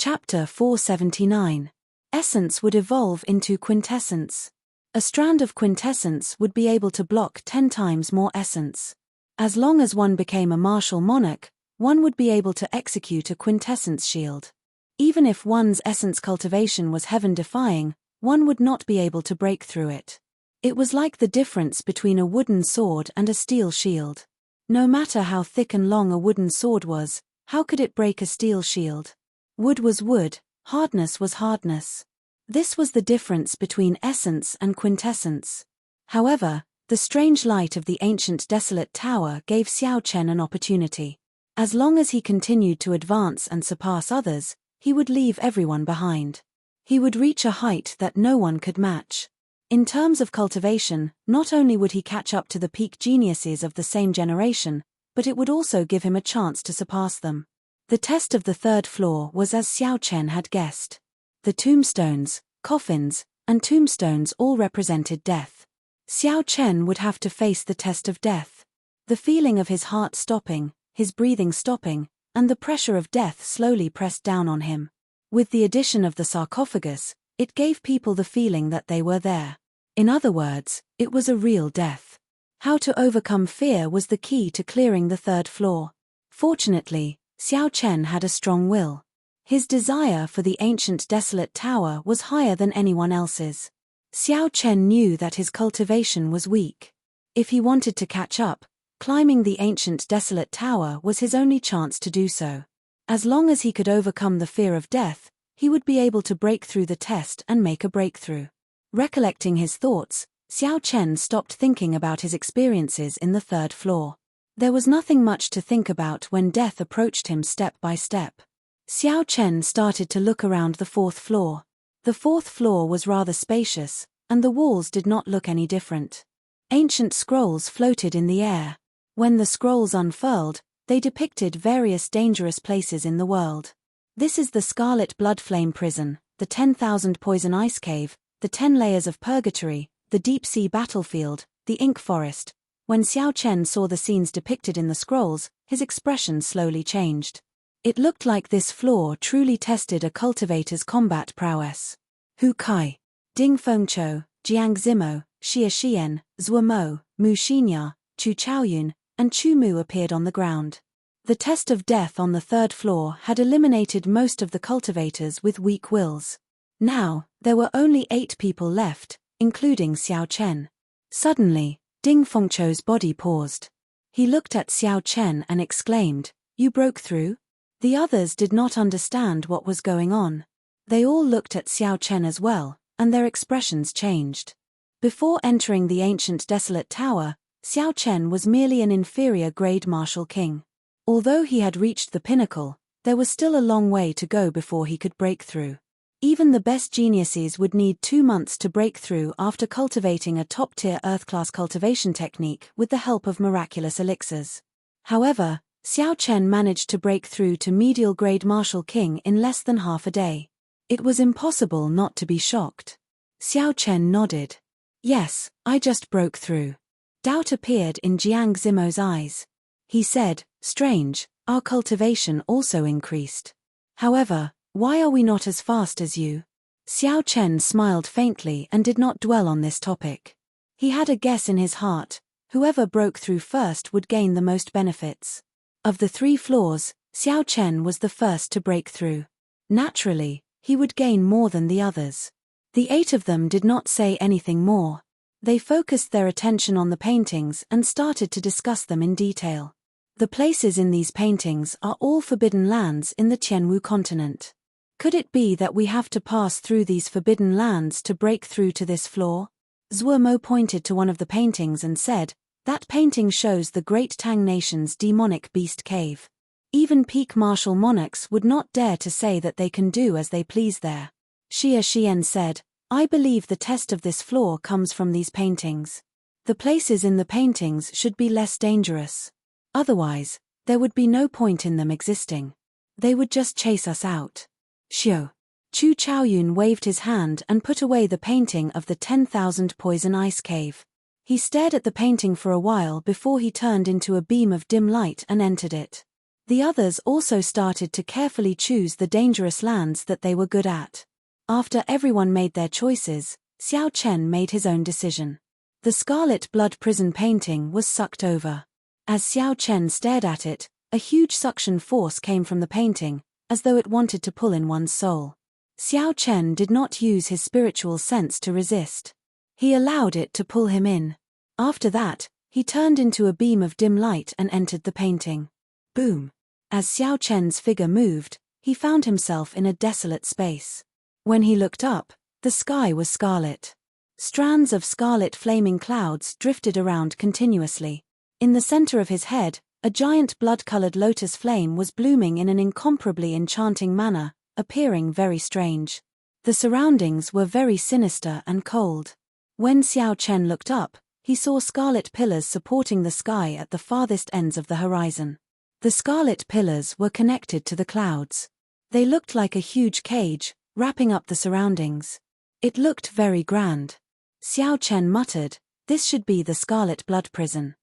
Chapter 479. Essence would evolve into quintessence. A strand of quintessence would be able to block 10 times more essence. As long as one became a martial monarch, one would be able to execute a quintessence shield. Even if one's essence cultivation was heaven-defying, one would not be able to break through it. It was like the difference between a wooden sword and a steel shield. No matter how thick and long a wooden sword was, how could it break a steel shield? Wood was wood, hardness was hardness. This was the difference between essence and quintessence. However, the strange light of the ancient desolate tower gave Xiao Chen an opportunity. As long as he continued to advance and surpass others, he would leave everyone behind. He would reach a height that no one could match. In terms of cultivation, not only would he catch up to the peak geniuses of the same generation, but it would also give him a chance to surpass them. The test of the third floor was as Xiao Chen had guessed. The tombstones, coffins, and tombstones all represented death. Xiao Chen would have to face the test of death. The feeling of his heart stopping, his breathing stopping, and the pressure of death slowly pressed down on him. With the addition of the sarcophagus, it gave people the feeling that they were there. In other words, it was a real death. How to overcome fear was the key to clearing the third floor. Fortunately, Xiao Chen had a strong will. His desire for the ancient desolate tower was higher than anyone else's. Xiao Chen knew that his cultivation was weak. If he wanted to catch up, climbing the ancient desolate tower was his only chance to do so. As long as he could overcome the fear of death, he would be able to break through the test and make a breakthrough. Recollecting his thoughts, Xiao Chen stopped thinking about his experiences in the third floor. There was nothing much to think about when death approached him step by step. Xiao Chen started to look around the fourth floor. The fourth floor was rather spacious, and the walls did not look any different. Ancient scrolls floated in the air. When the scrolls unfurled, they depicted various dangerous places in the world. This is the Scarlet Blood Flame Prison, the 10,000 Poison Ice Cave, the 10 Layers of Purgatory, the Deep Sea Battlefield, the Ink Forest. When Xiao Chen saw the scenes depicted in the scrolls, his expression slowly changed. It looked like this floor truly tested a cultivator's combat prowess. Hu Kai, Ding Fengqiu, Jiang Zimo, Xia Xian, Zhuo Mo, Mu Xinya, Chu Chaoyun, and Chu Mu appeared on the ground. The test of death on the third floor had eliminated most of the cultivators with weak wills. Now, there were only 8 people left, including Xiao Chen. Suddenly, Ding Fengqiu's body paused. He looked at Xiao Chen and exclaimed, "You broke through?" The others did not understand what was going on. They all looked at Xiao Chen as well, and their expressions changed. Before entering the ancient desolate tower, Xiao Chen was merely an inferior-grade martial king. Although he had reached the pinnacle, there was still a long way to go before he could break through. Even the best geniuses would need 2 months to break through after cultivating a top-tier Earth-class cultivation technique with the help of miraculous elixirs. However, Xiao Chen managed to break through to medial-grade martial king in less than half a day. It was impossible not to be shocked. Xiao Chen nodded. "Yes, I just broke through." Doubt appeared in Jiang Zimo's eyes. He said, "Strange, our cultivation also increased. However, why are we not as fast as you?" Xiao Chen smiled faintly and did not dwell on this topic. He had a guess in his heart: whoever broke through first would gain the most benefits. Of the 3 floors, Xiao Chen was the first to break through. Naturally, he would gain more than the others. The 8 of them did not say anything more. They focused their attention on the paintings and started to discuss them in detail. The places in these paintings are all forbidden lands in the Tianwu continent. Could it be that we have to pass through these forbidden lands to break through to this floor? Zhuo Mo pointed to one of the paintings and said, "That painting shows the Great Tang Nation's demonic beast cave. Even peak martial monarchs would not dare to say that they can do as they please there." Xia Xian said, "I believe the test of this floor comes from these paintings. The places in the paintings should be less dangerous. Otherwise, there would be no point in them existing. They would just chase us out." Xiu. Chu Chaoyun waved his hand and put away the painting of the 10,000 Poison Ice Cave. He stared at the painting for a while before he turned into a beam of dim light and entered it. The others also started to carefully choose the dangerous lands that they were good at. After everyone made their choices, Xiao Chen made his own decision. The Scarlet Blood Prison painting was sucked over. As Xiao Chen stared at it, a huge suction force came from the painting, as though it wanted to pull in one's soul. Xiao Chen did not use his spiritual sense to resist. He allowed it to pull him in. After that, he turned into a beam of dim light and entered the painting. Boom! As Xiao Chen's figure moved, he found himself in a desolate space. When he looked up, the sky was scarlet. Strands of scarlet flaming clouds drifted around continuously. In the center of his head, a giant blood-colored lotus flame was blooming in an incomparably enchanting manner, appearing very strange. The surroundings were very sinister and cold. When Xiao Chen looked up, he saw scarlet pillars supporting the sky at the farthest ends of the horizon. The scarlet pillars were connected to the clouds. They looked like a huge cage, wrapping up the surroundings. It looked very grand. Xiao Chen muttered, "This should be the Scarlet Blood Prison.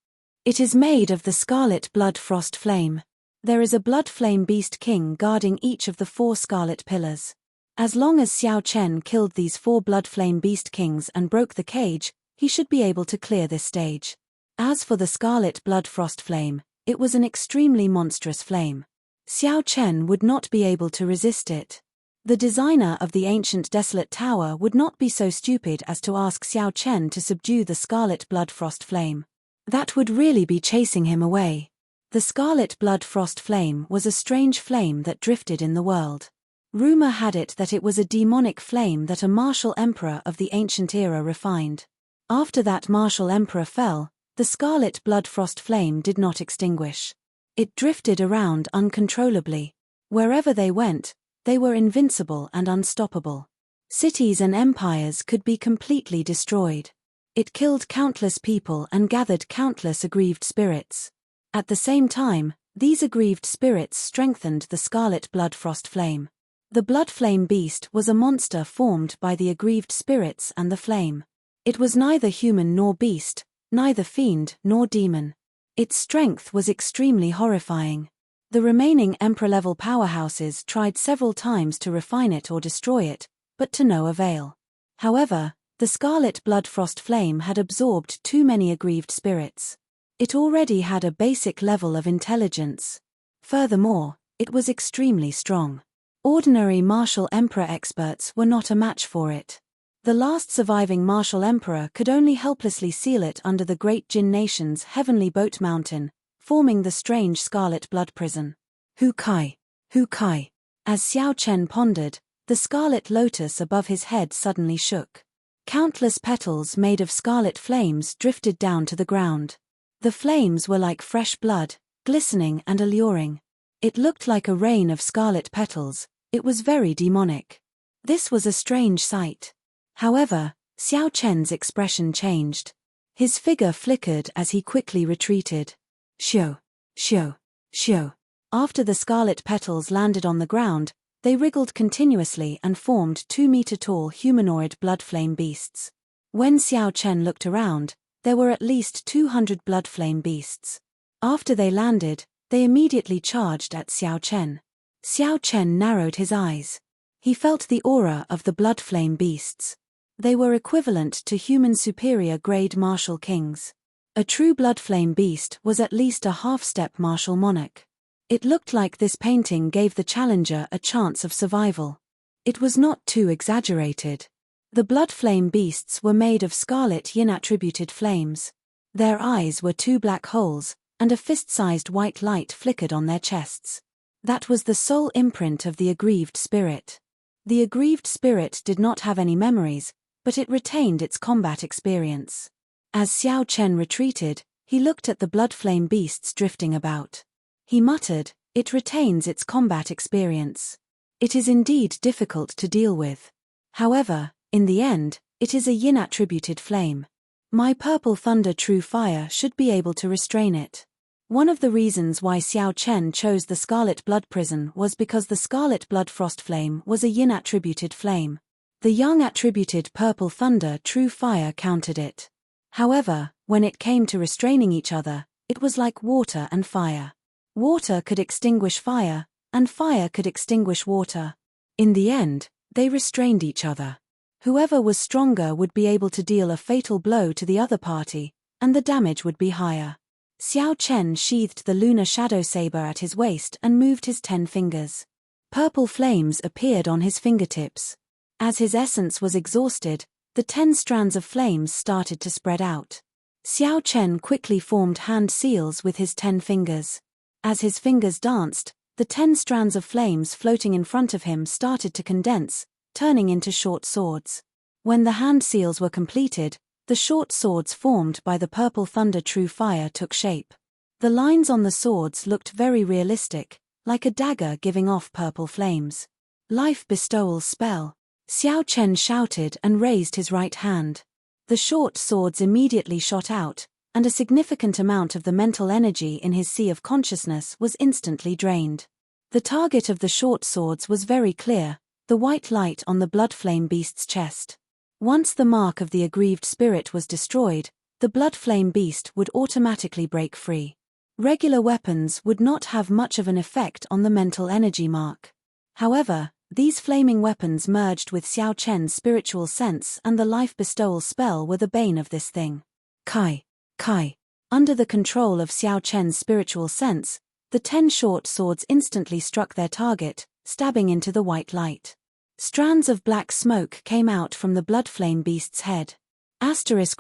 It is made of the Scarlet Blood Frost Flame. There is a Blood Flame Beast King guarding each of the 4 scarlet pillars. As long as Xiao Chen killed these 4 Blood Flame Beast Kings and broke the cage, he should be able to clear this stage." As for the Scarlet Blood Frost Flame, it was an extremely monstrous flame. Xiao Chen would not be able to resist it. The designer of the ancient desolate tower would not be so stupid as to ask Xiao Chen to subdue the Scarlet Blood Frost Flame. That would really be chasing him away. The Scarlet Blood Frost Flame was a strange flame that drifted in the world. Rumor had it that it was a demonic flame that a martial emperor of the ancient era refined. After that martial emperor fell, the Scarlet Blood Frost Flame did not extinguish. It drifted around uncontrollably. Wherever they went, they were invincible and unstoppable. Cities and empires could be completely destroyed. It killed countless people and gathered countless aggrieved spirits. At the same time, these aggrieved spirits strengthened the Scarlet Blood Frost Flame. The Blood Flame Beast was a monster formed by the aggrieved spirits and the flame. It was neither human nor beast, neither fiend nor demon. Its strength was extremely horrifying. The remaining Emperor-level powerhouses tried several times to refine it or destroy it, but to no avail. However, the Scarlet Blood Frost Flame had absorbed too many aggrieved spirits. It already had a basic level of intelligence. Furthermore, it was extremely strong. Ordinary martial emperor experts were not a match for it. The last surviving martial emperor could only helplessly seal it under the great Jin nation's heavenly boat mountain, forming the strange Scarlet Blood Prison. Hu Kai. Hu Kai. As Xiao Chen pondered, the scarlet lotus above his head suddenly shook. Countless petals made of scarlet flames drifted down to the ground. The flames were like fresh blood, glistening and alluring. It looked like a rain of scarlet petals. It was very demonic. This was a strange sight. However, Xiao Chen's expression changed. His figure flickered as he quickly retreated. Shio, shio, shio. After the scarlet petals landed on the ground, they wriggled continuously and formed 2-meter-tall humanoid blood flame beasts. When Xiao Chen looked around, there were at least 200 blood flame beasts. After they landed, they immediately charged at Xiao Chen. Xiao Chen narrowed his eyes. He felt the aura of the blood flame beasts. They were equivalent to human superior grade martial kings. A true blood flame beast was at least a half-step martial monarch. It looked like this painting gave the challenger a chance of survival. It was not too exaggerated. The blood flame beasts were made of scarlet yin-attributed flames. Their eyes were 2 black holes, and a fist-sized white light flickered on their chests. That was the sole imprint of the aggrieved spirit. The aggrieved spirit did not have any memories, but it retained its combat experience. As Xiao Chen retreated, he looked at the blood flame beasts drifting about. He muttered, "It retains its combat experience. It is indeed difficult to deal with. However, in the end, it is a yin-attributed flame. My purple thunder true fire should be able to restrain it." One of the reasons why Xiao Chen chose the Scarlet Blood Prison was because the Scarlet Blood Frost Flame was a yin-attributed flame. The yang-attributed purple thunder true fire countered it. However, when it came to restraining each other, it was like water and fire. Water could extinguish fire, and fire could extinguish water. In the end, they restrained each other. Whoever was stronger would be able to deal a fatal blow to the other party, and the damage would be higher. Xiao Chen sheathed the lunar shadow saber at his waist and moved his 10 fingers. Purple flames appeared on his fingertips. As his essence was exhausted, the 10 strands of flames started to spread out. Xiao Chen quickly formed hand seals with his 10 fingers. As his fingers danced, the 10 strands of flames floating in front of him started to condense, turning into short swords. When the hand seals were completed, the short swords formed by the purple thunder true fire took shape. The lines on the swords looked very realistic, like a dagger giving off purple flames. Life bestowal spell. Xiao Chen shouted and raised his right hand. The short swords immediately shot out, and a significant amount of the mental energy in his sea of consciousness was instantly drained. The target of the short swords was very clear, the white light on the blood flame beast's chest. Once the mark of the aggrieved spirit was destroyed, the blood flame beast would automatically break free. Regular weapons would not have much of an effect on the mental energy mark. However, these flaming weapons merged with Xiao Chen's spiritual sense, and the life bestowal spell were the bane of this thing. Kai. Under the control of Xiao Chen's spiritual sense, the 10 short swords instantly struck their target, stabbing into the white light. Strands of black smoke came out from the blood flame beast's head.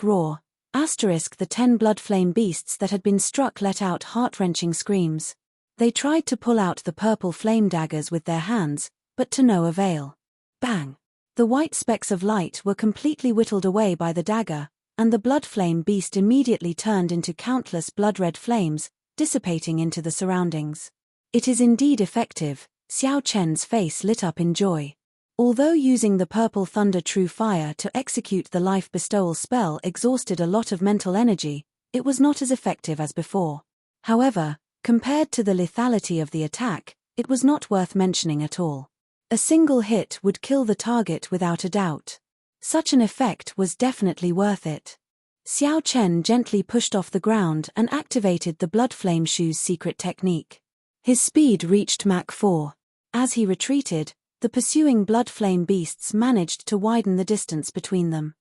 Roar. The 10 blood flame beasts that had been struck let out heart-wrenching screams. They tried to pull out the purple flame daggers with their hands, but to no avail. Bang! The white specks of light were completely whittled away by the dagger, and the blood flame beast immediately turned into countless blood-red flames, dissipating into the surroundings. It is indeed effective. Xiao Chen's face lit up in joy. Although using the purple thunder true fire to execute the life bestowal spell exhausted a lot of mental energy, it was not as effective as before. However, compared to the lethality of the attack, it was not worth mentioning at all. A single hit would kill the target without a doubt. Such an effect was definitely worth it. Xiao Chen gently pushed off the ground and activated the blood flame shoe's secret technique. His speed reached Mach 4. As he retreated, the pursuing blood flame beasts managed to widen the distance between them.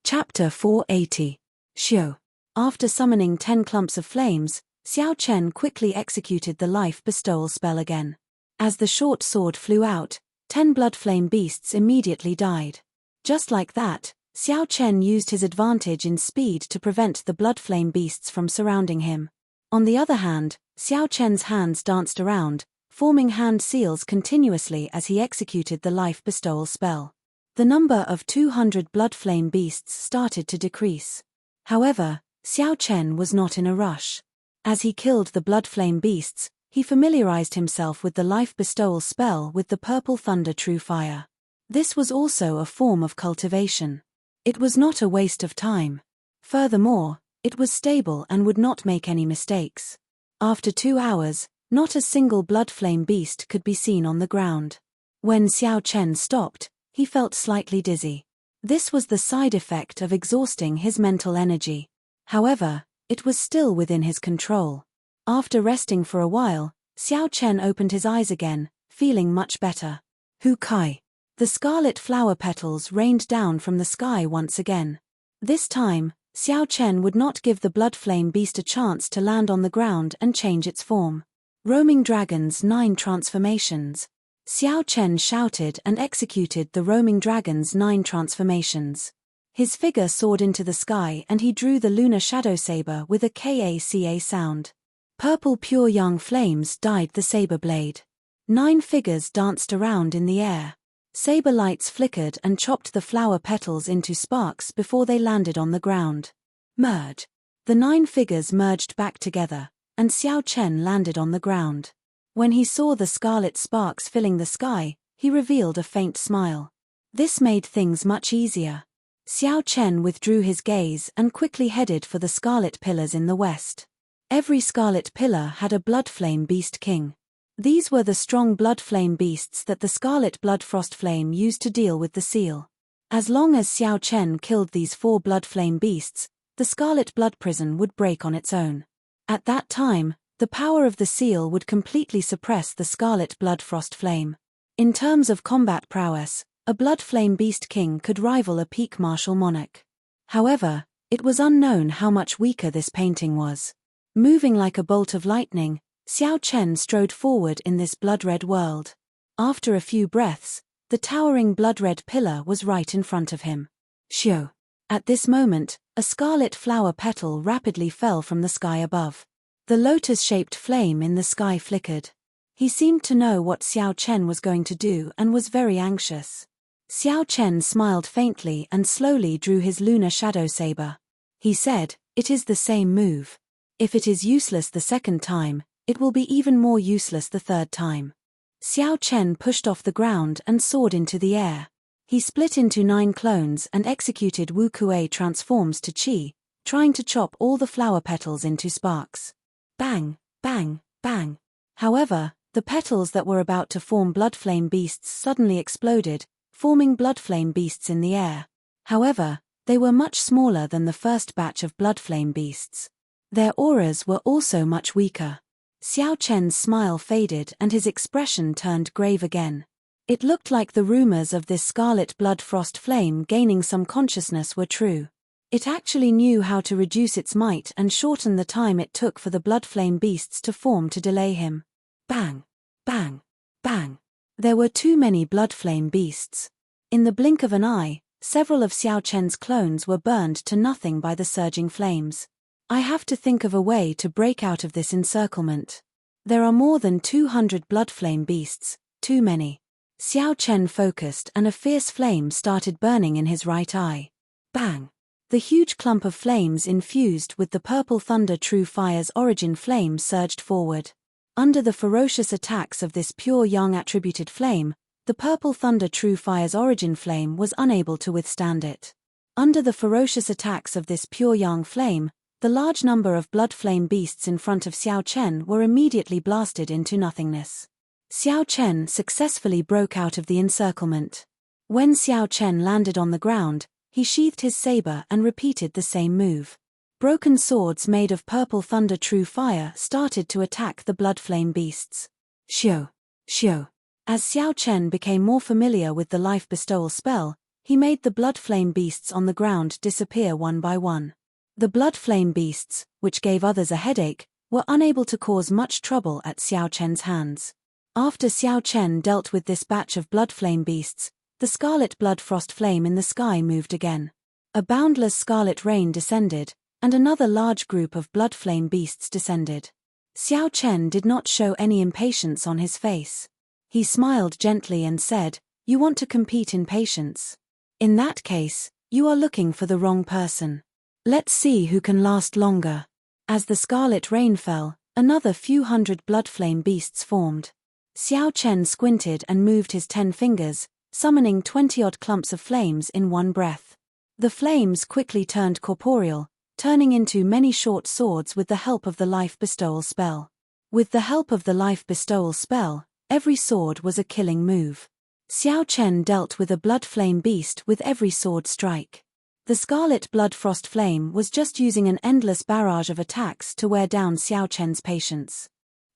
Chapter 480. Xiao. After summoning 10 clumps of flames, Xiao Chen quickly executed the life bestowal spell again. As the short sword flew out, 10 blood flame beasts immediately died. Just like that, Xiao Chen used his advantage in speed to prevent the blood flame beasts from surrounding him. On the other hand, Xiao Chen's hands danced around, forming hand seals continuously as he executed the life bestowal spell. The number of 200 blood flame beasts started to decrease. However, Xiao Chen was not in a rush. As he killed the blood flame beasts, he familiarized himself with the life bestowal spell with the purple thunder true fire. This was also a form of cultivation. It was not a waste of time. Furthermore, it was stable and would not make any mistakes. After 2 hours, not a single blood flame beast could be seen on the ground. When Xiao Chen stopped, he felt slightly dizzy. This was the side effect of exhausting his mental energy. However, it was still within his control. After resting for a while, Xiao Chen opened his eyes again, feeling much better. Hu Kai. The scarlet flower petals rained down from the sky once again. This time, Xiao Chen would not give the blood flame beast a chance to land on the ground and change its form. Roaming Dragon's 9 transformations. Xiao Chen shouted and executed the Roaming Dragon's 9 transformations. His figure soared into the sky and he drew the lunar shadow saber with a KACA sound. Purple pure young flames dyed the saber blade. 9 figures danced around in the air. Saber lights flickered and chopped the flower petals into sparks before they landed on the ground. Merge. The 9 figures merged back together, and Xiao Chen landed on the ground. When he saw the scarlet sparks filling the sky, he revealed a faint smile. This made things much easier. Xiao Chen withdrew his gaze and quickly headed for the scarlet pillars in the west. Every scarlet pillar had a blood flame beast king. These were the strong blood flame beasts that the scarlet blood frost flame used to deal with the seal. As long as Xiao Chen killed these 4 blood flame beasts, the scarlet blood prison would break on its own. At that time, The power of the seal would completely suppress the scarlet blood frost flame. In terms of combat prowess, a blood flame beast king could rival a peak martial monarch. However, it was unknown how much weaker this painting was. Moving like a bolt of lightning, Xiao Chen strode forward in this blood-red world. After a few breaths, the towering blood-red pillar was right in front of him. Xiao. At this moment, a scarlet flower petal rapidly fell from the sky above. The lotus-shaped flame in the sky flickered. He seemed to know what Xiao Chen was going to do and was very anxious. Xiao Chen smiled faintly and slowly drew his lunar shadow saber. He said, "It is the same move. If it is useless the second time, it will be even more useless the third time." Xiao Chen pushed off the ground and soared into the air. He split into 9 clones and executed Wu Kuei transforms to Qi, trying to chop all the flower petals into sparks. Bang, bang, bang. However, the petals that were about to form blood flame beasts suddenly exploded, forming blood flame beasts in the air. However, they were much smaller than the first batch of blood flame beasts. Their auras were also much weaker. Xiao Chen's smile faded and his expression turned grave again. It looked like the rumors of this scarlet blood frost flame gaining some consciousness were true. It actually knew how to reduce its might and shorten the time it took for the blood flame beasts to form to delay him. Bang! Bang! Bang! There were too many blood flame beasts. In the blink of an eye, several of Xiao Chen's clones were burned to nothing by the surging flames. I have to think of a way to break out of this encirclement. There are more than 200 blood flame beasts, too many. Xiao Chen focused and a fierce flame started burning in his right eye. Bang! The huge clump of flames infused with the purple thunder true fire's origin flame surged forward. Under the ferocious attacks of this pure yang attributed flame, the purple thunder true fire's origin flame was unable to withstand it. Under the ferocious attacks of this pure yang flame, the large number of blood flame beasts in front of Xiao Chen were immediately blasted into nothingness. Xiao Chen successfully broke out of the encirclement. When Xiao Chen landed on the ground, he sheathed his saber and repeated the same move. Broken swords made of purple thunder true fire started to attack the blood flame beasts. Xiao! Xiao! As Xiao Chen became more familiar with the life bestowal spell, he made the blood flame beasts on the ground disappear one by one. The blood flame beasts, which gave others a headache, were unable to cause much trouble at Xiao Chen's hands. After Xiao Chen dealt with this batch of blood flame beasts, the scarlet blood frost flame in the sky moved again. A boundless scarlet rain descended, and another large group of blood flame beasts descended. Xiao Chen did not show any impatience on his face. He smiled gently and said, "You want to compete in patience? In that case, you are looking for the wrong person. Let's see who can last longer." As the scarlet rain fell, another few hundred blood flame beasts formed. Xiao Chen squinted and moved his 10 fingers, summoning 20-odd clumps of flames in one breath. The flames quickly turned corporeal, turning into many short swords with the help of the life bestowal spell. With the help of the life bestowal spell, every sword was a killing move. Xiao Chen dealt with a blood flame beast with every sword strike. The scarlet blood frost flame was just using an endless barrage of attacks to wear down Xiao Chen's patience.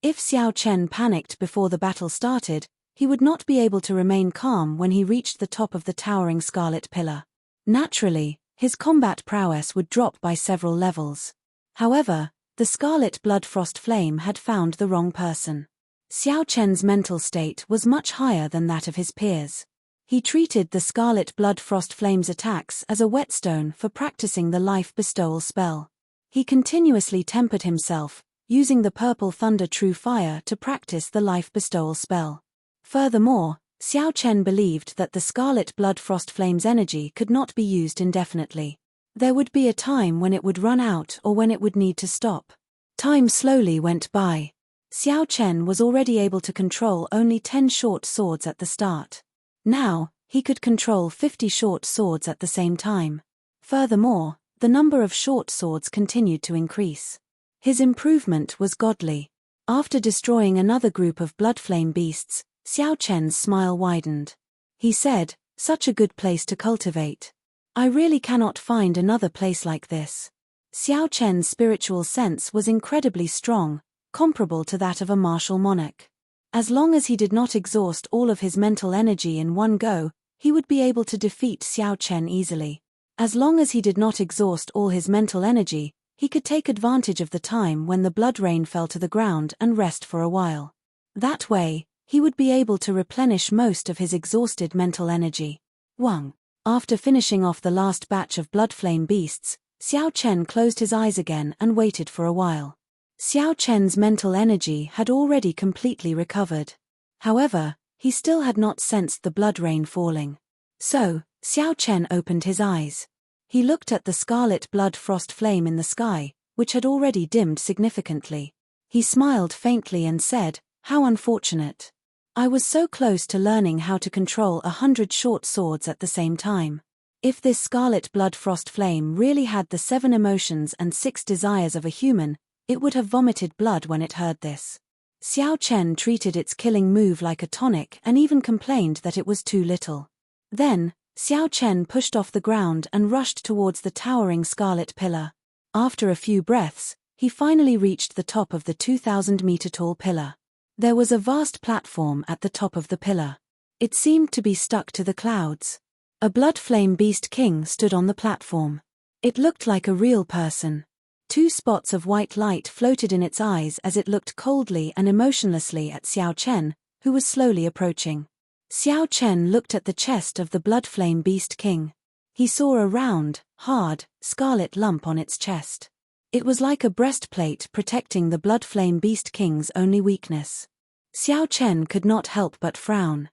If Xiao Chen panicked before the battle started, he would not be able to remain calm when he reached the top of the towering scarlet pillar. Naturally, his combat prowess would drop by several levels. However, the scarlet blood frost flame had found the wrong person. Xiao Chen's mental state was much higher than that of his peers. He treated the scarlet blood frost flame's attacks as a whetstone for practicing the life bestowal spell. He continuously tempered himself, using the purple thunder true fire to practice the life bestowal spell. Furthermore, Xiao Chen believed that the scarlet blood frost flame's energy could not be used indefinitely. There would be a time when it would run out or when it would need to stop. Time slowly went by. Xiao Chen was already able to control only 10 short swords at the start. Now, he could control 50 short swords at the same time. Furthermore, the number of short swords continued to increase. His improvement was godly. After destroying another group of blood flame beasts, Xiao Chen's smile widened. He said, "Such a good place to cultivate. I really cannot find another place like this." Xiao Chen's spiritual sense was incredibly strong, comparable to that of a martial monarch. As long as he did not exhaust all of his mental energy in one go, he would be able to defeat Xiao Chen easily. As long as he did not exhaust all his mental energy, he could take advantage of the time when the blood rain fell to the ground and rest for a while. That way, he would be able to replenish most of his exhausted mental energy. Wang. After finishing off the last batch of blood flame beasts, Xiao Chen closed his eyes again and waited for a while. Xiao Chen's mental energy had already completely recovered. However, he still had not sensed the blood rain falling. So, Xiao Chen opened his eyes. He looked at the scarlet blood frost flame in the sky, which had already dimmed significantly. He smiled faintly and said, "How unfortunate. I was so close to learning how to control 100 short swords at the same time. If this scarlet blood frost flame really had the 7 emotions and 6 desires of a human, it would have vomited blood when it heard this." Xiao Chen treated its killing move like a tonic and even complained that it was too little. Then, Xiao Chen pushed off the ground and rushed towards the towering scarlet pillar. After a few breaths, he finally reached the top of the 2,000-meter-tall pillar. There was a vast platform at the top of the pillar. It seemed to be stuck to the clouds. A blood flame beast king stood on the platform. It looked like a real person. 2 spots of white light floated in its eyes as it looked coldly and emotionlessly at Xiao Chen, who was slowly approaching. Xiao Chen looked at the chest of the blood flame beast king. He saw a round, hard, scarlet lump on its chest. It was like a breastplate protecting the blood flame beast king's only weakness. Xiao Chen could not help but frown.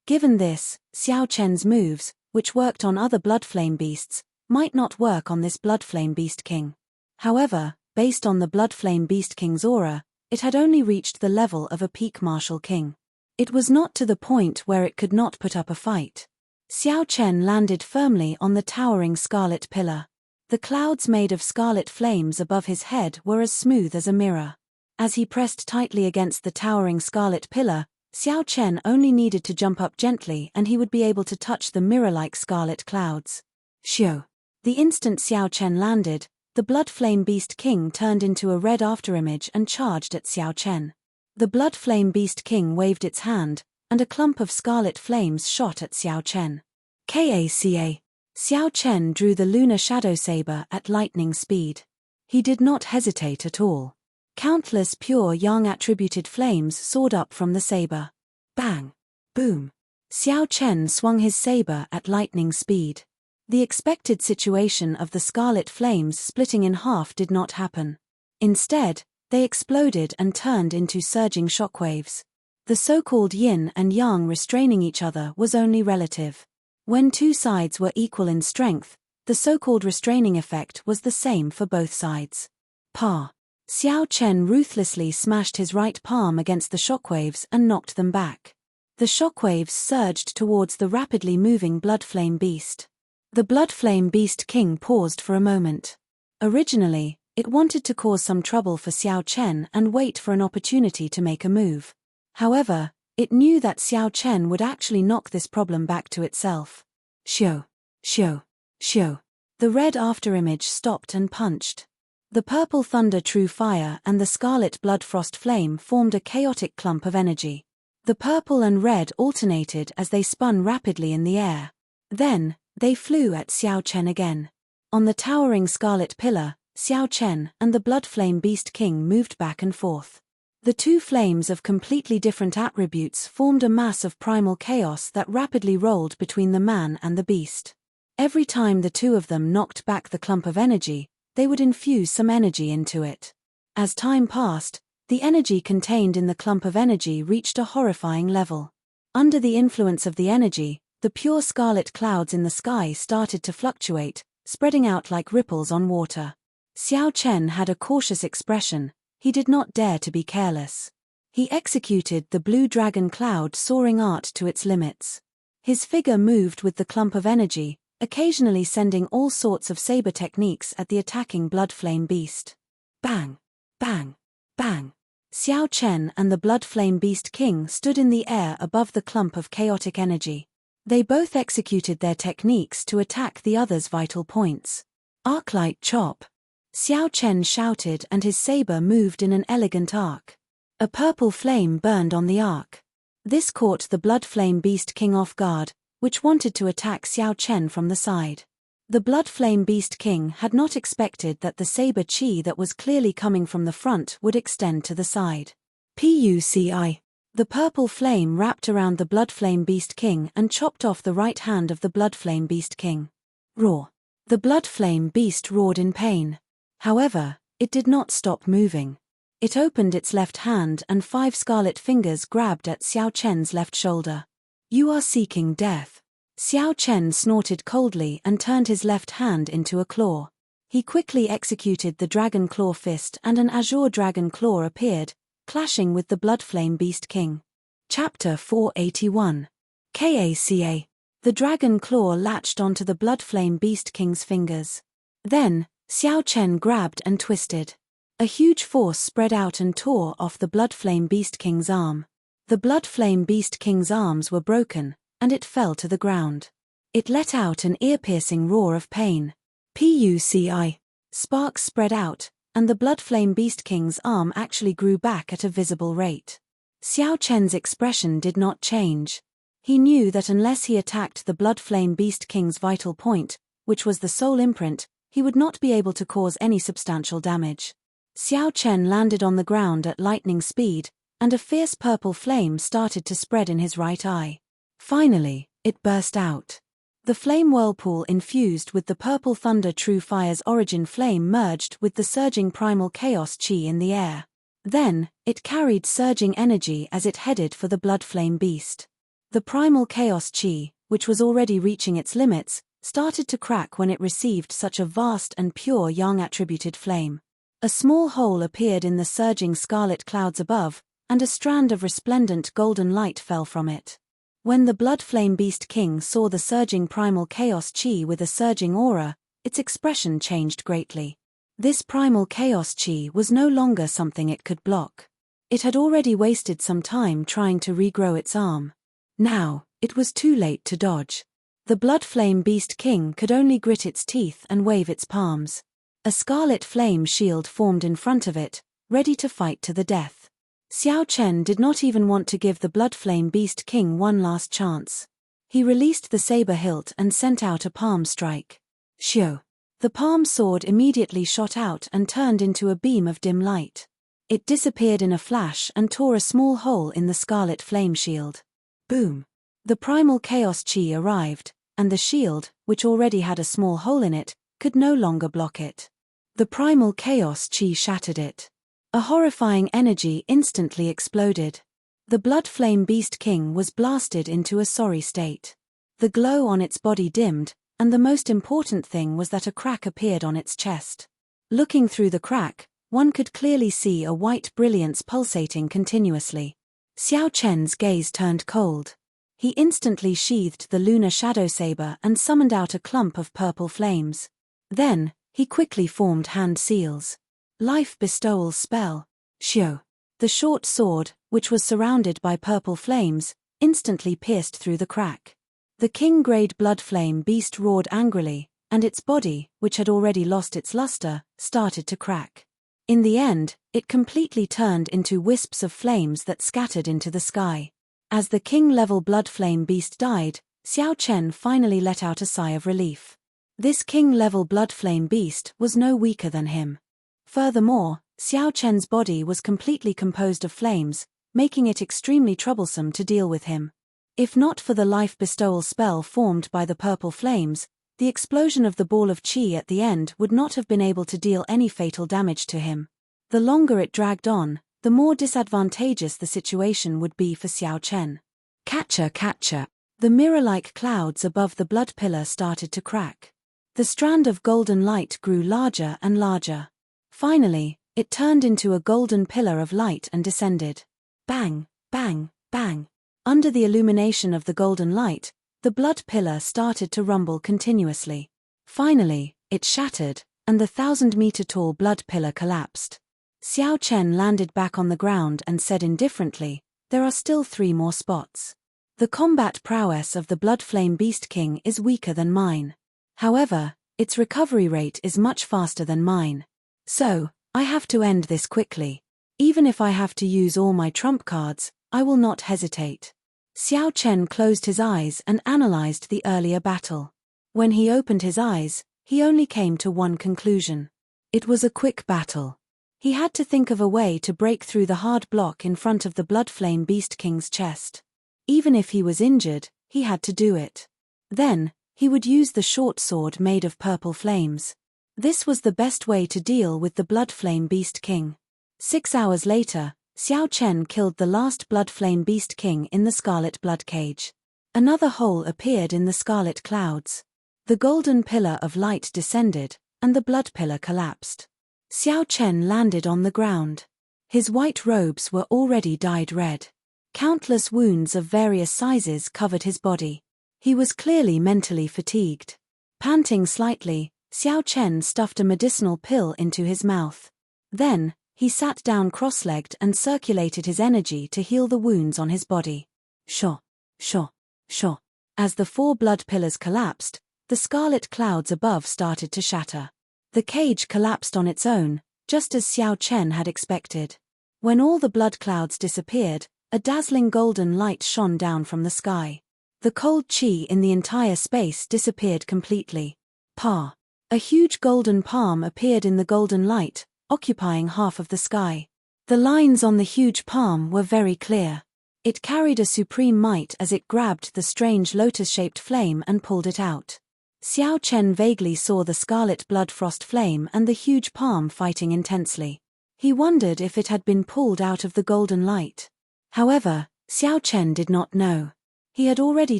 Given this, Xiao Chen's moves, which worked on other blood flame beasts, might not work on this blood flame beast king. However, based on the blood flame beast king's aura, it had only reached the level of a peak martial king. It was not to the point where it could not put up a fight. Xiao Chen landed firmly on the towering scarlet pillar. The clouds made of scarlet flames above his head were as smooth as a mirror. As he pressed tightly against the towering scarlet pillar, Xiao Chen only needed to jump up gently and he would be able to touch the mirror-like scarlet clouds. Shoo! The instant Xiao Chen landed, the blood flame beast king turned into a red afterimage and charged at Xiao Chen. The blood flame beast king waved its hand, and a clump of scarlet flames shot at Xiao Chen. Kaca! Xiao Chen drew the lunar shadow saber at lightning speed. He did not hesitate at all. Countless pure yang-attributed flames soared up from the saber. Bang! Boom! Xiao Chen swung his saber at lightning speed. The expected situation of the scarlet flames splitting in half did not happen. Instead, they exploded and turned into surging shockwaves. The so-called yin and yang restraining each other was only relative. When 2 sides were equal in strength, the so-called restraining effect was the same for both sides. Pa! Xiao Chen ruthlessly smashed his right palm against the shockwaves and knocked them back. The shockwaves surged towards the rapidly moving blood flame beast. The blood flame beast king paused for a moment. Originally, it wanted to cause some trouble for Xiao Chen and wait for an opportunity to make a move. However, it knew that Xiao Chen would actually knock this problem back to itself. Shoo! Shoo! Shoo! The red afterimage stopped and punched. The purple thunder true fire and the scarlet blood frost flame formed a chaotic clump of energy. The purple and red alternated as they spun rapidly in the air. Then, they flew at Xiao Chen again. On the towering scarlet pillar, Xiao Chen and the blood flame beast king moved back and forth. The 2 flames of completely different attributes formed a mass of primal chaos that rapidly rolled between the man and the beast. Every time the 2 of them knocked back the clump of energy, they would infuse some energy into it. As time passed, the energy contained in the clump of energy reached a horrifying level. Under the influence of the energy, the pure scarlet clouds in the sky started to fluctuate, spreading out like ripples on water. Xiao Chen had a cautious expression. He did not dare to be careless. He executed the blue dragon cloud soaring art to its limits. His figure moved with the clump of energy, occasionally sending all sorts of saber techniques at the attacking blood flame beast. Bang! Bang! Bang! Xiao Chen and the blood flame beast king stood in the air above the clump of chaotic energy. They both executed their techniques to attack the other's vital points. Arclight chop. Xiao Chen shouted, and his saber moved in an elegant arc. A purple flame burned on the arc. This caught the Blood Flame Beast King off guard, which wanted to attack Xiao Chen from the side. The Blood Flame Beast King had not expected that the saber chi that was clearly coming from the front would extend to the side. Puci. The purple flame wrapped around the Blood Flame Beast King and chopped off the right hand of the Blood Flame Beast King. Roar. The Blood Flame Beast roared in pain. However, it did not stop moving. It opened its left hand and 5 scarlet fingers grabbed at Xiao Chen's left shoulder. You are seeking death. Xiao Chen snorted coldly and turned his left hand into a claw. He quickly executed the Dragon Claw Fist, and an azure dragon claw appeared, clashing with the Blood Flame Beast King. Chapter 481. KACA. The Dragon Claw latched onto the Blood Flame Beast King's fingers. Then, Xiao Chen grabbed and twisted. A huge force spread out and tore off the Blood Flame Beast King's arm. The Blood Flame Beast King's arms were broken, and it fell to the ground. It let out an ear-piercing roar of pain. Puci. Sparks spread out, and the Blood Flame Beast King's arm actually grew back at a visible rate. Xiao Chen's expression did not change. He knew that unless he attacked the Blood Flame Beast King's vital point, which was the soul imprint, he would not be able to cause any substantial damage. Xiao Chen landed on the ground at lightning speed, and a fierce purple flame started to spread in his right eye. Finally, it burst out. The flame whirlpool infused with the purple thunder true fire's origin flame merged with the surging primal chaos chi in the air. Then, it carried surging energy as it headed for the Blood Flame Beast. The primal chaos chi, which was already reaching its limits, started to crack when it received such a vast and pure yang-attributed flame. A small hole appeared in the surging scarlet clouds above, and a strand of resplendent golden light fell from it. When the Blood Flame Beast King saw the surging primal chaos chi with a surging aura, its expression changed greatly. This primal chaos chi was no longer something it could block. It had already wasted some time trying to regrow its arm. Now, it was too late to dodge. The Blood Flame Beast King could only grit its teeth and wave its palms. A scarlet flame shield formed in front of it, ready to fight to the death. Xiao Chen did not even want to give the Blood Flame Beast King one last chance. He released the saber hilt and sent out a palm strike. Xiu! The palm sword immediately shot out and turned into a beam of dim light. It disappeared in a flash and tore a small hole in the scarlet flame shield. Boom! The primal chaos chi arrived, and the shield, which already had a small hole in it, could no longer block it. The primal chaos chi shattered it. A horrifying energy instantly exploded. The Blood Flame Beast King was blasted into a sorry state. The glow on its body dimmed, and the most important thing was that a crack appeared on its chest. Looking through the crack, one could clearly see a white brilliance pulsating continuously. Xiao Chen's gaze turned cold. He instantly sheathed the lunar shadow saber and summoned out a clump of purple flames. Then, he quickly formed hand seals. Life bestowal spell. Xiu. The short sword, which was surrounded by purple flames, instantly pierced through the crack. The king-grade blood flame beast roared angrily, and its body, which had already lost its luster, started to crack. In the end, it completely turned into wisps of flames that scattered into the sky. As the king-level blood flame beast died, Xiao Chen finally let out a sigh of relief. This king-level blood flame beast was no weaker than him. Furthermore, Xiao Chen's body was completely composed of flames, making it extremely troublesome to deal with him. If not for the life bestowal spell formed by the purple flames, the explosion of the ball of qi at the end would not have been able to deal any fatal damage to him. The longer it dragged on, the more disadvantageous the situation would be for Xiao Chen. Catcher, catcher. The mirror-like clouds above the blood pillar started to crack. The strand of golden light grew larger and larger. Finally, it turned into a golden pillar of light and descended. Bang, bang, bang. Under the illumination of the golden light, the blood pillar started to rumble continuously. Finally, it shattered, and the 1,000-meter-tall blood pillar collapsed. Xiao Chen landed back on the ground and said indifferently, "There are still 3 more spots. The combat prowess of the Blood Flame Beast King is weaker than mine. However, its recovery rate is much faster than mine. So, I have to end this quickly. Even if I have to use all my trump cards, I will not hesitate. Xiao Chen closed his eyes and analyzed the earlier battle. When he opened his eyes, he only came to one conclusion. It was a quick battle. He had to think of a way to break through the hard block in front of the Bloodflame Beast King's chest. Even if he was injured, he had to do it. Then, he would use the short sword made of purple flames. This was the best way to deal with the Bloodflame Beast King. 6 hours later, Xiao Chen killed the last Bloodflame Beast King in the Scarlet Blood Cage. Another hole appeared in the scarlet clouds. The golden pillar of light descended, and the blood pillar collapsed. Xiao Chen landed on the ground. His white robes were already dyed red. Countless wounds of various sizes covered his body. He was clearly mentally fatigued. Panting slightly, Xiao Chen stuffed a medicinal pill into his mouth. Then, he sat down cross-legged and circulated his energy to heal the wounds on his body. Shaw, shaw, shaw. As the 4 blood pillars collapsed, the scarlet clouds above started to shatter. The cage collapsed on its own, just as Xiao Chen had expected. When all the blood clouds disappeared, a dazzling golden light shone down from the sky. The cold qi in the entire space disappeared completely. A huge golden palm appeared in the golden light, occupying half of the sky. The lines on the huge palm were very clear. It carried a supreme might as it grabbed the strange lotus-shaped flame and pulled it out. Xiao Chen vaguely saw the scarlet blood frost flame and the huge palm fighting intensely. He wondered if it had been pulled out of the golden light. However, Xiao Chen did not know. He had already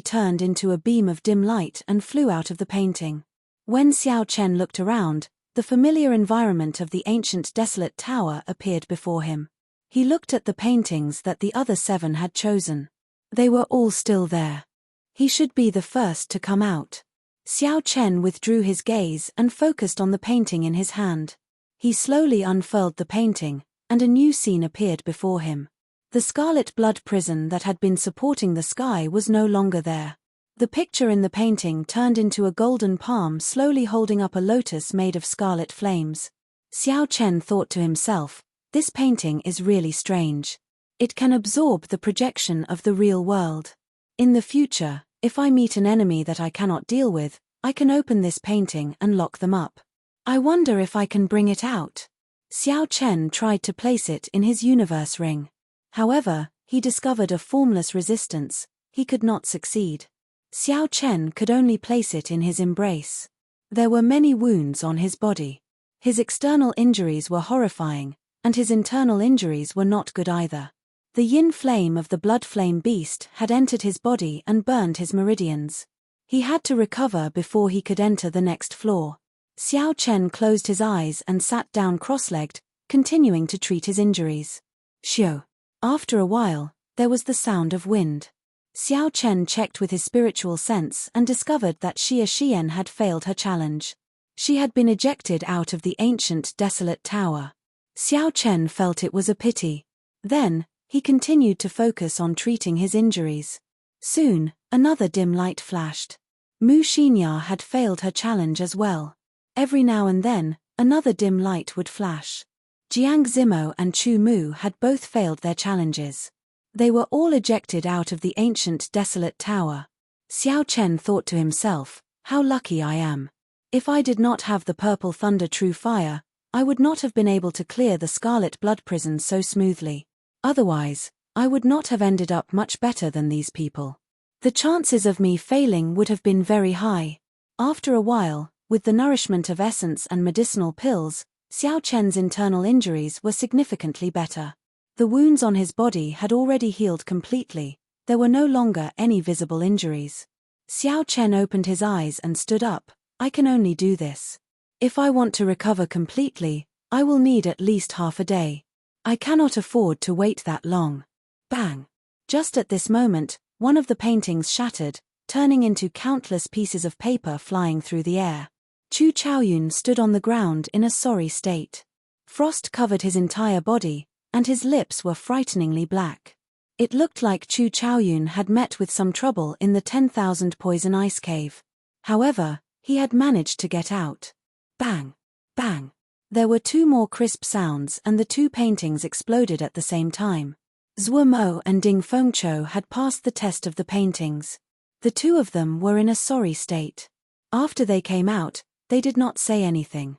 turned into a beam of dim light and flew out of the painting. When Xiao Chen looked around, the familiar environment of the ancient desolate tower appeared before him. He looked at the paintings that the other 7 had chosen. They were all still there. He should be the first to come out. Xiao Chen withdrew his gaze and focused on the painting in his hand. He slowly unfurled the painting, and a new scene appeared before him. The scarlet blood prison that had been supporting the sky was no longer there. The picture in the painting turned into a golden palm slowly holding up a lotus made of scarlet flames. Xiao Chen thought to himself, this painting is really strange. It can absorb the projection of the real world. In the future, if I meet an enemy that I cannot deal with, I can open this painting and lock them up. I wonder if I can bring it out. Xiao Chen tried to place it in his universe ring. However, he discovered a formless resistance. He could not succeed. Xiao Chen could only place it in his embrace. There were many wounds on his body. His external injuries were horrifying, and his internal injuries were not good either. The yin flame of the blood flame beast had entered his body and burned his meridians. He had to recover before he could enter the next floor. Xiao Chen closed his eyes and sat down cross-legged, continuing to treat his injuries. Shio. After a while, there was the sound of wind. Xiao Chen checked with his spiritual sense and discovered that Xia Xian had failed her challenge. She had been ejected out of the ancient desolate tower. Xiao Chen felt it was a pity. Then, he continued to focus on treating his injuries. Soon, another dim light flashed. Mu Xinya had failed her challenge as well. Every now and then, another dim light would flash. Jiang Zimo and Chu Mu had both failed their challenges. They were all ejected out of the ancient desolate tower. Xiao Chen thought to himself, how lucky I am. If I did not have the purple thunder true fire, I would not have been able to clear the scarlet blood prison so smoothly. Otherwise, I would not have ended up much better than these people. The chances of me failing would have been very high. After a while, with the nourishment of essence and medicinal pills, Xiao Chen's internal injuries were significantly better. The wounds on his body had already healed completely. There were no longer any visible injuries. Xiao Chen opened his eyes and stood up. I can only do this. If I want to recover completely, I will need at least half a day. I cannot afford to wait that long. Bang! Just at this moment, one of the paintings shattered, turning into countless pieces of paper flying through the air. Chu Chaoyun stood on the ground in a sorry state. Frost covered his entire body, and his lips were frighteningly black. It looked like Chu Chaoyun had met with some trouble in the 10,000 poison ice cave. However, he had managed to get out. Bang! Bang! There were two more crisp sounds and the two paintings exploded at the same time. Zhuo Mo and Ding Fengqiu had passed the test of the paintings. The two of them were in a sorry state. After they came out, they did not say anything.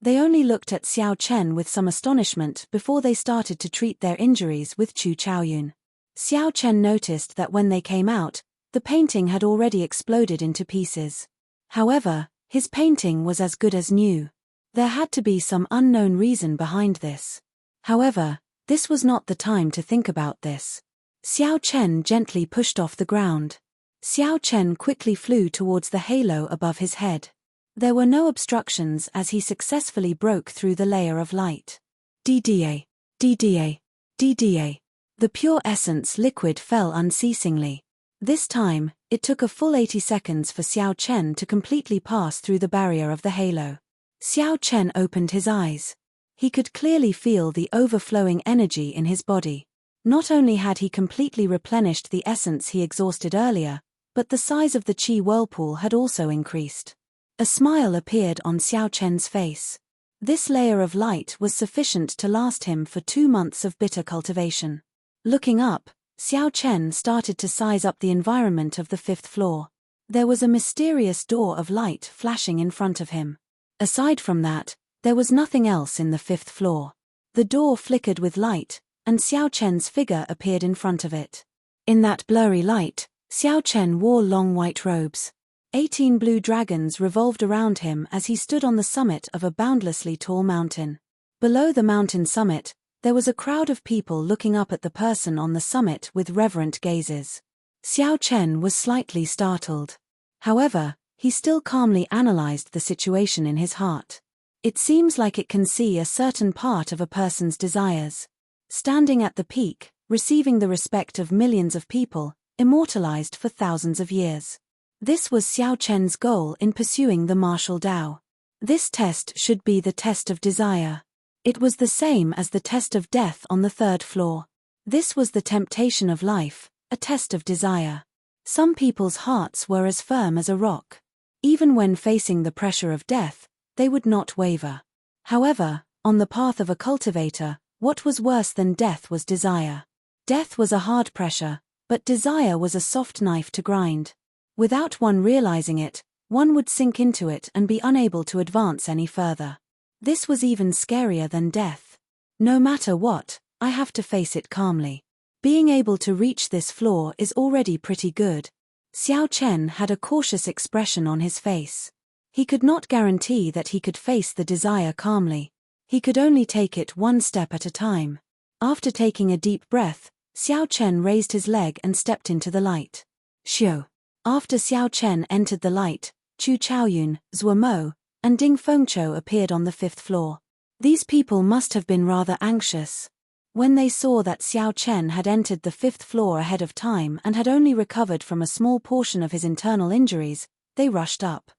They only looked at Xiao Chen with some astonishment before they started to treat their injuries with Chu Chaoyun. Xiao Chen noticed that when they came out, the painting had already exploded into pieces. However, his painting was as good as new. There had to be some unknown reason behind this. However, this was not the time to think about this. Xiao Chen gently pushed off the ground. Xiao Chen quickly flew towards the halo above his head. There were no obstructions as he successfully broke through the layer of light. DDA, DDA, DDA. The pure essence liquid fell unceasingly. This time, it took a full 80 seconds for Xiao Chen to completely pass through the barrier of the halo. Xiao Chen opened his eyes. He could clearly feel the overflowing energy in his body. Not only had he completely replenished the essence he exhausted earlier, but the size of the qi whirlpool had also increased. A smile appeared on Xiao Chen's face. This layer of light was sufficient to last him for 2 months of bitter cultivation. Looking up, Xiao Chen started to size up the environment of the 5th floor. There was a mysterious door of light flashing in front of him. Aside from that, there was nothing else in the 5th floor. The door flickered with light, and Xiao Chen's figure appeared in front of it. In that blurry light, Xiao Chen wore long white robes. 18 blue dragons revolved around him as he stood on the summit of a boundlessly tall mountain. Below the mountain summit, there was a crowd of people looking up at the person on the summit with reverent gazes. Xiao Chen was slightly startled. However, he still calmly analyzed the situation in his heart. It seems like it can see a certain part of a person's desires. Standing at the peak, receiving the respect of millions of people, immortalized for thousands of years. This was Xiao Chen's goal in pursuing the martial Tao. This test should be the test of desire. It was the same as the test of death on the 3rd floor. This was the temptation of life, a test of desire. Some people's hearts were as firm as a rock. Even when facing the pressure of death, they would not waver. However, on the path of a cultivator, what was worse than death was desire. Death was a hard pressure, but desire was a soft knife to grind. Without one realizing it, one would sink into it and be unable to advance any further. This was even scarier than death. No matter what, I have to face it calmly. Being able to reach this floor is already pretty good. Xiao Chen had a cautious expression on his face. He could not guarantee that he could face the desire calmly. He could only take it one step at a time. After taking a deep breath, Xiao Chen raised his leg and stepped into the light. Xiao. After Xiao Chen entered the light, Chu Chaoyun, Zhuo Mo, and Ding Fengqiu appeared on the 5th floor. These people must have been rather anxious. When they saw that Xiao Chen had entered the 5th floor ahead of time and had only recovered from a small portion of his internal injuries, they rushed up.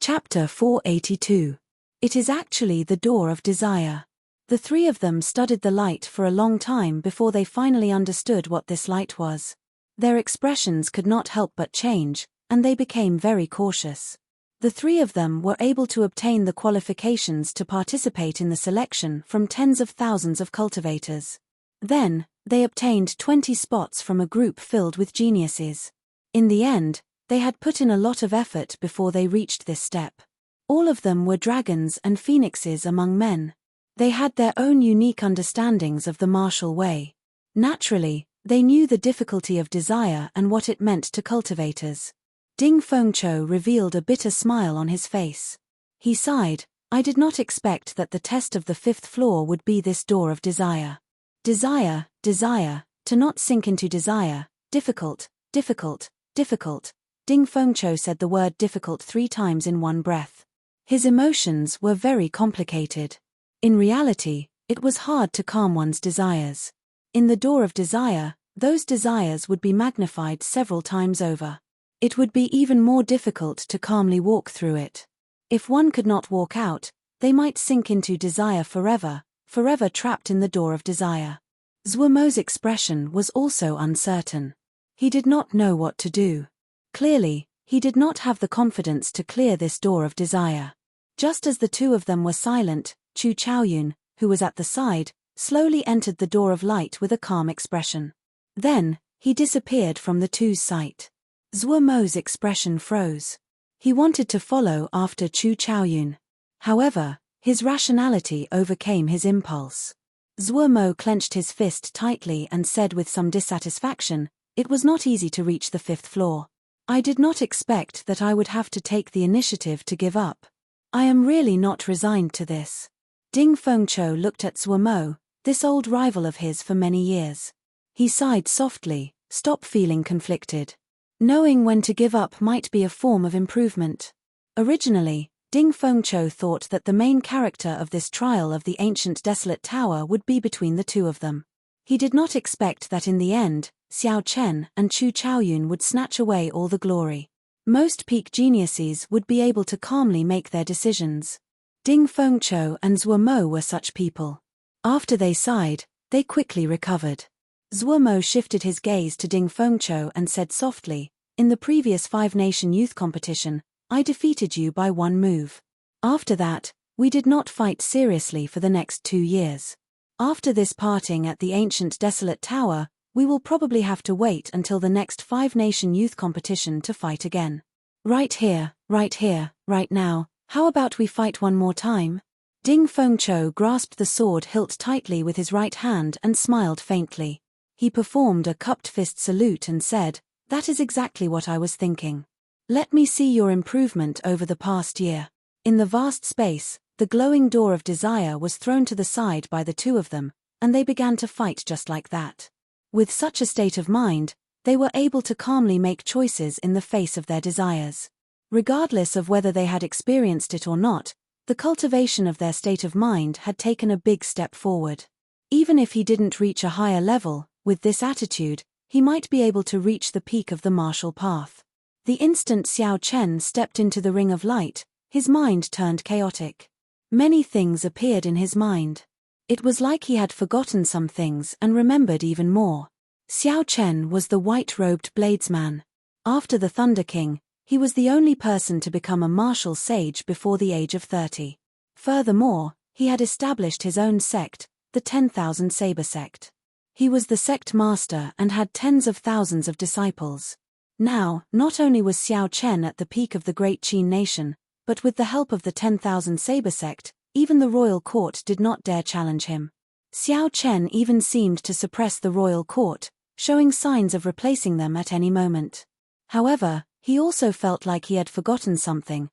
Chapter 482. It is actually the door of desire. The three of them studied the light for a long time before they finally understood what this light was. Their expressions could not help but change, and they became very cautious. The three of them were able to obtain the qualifications to participate in the selection from tens of thousands of cultivators. Then, they obtained 20 spots from a group filled with geniuses. In the end, they had put in a lot of effort before they reached this step. All of them were dragons and phoenixes among men. They had their own unique understandings of the martial way. Naturally, they knew the difficulty of desire and what it meant to cultivators. Ding Fengqiu revealed a bitter smile on his face. He sighed, I did not expect that the test of the 5th floor would be this door of desire. Desire, desire, to not sink into desire, difficult, difficult, difficult. Ding Fengqiu said the word difficult 3 times in one breath. His emotions were very complicated. In reality, it was hard to calm one's desires. In the door of desire, those desires would be magnified several times over. It would be even more difficult to calmly walk through it. If one could not walk out, they might sink into desire forever, forever trapped in the door of desire. Zhuo Mo's expression was also uncertain. He did not know what to do. Clearly, he did not have the confidence to clear this door of desire. Just as the two of them were silent, Chu Chaoyun, who was at the side, slowly entered the door of light with a calm expression. Then, he disappeared from the two's sight. Zhuo Mo's expression froze. He wanted to follow after Chu Chaoyun. However, his rationality overcame his impulse. Zhuo Mo clenched his fist tightly and said with some dissatisfaction, "It was not easy to reach the 5th floor. I did not expect that I would have to take the initiative to give up. I am really not resigned to this." Ding Fengqiu looked at Zhuo Mo, this old rival of his for many years. He sighed softly, "Stop feeling conflicted. Knowing when to give up might be a form of improvement." Originally, Ding Fengqiu thought that the main character of this trial of the ancient desolate tower would be between the two of them. He did not expect that in the end, Xiao Chen and Chu Chaoyun would snatch away all the glory. Most peak geniuses would be able to calmly make their decisions. Ding Fengqiu and Zhuo Mo were such people. After they sighed, they quickly recovered. Zhuo Mo shifted his gaze to Ding Fengqiu and said softly, "In the previous 5-nation youth competition, I defeated you by 1 move. After that, we did not fight seriously for the next 2 years. After this parting at the ancient desolate tower, we will probably have to wait until the next 5-nation youth competition to fight again. Right here, right now, how about we fight one more time?" Ding Fengqiu grasped the sword hilt tightly with his right hand and smiled faintly. He performed a cupped fist salute and said, "That is exactly what I was thinking. Let me see your improvement over the past year." In the vast space, the glowing door of desire was thrown to the side by the two of them, and they began to fight just like that. With such a state of mind, they were able to calmly make choices in the face of their desires. Regardless of whether they had experienced it or not, the cultivation of their state of mind had taken a big step forward. Even if he didn't reach a higher level, with this attitude, he might be able to reach the peak of the martial path. The instant Xiao Chen stepped into the ring of light, his mind turned chaotic. Many things appeared in his mind. It was like he had forgotten some things and remembered even more. Xiao Chen was the white-robed bladesman. After the Thunder King, he was the only person to become a martial sage before the age of 30. Furthermore, he had established his own sect, the 10,000 Saber sect. He was the sect master and had tens of thousands of disciples. Now, not only was Xiao Chen at the peak of the great Qin nation, but with the help of the 10,000 Saber sect, even the royal court did not dare challenge him. Xiao Chen even seemed to suppress the royal court, showing signs of replacing them at any moment. However, he also felt like he had forgotten something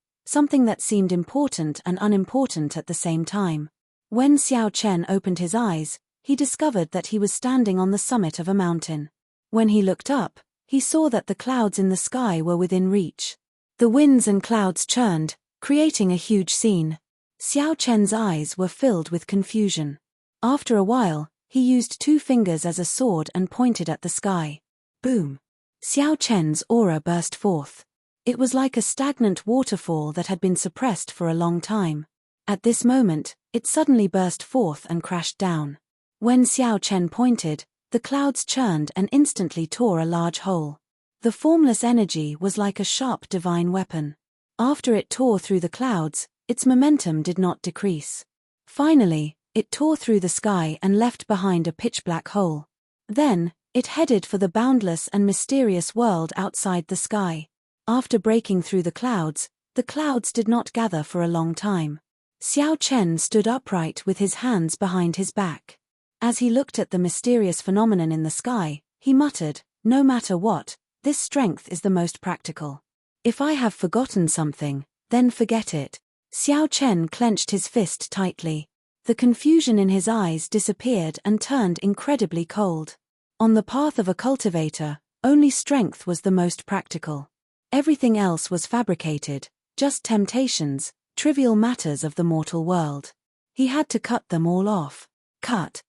that seemed important and unimportant at the same time. When Xiao Chen opened his eyes, he discovered that he was standing on the summit of a mountain. When he looked up, he saw that the clouds in the sky were within reach. The winds and clouds churned, creating a huge scene. Xiao Chen's eyes were filled with confusion. After a while, he used 2 fingers as a sword and pointed at the sky. Boom! Xiao Chen's aura burst forth. It was like a stagnant waterfall that had been suppressed for a long time. At this moment, it suddenly burst forth and crashed down. When Xiao Chen pointed, the clouds churned and instantly tore a large hole. The formless energy was like a sharp divine weapon. After it tore through the clouds, its momentum did not decrease. Finally, it tore through the sky and left behind a pitch-black hole. Then, it headed for the boundless and mysterious world outside the sky. After breaking through the clouds did not gather for a long time. Xiao Chen stood upright with his hands behind his back. As he looked at the mysterious phenomenon in the sky, he muttered, "No matter what, this strength is the most practical. If I have forgotten something, then forget it." Xiao Chen clenched his fist tightly. The confusion in his eyes disappeared and turned incredibly cold. On the path of a cultivator, only strength was the most practical. Everything else was fabricated, just temptations, trivial matters of the mortal world. He had to cut them all off. Cut.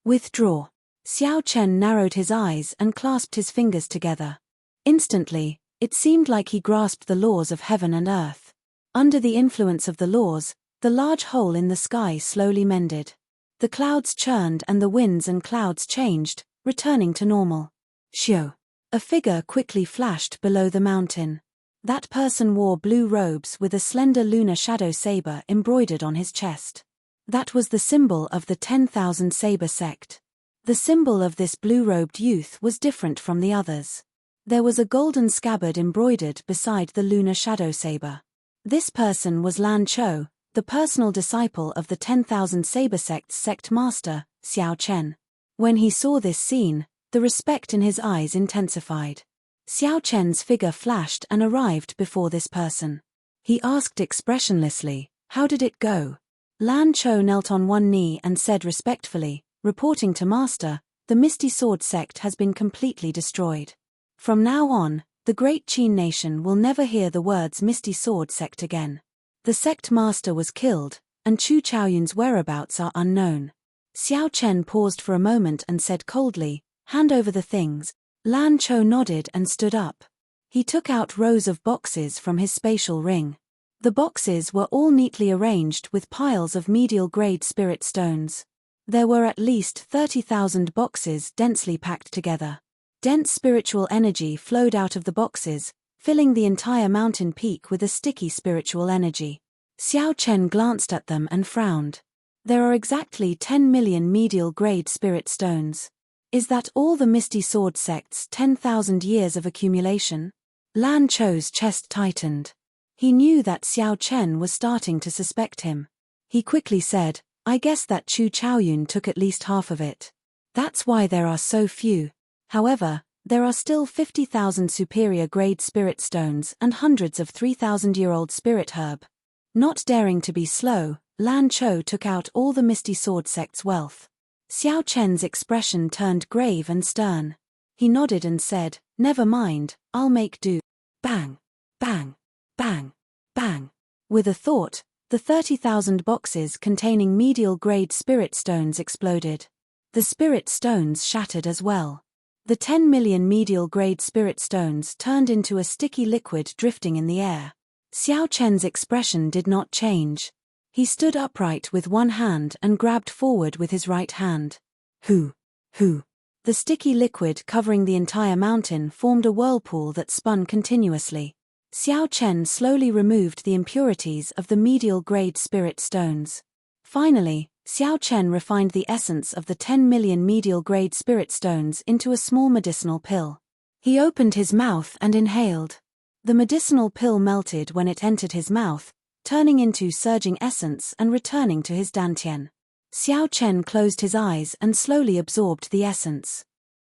Withdraw. Xiao Chen narrowed his eyes and clasped his fingers together. Instantly, it seemed like he grasped the laws of heaven and earth. Under the influence of the laws, the large hole in the sky slowly mended. The clouds churned and the winds and clouds changed, returning to normal. Shio. A figure quickly flashed below the mountain. That person wore blue robes with a slender lunar shadow saber embroidered on his chest. That was the symbol of the 10,000 Saber sect. The symbol of this blue-robed youth was different from the others. There was a golden scabbard embroidered beside the lunar shadow saber. This person was Lan Cho, the personal disciple of the 10,000 Saber sect's sect master, Xiao Chen. When he saw this scene, the respect in his eyes intensified. Xiao Chen's figure flashed and arrived before this person. He asked expressionlessly, "How did it go?" Lan Cho knelt on one knee and said respectfully, reporting to Master, "The Misty Sword sect has been completely destroyed. From now on, the Great Qin nation will never hear the words Misty Sword sect again. The sect master was killed, and Chu Chaoyun's whereabouts are unknown." Xiao Chen paused for a moment and said coldly, "Hand over the things." Lan Cho nodded and stood up. He took out rows of boxes from his spatial ring. The boxes were all neatly arranged with piles of medial-grade spirit stones. There were at least 30,000 boxes densely packed together. Dense spiritual energy flowed out of the boxes, filling the entire mountain peak with a sticky spiritual energy. Xiao Chen glanced at them and frowned. There are exactly 10 million medial-grade spirit stones. Is that all the Misty Sword sect's 10,000 years of accumulation? Lan Cho's chest tightened. He knew that Xiao Chen was starting to suspect him. He quickly said, "I guess that Chu Chaoyun took at least half of it. That's why there are so few. However, there are still 50,000 superior-grade spirit stones and hundreds of 3,000-year-old spirit herb." Not daring to be slow, Lan Cho took out all the Misty Sword sect's wealth. Xiao Chen's expression turned grave and stern. He nodded and said, "Never mind, I'll make do." Bang! Bang! Bang! Bang! With a thought, the 30,000 boxes containing medial-grade spirit stones exploded. The spirit stones shattered as well. The 10 million medial-grade spirit stones turned into a sticky liquid drifting in the air. Xiao Chen's expression did not change. He stood upright with one hand and grabbed forward with his right hand. Hoo! Hoo! The sticky liquid covering the entire mountain formed a whirlpool that spun continuously. Xiao Chen slowly removed the impurities of the medial-grade spirit stones. Finally, Xiao Chen refined the essence of the 10 million medial-grade spirit stones into a small medicinal pill. He opened his mouth and inhaled. The medicinal pill melted when it entered his mouth, turning into surging essence and returning to his dantian. Xiao Chen closed his eyes and slowly absorbed the essence.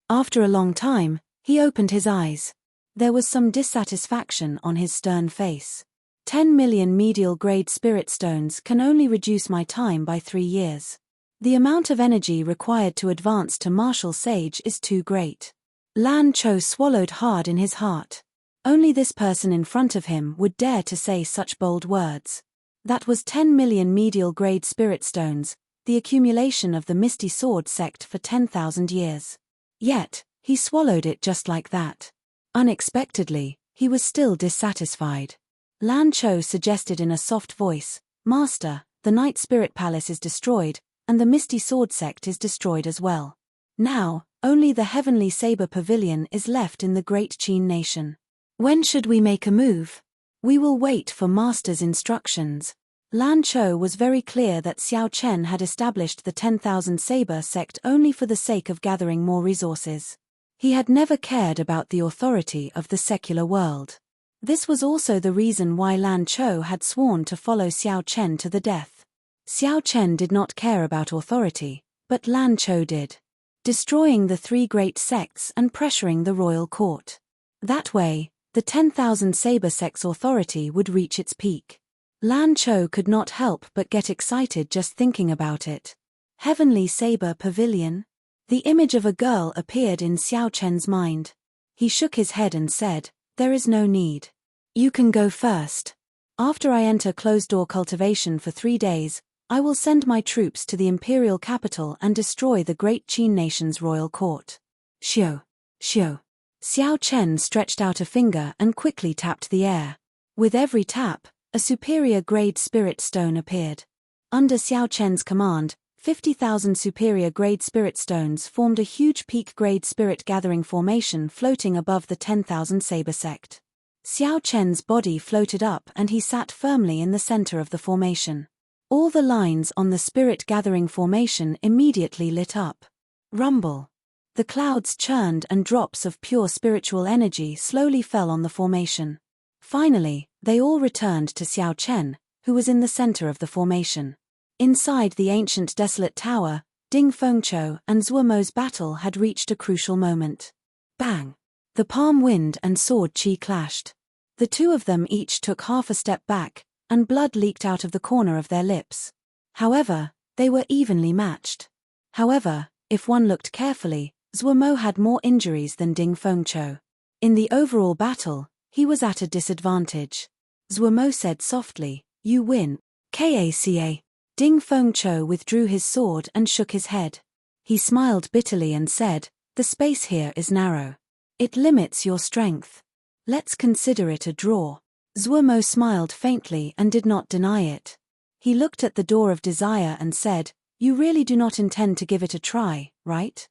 After a long time, he opened his eyes. There was some dissatisfaction on his stern face. 10 million medial-grade spirit stones can only reduce my time by 3 years. The amount of energy required to advance to martial sage is too great. Lan Cho swallowed hard in his heart. Only this person in front of him would dare to say such bold words. That was 10 million medial-grade spirit stones, the accumulation of the Misty Sword sect for 10,000 years. Yet, he swallowed it just like that. Unexpectedly, he was still dissatisfied. Lan Cho suggested in a soft voice, "Master, the Night Spirit Palace is destroyed, and the Misty Sword sect is destroyed as well. Now, only the Heavenly Saber Pavilion is left in the Great Qin nation. When should we make a move? We will wait for Master's instructions." Lan Cho was very clear that Xiao Chen had established the 10,000 Saber sect only for the sake of gathering more resources. He had never cared about the authority of the secular world. This was also the reason why Lan Cho had sworn to follow Xiao Chen to the death. Xiao Chen did not care about authority, but Lan Cho did. Destroying the 3 great sects and pressuring the royal court. That way, the 10,000 Saber sect's authority would reach its peak. Lan Cho could not help but get excited just thinking about it. Heavenly Saber Pavilion? The image of a girl appeared in Xiao Chen's mind. He shook his head and said, "There is no need. You can go first. After I enter closed-door cultivation for 3 days, I will send my troops to the imperial capital and destroy the Great Qin nation's royal court." Xiao, Xiao. Xiao Chen stretched out a finger and quickly tapped the air. With every tap, a superior-grade spirit stone appeared. Under Xiao Chen's command, 50,000 superior-grade spirit stones formed a huge peak-grade spirit-gathering formation floating above the 10,000 Saber sect. Xiao Chen's body floated up and he sat firmly in the center of the formation. All the lines on the spirit-gathering formation immediately lit up. Rumble. The clouds churned and drops of pure spiritual energy slowly fell on the formation. Finally, they all returned to Xiao Chen, who was in the center of the formation. Inside the ancient desolate tower, Ding Fengqiu and Zuomo's battle had reached a crucial moment. Bang! The palm wind and sword qi clashed. The two of them each took half a step back, and blood leaked out of the corner of their lips. However, they were evenly matched. However, if one looked carefully, Zuomo had more injuries than Ding Fengqiu. In the overall battle, he was at a disadvantage. Zuomo said softly, "You win." Kaca. Ding Fengqiu withdrew his sword and shook his head. He smiled bitterly and said, "The space here is narrow. It limits your strength. Let's consider it a draw." Zuomo smiled faintly and did not deny it. He looked at the door of desire and said, "You really do not intend to give it a try, right?"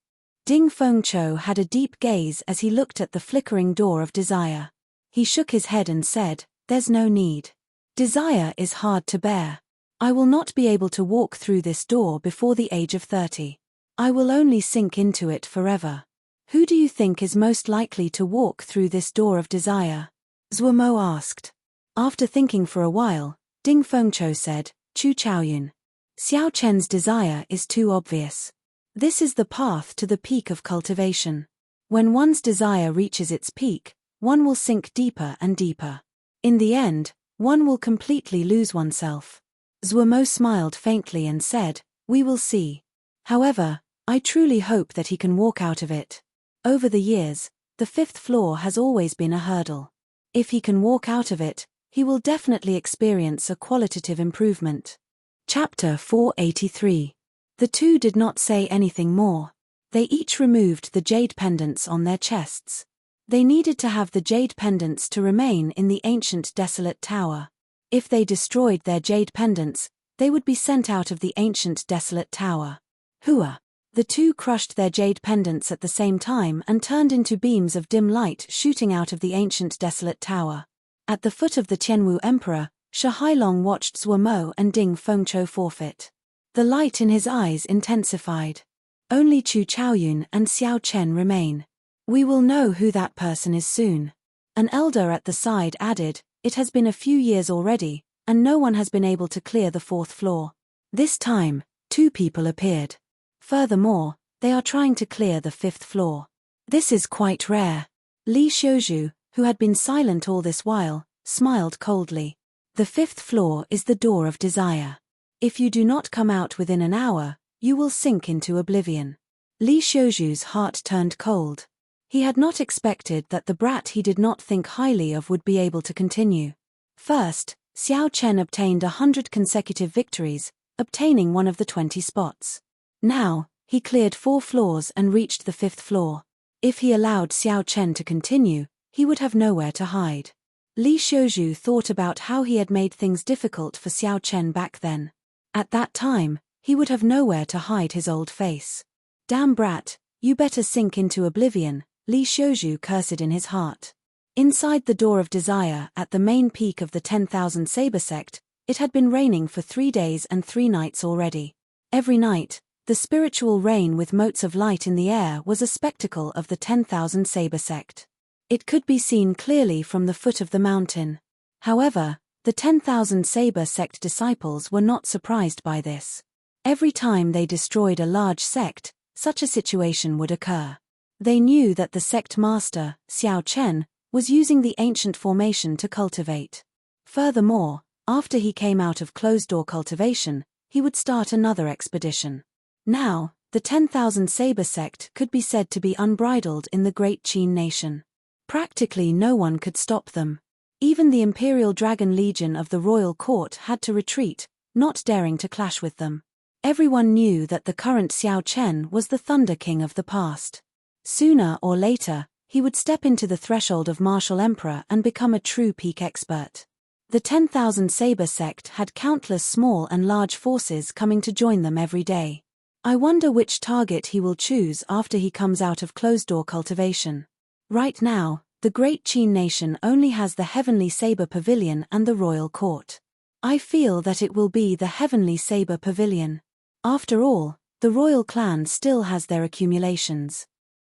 Ding Fengqiu had a deep gaze as he looked at the flickering door of desire. He shook his head and said, "There's no need. Desire is hard to bear. I will not be able to walk through this door before the age of 30. I will only sink into it forever. Who do you think is most likely to walk through this door of desire?" Zuomo asked. After thinking for a while, Ding Fengqiu said, "Chu Chaoyun. Xiao Chen's desire is too obvious. This is the path to the peak of cultivation. When one's desire reaches its peak, one will sink deeper and deeper. In the end, one will completely lose oneself." Zuomo smiled faintly and said, "We will see. However, I truly hope that he can walk out of it. Over the years, the 5th floor has always been a hurdle. If he can walk out of it, he will definitely experience a qualitative improvement." Chapter 483. The two did not say anything more. They each removed the jade pendants on their chests. They needed to have the jade pendants to remain in the ancient desolate tower. If they destroyed their jade pendants, they would be sent out of the ancient desolate tower. Hua! The two crushed their jade pendants at the same time and turned into beams of dim light shooting out of the ancient desolate tower. At the foot of the Tianwu Emperor, Shi Hailong watched Zuomo and Ding Fengqiu forfeit. The light in his eyes intensified. Only Chu Chaoyun and Xiao Chen remain. "We will know who that person is soon." An elder at the side added, "It has been a few years already, and no one has been able to clear the 4th floor. This time, 2 people appeared. Furthermore, they are trying to clear the 5th floor. This is quite rare." Li Xiuzhu, who had been silent all this while, smiled coldly. "The 5th floor is the door of desire. If you do not come out within an hour, you will sink into oblivion." Li Xiuzhu's heart turned cold. He had not expected that the brat he did not think highly of would be able to continue. First, Xiao Chen obtained 100 consecutive victories, obtaining one of the 20 spots. Now, he cleared 4 floors and reached the 5th floor. If he allowed Xiao Chen to continue, he would have nowhere to hide. Li Xiuzhu thought about how he had made things difficult for Xiao Chen back then. At that time, he would have nowhere to hide his old face. "Damn brat, you better sink into oblivion," Li Xiuzhu cursed in his heart. Inside the door of desire at the main peak of the 10,000 Saber sect, it had been raining for 3 days and 3 nights already. Every night, the spiritual rain with motes of light in the air was a spectacle of the 10,000 Saber sect. It could be seen clearly from the foot of the mountain. However, the 10,000 Saber sect disciples were not surprised by this. Every time they destroyed a large sect, such a situation would occur. They knew that the sect master, Xiao Chen, was using the ancient formation to cultivate. Furthermore, after he came out of closed-door cultivation, he would start another expedition. Now, the 10,000 Saber sect could be said to be unbridled in the Great Qin nation. Practically no one could stop them. Even the Imperial Dragon Legion of the royal court had to retreat, not daring to clash with them. Everyone knew that the current Xiao Chen was the Thunder King of the past. Sooner or later, he would step into the threshold of Martial Emperor and become a true peak expert. The 10,000 Saber sect had countless small and large forces coming to join them every day. I wonder which target he will choose after he comes out of closed-door cultivation. Right now, The great Qin nation only has the Heavenly Saber Pavilion and the Royal Court. I feel that it will be the Heavenly Saber Pavilion. After all, the royal clan still has their accumulations.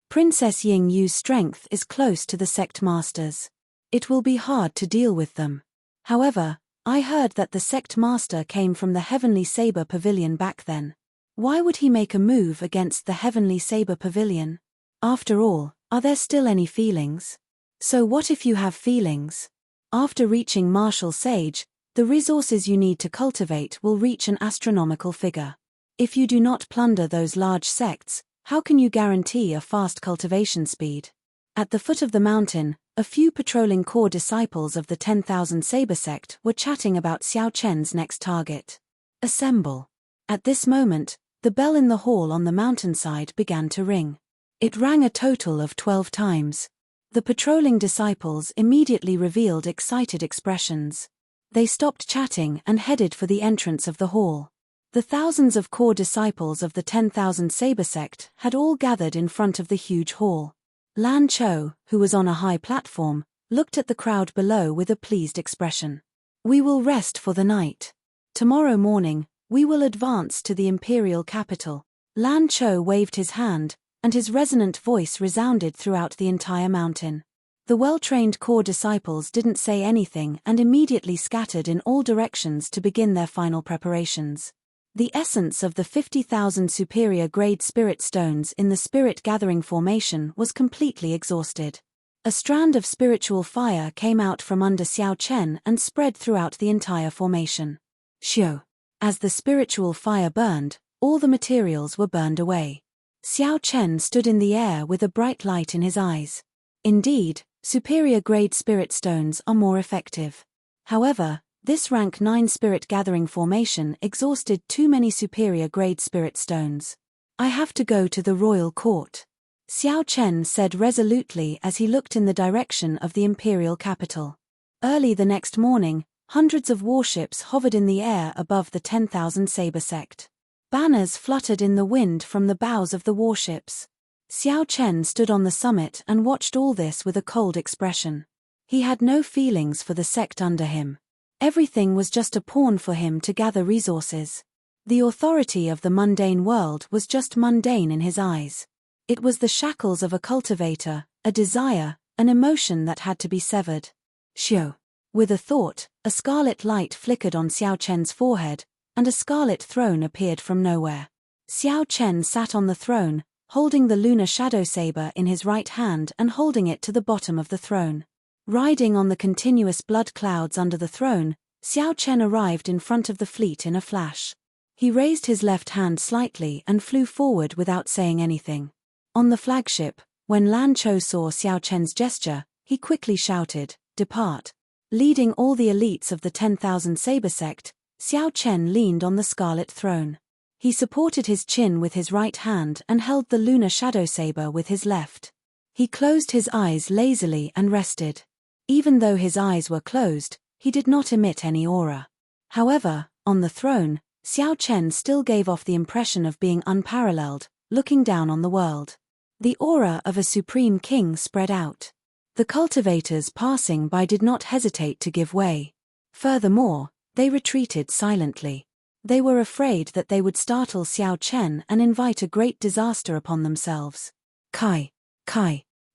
Princess Ying Yu's strength is close to the sect masters. It will be hard to deal with them. However, I heard that the sect master came from the Heavenly Saber Pavilion back then. Why would he make a move against the Heavenly Saber Pavilion? After all, are there still any feelings? So what if you have feelings? After reaching Martial Sage, the resources you need to cultivate will reach an astronomical figure. If you do not plunder those large sects, how can you guarantee a fast cultivation speed? At the foot of the mountain, a few patrolling core disciples of the 10,000 Saber sect were chatting about Xiao Chen's next target. Assemble. At this moment, the bell in the hall on the mountainside began to ring. It rang a total of 12 times. The patrolling disciples immediately revealed excited expressions. They stopped chatting and headed for the entrance of the hall. The thousands of core disciples of the 10,000 Saber sect had all gathered in front of the huge hall. Lan Cho, who was on a high platform, looked at the crowd below with a pleased expression. We will rest for the night. Tomorrow morning, we will advance to the imperial capital. Lan Cho waved his hand, and his resonant voice resounded throughout the entire mountain. The well-trained core disciples didn't say anything and immediately scattered in all directions to begin their final preparations. The essence of the 50,000 superior grade spirit stones in the spirit gathering formation was completely exhausted. A strand of spiritual fire came out from under Xiao Chen and spread throughout the entire formation. Xiao. As the spiritual fire burned, all the materials were burned away. Xiao Chen stood in the air with a bright light in his eyes. Indeed, superior grade spirit stones are more effective. However, this rank 9 spirit gathering formation exhausted too many superior grade spirit stones. I have to go to the royal court, Xiao Chen said resolutely as he looked in the direction of the imperial capital. Early the next morning, hundreds of warships hovered in the air above the 10,000 Saber sect. Banners fluttered in the wind from the bows of the warships. Xiao Chen stood on the summit and watched all this with a cold expression. He had no feelings for the sect under him. Everything was just a pawn for him to gather resources. The authority of the mundane world was just mundane in his eyes. It was the shackles of a cultivator, a desire, an emotion that had to be severed. Xiao. With a thought, a scarlet light flickered on Xiao Chen's forehead, and a scarlet throne appeared from nowhere. Xiao Chen sat on the throne, holding the lunar shadow saber in his right hand and holding it to the bottom of the throne. Riding on the continuous blood clouds under the throne, Xiao Chen arrived in front of the fleet in a flash. He raised his left hand slightly and flew forward without saying anything. On the flagship, when Lan Cho saw Xiao Chen's gesture, he quickly shouted, "Depart." Leading all the elites of the 10,000 Saber sect, Xiao Chen leaned on the scarlet throne. He supported his chin with his right hand and held the lunar shadow saber with his left. He closed his eyes lazily and rested. Even though his eyes were closed, he did not emit any aura. However, on the throne, Xiao Chen still gave off the impression of being unparalleled, looking down on the world. The aura of a supreme king spread out. The cultivators passing by did not hesitate to give way. Furthermore, they retreated silently. They were afraid that they would startle Xiao Chen and invite a great disaster upon themselves. Kai.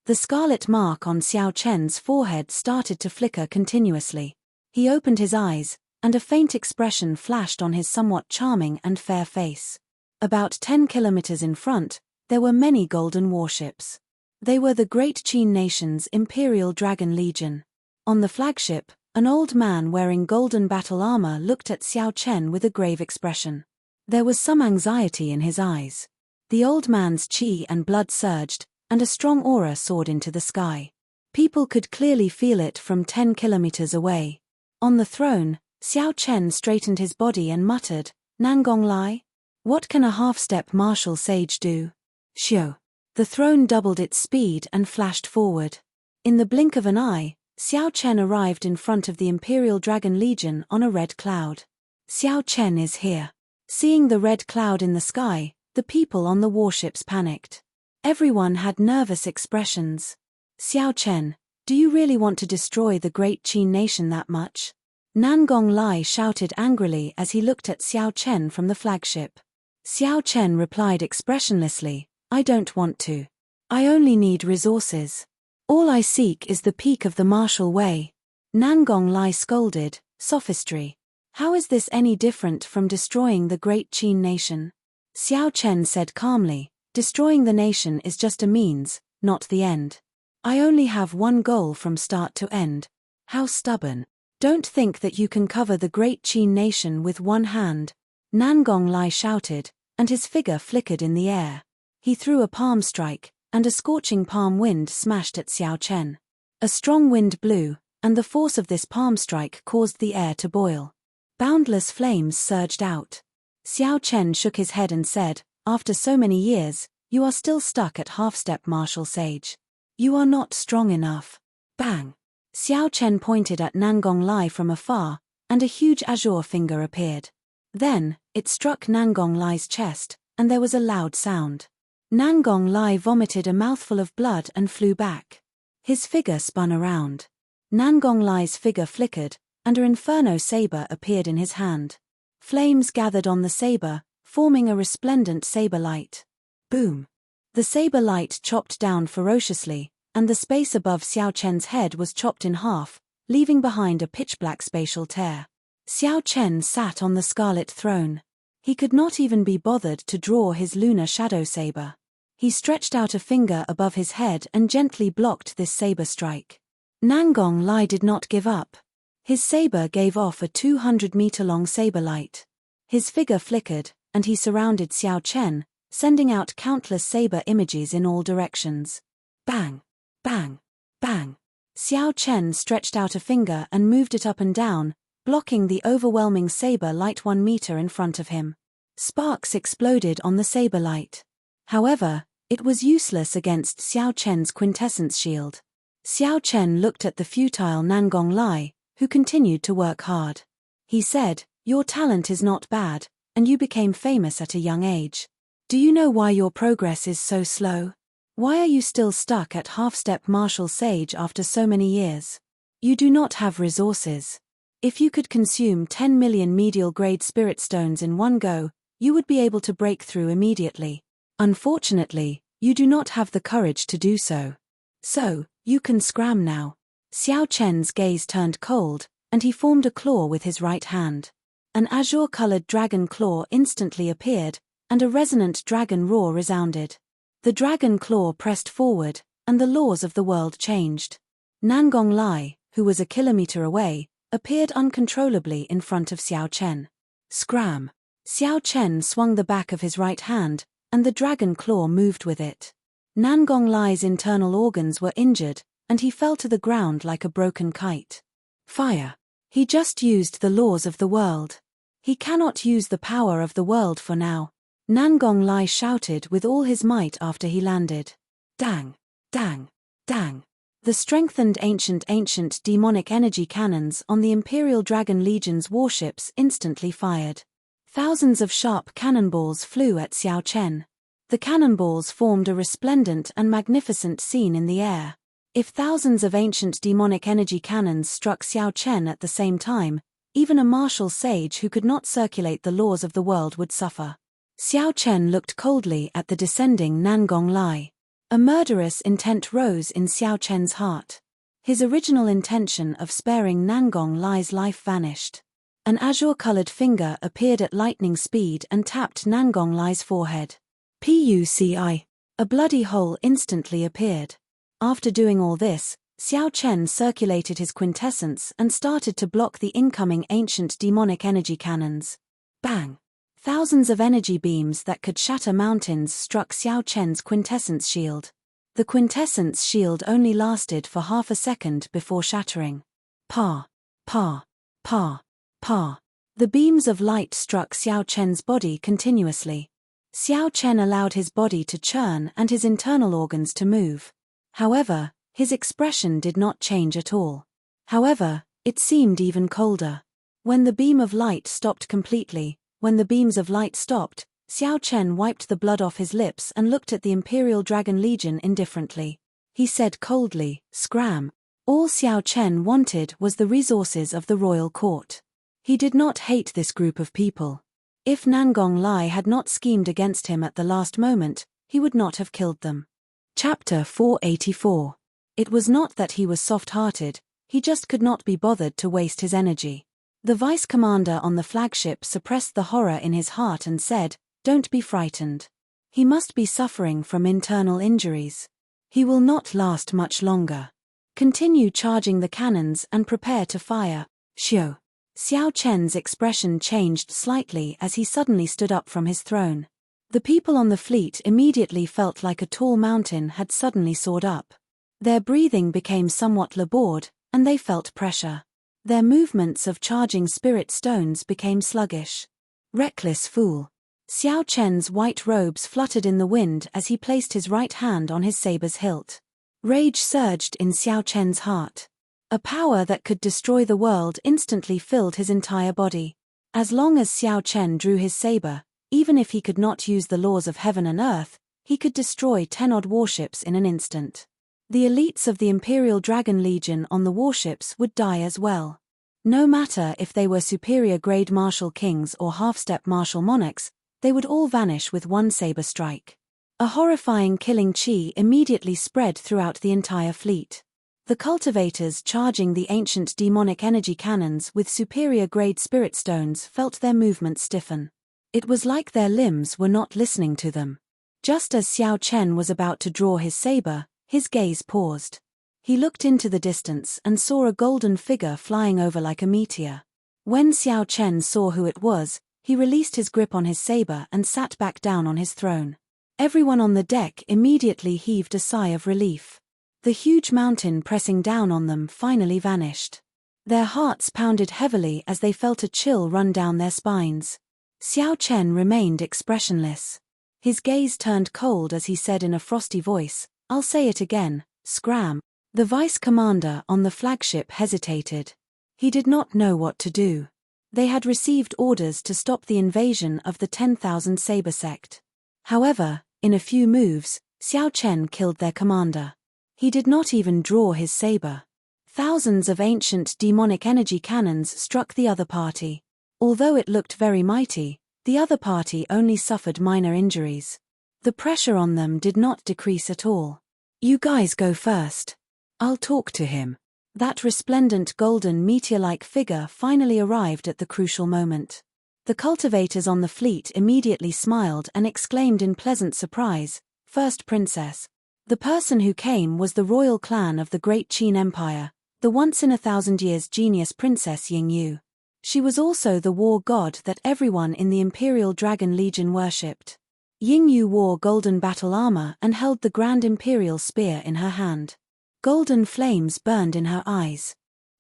The scarlet mark on Xiao Chen's forehead started to flicker continuously. He opened his eyes, and a faint expression flashed on his somewhat charming and fair face. About 10 kilometers in front, there were many golden warships. They were the great Qin nation's Imperial Dragon Legion. On the flagship, an old man wearing golden battle armor looked at Xiao Chen with a grave expression. There was some anxiety in his eyes. The old man's qi and blood surged, and a strong aura soared into the sky. People could clearly feel it from 10 kilometers away. On the throne, Xiao Chen straightened his body and muttered, "Nangong Lai? What can a half-step martial sage do?" Xiao. The throne doubled its speed and flashed forward. In the blink of an eye, Xiao Chen arrived in front of the Imperial Dragon Legion on a red cloud. Xiao Chen is here. Seeing the red cloud in the sky, the people on the warships panicked. Everyone had nervous expressions. Xiao Chen, Do you really want to destroy the great Qin nation that much? Nangong Lai shouted angrily as he looked at Xiao Chen from the flagship. Xiao Chen replied expressionlessly, I don't want to. I only need resources. All I seek is the peak of the martial way. Nangong Lai scolded, sophistry. How is this any different from destroying the great Qin nation? Xiao Chen said calmly, destroying the nation is just a means, not the end. I only have one goal from start to end. How stubborn. Don't think that you can cover the great Qin nation with one hand. Nangong Lai shouted, and his figure flickered in the air. He threw a palm strike, and a scorching palm wind smashed at Xiao Chen. A strong wind blew, and the force of this palm strike caused the air to boil. Boundless flames surged out. Xiao Chen shook his head and said, after so many years, you are still stuck at half-step martial sage. You are not strong enough. Bang! Xiao Chen pointed at Nangong Lai from afar, and a huge azure finger appeared. Then, it struck Nangong Lai's chest, and there was a loud sound. Nangong Lai vomited a mouthful of blood and flew back. His figure spun around. Nangong Lai's figure flickered, and an inferno saber appeared in his hand. Flames gathered on the saber, forming a resplendent saber light. Boom! The saber light chopped down ferociously, and the space above Xiao Chen's head was chopped in half, leaving behind a pitch-black spatial tear. Xiao Chen sat on the scarlet throne. He could not even be bothered to draw his lunar shadow saber. He stretched out a finger above his head and gently blocked this saber strike. Nangong Lai did not give up. His saber gave off a 200-meter-long saber light. His figure flickered, and he surrounded Xiao Chen, sending out countless saber images in all directions. Bang! Bang! Bang! Xiao Chen stretched out a finger and moved it up and down, blocking the overwhelming saber light 1 meter in front of him. Sparks exploded on the saber light. However, it was useless against Xiao Chen's quintessence shield. Xiao Chen looked at the futile Nangong Lai, who continued to work hard. He said, your talent is not bad, and you became famous at a young age. Do you know why your progress is so slow? Why are you still stuck at half-step martial sage after so many years? You do not have resources. If you could consume 10 million medial-grade spirit stones in one go, you would be able to break through immediately. Unfortunately, you do not have the courage to do so. So, you can scram now. Xiao Chen's gaze turned cold, and he formed a claw with his right hand. An azure-colored dragon claw instantly appeared, and a resonant dragon roar resounded. The dragon claw pressed forward, and the laws of the world changed. Nangong Lai, who was a kilometer away, appeared uncontrollably in front of Xiao Chen. Scram! Xiao Chen swung the back of his right hand, and the dragon claw moved with it. Nangong Lai's internal organs were injured, and he fell to the ground like a broken kite. Fire! He just used the laws of the world. He cannot use the power of the world for now. Nangong Lai shouted with all his might after he landed. Dang! Dang! Dang! The strengthened ancient demonic energy cannons on the Imperial Dragon Legion's warships instantly fired. Thousands of sharp cannonballs flew at Xiao Chen. The cannonballs formed a resplendent and magnificent scene in the air. If thousands of ancient demonic energy cannons struck Xiao Chen at the same time, even a martial sage who could not circulate the laws of the world would suffer. Xiao Chen looked coldly at the descending Nangong Lai. A murderous intent rose in Xiao Chen's heart. His original intention of sparing Nangong Lai's life vanished. An azure-colored finger appeared at lightning speed and tapped Nangong Lai's forehead. Puci. A bloody hole instantly appeared. After doing all this, Xiao Chen circulated his quintessence and started to block the incoming ancient demonic energy cannons. Bang! Thousands of energy beams that could shatter mountains struck Xiao Chen's quintessence shield. The quintessence shield only lasted for half a second before shattering. Pa! Pa! Pa! Pa! The beams of light struck Xiao Chen's body continuously. Xiao Chen allowed his body to churn and his internal organs to move. However, his expression did not change at all. However, it seemed even colder. When the beam of light stopped completely, when the beams of light stopped, Xiao Chen wiped the blood off his lips and looked at the Imperial Dragon Legion indifferently. He said coldly, "Scram." All Xiao Chen wanted was the resources of the royal court. He did not hate this group of people. If Nangong Lai had not schemed against him at the last moment, he would not have killed them. Chapter 484. It was not that he was soft-hearted, he just could not be bothered to waste his energy. The vice commander on the flagship suppressed the horror in his heart and said, "Don't be frightened. He must be suffering from internal injuries. He will not last much longer. Continue charging the cannons and prepare to fire." Xiao. Xiao Chen's expression changed slightly as he suddenly stood up from his throne. The people on the fleet immediately felt like a tall mountain had suddenly soared up. Their breathing became somewhat labored, and they felt pressure. Their movements of charging spirit stones became sluggish. Reckless fool. Xiao Chen's white robes fluttered in the wind as he placed his right hand on his saber's hilt. Rage surged in Xiao Chen's heart. A power that could destroy the world instantly filled his entire body. As long as Xiao Chen drew his saber, even if he could not use the laws of heaven and earth, he could destroy 10-odd warships in an instant. The elites of the Imperial Dragon Legion on the warships would die as well. No matter if they were superior-grade martial kings or half-step martial monarchs, they would all vanish with one saber strike. A horrifying killing chi immediately spread throughout the entire fleet. The cultivators charging the ancient demonic energy cannons with superior-grade spirit stones felt their movements stiffen. It was like their limbs were not listening to them. Just as Xiao Chen was about to draw his saber, his gaze paused. He looked into the distance and saw a golden figure flying over like a meteor. When Xiao Chen saw who it was, he released his grip on his saber and sat back down on his throne. Everyone on the deck immediately heaved a sigh of relief. The huge mountain pressing down on them finally vanished. Their hearts pounded heavily as they felt a chill run down their spines. Xiao Chen remained expressionless. His gaze turned cold as he said in a frosty voice, "I'll say it again, scram." The vice commander on the flagship hesitated. He did not know what to do. They had received orders to stop the invasion of the 10,000 Saber sect. However, in a few moves, Xiao Chen killed their commander. He did not even draw his saber. Thousands of ancient demonic energy cannons struck the other party. Although it looked very mighty, the other party only suffered minor injuries. The pressure on them did not decrease at all. "You guys go first. I'll talk to him." That resplendent golden meteor-like figure finally arrived at the crucial moment. The cultivators on the fleet immediately smiled and exclaimed in pleasant surprise, "First Princess." The person who came was the royal clan of the Great Qin Empire, the once-in-a-thousand-years genius Princess Yingyu. She was also the war god that everyone in the Imperial Dragon Legion worshipped. Yingyu wore golden battle armor and held the Grand Imperial Spear in her hand. Golden flames burned in her eyes.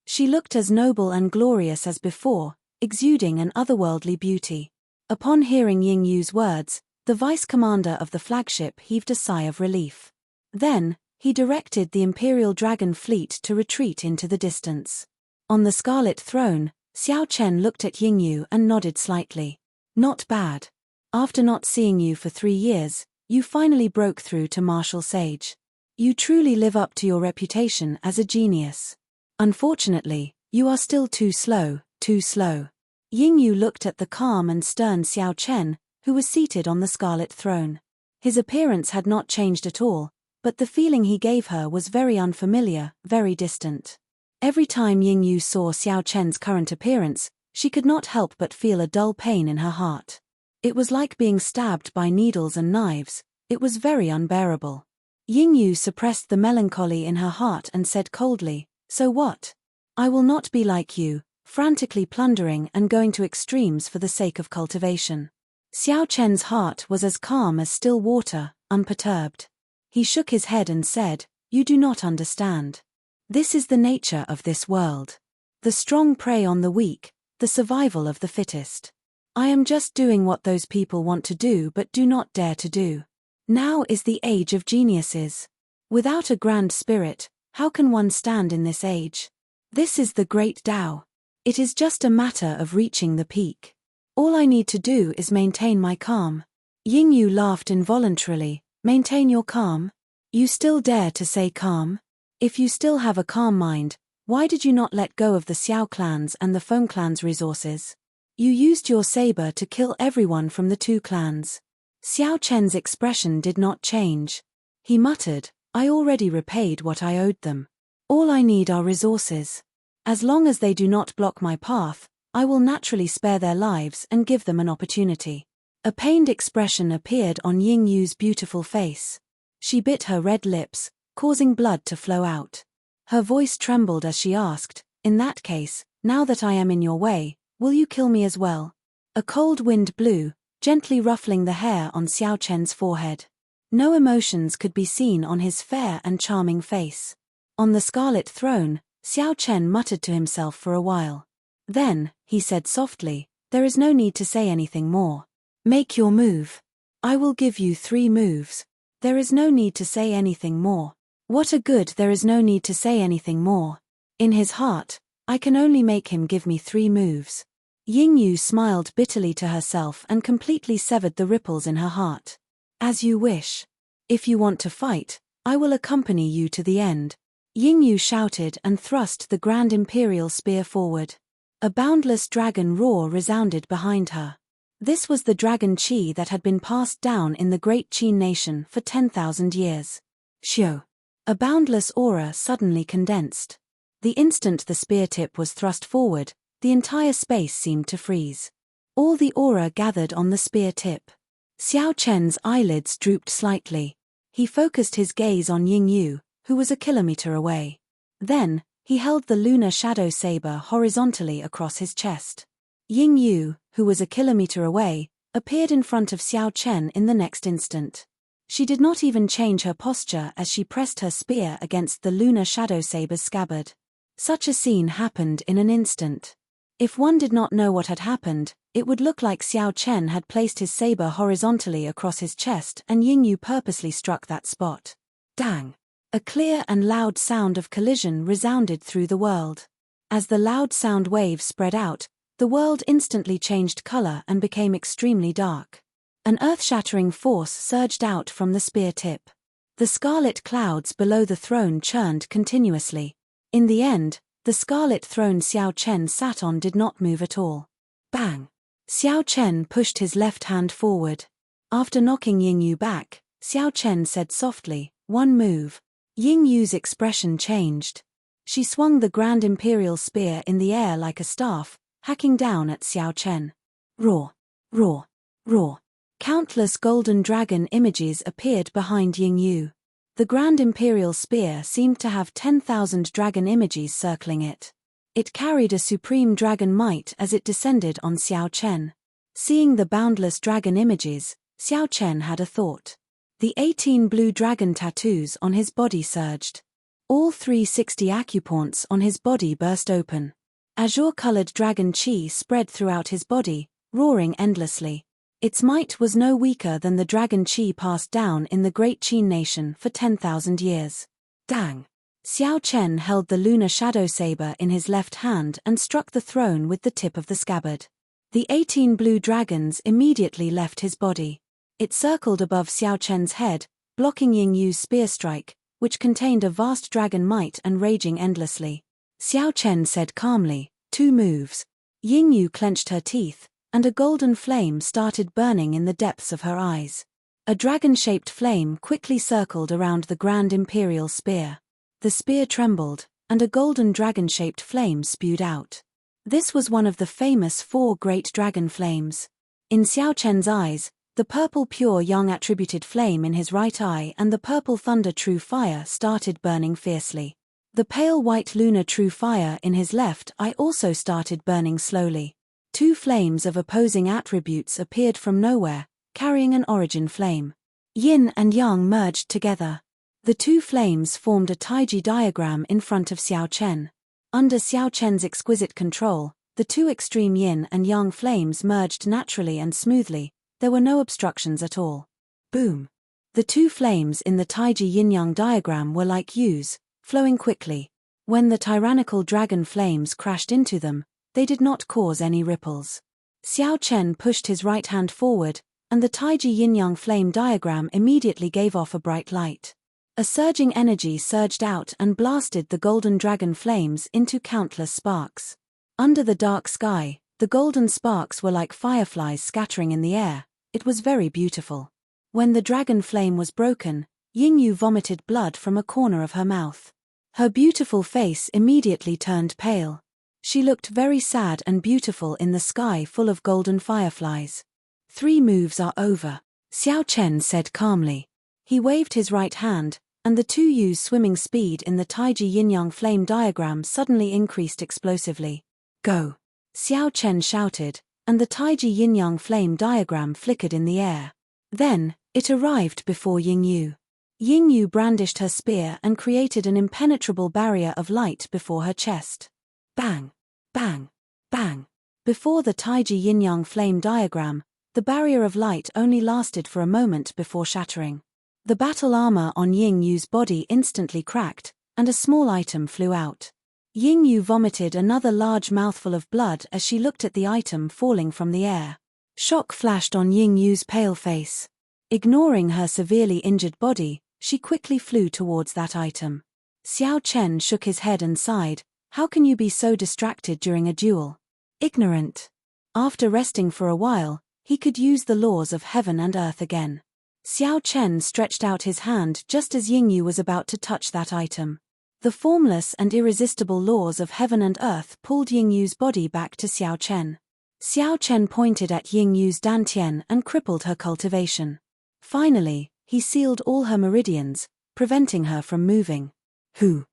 She looked as noble and glorious as before, exuding an otherworldly beauty. Upon hearing Yingyu's words, the vice commander of the flagship heaved a sigh of relief. Then, he directed the Imperial Dragon Fleet to retreat into the distance. On the Scarlet Throne, Xiao Chen looked at Yingyu and nodded slightly. "Not bad. After not seeing you for 3 years, you finally broke through to Martial Sage. You truly live up to your reputation as a genius. Unfortunately, you are still too slow, too slow." Yingyu looked at the calm and stern Xiao Chen, who was seated on the Scarlet Throne. His appearance had not changed at all, but the feeling he gave her was very unfamiliar, very distant. Every time Yingyu saw Xiao Chen's current appearance, she could not help but feel a dull pain in her heart. It was like being stabbed by needles and knives. It was very unbearable. Yingyu suppressed the melancholy in her heart and said coldly, "So what? I will not be like you, frantically plundering and going to extremes for the sake of cultivation." Xiao Chen's heart was as calm as still water, unperturbed. He shook his head and said, "You do not understand. This is the nature of this world. The strong prey on the weak, the survival of the fittest. I am just doing what those people want to do but do not dare to do. Now is the age of geniuses. Without a grand spirit, how can one stand in this age? This is the great Tao. It is just a matter of reaching the peak. All I need to do is maintain my calm." Yingyu laughed involuntarily. "Maintain your calm? You still dare to say calm? If you still have a calm mind, why did you not let go of the Xiao clans and the Feng clan's resources? You used your saber to kill everyone from the two clans. Xiao Chen's expression did not change. He muttered, I already repaid what I owed them. All I need are resources. As long as they do not block my path, I will naturally spare their lives and give them an opportunity. A pained expression appeared on Ying Yu's beautiful face. She bit her red lips, causing blood to flow out. Her voice trembled as she asked, in that case, now that I am in your way, will you kill me as well? A cold wind blew, gently ruffling the hair on Xiao Chen's forehead. No emotions could be seen on his fair and charming face. On the scarlet throne, Xiao Chen muttered to himself for a while. Then, he said softly, there is no need to say anything more. Make your move. I will give you 3 moves. There is no need to say anything more. What a good there is no need to say anything more. In his heart, I can only make him give me 3 moves. Ying Yu smiled bitterly to herself and completely severed the ripples in her heart. As you wish. If you want to fight, I will accompany you to the end. Ying Yu shouted and thrust the Grand Imperial Spear forward. A boundless dragon roar resounded behind her. This was the dragon Qi that had been passed down in the great Qin nation for 10,000 years. Xiu. A boundless aura suddenly condensed. The instant the spear tip was thrust forward, the entire space seemed to freeze. All the aura gathered on the spear tip. Xiao Chen's eyelids drooped slightly. He focused his gaze on Ying Yu, who was a kilometer away. Then, he held the lunar shadow saber horizontally across his chest. Ying Yu, who was a kilometer away, appeared in front of Xiao Chen in the next instant. She did not even change her posture as she pressed her spear against the lunar shadow saber's scabbard. Such a scene happened in an instant. If one did not know what had happened, it would look like Xiao Chen had placed his saber horizontally across his chest and Ying Yu purposely struck that spot. Dang! A clear and loud sound of collision resounded through the world. As the loud sound waves spread out, the world instantly changed color and became extremely dark. An earth-shattering force surged out from the spear tip. The scarlet clouds below the throne churned continuously. In the end, the scarlet throne Xiao Chen sat on did not move at all. Bang! Xiao Chen pushed his left hand forward. After knocking Ying Yu back, Xiao Chen said softly, "One move." Ying Yu's expression changed. She swung the Grand Imperial Spear in the air like a staff, hacking down at Xiao Chen. Roar! Roar! Roar! Countless golden dragon images appeared behind Ying Yu. The Grand Imperial Spear seemed to have 10,000 dragon images circling it. It carried a supreme dragon might as it descended on Xiao Chen. Seeing the boundless dragon images, Xiao Chen had a thought. The 18 blue dragon tattoos on his body surged. All 360 acupoints on his body burst open. Azure-colored dragon Qi spread throughout his body, roaring endlessly. Its might was no weaker than the dragon Qi passed down in the great Qin nation for 10,000 years. Dang! Xiao Chen held the lunar shadow saber in his left hand and struck the throne with the tip of the scabbard. The 18 blue dragons immediately left his body. It circled above Xiao Chen's head, blocking Ying Yu's spear strike, which contained a vast dragon might and raging endlessly. Xiao Chen said calmly, 2 moves. Ying Yu clenched her teeth, and a golden flame started burning in the depths of her eyes. A dragon-shaped flame quickly circled around the Grand Imperial Spear. The spear trembled, and a golden dragon-shaped flame spewed out. This was one of the famous 4 great dragon flames. In Xiao Chen's eyes, the purple pure yang attributed flame in his right eye and the purple thunder true fire started burning fiercely. The pale white lunar true fire in his left eye also started burning slowly. 2 flames of opposing attributes appeared from nowhere, carrying an origin flame. Yin and yang merged together. The 2 flames formed a Taiji diagram in front of Xiao Chen. Under Xiao Chen's exquisite control, the 2 extreme yin and yang flames merged naturally and smoothly. There were no obstructions at all. Boom! The 2 flames in the Taiji yin-yang diagram were like U's, flowing quickly. When the tyrannical dragon flames crashed into them, they did not cause any ripples. Xiao Chen pushed his right hand forward, and the Taiji yin-yang flame diagram immediately gave off a bright light. A surging energy surged out and blasted the golden dragon flames into countless sparks. Under the dark sky, the golden sparks were like fireflies scattering in the air. It was very beautiful. When the dragon flame was broken, Yingyu vomited blood from a corner of her mouth. Her beautiful face immediately turned pale. She looked very sad and beautiful in the sky full of golden fireflies. 3 moves are over, Xiao Chen said calmly. He waved his right hand, and the 2 Yu's swimming speed in the Taiji yin-yang flame diagram suddenly increased explosively. Go! Xiao Chen shouted, and the Taiji yin-yang flame diagram flickered in the air. Then, it arrived before Yingyu. Yingyu brandished her spear and created an impenetrable barrier of light before her chest. Bang! Bang! Bang! Before the Taiji yin-yang flame diagram, the barrier of light only lasted for a moment before shattering. The battle armor on Yingyu's body instantly cracked, and a small item flew out. Yingyu vomited another large mouthful of blood as she looked at the item falling from the air. Shock flashed on Yingyu's pale face. Ignoring her severely injured body, she quickly flew towards that item. Xiao Chen shook his head and sighed. How can you be so distracted during a duel? Ignorant. After resting for a while, he could use the laws of heaven and earth again. Xiao Chen stretched out his hand just as Yingyu was about to touch that item. The formless and irresistible laws of heaven and earth pulled Yingyu's body back to Xiao Chen. Xiao Chen pointed at Yingyu's dantian and crippled her cultivation. Finally, he sealed all her meridians, preventing her from moving. Who?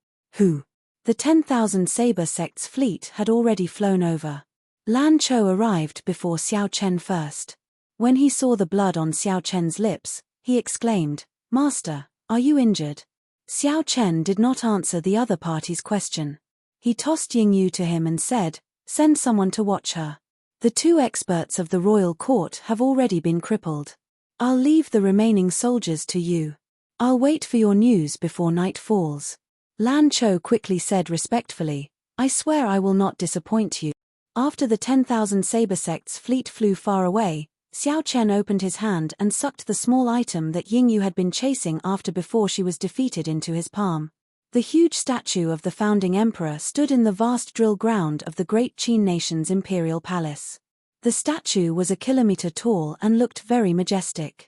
The 10,000 Saber Sect's fleet had already flown over. Lan Chou arrived before Xiao Chen first. When he saw the blood on Xiao Chen's lips, he exclaimed, "Master, are you injured?" Xiao Chen did not answer the other party's question. He tossed Yingyu to him and said, "Send someone to watch her. The 2 experts of the royal court have already been crippled. I'll leave the remaining soldiers to you. I'll wait for your news before night falls." Lan Chou quickly said respectfully, "I swear I will not disappoint you." After the 10,000 Saber Sect's fleet flew far away, Xiao Chen opened his hand and sucked the small item that Yingyu had been chasing after before she was defeated into his palm. The huge statue of the founding emperor stood in the vast drill ground of the great Qin nation's imperial palace. The statue was a kilometer tall and looked very majestic.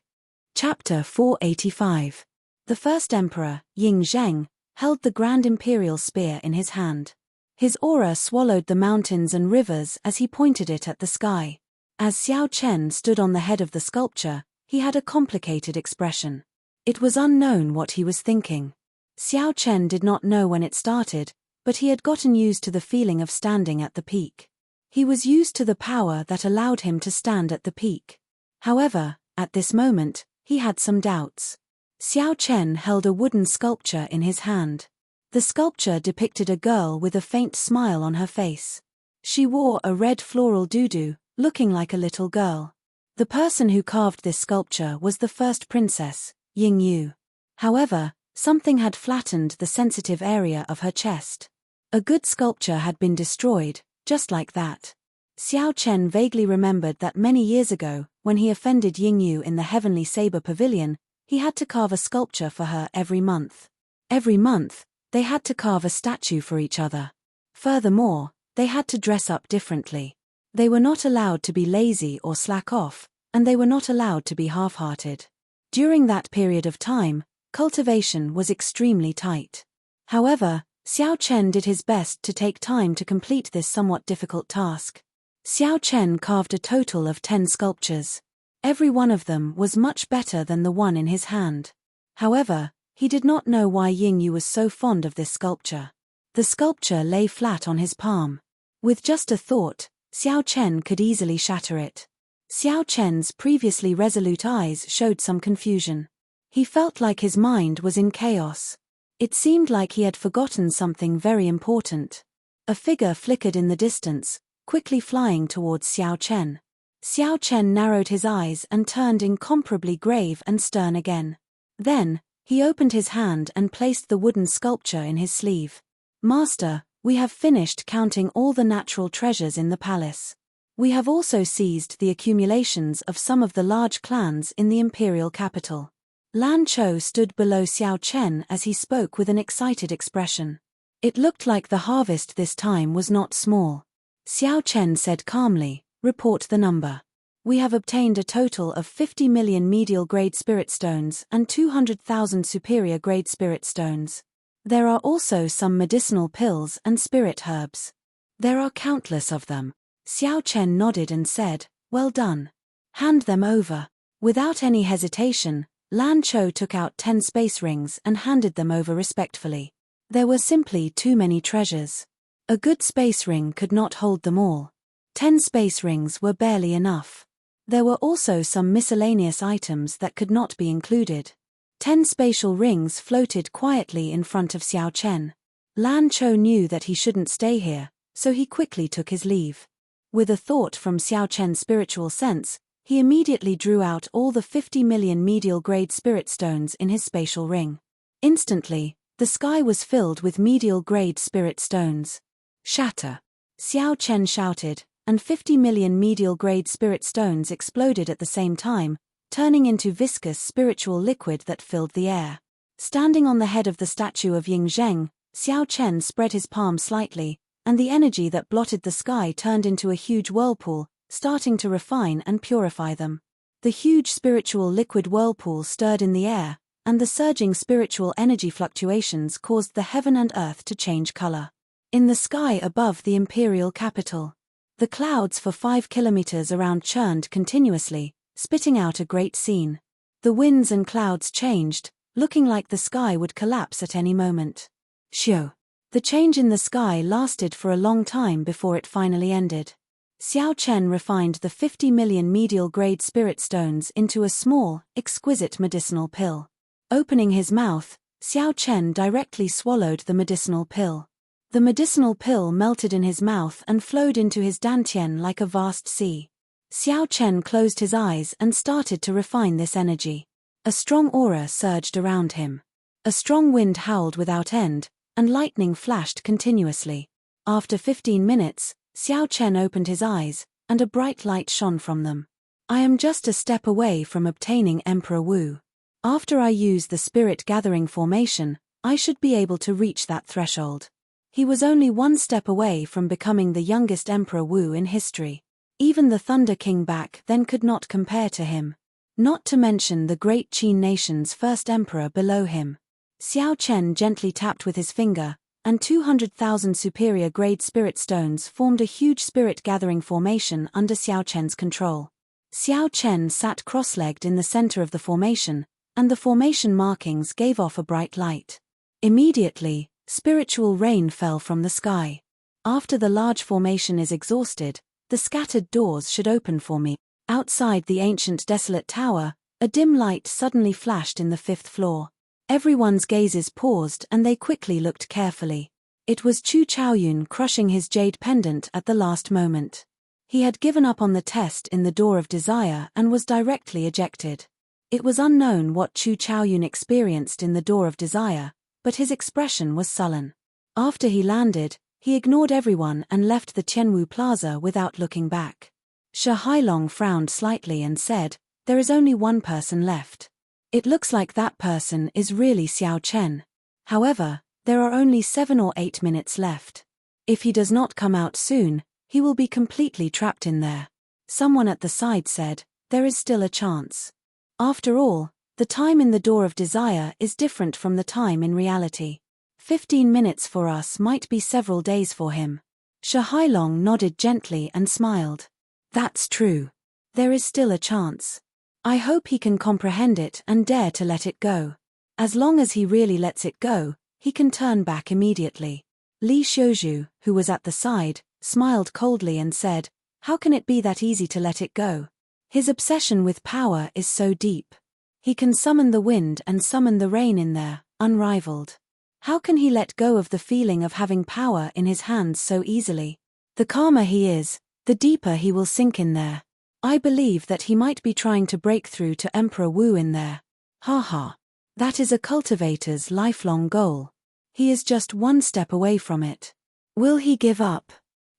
Chapter 485. The first emperor, Ying Zheng, held the grand imperial spear in his hand. His aura swallowed the mountains and rivers as he pointed it at the sky. As Xiao Chen stood on the head of the sculpture, he had a complicated expression. It was unknown what he was thinking. Xiao Chen did not know when it started, but he had gotten used to the feeling of standing at the peak. He was used to the power that allowed him to stand at the peak. However, at this moment, he had some doubts. Xiao Chen held a wooden sculpture in his hand. The sculpture depicted a girl with a faint smile on her face. She wore a red floral doudou, looking like a little girl. The person who carved this sculpture was the first princess, Yingyu. However, something had flattened the sensitive area of her chest. A good sculpture had been destroyed, just like that. Xiao Chen vaguely remembered that many years ago, when he offended Yingyu in the Heavenly Saber Pavilion, he had to carve a sculpture for her every month. Every month, they had to carve a statue for each other. Furthermore, they had to dress up differently. They were not allowed to be lazy or slack off, and they were not allowed to be half-hearted. During that period of time, cultivation was extremely tight. However, Xiao Chen did his best to take time to complete this somewhat difficult task. Xiao Chen carved a total of 10 sculptures. Every one of them was much better than the one in his hand. However, he did not know why Yingyu was so fond of this sculpture. The sculpture lay flat on his palm. With just a thought, Xiao Chen could easily shatter it. Xiao Chen's previously resolute eyes showed some confusion. He felt like his mind was in chaos. It seemed like he had forgotten something very important. A figure flickered in the distance, quickly flying towards Xiao Chen. Xiao Chen narrowed his eyes and turned incomparably grave and stern again. Then, he opened his hand and placed the wooden sculpture in his sleeve. "Master, we have finished counting all the natural treasures in the palace. We have also seized the accumulations of some of the large clans in the imperial capital." Lan Chou stood below Xiao Chen as he spoke with an excited expression. It looked like the harvest this time was not small. Xiao Chen said calmly, "Report the number. We have obtained a total of 50 million medial-grade spirit stones and 200,000 superior-grade spirit stones. There are also some medicinal pills and spirit herbs. There are countless of them." Xiao Chen nodded and said, "Well done. Hand them over." Without any hesitation, Lan Chou took out 10 space rings and handed them over respectfully. There were simply too many treasures. A good space ring could not hold them all. 10 space rings were barely enough. There were also some miscellaneous items that could not be included. 10 spatial rings floated quietly in front of Xiao Chen. Lan Chou knew that he shouldn't stay here, so he quickly took his leave. With a thought from Xiao Chen's spiritual sense, he immediately drew out all the 50 million medial-grade spirit stones in his spatial ring. Instantly, the sky was filled with medial-grade spirit stones. "Shatter!" Xiao Chen shouted, and 50 million medial-grade spirit stones exploded at the same time, turning into viscous spiritual liquid that filled the air. Standing on the head of the statue of Ying Zheng, Xiao Chen spread his palm slightly, and the energy that blotted the sky turned into a huge whirlpool, starting to refine and purify them. The huge spiritual liquid whirlpool stirred in the air, and the surging spiritual energy fluctuations caused the heaven and earth to change color. In the sky above the imperial capital, the clouds for 5 kilometers around churned continuously, spitting out a great scene. The winds and clouds changed, looking like the sky would collapse at any moment. Shio. The change in the sky lasted for a long time before it finally ended. Xiao Chen refined the 50 million medial-grade spirit stones into a small, exquisite medicinal pill. Opening his mouth, Xiao Chen directly swallowed the medicinal pill. The medicinal pill melted in his mouth and flowed into his dantian like a vast sea. Xiao Chen closed his eyes and started to refine this energy. A strong aura surged around him. A strong wind howled without end, and lightning flashed continuously. After 15 minutes, Xiao Chen opened his eyes, and a bright light shone from them. "I am just a step away from obtaining Emperor Wu. After I use the spirit gathering formation, I should be able to reach that threshold." He was only one step away from becoming the youngest Emperor Wu in history. Even the Thunder King back then could not compare to him. Not to mention the great Qin nation's first emperor below him. Xiao Chen gently tapped with his finger, and 200,000 superior-grade spirit stones formed a huge spirit-gathering formation under Xiao Chen's control. Xiao Chen sat cross-legged in the center of the formation, and the formation markings gave off a bright light. Immediately, spiritual rain fell from the sky. After the large formation is exhausted, the scattered doors should open for me. Outside the ancient desolate tower, a dim light suddenly flashed in the 5th floor. Everyone's gazes paused and they quickly looked carefully. It was Chu Chaoyun crushing his jade pendant at the last moment. He had given up on the test in the Door of Desire and was directly ejected. It was unknown what Chu Chaoyun experienced in the Door of Desire, but his expression was sullen. After he landed, he ignored everyone and left the Tianwu Plaza without looking back. Shi Hailong frowned slightly and said, "There is only one person left. It looks like that person is really Xiao Chen. However, there are only 7 or 8 minutes left. If he does not come out soon, he will be completely trapped in there." Someone at the side said, "There is still a chance. After all, the time in the Door of Desire is different from the time in reality. 15 minutes for us might be several days for him." Shi Hailong nodded gently and smiled. "That's true. There is still a chance. I hope he can comprehend it and dare to let it go. As long as he really lets it go, he can turn back immediately." Li Xiuzhu, who was at the side, smiled coldly and said, "How can it be that easy to let it go? His obsession with power is so deep. He can summon the wind and summon the rain in there, unrivaled. How can he let go of the feeling of having power in his hands so easily? The calmer he is, the deeper he will sink in there. I believe that he might be trying to break through to Emperor Wu in there. Ha ha. That is a cultivator's lifelong goal. He is just one step away from it. Will he give up?"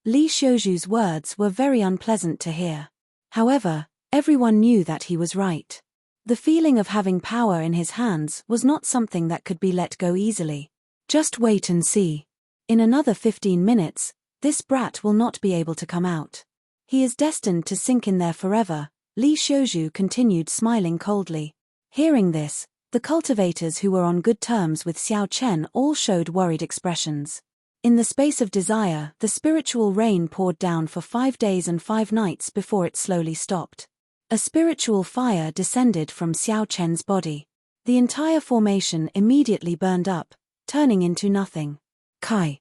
Li Xiuzhu's words were very unpleasant to hear. However, everyone knew that he was right. The feeling of having power in his hands was not something that could be let go easily. Just wait and see. In another 15 minutes, this brat will not be able to come out. He is destined to sink in there forever, Li Xiuzhu continued, smiling coldly. Hearing this, the cultivators who were on good terms with Xiao Chen all showed worried expressions. In the space of desire, the spiritual rain poured down for 5 days and 5 nights before it slowly stopped. A spiritual fire descended from Xiao Chen's body. The entire formation immediately burned up, turning into nothing. Kai.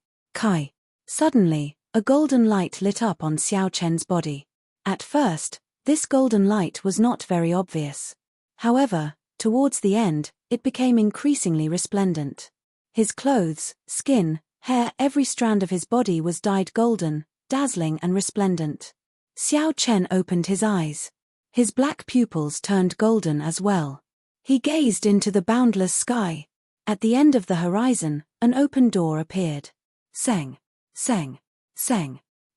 Suddenly, a golden light lit up on Xiao Chen's body. At first, this golden light was not very obvious. However, towards the end, it became increasingly resplendent. His clothes, skin, hair, every strand of his body was dyed golden, dazzling and resplendent. Xiao Chen opened his eyes. His black pupils turned golden as well. He gazed into the boundless sky. At the end of the horizon, an open door appeared. Seng.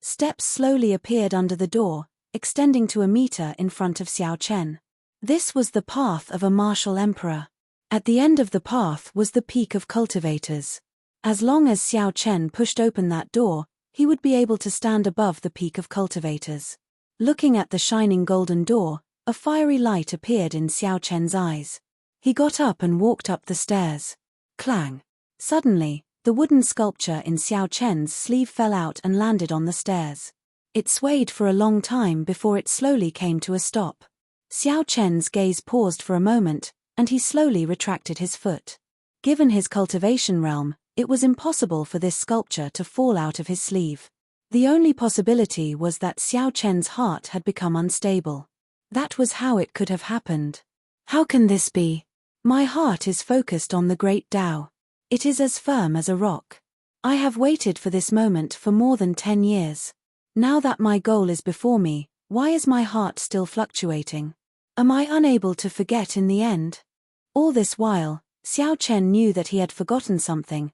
Steps slowly appeared under the door, extending to a meter in front of Xiao Chen. This was the path of a martial emperor. At the end of the path was the peak of cultivators. As long as Xiao Chen pushed open that door, he would be able to stand above the peak of cultivators. Looking at the shining golden door, a fiery light appeared in Xiao Chen's eyes. He got up and walked up the stairs. Clang! Suddenly, the wooden sculpture in Xiao Chen's sleeve fell out and landed on the stairs. It swayed for a long time before it slowly came to a stop. Xiao Chen's gaze paused for a moment, and he slowly retracted his foot. Given his cultivation realm, it was impossible for this sculpture to fall out of his sleeve. The only possibility was that Xiao Chen's heart had become unstable. That was how it could have happened. How can this be? My heart is focused on the great Tao. It is as firm as a rock. I have waited for this moment for more than 10 years. Now that my goal is before me, why is my heart still fluctuating? Am I unable to forget in the end? All this while, Xiao Chen knew that he had forgotten something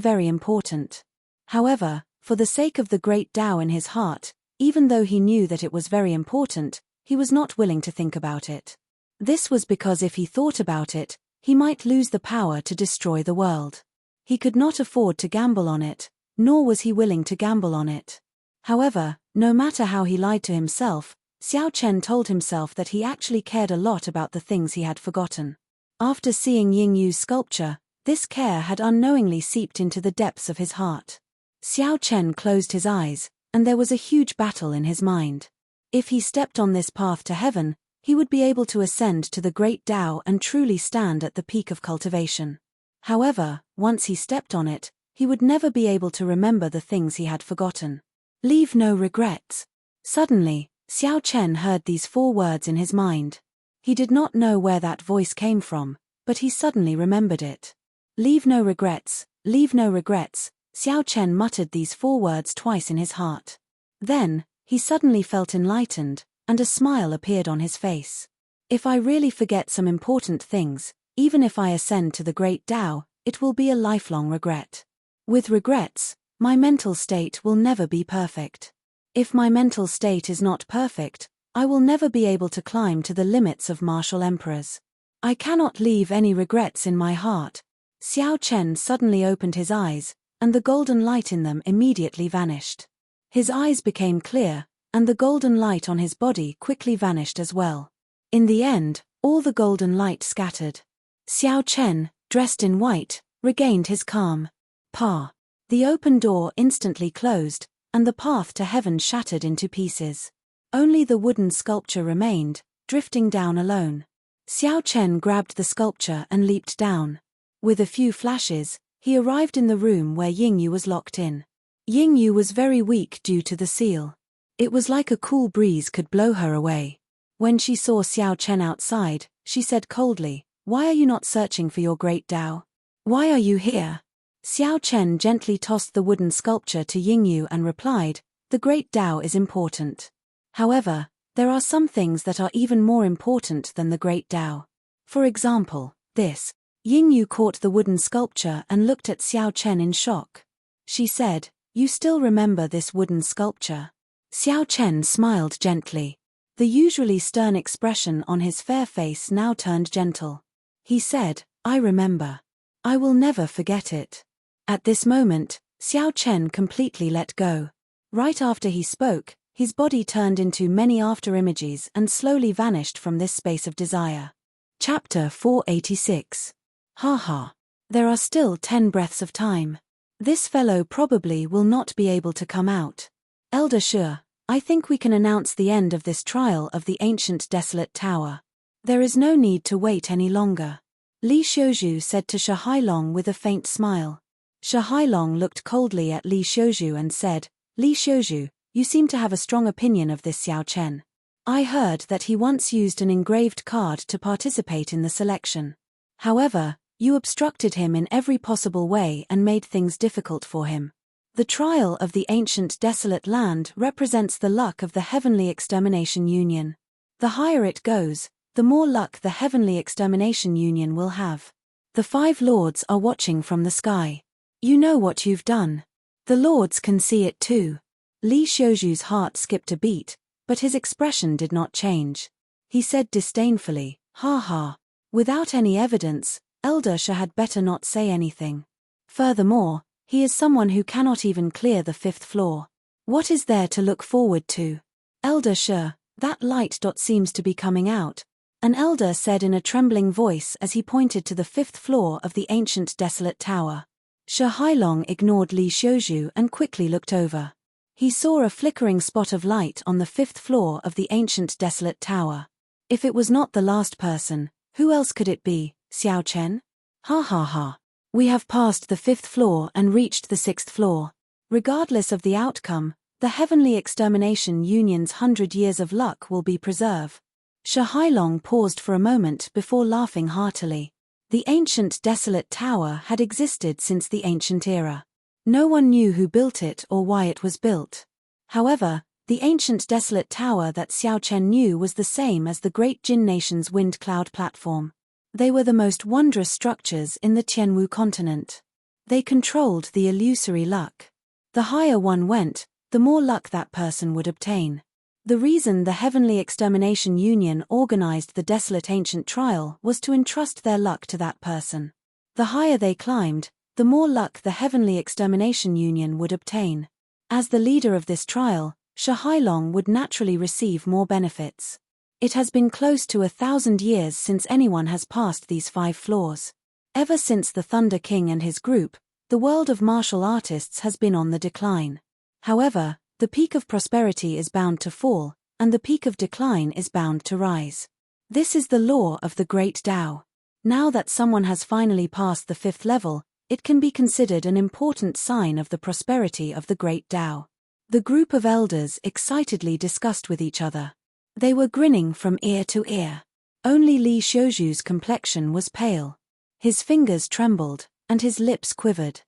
very important. However, for the sake of the great Tao in his heart, even though he knew that it was very important, he was not willing to think about it. This was because if he thought about it, he might lose the power to destroy the world. He could not afford to gamble on it, nor was he willing to gamble on it. However, no matter how he lied to himself, Xiao Chen told himself that he actually cared a lot about the things he had forgotten. After seeing Yingyu's sculpture, this care had unknowingly seeped into the depths of his heart. Xiao Chen closed his eyes, and there was a huge battle in his mind. If he stepped on this path to heaven, he would be able to ascend to the great Tao and truly stand at the peak of cultivation. However, once he stepped on it, he would never be able to remember the things he had forgotten. Leave no regrets. Suddenly, Xiao Chen heard these 4 words in his mind. He did not know where that voice came from, but he suddenly remembered it. Leave no regrets, leave no regrets. Xiao Chen muttered these 4 words twice in his heart. Then, he suddenly felt enlightened, and a smile appeared on his face. If I really forget some important things, even if I ascend to the great Tao, it will be a lifelong regret. With regrets, my mental state will never be perfect. If my mental state is not perfect, I will never be able to climb to the limits of martial emperors. I cannot leave any regrets in my heart. Xiao Chen suddenly opened his eyes, and the golden light in them immediately vanished. His eyes became clear, and the golden light on his body quickly vanished as well. In the end, all the golden light scattered. Xiao Chen, dressed in white, regained his calm. The open door instantly closed, and the path to heaven shattered into pieces. Only the wooden sculpture remained, drifting down alone. Xiao Chen grabbed the sculpture and leaped down. With a few flashes, he arrived in the room where Yingyu was locked in. Yingyu was very weak due to the seal. It was like a cool breeze could blow her away. When she saw Xiao Chen outside, she said coldly, "Why are you not searching for your great Tao? Why are you here?" Xiao Chen gently tossed the wooden sculpture to Yingyu and replied, "The great Tao is important. However, there are some things that are even more important than the great Tao. For example, this." Yingyu caught the wooden sculpture and looked at Xiao Chen in shock. She said, "You still remember this wooden sculpture?" Xiao Chen smiled gently. The usually stern expression on his fair face now turned gentle. He said, "I remember. I will never forget it." At this moment, Xiao Chen completely let go. Right after he spoke, his body turned into many after-images and slowly vanished from this space of desire. Chapter 486. Ha ha. There are still 10 breaths of time. This fellow probably will not be able to come out. Elder Shi, I think we can announce the end of this trial of the ancient desolate tower. There is no need to wait any longer. Li Xiuzhu said to Shi Hailong with a faint smile. Shi Hailong looked coldly at Li Xiuzhu and said, "Li Xiuzhu, you seem to have a strong opinion of this Xiao Chen. I heard that he once used an engraved card to participate in the selection. However, you obstructed him in every possible way and made things difficult for him. The trial of the ancient desolate land represents the luck of the Heavenly Extermination Union. The higher it goes, the more luck the Heavenly Extermination Union will have. The 5 lords are watching from the sky. You know what you've done. The lords can see it too." Li Xiuzhu's heart skipped a beat, but his expression did not change. He said disdainfully, "Ha ha. Without any evidence, Elder Shi had better not say anything. Furthermore, he is someone who cannot even clear the 5th floor. What is there to look forward to? Elder Shi, that light dot seems to be coming out," an elder said in a trembling voice as he pointed to the 5th floor of the ancient desolate tower. Shi Hailong ignored Li Xiuzhu and quickly looked over. He saw a flickering spot of light on the 5th floor of the ancient desolate tower. If it was not the last person, who else could it be? Xiao Chen? Ha ha ha. We have passed the 5th floor and reached the 6th floor. Regardless of the outcome, the Heavenly Extermination Union's 100 years of luck will be preserved. Shi Hailong paused for a moment before laughing heartily. The ancient desolate tower had existed since the ancient era. No one knew who built it or why it was built. However, the ancient desolate tower that Xiao Chen knew was the same as the great Jin nation's wind cloud platform. They were the most wondrous structures in the Tianwu continent. They controlled the illusory luck. The higher one went, the more luck that person would obtain. The reason the Heavenly Extermination Union organized the desolate ancient trial was to entrust their luck to that person. The higher they climbed, the more luck the Heavenly Extermination Union would obtain. As the leader of this trial, Shi Hailong would naturally receive more benefits. It has been close to 1,000 years since anyone has passed these 5 floors. Ever since the Thunder King and his group, the world of martial artists has been on the decline. However, the peak of prosperity is bound to fall, and the peak of decline is bound to rise. This is the law of the Great Tao. Now that someone has finally passed the 5th level, it can be considered an important sign of the prosperity of the Great Tao. The group of elders excitedly discussed with each other. They were grinning from ear to ear. Only Li Xiuzhu's complexion was pale. His fingers trembled, and his lips quivered.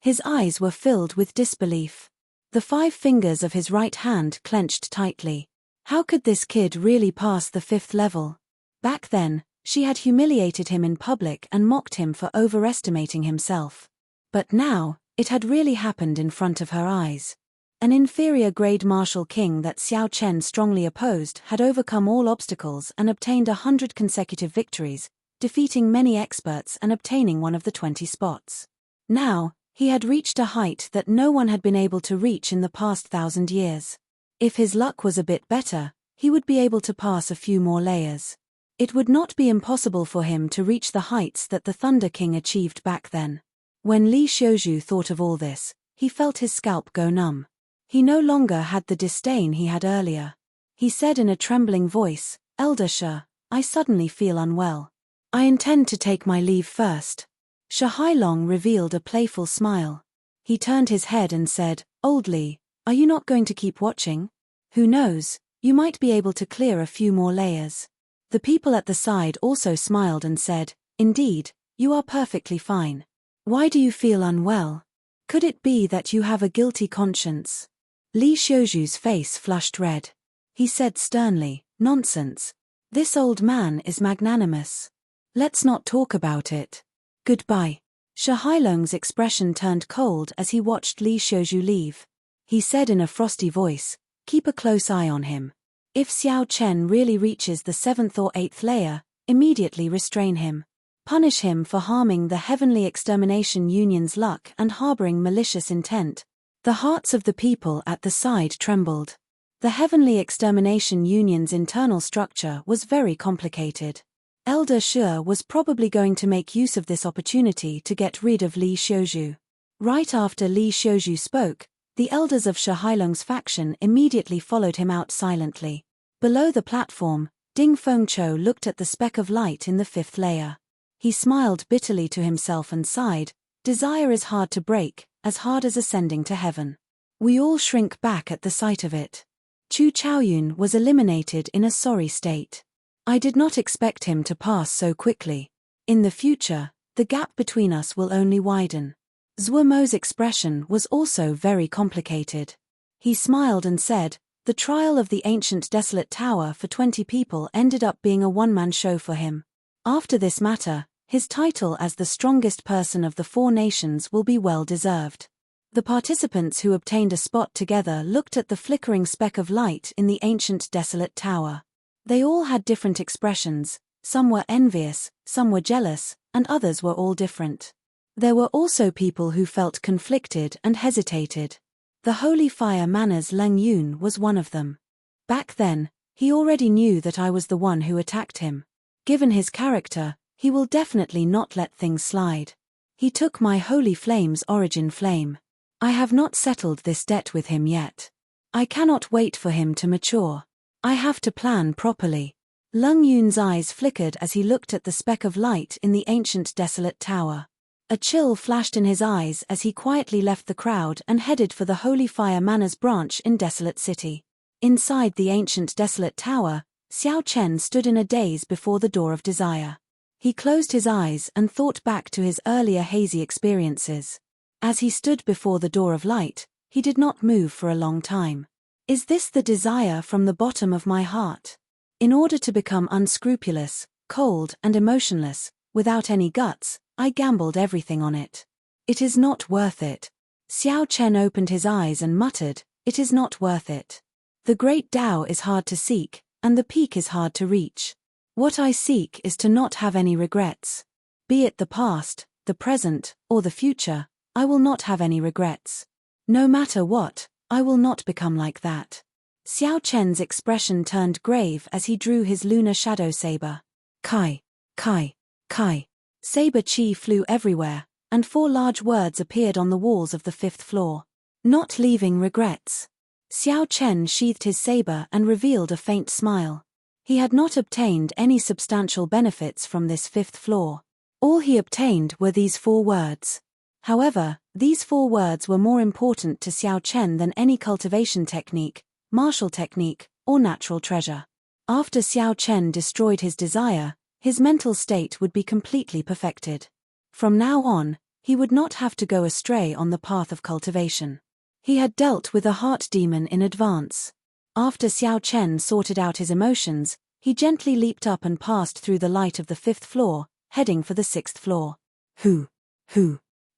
His eyes were filled with disbelief. The 5 fingers of his right hand clenched tightly. How could this kid really pass the 5th level? Back then, she had humiliated him in public and mocked him for overestimating himself. But now, it had really happened in front of her eyes. An inferior grade martial king that Xiao Chen strongly opposed had overcome all obstacles and obtained 100 consecutive victories, defeating many experts and obtaining one of the 20 spots. Now, he had reached a height that no one had been able to reach in the past 1,000 years. If his luck was a bit better, he would be able to pass a few more layers. It would not be impossible for him to reach the heights that the Thunder King achieved back then. When Li Xiuzhu thought of all this, he felt his scalp go numb. He no longer had the disdain he had earlier. He said in a trembling voice, "Elder Shi, I suddenly feel unwell. I intend to take my leave first." Shi Hailong revealed a playful smile. He turned his head and said, "Old Li, are you not going to keep watching? Who knows, you might be able to clear a few more layers." The people at the side also smiled and said, "Indeed, you are perfectly fine. Why do you feel unwell? Could it be that you have a guilty conscience?" Li Xiuzhu's face flushed red. He said sternly, "Nonsense. This old man is magnanimous. Let's not talk about it. Goodbye." Shi Hailong's expression turned cold as he watched Li Xiuzhu leave. He said in a frosty voice, "Keep a close eye on him. If Xiao Chen really reaches the 7th or 8th layer, immediately restrain him. Punish him for harming the Heavenly Extermination Union's luck and harboring malicious intent. The hearts of the people at the side trembled. The Heavenly Extermination Union's internal structure was very complicated. Elder Shi was probably going to make use of this opportunity to get rid of Li Xiuzhu. Right after Li Xiuzhu spoke, the elders of Shi Hailong's faction immediately followed him out silently. Below the platform, Ding Fengqiu looked at the speck of light in the 5th layer. He smiled bitterly to himself and sighed, "Desire is hard to break, as hard as ascending to heaven. We all shrink back at the sight of it." Chu Chaoyun was eliminated in a sorry state. I did not expect him to pass so quickly. In the future, the gap between us will only widen. Zhuo Mo's expression was also very complicated. He smiled and said, "The trial of the ancient desolate tower for 20 people ended up being a one-man show for him. After this matter, his title as the strongest person of the 4 nations will be well deserved." The participants who obtained a spot together looked at the flickering speck of light in the ancient desolate tower. They all had different expressions, some were envious, some were jealous, and others were all different. There were also people who felt conflicted and hesitated. The Holy Fire Manor's Leng Yun was one of them. Back then, he already knew that I was the one who attacked him. Given his character, he will definitely not let things slide. He took my Holy Flame's origin flame. I have not settled this debt with him yet. I cannot wait for him to mature. I have to plan properly. Leng Yun's eyes flickered as he looked at the speck of light in the ancient desolate tower. A chill flashed in his eyes as he quietly left the crowd and headed for the Holy Fire Manor's branch in Desolate City. Inside the ancient desolate tower, Xiao Chen stood in a daze before the door of desire. He closed his eyes and thought back to his earlier hazy experiences. As he stood before the door of light, he did not move for a long time. Is this the desire from the bottom of my heart? In order to become unscrupulous, cold and emotionless, without any guts, I gambled everything on it. It is not worth it. Xiao Chen opened his eyes and muttered, "It is not worth it. The great Tao is hard to seek, and the peak is hard to reach. What I seek is to not have any regrets. Be it the past, the present, or the future, I will not have any regrets. No matter what, I will not become like that." Xiao Chen's expression turned grave as he drew his lunar shadow saber. Kai, Kai, Kai. Saber chi flew everywhere, and 4 large words appeared on the walls of the 5th floor. Not leaving regrets. Xiao Chen sheathed his saber and revealed a faint smile. He had not obtained any substantial benefits from this 5th floor. All he obtained were these 4 words. However, these 4 words were more important to Xiao Chen than any cultivation technique, martial technique, or natural treasure. After Xiao Chen destroyed his desire, his mental state would be completely perfected. From now on, he would not have to go astray on the path of cultivation. He had dealt with a heart demon in advance. After Xiao Chen sorted out his emotions, he gently leaped up and passed through the light of the 5th floor, heading for the 6th floor. Who?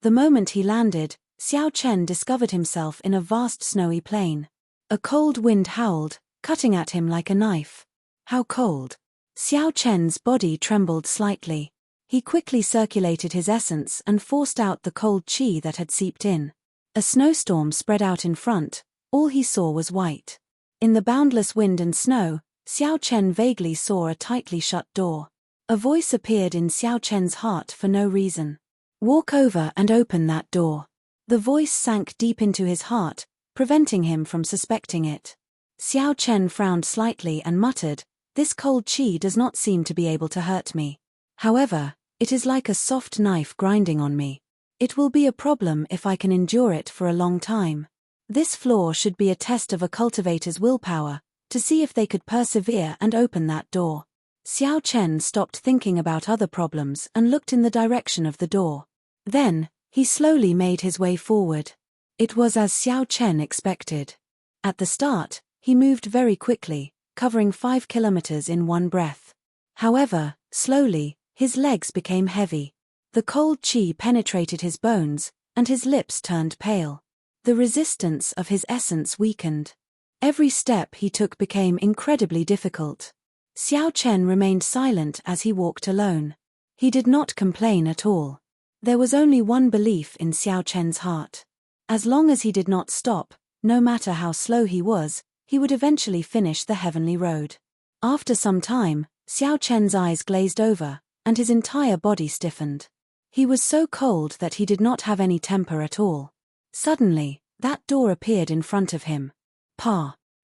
The moment he landed, Xiao Chen discovered himself in a vast snowy plain. A cold wind howled, cutting at him like a knife. How cold! Xiao Chen's body trembled slightly. He quickly circulated his essence and forced out the cold qi that had seeped in. A snowstorm spread out in front, all he saw was white. In the boundless wind and snow, Xiao Chen vaguely saw a tightly shut door. A voice appeared in Xiao Chen's heart for no reason. Walk over and open that door. The voice sank deep into his heart, preventing him from suspecting it. Xiao Chen frowned slightly and muttered, "This cold qi does not seem to be able to hurt me. However, it is like a soft knife grinding on me. It will be a problem if I can endure it for a long time." This floor should be a test of a cultivator's willpower, to see if they could persevere and open that door. Xiao Chen stopped thinking about other problems and looked in the direction of the door. Then, he slowly made his way forward. It was as Xiao Chen expected. At the start, he moved very quickly, covering 5 kilometers in one breath. However, slowly, his legs became heavy. The cold qi penetrated his bones, and his lips turned pale. The resistance of his essence weakened. Every step he took became incredibly difficult. Xiao Chen remained silent as he walked alone. He did not complain at all. There was only one belief in Xiao Chen's heart. As long as he did not stop, no matter how slow he was, he would eventually finish the heavenly road. After some time, Xiao Chen's eyes glazed over, and his entire body stiffened. He was so cold that he did not have any temper at all. Suddenly, that door appeared in front of him.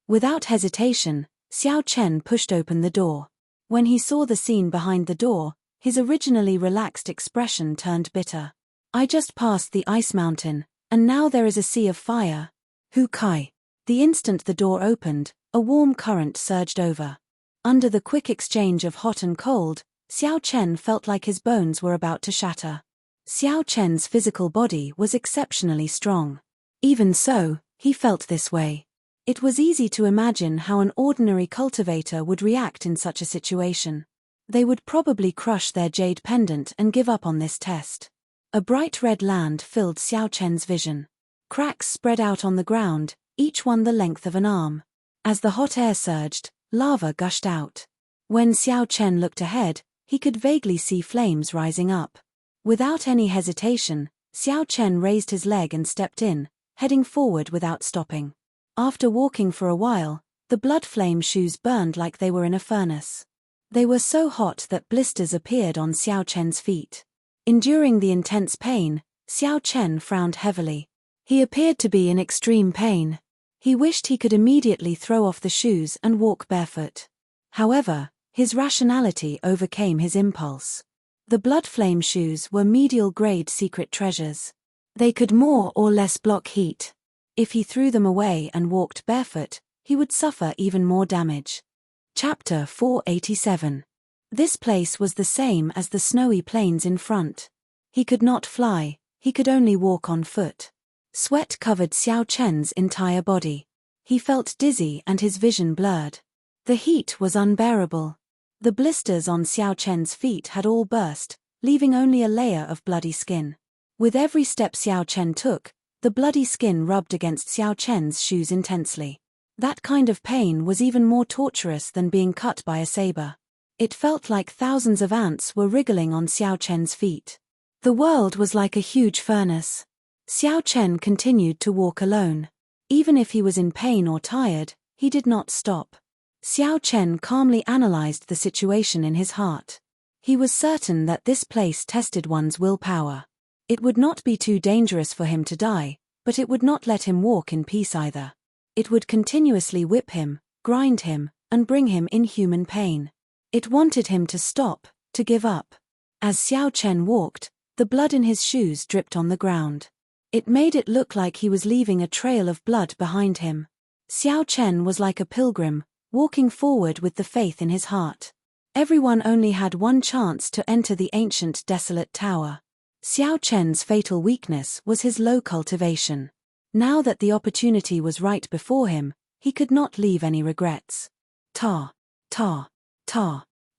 Without hesitation, Xiao Chen pushed open the door. When he saw the scene behind the door, his originally relaxed expression turned bitter. I just passed the ice mountain, and now there is a sea of fire. Hu Kai. The instant the door opened, a warm current surged over. Under the quick exchange of hot and cold, Xiao Chen felt like his bones were about to shatter. Xiao Chen's physical body was exceptionally strong. Even so, he felt this way. It was easy to imagine how an ordinary cultivator would react in such a situation. They would probably crush their jade pendant and give up on this test. A bright red land filled Xiao Chen's vision. Cracks spread out on the ground, each one the length of an arm. As the hot air surged, lava gushed out. When Xiao Chen looked ahead, he could vaguely see flames rising up. Without any hesitation, Xiao Chen raised his leg and stepped in, heading forward without stopping. After walking for a while, the blood flame shoes burned like they were in a furnace. They were so hot that blisters appeared on Xiao Chen's feet. Enduring the intense pain, Xiao Chen frowned heavily. He appeared to be in extreme pain. He wished he could immediately throw off the shoes and walk barefoot. However, his rationality overcame his impulse. The blood flame shoes were medial-grade secret treasures. They could more or less block heat. If he threw them away and walked barefoot, he would suffer even more damage. Chapter 487. This place was the same as the snowy plains in front. He could not fly, he could only walk on foot. Sweat covered Xiao Chen's entire body. He felt dizzy and his vision blurred. The heat was unbearable. The blisters on Xiao Chen's feet had all burst, leaving only a layer of bloody skin. With every step Xiao Chen took, the bloody skin rubbed against Xiao Chen's shoes intensely. That kind of pain was even more torturous than being cut by a saber. It felt like thousands of ants were wriggling on Xiao Chen's feet. The world was like a huge furnace. Xiao Chen continued to walk alone. Even if he was in pain or tired, he did not stop. Xiao Chen calmly analyzed the situation in his heart. He was certain that this place tested one's willpower. It would not be too dangerous for him to die, but it would not let him walk in peace either. It would continuously whip him, grind him, and bring him inhuman pain. It wanted him to stop, to give up. As Xiao Chen walked, the blood in his shoes dripped on the ground. It made it look like he was leaving a trail of blood behind him. Xiao Chen was like a pilgrim, walking forward with the faith in his heart. Everyone only had one chance to enter the ancient desolate tower. Xiao Chen's fatal weakness was his low cultivation. Now that the opportunity was right before him, he could not leave any regrets. Ta.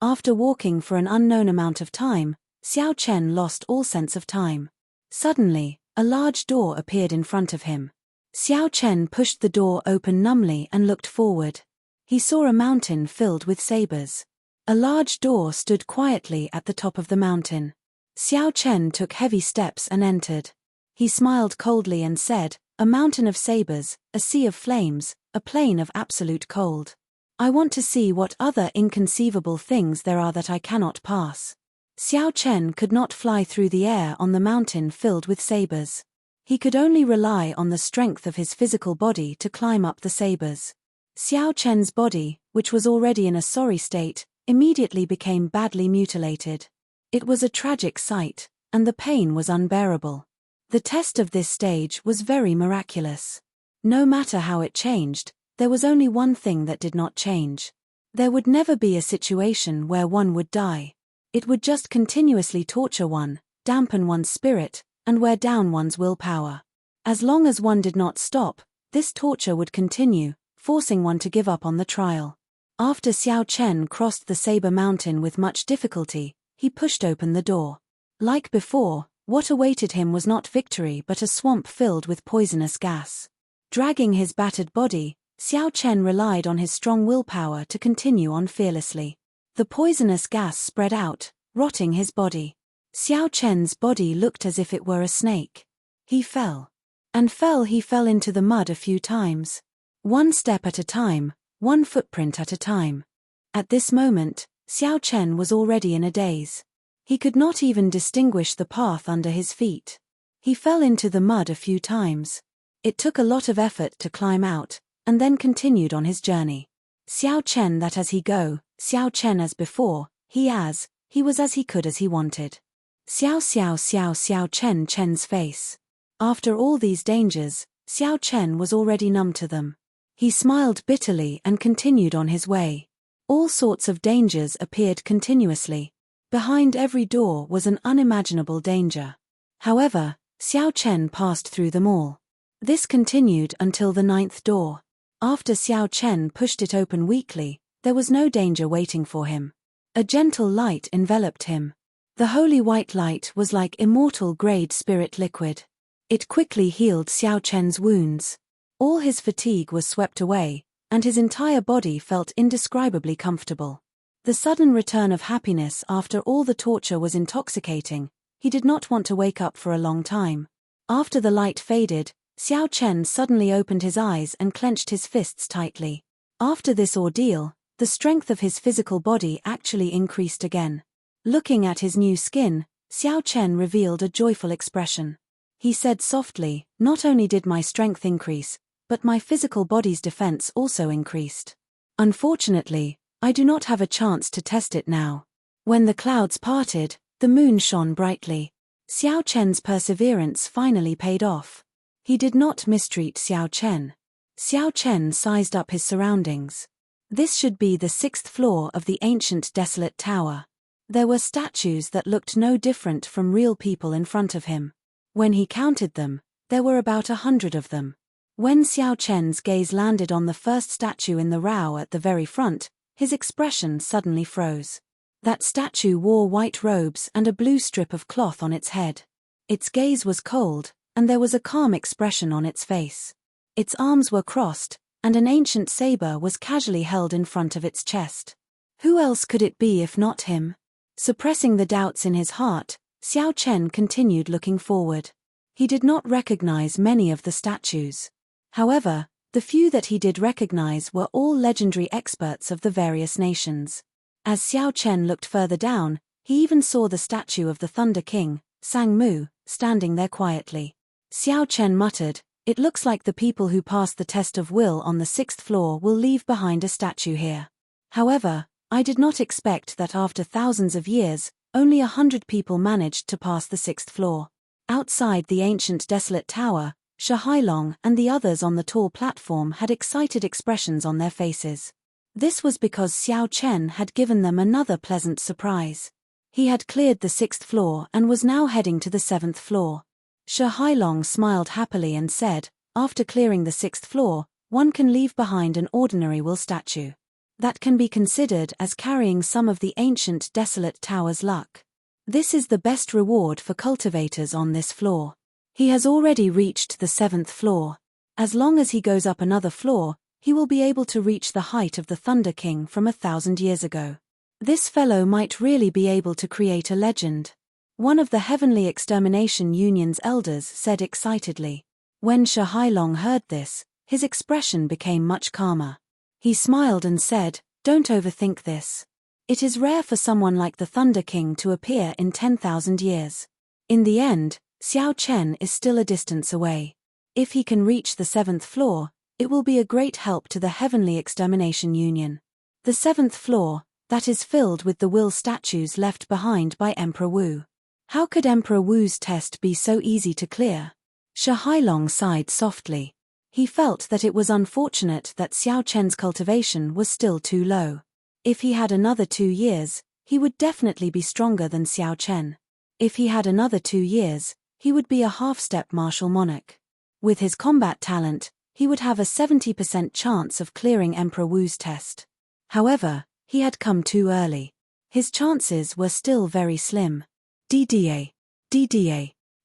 After walking for an unknown amount of time, Xiao Chen lost all sense of time. Suddenly, a large door appeared in front of him. Xiao Chen pushed the door open numbly and looked forward. He saw a mountain filled with sabers. A large door stood quietly at the top of the mountain. Xiao Chen took heavy steps and entered. He smiled coldly and said, "A mountain of sabers, a sea of flames, a plain of absolute cold. I want to see what other inconceivable things there are that I cannot pass." Xiao Chen could not fly through the air on the mountain filled with sabers. He could only rely on the strength of his physical body to climb up the sabers. Xiao Chen's body, which was already in a sorry state, immediately became badly mutilated. It was a tragic sight, and the pain was unbearable. The test of this stage was very miraculous. No matter how it changed, there was only one thing that did not change. There would never be a situation where one would die. It would just continuously torture one, dampen one's spirit, and wear down one's willpower. As long as one did not stop, this torture would continue, forcing one to give up on the trial. After Xiao Chen crossed the Saber Mountain with much difficulty, he pushed open the door. Like before, what awaited him was not victory but a swamp filled with poisonous gas. Dragging his battered body, Xiao Chen relied on his strong willpower to continue on fearlessly. The poisonous gas spread out, rotting his body. Xiao Chen's body looked as if it were a snake. He fell. And he fell into the mud a few times. One step at a time, one footprint at a time. At this moment, Xiao Chen was already in a daze. He could not even distinguish the path under his feet. He fell into the mud a few times. It took a lot of effort to climb out, and then continued on his journey. Xiao Chen that as he go, Xiao Chen as before, he was as he could as he wanted. Xiao Chen's face. After all these dangers, Xiao Chen was already numb to them. He smiled bitterly and continued on his way. All sorts of dangers appeared continuously. Behind every door was an unimaginable danger. However, Xiao Chen passed through them all. This continued until the 9th door. After Xiao Chen pushed it open weakly, there was no danger waiting for him. A gentle light enveloped him. The holy white light was like immortal grade spirit liquid. It quickly healed Xiao Chen's wounds. All his fatigue was swept away, and his entire body felt indescribably comfortable. The sudden return of happiness after all the torture was intoxicating. He did not want to wake up for a long time. After the light faded, Xiao Chen suddenly opened his eyes and clenched his fists tightly. After this ordeal, the strength of his physical body actually increased again. Looking at his new skin, Xiao Chen revealed a joyful expression. He said softly, "Not only did my strength increase, but my physical body's defense also increased. Unfortunately, I do not have a chance to test it now." When the clouds parted, the moon shone brightly. Xiao Chen's perseverance finally paid off. He did not mistreat Xiao Chen. Xiao Chen sized up his surroundings. This should be the 6th floor of the ancient desolate tower. There were statues that looked no different from real people in front of him. When he counted them, there were about 100 of them. When Xiao Chen's gaze landed on the first statue in the row at the very front, his expression suddenly froze. That statue wore white robes and a blue strip of cloth on its head. Its gaze was cold, and there was a calm expression on its face. Its arms were crossed, and an ancient saber was casually held in front of its chest. Who else could it be if not him? Suppressing the doubts in his heart, Xiao Chen continued looking forward. He did not recognize many of the statues. However, the few that he did recognize were all legendary experts of the various nations. As Xiao Chen looked further down, he even saw the statue of the Thunder King, Sang Mu, standing there quietly. Xiao Chen muttered, "It looks like the people who passed the test of will on the 6th floor will leave behind a statue here. However, I did not expect that after thousands of years, only 100 people managed to pass the 6th floor." Outside the ancient desolate tower, Shahailong and the others on the tall platform had excited expressions on their faces. This was because Xiao Chen had given them another pleasant surprise. He had cleared the 6th floor and was now heading to the 7th floor. Shahailong smiled happily and said, "After clearing the 6th floor, one can leave behind an ordinary will statue. That can be considered as carrying some of the ancient desolate tower's luck. This is the best reward for cultivators on this floor. He has already reached the 7th floor. As long as he goes up another floor, he will be able to reach the height of the Thunder King from 1,000 years ago. This fellow might really be able to create a legend." One of the Heavenly Extermination Union's elders said excitedly. When Shahailong heard this, his expression became much calmer. He smiled and said, "Don't overthink this. It is rare for someone like the Thunder King to appear in 10,000 years. In the end, Xiao Chen is still a distance away. If he can reach the 7th floor, it will be a great help to the Heavenly Extermination Union. The 7th floor, that is filled with the will statues left behind by Emperor Wu. How could Emperor Wu's test be so easy to clear?" Shahailong sighed softly. He felt that it was unfortunate that Xiao Chen's cultivation was still too low. If he had another 2 years, he would definitely be stronger than Xiao Chen. If he had another 2 years, he would be a half-step martial monarch. With his combat talent, he would have a 70% chance of clearing Emperor Wu's test. However, he had come too early. His chances were still very slim. DDA.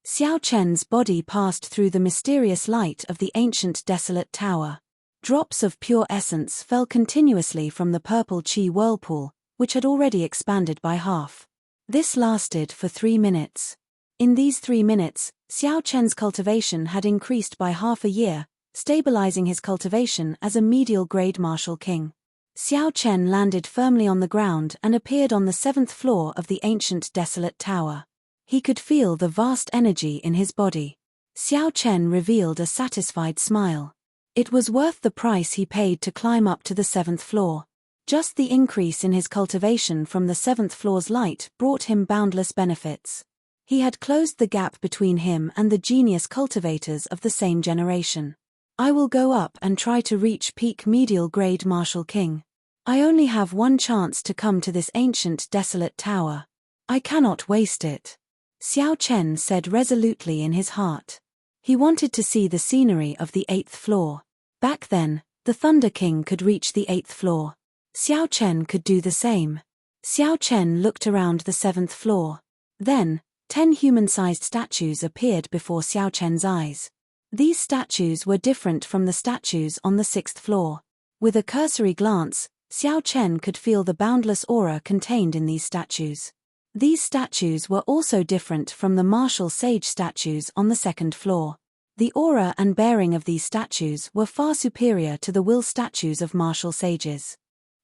Xiao Chen's body passed through the mysterious light of the ancient desolate tower. Drops of pure essence fell continuously from the purple qi whirlpool, which had already expanded by half. This lasted for 3 minutes. In these 3 minutes, Xiao Chen's cultivation had increased by half a year, stabilizing his cultivation as a medial-grade martial king. Xiao Chen landed firmly on the ground and appeared on the 7th floor of the ancient desolate tower. He could feel the vast energy in his body. Xiao Chen revealed a satisfied smile. It was worth the price he paid to climb up to the 7th floor. Just the increase in his cultivation from the 7th floor's light brought him boundless benefits. He had closed the gap between him and the genius cultivators of the same generation. I will go up and try to reach peak medial grade martial king. I only have one chance to come to this ancient desolate tower. I cannot waste it. Xiao Chen said resolutely in his heart. He wanted to see the scenery of the 8th floor. Back then, the Thunder King could reach the 8th floor. Xiao Chen could do the same. Xiao Chen looked around the 7th floor. Then, 10 human-sized statues appeared before Xiao Chen's eyes. These statues were different from the statues on the 6th floor. With a cursory glance, Xiao Chen could feel the boundless aura contained in these statues. These statues were also different from the martial sage statues on the 2nd floor. The aura and bearing of these statues were far superior to the will statues of martial sages.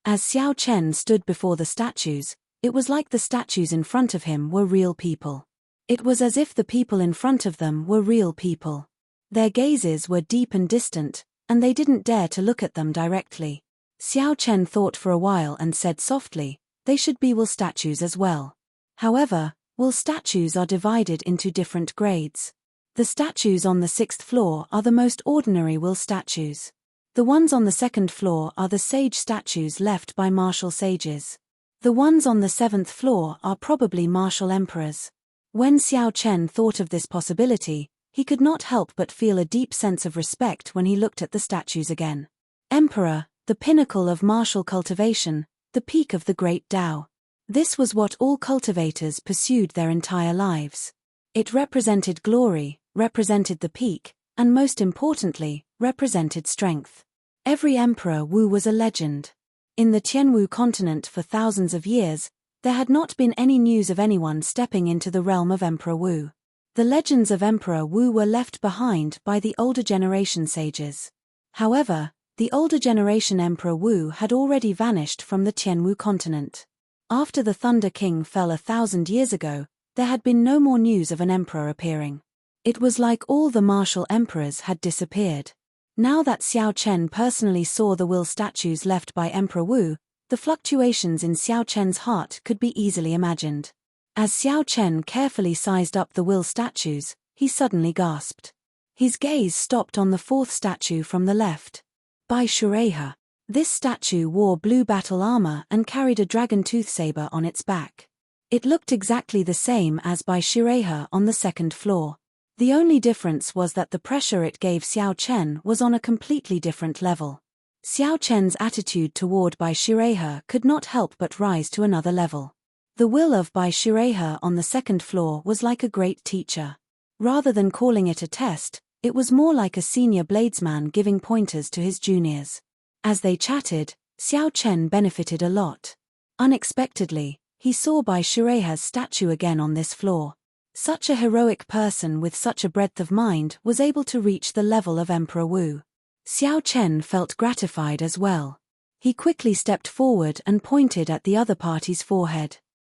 As Xiao Chen stood before the statues, it was like the statues in front of him were real people. It was as if the people in front of them were real people. Their gazes were deep and distant, and they didn't dare to look at them directly. Xiao Chen thought for a while and said softly, they should be will statues as well. However, will statues are divided into different grades. The statues on the 6th floor are the most ordinary will statues. The ones on the 2nd floor are the sage statues left by martial sages. The ones on the 7th floor are probably martial emperors. When Xiao Chen thought of this possibility, he could not help but feel a deep sense of respect when he looked at the statues again. Emperor, the pinnacle of martial cultivation, the peak of the great Tao. This was what all cultivators pursued their entire lives. It represented glory, represented the peak, and most importantly, represented strength. Every Emperor Wu was a legend. In the Tianwu continent for thousands of years, there had not been any news of anyone stepping into the realm of Emperor Wu. The legends of Emperor Wu were left behind by the older generation sages. However, the older generation Emperor Wu had already vanished from the Tianwu continent. After the Thunder King fell 1,000 years ago, there had been no more news of an emperor appearing. It was like all the martial emperors had disappeared. Now that Xiao Chen personally saw the will statues left by Emperor Wu, the fluctuations in Xiao Chen's heart could be easily imagined. As Xiao Chen carefully sized up the will statues, he suddenly gasped. His gaze stopped on the 4th statue from the left. Bai Shureha. This statue wore blue battle armor and carried a dragon tooth saber on its back. It looked exactly the same as Bai Shureha on the 2nd floor. The only difference was that the pressure it gave Xiao Chen was on a completely different level. Xiao Chen's attitude toward Bai Shureha could not help but rise to another level. The will of Bai Shureha on the 2nd floor was like a great teacher. Rather than calling it a test, it was more like a senior bladesman giving pointers to his juniors. As they chatted, Xiao Chen benefited a lot. Unexpectedly, he saw Bai Shureha's statue again on this floor. Such a heroic person with such a breadth of mind was able to reach the level of Emperor Wu. Xiao Chen felt gratified as well. He quickly stepped forward and pointed at the other party's forehead.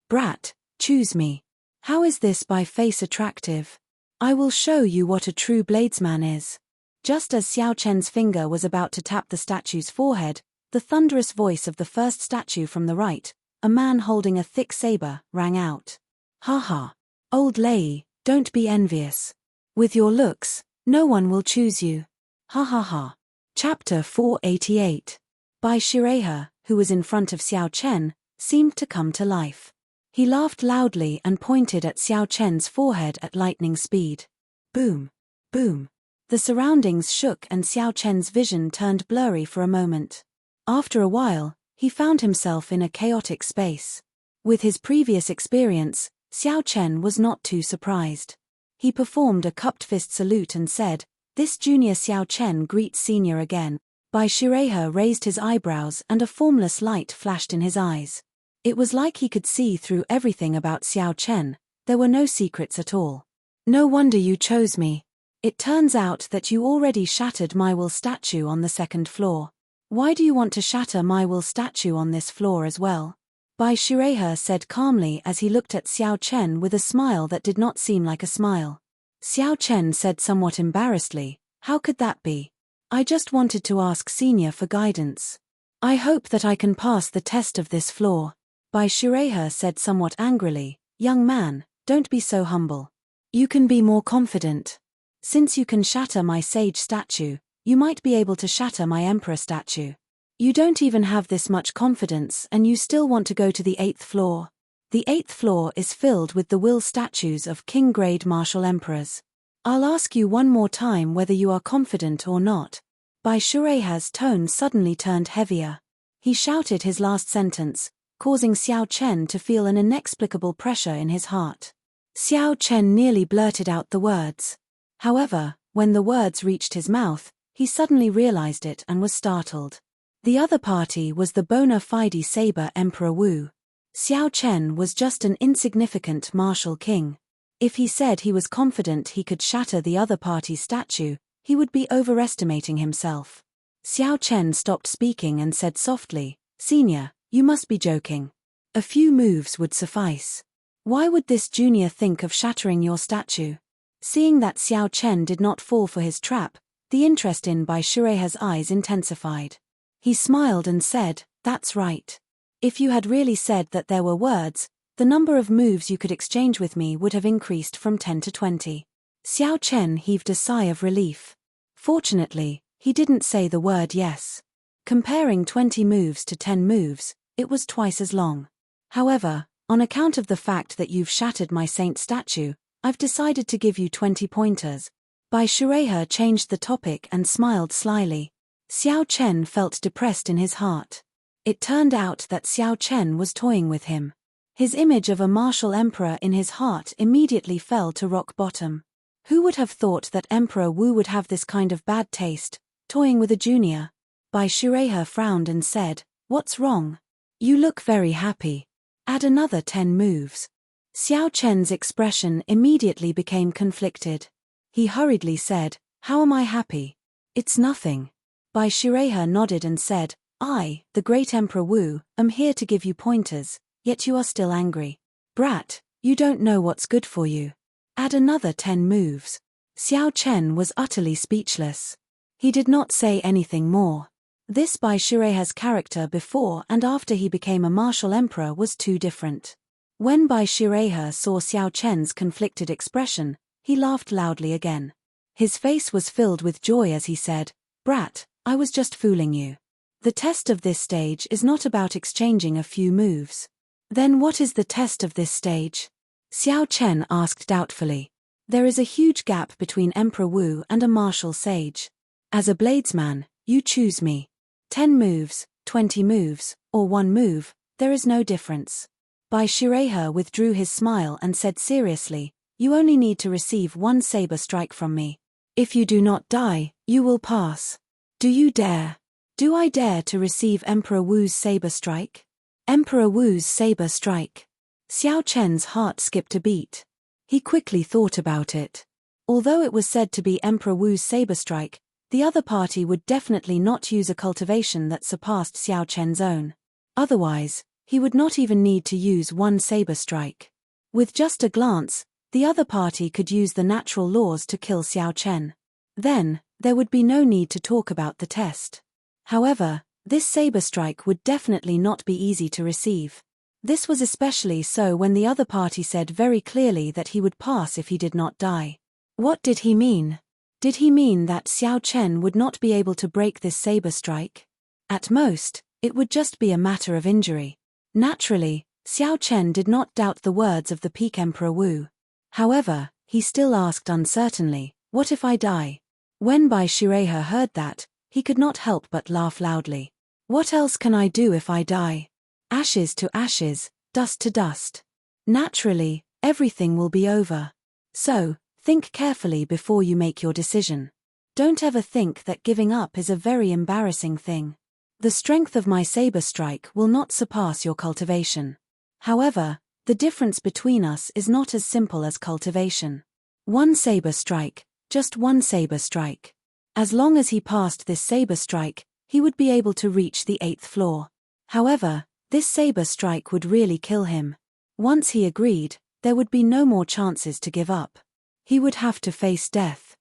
Brat, choose me. How is this Bai face attractive? I will show you what a true bladesman is. Just as Xiao Chen's finger was about to tap the statue's forehead, the thunderous voice of the first statue from the right, a man holding a thick saber, rang out. Ha ha. Old Lei, don't be envious. With your looks, no one will choose you. Ha ha ha. Chapter 488. Bai Shureha, who was in front of Xiao Chen, seemed to come to life. He laughed loudly and pointed at Xiao Chen's forehead at lightning speed. Boom. Boom. The surroundings shook and Xiao Chen's vision turned blurry for a moment. After a while, he found himself in a chaotic space. With his previous experience, Xiao Chen was not too surprised. He performed a cupped fist salute and said, "This junior Xiao Chen greets senior again." Bai Shireha raised his eyebrows and a formless light flashed in his eyes. It was like he could see through everything about Xiao Chen. There were no secrets at all. No wonder you chose me. It turns out that you already shattered my will statue on the second floor. Why do you want to shatter my will statue on this floor as well? Bai Shireha said calmly as he looked at Xiao Chen with a smile that did not seem like a smile. Xiao Chen said somewhat embarrassedly, "How could that be? I just wanted to ask Senior for guidance. I hope that I can pass the test of this floor." Bai Shireha said somewhat angrily, "Young man, don't be so humble. You can be more confident. Since you can shatter my sage statue, you might be able to shatter my emperor statue. You don't even have this much confidence and you still want to go to the 8th floor. The 8th floor is filled with the will statues of king-grade martial emperors. I'll ask you one more time whether you are confident or not." Bai Shireha's tone suddenly turned heavier. He shouted his last sentence, causing Xiao Chen to feel an inexplicable pressure in his heart. Xiao Chen nearly blurted out the words. However, when the words reached his mouth, he suddenly realized it and was startled. The other party was the bona fide saber Emperor Wu. Xiao Chen was just an insignificant martial king. If he said he was confident he could shatter the other party's statue, he would be overestimating himself. Xiao Chen stopped speaking and said softly, "Senior, you must be joking. A few moves would suffice. Why would this junior think of shattering your statue?" Seeing that Xiao Chen did not fall for his trap, the interest in Bai Shireha's eyes intensified. He smiled and said, "That's right. If you had really said that there were words, the number of moves you could exchange with me would have increased from 10 to 20. Xiao Chen heaved a sigh of relief. Fortunately, he didn't say the word yes. Comparing 20 moves to 10 moves, it was twice as long. However, on account of the fact that you've shattered my saint statue, I've decided to give you 20 pointers. Bai Shireha changed the topic and smiled slyly. Xiao Chen felt depressed in his heart. It turned out that Xiao Chen was toying with him. His image of a martial emperor in his heart immediately fell to rock bottom. Who would have thought that Emperor Wu would have this kind of bad taste, toying with a junior? Bai Shireha frowned and said, "What's wrong? You look very happy. Add another 10 moves." Xiao Chen's expression immediately became conflicted. He hurriedly said, "How am I happy? It's nothing." Bai Shireha nodded and said, "I, the great Emperor Wu, am here to give you pointers, yet you are still angry. Brat, you don't know what's good for you. Add another 10 moves." Xiao Chen was utterly speechless. He did not say anything more. This Bai Shireha's character before and after he became a martial emperor was too different. When Bai Shireha saw Xiao Chen's conflicted expression, he laughed loudly again. His face was filled with joy as he said, "Brat, I was just fooling you. The test of this stage is not about exchanging a few moves." "Then what is the test of this stage?" Xiao Chen asked doubtfully. "There is a huge gap between Emperor Wu and a martial sage. As a bladesman, you choose me. 10 moves, 20 moves, or 1 move, there is no difference." Bai Shireha withdrew his smile and said seriously, "You only need to receive 1 saber strike from me. If you do not die, you will pass. Do you dare?" "Do I dare to receive Emperor Wu's saber strike?" Emperor Wu's saber strike. Xiao Chen's heart skipped a beat. He quickly thought about it. Although it was said to be Emperor Wu's saber strike, the other party would definitely not use a cultivation that surpassed Xiao Chen's own. Otherwise, he would not even need to use 1 saber strike. With just a glance, the other party could use the natural laws to kill Xiao Chen. Then, there would be no need to talk about the test. However, this saber strike would definitely not be easy to receive. This was especially so when the other party said very clearly that he would pass if he did not die. What did he mean? Did he mean that Xiao Chen would not be able to break this saber strike? At most, it would just be a matter of injury. Naturally, Xiao Chen did not doubt the words of the Peak Emperor Wu. However, he still asked uncertainly, "What if I die?" When Bai Shireha heard that, he could not help but laugh loudly. "What else can I do if I die? Ashes to ashes, dust to dust. Naturally, everything will be over. So, think carefully before you make your decision. Don't ever think that giving up is a very embarrassing thing. The strength of my saber strike will not surpass your cultivation. However, the difference between us is not as simple as cultivation. One saber strike, just one saber strike. As long as he passed this saber strike, he would be able to reach the 8th floor. However, this saber strike would really kill him. Once he agreed, there would be no more chances to give up. He would have to face death.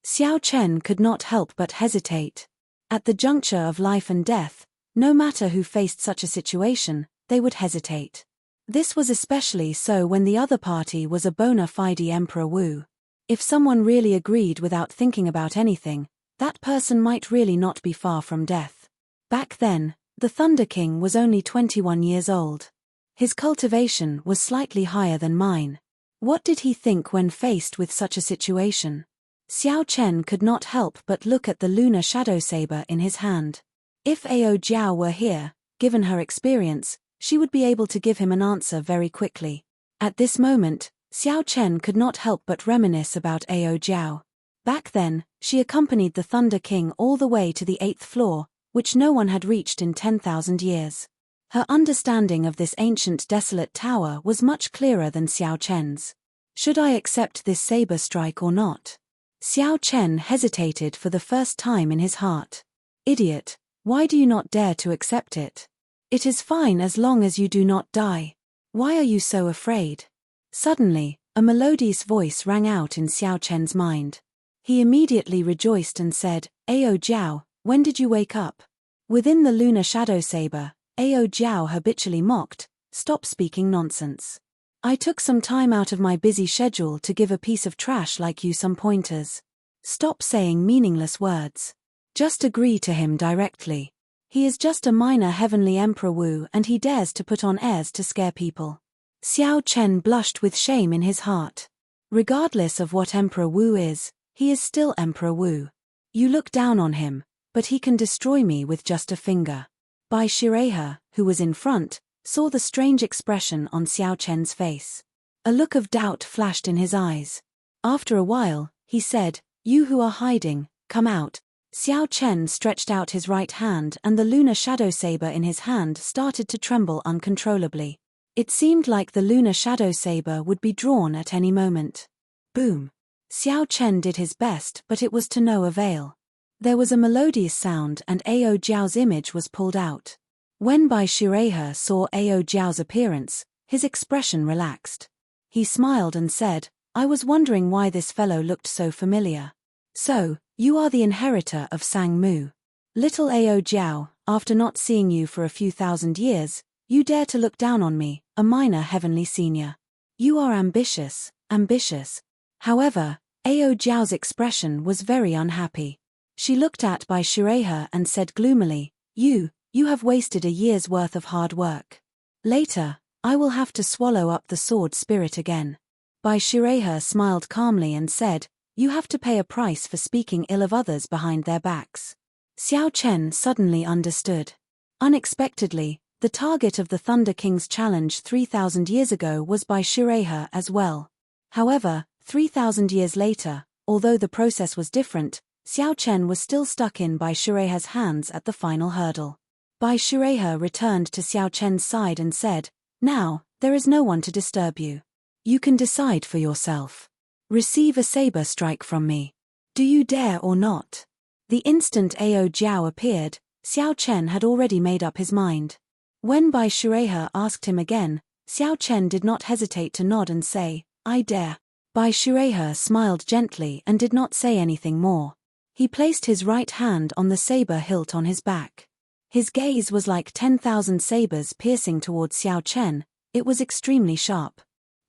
Xiao Chen could not help but hesitate. At the juncture of life and death, no matter who faced such a situation, they would hesitate. This was especially so when the other party was a bona fide Emperor Wu. If someone really agreed without thinking about anything, that person might really not be far from death. Back then, the Thunder King was only 21 years old. His cultivation was slightly higher than mine. What did he think when faced with such a situation? Xiao Chen could not help but look at the lunar shadow saber in his hand. If Ao Jiao were here, given her experience, she would be able to give him an answer very quickly. At this moment, Xiao Chen could not help but reminisce about Ao Jiao. Back then, she accompanied the Thunder King all the way to the 8th floor, which no one had reached in 10,000 years. Her understanding of this ancient desolate tower was much clearer than Xiao Chen's. Should I accept this saber strike or not? Xiao Chen hesitated for the first time in his heart. Idiot, why do you not dare to accept it? It is fine as long as you do not die. Why are you so afraid? Suddenly, a melodious voice rang out in Xiao Chen's mind. He immediately rejoiced and said, Ao Jiao, when did you wake up? Within the lunar shadow saber, Ao Jiao habitually mocked, stop speaking nonsense. I took some time out of my busy schedule to give a piece of trash like you some pointers. Stop saying meaningless words. Just agree to him directly. He is just a minor heavenly Emperor Wu and he dares to put on airs to scare people. Xiao Chen blushed with shame in his heart. Regardless of what Emperor Wu is, he is still Emperor Wu. You look down on him, but he can destroy me with just a finger. Bai Shirehe, who was in front, saw the strange expression on Xiao Chen's face. A look of doubt flashed in his eyes. After a while, he said, You who are hiding, come out. Xiao Chen stretched out his right hand and the lunar shadow saber in his hand started to tremble uncontrollably. It seemed like the lunar shadow saber would be drawn at any moment. Boom! Xiao Chen did his best but it was to no avail. There was a melodious sound and Ao Jiao's image was pulled out. When Bai Shirehe saw Ao Jiao's appearance, his expression relaxed. He smiled and said, I was wondering why this fellow looked so familiar. So, you are the inheritor of Sang Mu. Little Ao Jiao, after not seeing you for a few thousand years, you dare to look down on me, a minor heavenly senior. You are ambitious, ambitious. However, Ao Jiao's expression was very unhappy. She looked at Bai Shirehe and said gloomily, You have wasted a year's worth of hard work. Later, I will have to swallow up the sword spirit again. Bai Shirehe smiled calmly and said, You have to pay a price for speaking ill of others behind their backs. Xiao Chen suddenly understood. Unexpectedly, the target of the Thunder King's challenge 3,000 years ago was Bai Shirehe as well. However, 3,000 years later, although the process was different, Xiao Chen was still stuck in Bai Shirehe's hands at the final hurdle. Bai Shirehe returned to Xiao Chen's side and said, Now, there is no one to disturb you. You can decide for yourself. Receive a saber strike from me. Do you dare or not? The instant Ao Jiao appeared, Xiao Chen had already made up his mind. When Bai Shirehe asked him again, Xiao Chen did not hesitate to nod and say, I dare. Bai Shirehe smiled gently and did not say anything more. He placed his right hand on the saber hilt on his back. His gaze was like 10,000 sabers piercing towards Xiao Chen. It was extremely sharp.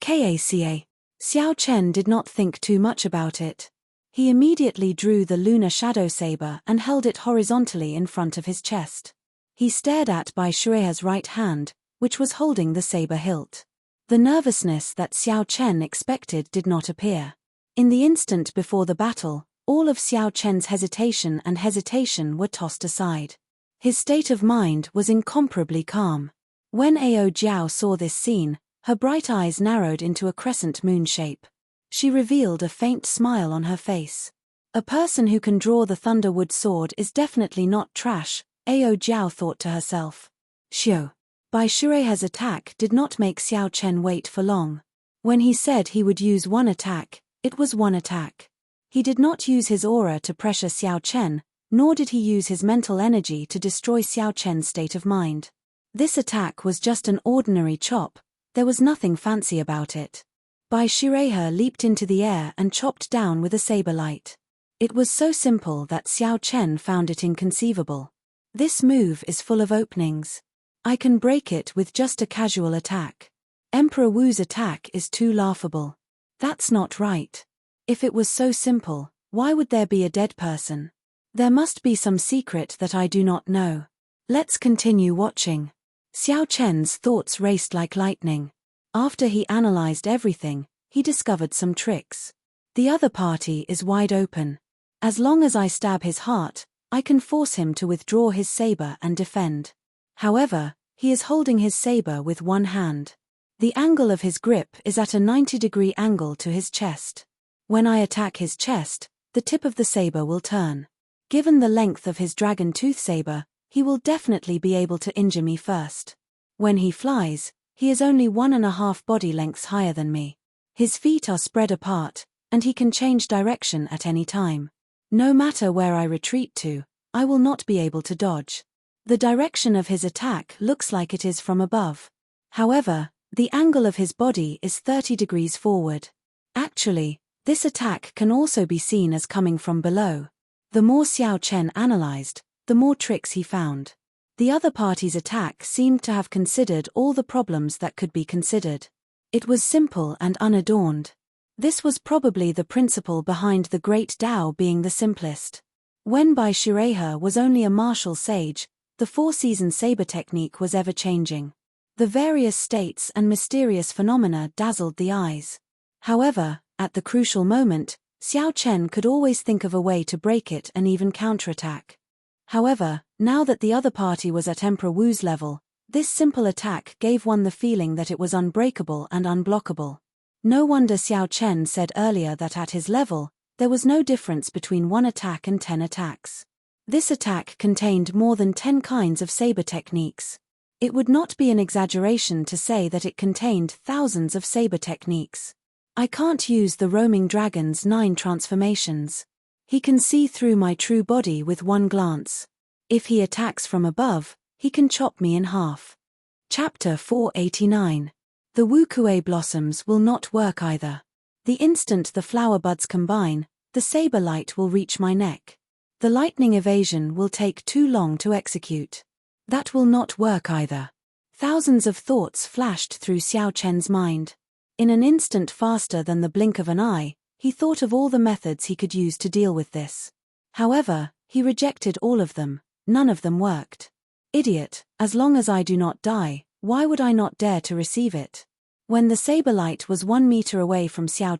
Kaca. Xiao Chen did not think too much about it. He immediately drew the lunar shadow saber and held it horizontally in front of his chest. He stared at Bai Shirehe's right hand, which was holding the saber hilt. The nervousness that Xiao Chen expected did not appear. In the instant before the battle, all of Xiao Chen's hesitation were tossed aside. His state of mind was incomparably calm. When Ao Jiao saw this scene, her bright eyes narrowed into a crescent moon shape. She revealed a faint smile on her face. A person who can draw the Thunderwood sword is definitely not trash, Ao Jiao thought to herself. Xiao. Bai Shireiher's attack did not make Xiao Chen wait for long. When he said he would use one attack, it was one attack. He did not use his aura to pressure Xiao Chen, nor did he use his mental energy to destroy Xiao Chen's state of mind. This attack was just an ordinary chop, there was nothing fancy about it. Bai Shireiher leaped into the air and chopped down with a saber light. It was so simple that Xiao Chen found it inconceivable. This move is full of openings. I can break it with just a casual attack. Emperor Wu's attack is too laughable. That's not right. If it was so simple, why would there be a dead person? There must be some secret that I do not know. Let's continue watching. Xiao Chen's thoughts raced like lightning. After he analyzed everything, he discovered some tricks. The other party is wide open. As long as I stab his heart, I can force him to withdraw his saber and defend. However, he is holding his saber with one hand. The angle of his grip is at a 90-degree angle to his chest. When I attack his chest, the tip of the saber will turn. Given the length of his dragon tooth saber, he will definitely be able to injure me first. When he flies, he is only 1.5 body lengths higher than me. His feet are spread apart, and he can change direction at any time. No matter where I retreat to, I will not be able to dodge. The direction of his attack looks like it is from above. However, the angle of his body is 30 degrees forward. Actually, this attack can also be seen as coming from below. The more Xiao Chen analyzed, the more tricks he found. The other party's attack seemed to have considered all the problems that could be considered. It was simple and unadorned. This was probably the principle behind the Great Tao being the simplest. When Bai Shireiher was only a martial sage, the four-season saber technique was ever-changing. The various states and mysterious phenomena dazzled the eyes. However, at the crucial moment, Xiao Chen could always think of a way to break it and even counterattack. However, now that the other party was at Emperor Wu's level, this simple attack gave one the feeling that it was unbreakable and unblockable. No wonder Xiao Chen said earlier that at his level, there was no difference between one attack and 10 attacks. This attack contained more than 10 kinds of saber techniques. It would not be an exaggeration to say that it contained thousands of saber techniques. I can't use the roaming dragon's 9 transformations. He can see through my true body with one glance. If he attacks from above, he can chop me in half. Chapter 489. The Wukue blossoms will not work either. The instant the flower buds combine, the saber light will reach my neck. The lightning evasion will take too long to execute. That will not work either. Thousands of thoughts flashed through Xiao Chen's mind. In an instant faster than the blink of an eye, he thought of all the methods he could use to deal with this. However, he rejected all of them, none of them worked. Idiot, as long as I do not die, why would I not dare to receive it? When the saber light was 1 meter away from Xiao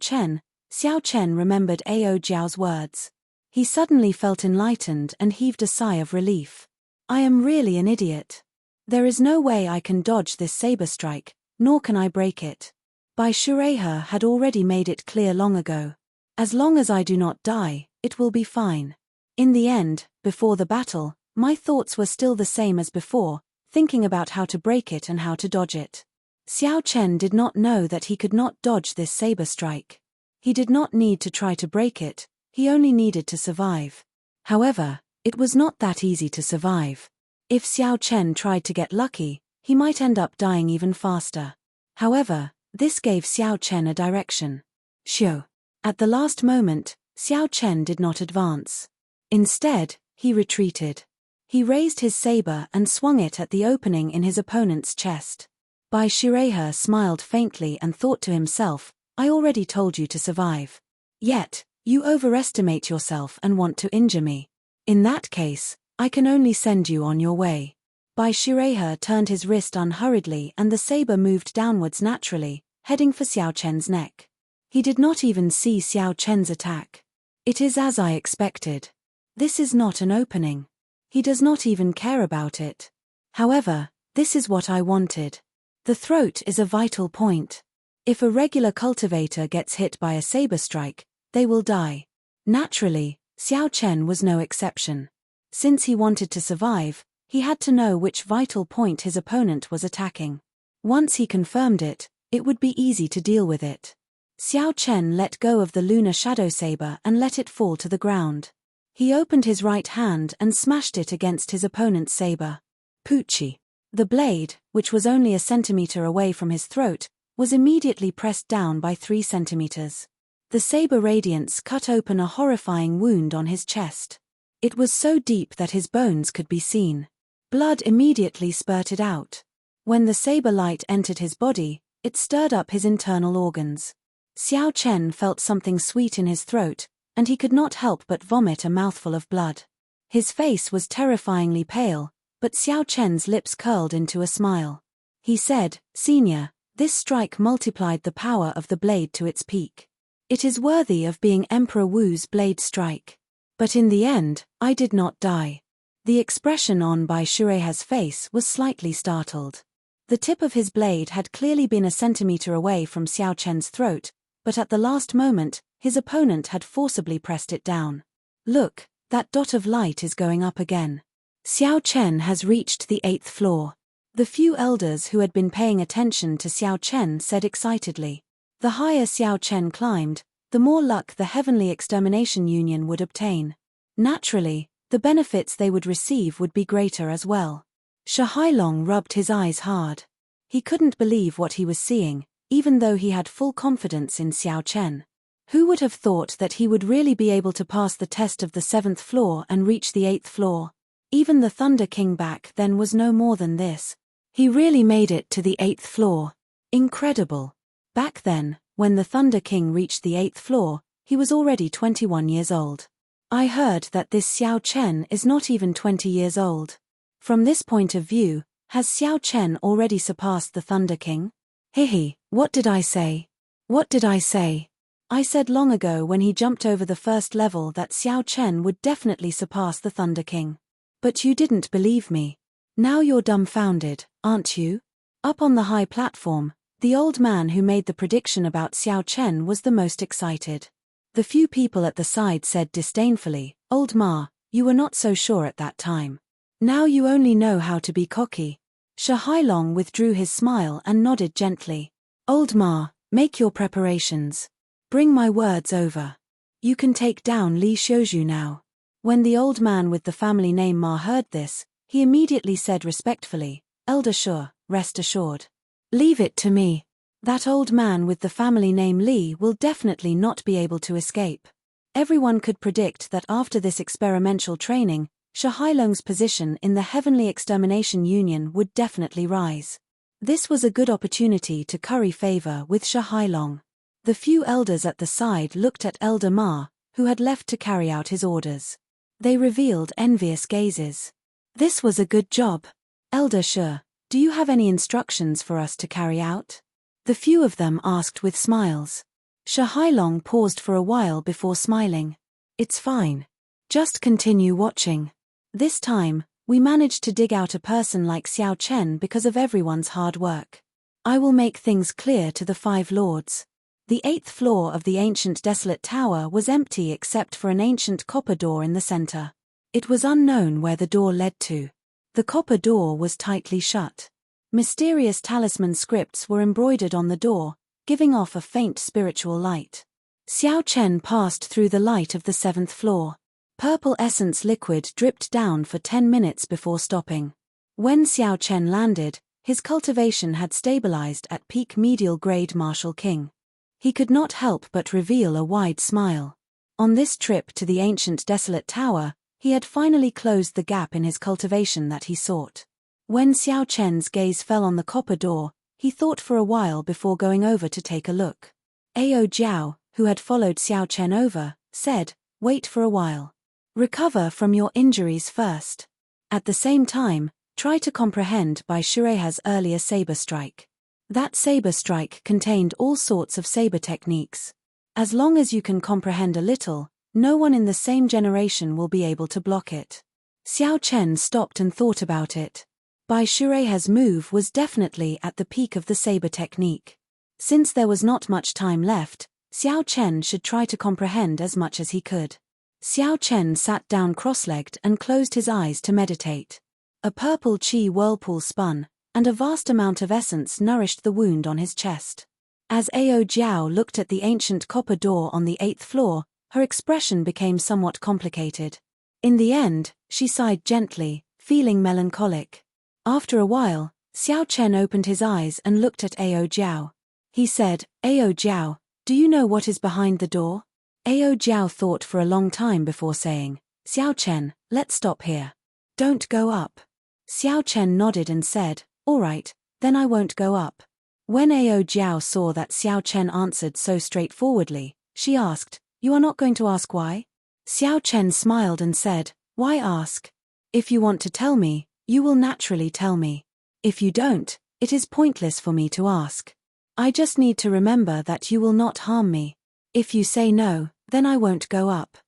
Chen remembered Ao Jiao's words. He suddenly felt enlightened and heaved a sigh of relief. I am really an idiot. There is no way I can dodge this saber strike, nor can I break it. Bai Shireiher had already made it clear long ago. As long as I do not die, it will be fine. In the end, before the battle, my thoughts were still the same as before, thinking about how to break it and how to dodge it. Xiao Chen did not know that he could not dodge this saber strike. He did not need to try to break it, he only needed to survive. However, it was not that easy to survive. If Xiao Chen tried to get lucky, he might end up dying even faster. However, this gave Xiao Chen a direction. Xiao. At the last moment, Xiao Chen did not advance. Instead, he retreated. He raised his saber and swung it at the opening in his opponent's chest. Bai Shireiher smiled faintly and thought to himself, I already told you to survive. Yet, you overestimate yourself and want to injure me. In that case, I can only send you on your way. Bai Shireiher turned his wrist unhurriedly and the saber moved downwards naturally, heading for Xiao Chen's neck. He did not even see Xiao Chen's attack. It is as I expected. This is not an opening. He does not even care about it. However, this is what I wanted. The throat is a vital point. If a regular cultivator gets hit by a saber strike, they will die. Naturally, Xiao Chen was no exception. Since he wanted to survive, he had to know which vital point his opponent was attacking. Once he confirmed it, it would be easy to deal with it. Xiao Chen let go of the lunar shadow saber and let it fall to the ground. He opened his right hand and smashed it against his opponent's saber. Poochie. The blade, which was only a centimeter away from his throat, was immediately pressed down by 3 centimeters. The saber radiance cut open a horrifying wound on his chest. It was so deep that his bones could be seen. Blood immediately spurted out. When the saber light entered his body, it stirred up his internal organs. Xiao Chen felt something sweet in his throat, and he could not help but vomit a mouthful of blood. His face was terrifyingly pale, but Xiao Chen's lips curled into a smile. He said, "Senior, this strike multiplied the power of the blade to its peak. It is worthy of being Emperor Wu's blade strike. But in the end, I did not die." The expression on Bai Shureha's face was slightly startled. The tip of his blade had clearly been a centimeter away from Xiao Chen's throat, but at the last moment, his opponent had forcibly pressed it down. "Look, that dot of light is going up again. Xiao Chen has reached the 8th floor." The few elders who had been paying attention to Xiao Chen said excitedly. The higher Xiao Chen climbed, the more luck the Heavenly Extermination Union would obtain. Naturally, the benefits they would receive would be greater as well. Shahailong rubbed his eyes hard. He couldn't believe what he was seeing, even though he had full confidence in Xiao Chen. Who would have thought that he would really be able to pass the test of the 7th floor and reach the 8th floor? Even the Thunder King back then was no more than this. He really made it to the 8th floor. Incredible. Back then, when the Thunder King reached the 8th floor, he was already 21 years old. I heard that this Xiao Chen is not even 20 years old. From this point of view, has Xiao Chen already surpassed the Thunder King? Hihi, what did I say? What did I say? I said long ago when he jumped over the first level that Xiao Chen would definitely surpass the Thunder King. But you didn't believe me. Now you're dumbfounded, aren't you? Up on the high platform, the old man who made the prediction about Xiao Chen was the most excited. The few people at the side said disdainfully, "Old Ma, you were not so sure at that time. Now you only know how to be cocky." Shahailong withdrew his smile and nodded gently. "Old Ma, make your preparations. Bring my words over. You can take down Li Xiuzhu now." When the old man with the family name Ma heard this, he immediately said respectfully, "Elder Sure, rest assured. Leave it to me. That old man with the family name Li will definitely not be able to escape." Everyone could predict that after this experimental training, Shahailong's position in the Heavenly Extermination Union would definitely rise. This was a good opportunity to curry favor with Shahailong. The few elders at the side looked at Elder Ma, who had left to carry out his orders. They revealed envious gazes. "This was a good job. Elder Shi, do you have any instructions for us to carry out?" The few of them asked with smiles. Shahailong paused for a while before smiling. "It's fine. Just continue watching. This time, we managed to dig out a person like Xiao Chen because of everyone's hard work. I will make things clear to the 5 lords." The 8th floor of the ancient desolate tower was empty except for an ancient copper door in the center. It was unknown where the door led to. The copper door was tightly shut. Mysterious talisman scripts were embroidered on the door, giving off a faint spiritual light. Xiao Chen passed through the light of the 7th floor. Purple essence liquid dripped down for 10 minutes before stopping. When Xiao Chen landed, his cultivation had stabilized at peak medial grade Martial King. He could not help but reveal a wide smile. On this trip to the ancient desolate tower, he had finally closed the gap in his cultivation that he sought. When Xiao Chen's gaze fell on the copper door, he thought for a while before going over to take a look. Ao Jiao, who had followed Xiao Chen over, said, "Wait for a while. Recover from your injuries first. At the same time, try to comprehend Bai Shureha's earlier saber strike. That saber strike contained all sorts of saber techniques. As long as you can comprehend a little, no one in the same generation will be able to block it." Xiao Chen stopped and thought about it. Bai Shureha's move was definitely at the peak of the saber technique. Since there was not much time left, Xiao Chen should try to comprehend as much as he could. Xiao Chen sat down cross-legged and closed his eyes to meditate. A purple qi whirlpool spun, and a vast amount of essence nourished the wound on his chest. As Ao Jiao looked at the ancient copper door on the 8th floor, her expression became somewhat complicated. In the end, she sighed gently, feeling melancholic. After a while, Xiao Chen opened his eyes and looked at Ao Jiao. He said, "Ao Jiao, do you know what is behind the door?" Ao Jiao thought for a long time before saying, "Xiao Chen, let's stop here. Don't go up." Xiao Chen nodded and said, "All right, then I won't go up." When Ao Jiao saw that Xiao Chen answered so straightforwardly, she asked, "You are not going to ask why?" Xiao Chen smiled and said, "Why ask? If you want to tell me, you will naturally tell me. If you don't, it is pointless for me to ask. I just need to remember that you will not harm me. If you say no, then I won't go up."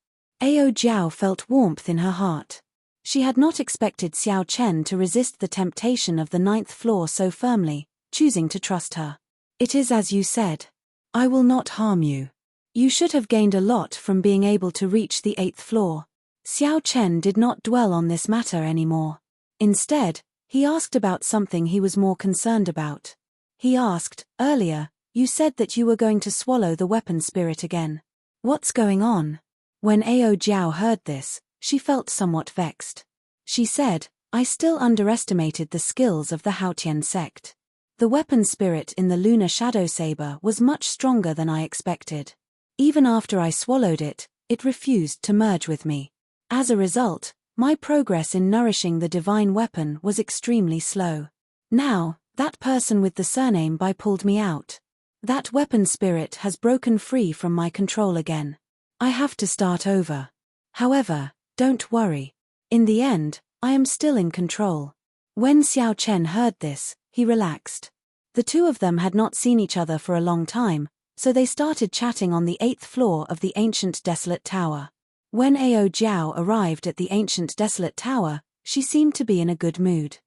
Ao Jiao felt warmth in her heart. She had not expected Xiao Chen to resist the temptation of the 9th floor so firmly, choosing to trust her. "It is as you said. I will not harm you. You should have gained a lot from being able to reach the 8th floor." Xiao Chen did not dwell on this matter anymore. Instead, he asked about something he was more concerned about. He asked, "Earlier, you said that you were going to swallow the weapon spirit again. What's going on?" When Ao Jiao heard this, she felt somewhat vexed. She said, "I still underestimated the skills of the Haotian sect. The weapon spirit in the lunar shadow saber was much stronger than I expected. Even after I swallowed it, it refused to merge with me. As a result, my progress in nourishing the divine weapon was extremely slow. Now, that person with the surname Bai pulled me out. That weapon spirit has broken free from my control again. I have to start over. However, don't worry. In the end, I am still in control." When Xiao Chen heard this, he relaxed. The two of them had not seen each other for a long time, so they started chatting on the 8th floor of the ancient desolate tower. When Ao Jiao arrived at the ancient desolate tower, she seemed to be in a good mood.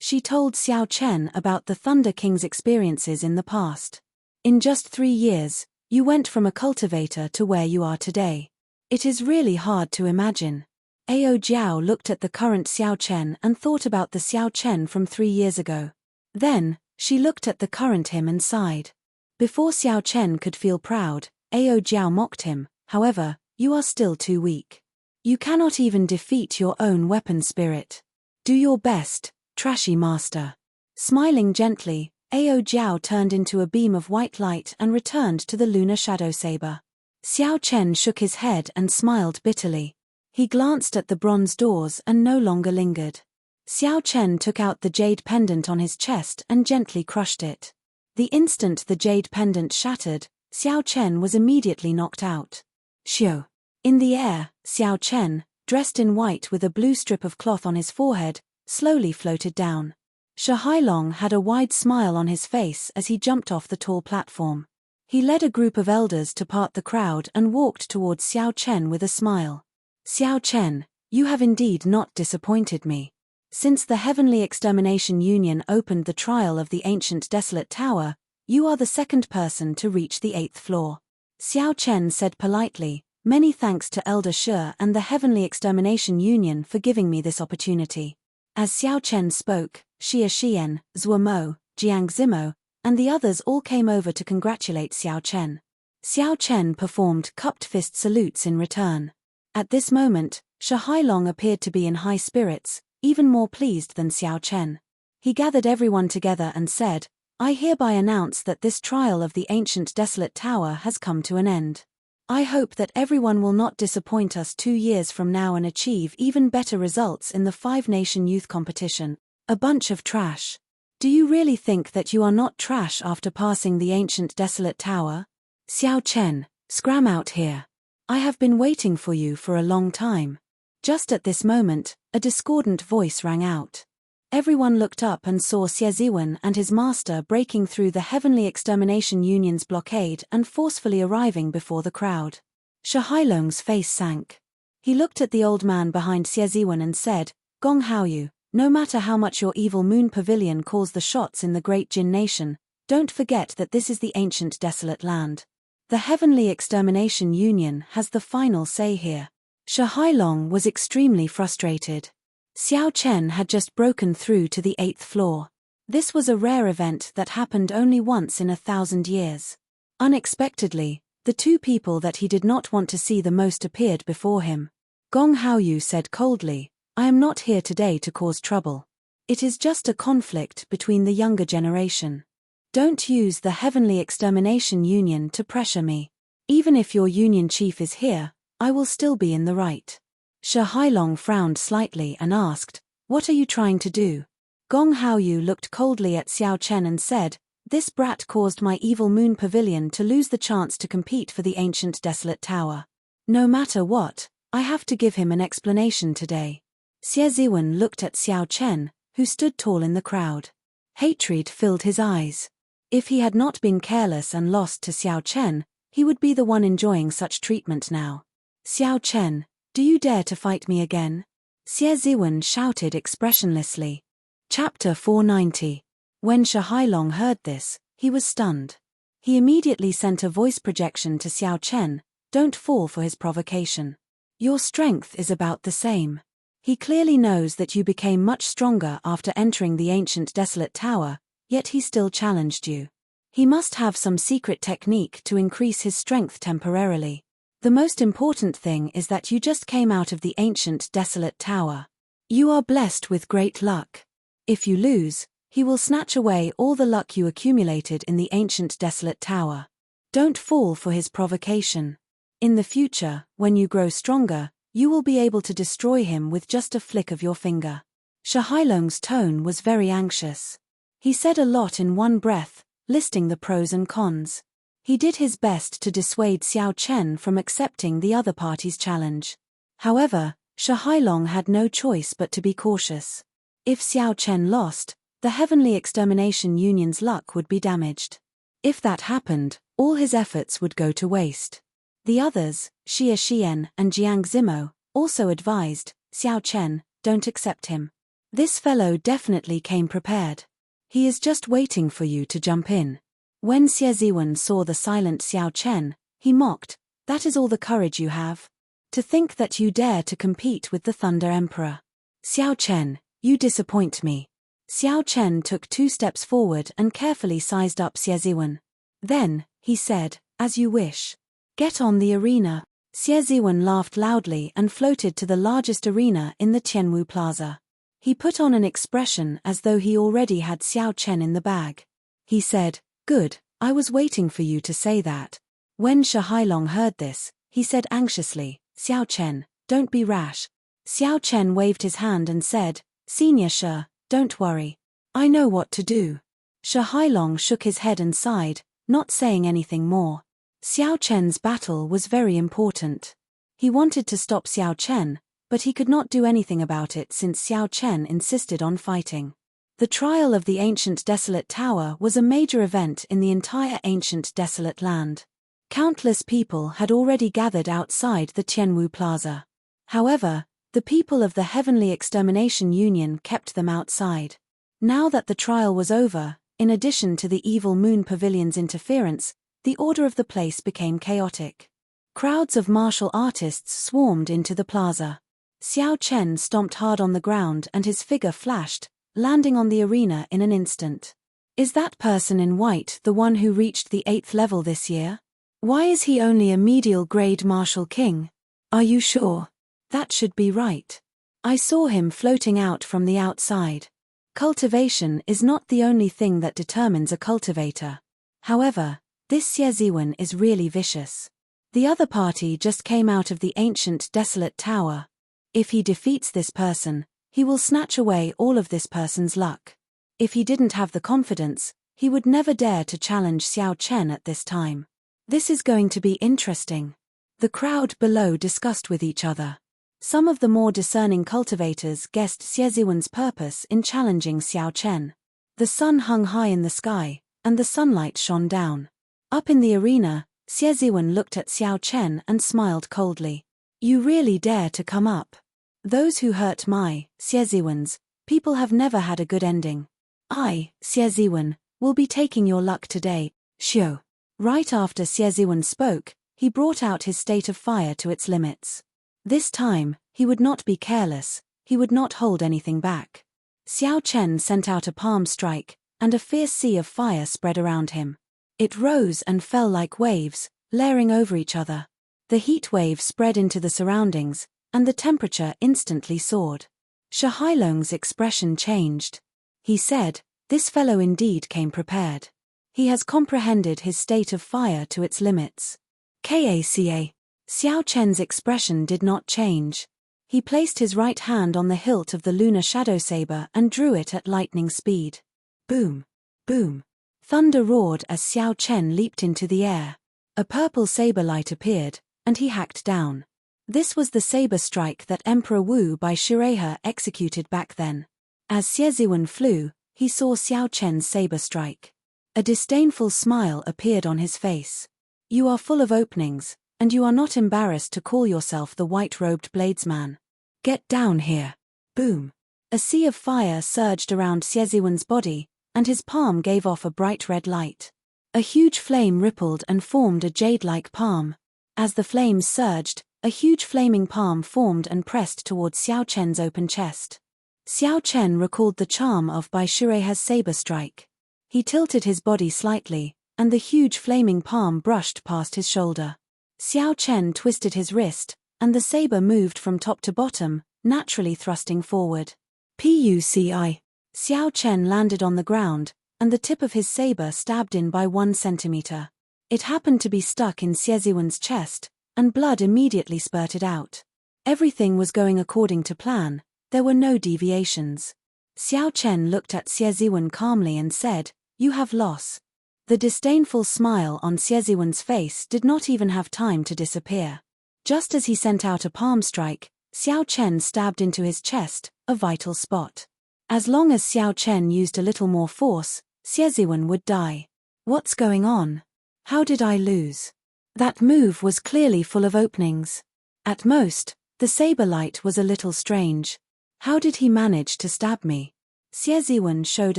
She told Xiao Chen about the Thunder King's experiences in the past. "In just 3 years, you went from a cultivator to where you are today. It is really hard to imagine." Ao Jiao looked at the current Xiao Chen and thought about the Xiao Chen from 3 years ago. Then, she looked at the current him and sighed. Before Xiao Chen could feel proud, Ao Jiao mocked him, "However, you are still too weak. You cannot even defeat your own weapon spirit. Do your best, trashy master." Smiling gently, Ao Jiao turned into a beam of white light and returned to the lunar shadow saber. Xiao Chen shook his head and smiled bitterly. He glanced at the bronze doors and no longer lingered. Xiao Chen took out the jade pendant on his chest and gently crushed it. The instant the jade pendant shattered, Xiao Chen was immediately knocked out. Xiao. In the air, Xiao Chen, dressed in white with a blue strip of cloth on his forehead, slowly floated down. Shahailong had a wide smile on his face as he jumped off the tall platform. He led a group of elders to part the crowd and walked towards Xiao Chen with a smile. "Xiao Chen, you have indeed not disappointed me. Since the Heavenly Extermination Union opened the trial of the ancient desolate tower, you are the second person to reach the 8th floor." Xiao Chen said politely, "Many thanks to Elder Shi and the Heavenly Extermination Union for giving me this opportunity." As Xiao Chen spoke, Xia Xian, Zhuo Mo, Jiang Zimo, and the others all came over to congratulate Xiao Chen. Xiao Chen performed cupped fist salutes in return. At this moment, Shahailong appeared to be in high spirits, even more pleased than Xiao Chen. He gathered everyone together and said, "I hereby announce that this trial of the ancient desolate tower has come to an end. I hope that everyone will not disappoint us 2 years from now and achieve even better results in the 5-nation youth competition. A bunch of trash. Do you really think that you are not trash after passing the ancient desolate tower? Xiao Chen, scram out here. I have been waiting for you for a long time." Just at this moment, a discordant voice rang out. Everyone looked up and saw Xie Ziwen and his master breaking through the Heavenly Extermination Union's blockade and forcefully arriving before the crowd. Shahailong's face sank. He looked at the old man behind Xie Ziwen and said, "Gong Haoyu, no matter how much your evil moon pavilion calls the shots in the great Jin nation, don't forget that this is the ancient desolate land. The Heavenly Extermination Union has the final say here." Shi Hailong was extremely frustrated. Xiao Chen had just broken through to the 8th floor. This was a rare event that happened only once in 1,000 years. Unexpectedly, the two people that he did not want to see the most appeared before him. Gong Haoyu said coldly, "I am not here today to cause trouble. It is just a conflict between the younger generation. Don't use the Heavenly Extermination Union to pressure me. Even if your union chief is here, I will still be in the right." Shi Hailong frowned slightly and asked, "What are you trying to do?" Gong Haoyu looked coldly at Xiao Chen and said, "This brat caused my evil moon pavilion to lose the chance to compete for the ancient desolate tower. No matter what, I have to give him an explanation today." Xie Ziwen looked at Xiao Chen, who stood tall in the crowd. Hatred filled his eyes. If he had not been careless and lost to Xiao Chen, he would be the one enjoying such treatment now. "Xiao Chen, do you dare to fight me again?" Xie Ziwen shouted expressionlessly. Chapter 490. When Shi Hailong heard this, he was stunned. He immediately sent a voice projection to Xiao Chen, "Don't fall for his provocation. Your strength is about the same. He clearly knows that you became much stronger after entering the ancient desolate tower, yet he still challenged you. He must have some secret technique to increase his strength temporarily. The most important thing is that you just came out of the ancient desolate tower. You are blessed with great luck. If you lose, he will snatch away all the luck you accumulated in the ancient desolate tower. Don't fall for his provocation. In the future, when you grow stronger, you will be able to destroy him with just a flick of your finger." Shi Hailong's tone was very anxious. He said a lot in one breath, listing the pros and cons. He did his best to dissuade Xiao Chen from accepting the other party's challenge. However, Shi Hailong had no choice but to be cautious. If Xiao Chen lost, the Heavenly Extermination Union's luck would be damaged. If that happened, all his efforts would go to waste. The others, Xie Xian and Jiang Zimo, also advised, "Xiao Chen, don't accept him. This fellow definitely came prepared. He is just waiting for you to jump in." When Xie Ziwen saw the silent Xiao Chen, he mocked, "That is all the courage you have? To think that you dare to compete with the Thunder Emperor. Xiao Chen, you disappoint me." Xiao Chen took 2 steps forward and carefully sized up Xie Ziwen. Then, he said, "As you wish. Get on the arena." Xie Ziwen laughed loudly and floated to the largest arena in the Tianwu Plaza. He put on an expression as though he already had Xiao Chen in the bag. He said, "Good, I was waiting for you to say that." When Shi Hailong heard this, he said anxiously, "Xiao Chen, don't be rash." Xiao Chen waved his hand and said, "Senior Shi, don't worry. I know what to do." Shi Hailong shook his head and sighed, not saying anything more. Xiao Chen's battle was very important. He wanted to stop Xiao Chen, but he could not do anything about it since Xiao Chen insisted on fighting. The trial of the ancient desolate tower was a major event in the entire ancient desolate land. Countless people had already gathered outside the Tianwu Plaza. However, the people of the Heavenly Extermination Union kept them outside. Now that the trial was over, in addition to the evil Moon Pavilion's interference, the order of the place became chaotic. Crowds of martial artists swarmed into the plaza. Xiao Chen stomped hard on the ground and his figure flashed, landing on the arena in an instant. "Is that person in white the one who reached the 8th level this year? Why is he only a medial grade martial king? Are you sure? That should be right. I saw him floating out from the outside." Cultivation is not the only thing that determines a cultivator. However, this Xie Ziwen is really vicious. The other party just came out of the ancient desolate tower. If he defeats this person, he will snatch away all of this person's luck. If he didn't have the confidence, he would never dare to challenge Xiao Chen at this time. This is going to be interesting. The crowd below discussed with each other. Some of the more discerning cultivators guessed Xie Ziwen's purpose in challenging Xiao Chen. The sun hung high in the sky, and the sunlight shone down. Up in the arena, Xie Ziwen looked at Xiao Chen and smiled coldly. "You really dare to come up? Those who hurt my, Xie Ziwen's, people have never had a good ending. I, Xie Ziwen, will be taking your luck today, Xiao." Right after Xie Ziwen spoke, he brought out his state of fire to its limits. This time, he would not be careless, he would not hold anything back. Xiao Chen sent out a palm strike, and a fierce sea of fire spread around him. It rose and fell like waves, layering over each other. The heat wave spread into the surroundings, and the temperature instantly soared. Shahailong's expression changed. He said, "This fellow indeed came prepared. He has comprehended his state of fire to its limits." Kaka. Xiao Chen's expression did not change. He placed his right hand on the hilt of the lunar shadow saber and drew it at lightning speed. Boom! Boom! Thunder roared as Xiao Chen leaped into the air. A purple saber light appeared, and he hacked down. This was the saber strike that Emperor Wu by Shireha executed back then. As Xieziwen flew, he saw Xiao Chen's saber strike. A disdainful smile appeared on his face. "You are full of openings, and you are not embarrassed to call yourself the white-robed bladesman. Get down here." Boom! A sea of fire surged around Xieziwen's body, and his palm gave off a bright red light. A huge flame rippled and formed a jade-like palm. As the flames surged, a huge flaming palm formed and pressed towards Xiao Chen's open chest. Xiao Chen recalled the charm of Bai Shireha's saber strike. He tilted his body slightly, and the huge flaming palm brushed past his shoulder. Xiao Chen twisted his wrist, and the saber moved from top to bottom, naturally thrusting forward. Puci. Xiao Chen landed on the ground, and the tip of his saber stabbed in by 1 centimeter. It happened to be stuck in Xieziwen's chest, and blood immediately spurted out. Everything was going according to plan, there were no deviations. Xiao Chen looked at Xieziwen calmly and said, "You have lost." The disdainful smile on Xieziwen's face did not even have time to disappear. Just as he sent out a palm strike, Xiao Chen stabbed into his chest, a vital spot. As long as Xiao Chen used a little more force, Xieziwen would die. What's going on? How did I lose? That move was clearly full of openings. At most, the saber light was a little strange. How did he manage to stab me? Xieziwen showed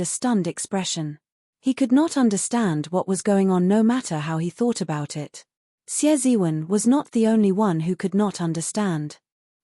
a stunned expression. He could not understand what was going on no matter how he thought about it. Xieziwen was not the only one who could not understand.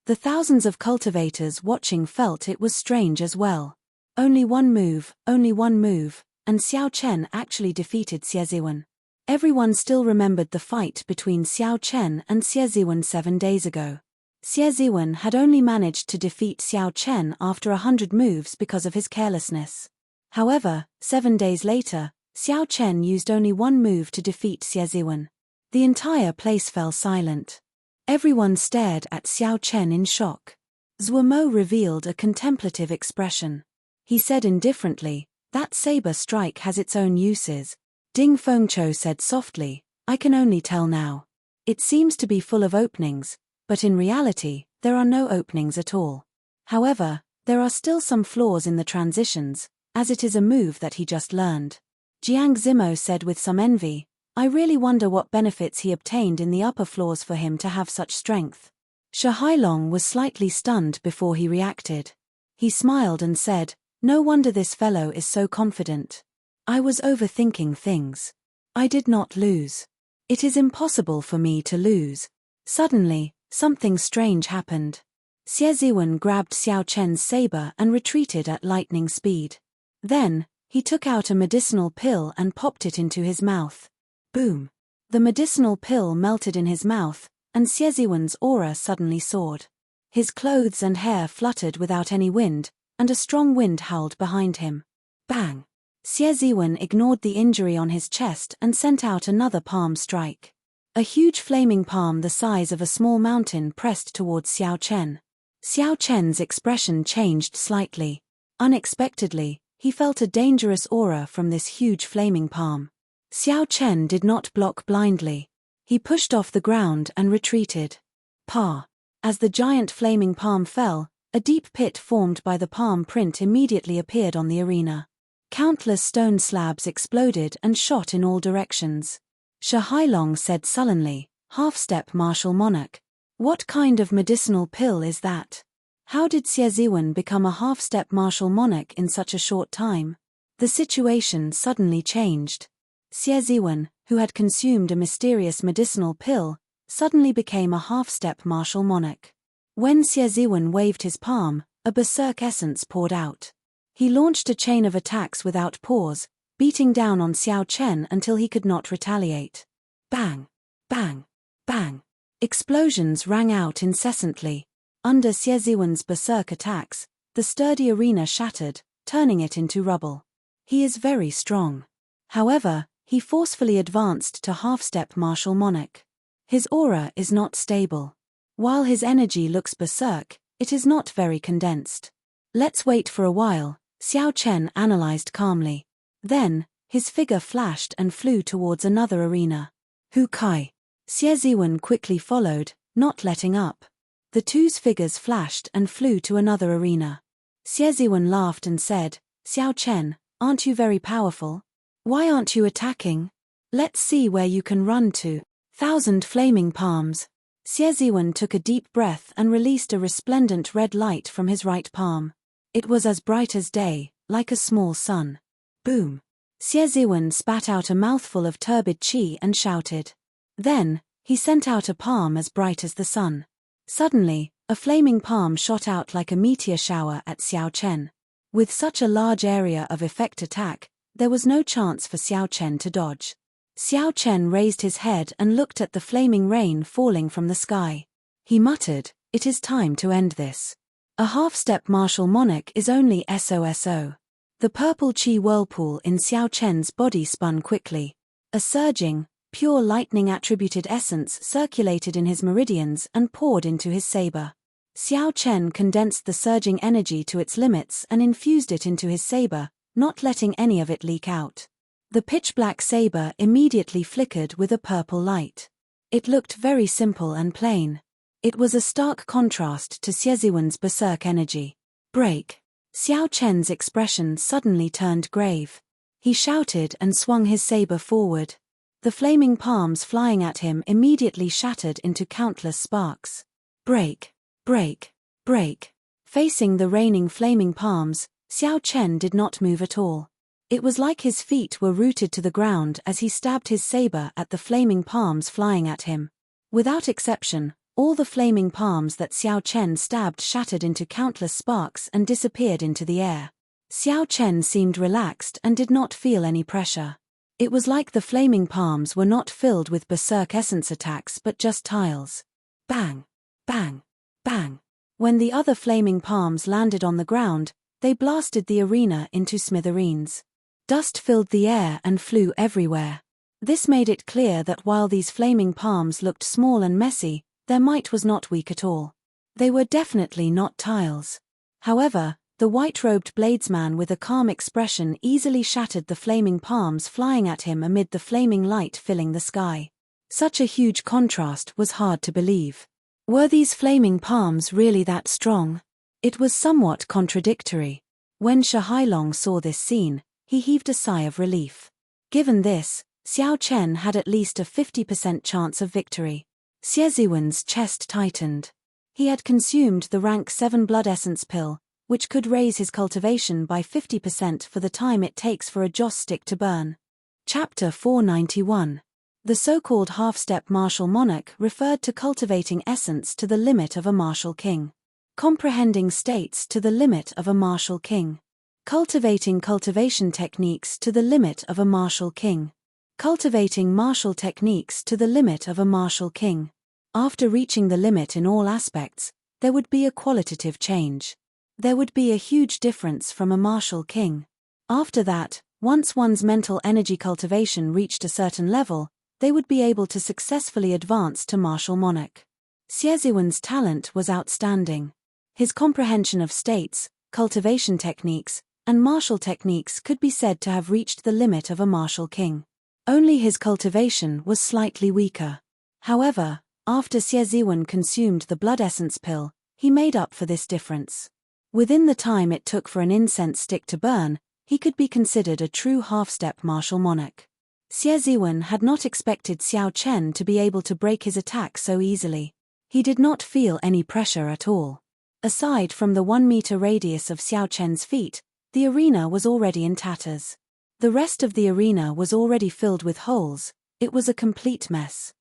The thousands of cultivators watching felt it was strange as well. Only one move, and Xiao Chen actually defeated Xieziwen. Everyone still remembered the fight between Xiao Chen and Xieziwen 7 days ago. Xieziwen had only managed to defeat Xiao Chen after 100 moves because of his carelessness. However, 7 days later, Xiao Chen used only 1 move to defeat Xieziwen. The entire place fell silent. Everyone stared at Xiao Chen in shock. Zuomo revealed a contemplative expression. He said indifferently, "That saber strike has its own uses." Ding Fengqiu said softly, "I can only tell now. It seems to be full of openings, but in reality, there are no openings at all. However, there are still some flaws in the transitions, as it is a move that he just learned." Jiang Zimo said with some envy, "I really wonder what benefits he obtained in the upper floors for him to have such strength." Shahailong was slightly stunned before he reacted. He smiled and said, "No wonder this fellow is so confident. I was overthinking things. I did not lose. It is impossible for me to lose." Suddenly, something strange happened. Xieziwen grabbed Xiao Chen's saber and retreated at lightning speed. Then, he took out a medicinal pill and popped it into his mouth. Boom! The medicinal pill melted in his mouth, and Xieziwen's aura suddenly soared. His clothes and hair fluttered without any wind, and a strong wind howled behind him. Bang! Xieziwen ignored the injury on his chest and sent out another palm strike. A huge flaming palm the size of a small mountain pressed towards Xiao Chen. Xiao Chen's expression changed slightly. Unexpectedly, he felt a dangerous aura from this huge flaming palm. Xiao Chen did not block blindly. He pushed off the ground and retreated. Pa! As the giant flaming palm fell, a deep pit formed by the palm print immediately appeared on the arena. Countless stone slabs exploded and shot in all directions. Shahailong said sullenly, "Half-step martial monarch. What kind of medicinal pill is that? How did Xieziwen become a half-step martial monarch in such a short time?" The situation suddenly changed. Xieziwen, who had consumed a mysterious medicinal pill, suddenly became a half-step martial monarch. When Xie Ziwen waved his palm, a berserk essence poured out. He launched a chain of attacks without pause, beating down on Xiao Chen until he could not retaliate. Bang! Bang! Bang! Explosions rang out incessantly. Under Xie Ziwen's berserk attacks, the sturdy arena shattered, turning it into rubble. He is very strong. However, he forcefully advanced to half-step martial monarch. His aura is not stable. While his energy looks berserk, it is not very condensed. Let's wait for a while, Xiao Chen analyzed calmly. Then, his figure flashed and flew towards another arena. Hu Kai. Xie Ziwen quickly followed, not letting up. The two's figures flashed and flew to another arena. Xie Ziwen laughed and said, Xiao Chen, aren't you very powerful? Why aren't you attacking? Let's see where you can run to. 1,000 flaming palms. Xie Ziwen took a deep breath and released a resplendent red light from his right palm. It was as bright as day, like a small sun. Boom! Xie Ziwen spat out a mouthful of turbid qi and shouted. Then, he sent out a palm as bright as the sun. Suddenly, a flaming palm shot out like a meteor shower at Xiao Chen. With such a large area of effect attack, there was no chance for Xiao Chen to dodge. Xiao Chen raised his head and looked at the flaming rain falling from the sky. He muttered, "It is time to end this. A half-step martial monarch is only SOSO. The purple qi whirlpool in Xiao Chen's body spun quickly. A surging, pure lightning-attributed essence circulated in his meridians and poured into his saber. Xiao Chen condensed the surging energy to its limits and infused it into his saber, not letting any of it leak out. The pitch-black saber immediately flickered with a purple light. It looked very simple and plain. It was a stark contrast to Xie Ziwen's berserk energy. Break! Xiao Chen's expression suddenly turned grave. He shouted and swung his saber forward. The flaming palms flying at him immediately shattered into countless sparks. Break! Break! Break! Facing the raining flaming palms, Xiao Chen did not move at all. It was like his feet were rooted to the ground as he stabbed his saber at the flaming palms flying at him. Without exception, all the flaming palms that Xiao Chen stabbed shattered into countless sparks and disappeared into the air. Xiao Chen seemed relaxed and did not feel any pressure. It was like the flaming palms were not filled with berserk essence attacks but just tiles. Bang! Bang! Bang! When the other flaming palms landed on the ground, they blasted the arena into smithereens. Dust filled the air and flew everywhere. This made it clear that while these flaming palms looked small and messy, their might was not weak at all. They were definitely not tiles. However, the white-robed bladesman with a calm expression easily shattered the flaming palms flying at him amid the flaming light filling the sky. Such a huge contrast was hard to believe. Were these flaming palms really that strong? It was somewhat contradictory. When Shahailong saw this scene, he heaved a sigh of relief. Given this, Xiao Chen had at least a 50% chance of victory. Xie Ziwen's chest tightened. He had consumed the rank 7 blood essence pill, which could raise his cultivation by 50% for the time it takes for a joss stick to burn. Chapter 491. The so-called half-step martial monarch referred to cultivating essence to the limit of a martial king. Comprehending states to the limit of a martial king. Cultivating cultivation techniques to the limit of a martial king. Cultivating martial techniques to the limit of a martial king. After reaching the limit in all aspects, there would be a qualitative change. There would be a huge difference from a martial king. After that, once one's mental energy cultivation reached a certain level, they would be able to successfully advance to martial monarch. Xie Ziwen's talent was outstanding. His comprehension of states, cultivation techniques, and martial techniques could be said to have reached the limit of a martial king. Only his cultivation was slightly weaker. However, after Xie Ziwen consumed the blood essence pill, he made up for this difference. Within the time it took for an incense stick to burn, he could be considered a true half-step martial monarch. Xie Ziwen had not expected Xiao Chen to be able to break his attack so easily. He did not feel any pressure at all. Aside from the 1-meter radius of Xiao Chen's feet, the arena was already in tatters. The rest of the arena was already filled with holes. It was a complete mess.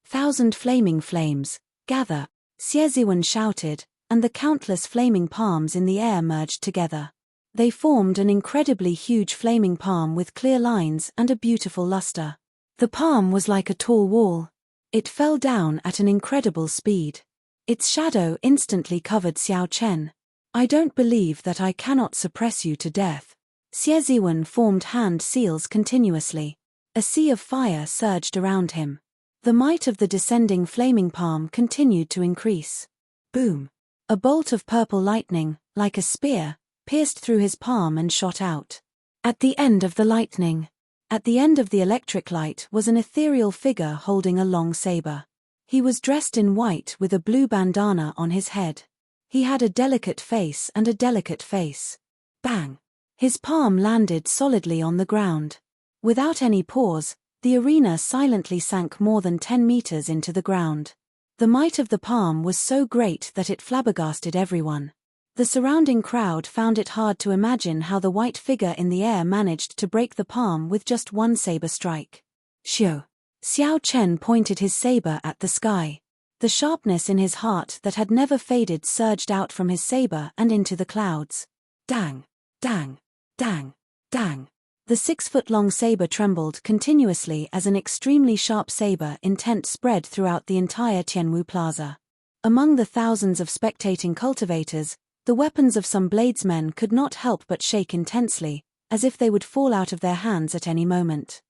1,000 flaming flames, gather, Xie Ziwen shouted, and the countless flaming palms in the air merged together. They formed an incredibly huge flaming palm with clear lines and a beautiful luster. The palm was like a tall wall. It fell down at an incredible speed. Its shadow instantly covered Xiao Chen. I don't believe that I cannot suppress you to death. Xie Ziwen formed hand seals continuously. A sea of fire surged around him. The might of the descending flaming palm continued to increase. Boom! A bolt of purple lightning, like a spear, pierced through his palm and shot out. At the end of the lightning, at the end of the electric light was an ethereal figure holding a long saber. He was dressed in white with a blue bandana on his head. He had a delicate face and a delicate face. Bang! His palm landed solidly on the ground. Without any pause, the arena silently sank more than 10 meters into the ground. The might of the palm was so great that it flabbergasted everyone. The surrounding crowd found it hard to imagine how the white figure in the air managed to break the palm with just one saber strike. Xiao! Xiao Chen pointed his saber at the sky. The sharpness in his heart that had never faded surged out from his saber and into the clouds. Dang! Dang! Dang! Dang! The 6-foot-long saber trembled continuously as an extremely sharp saber intent spread throughout the entire Tianwu Plaza. Among the thousands of spectating cultivators, the weapons of some bladesmen could not help but shake intensely, as if they would fall out of their hands at any moment.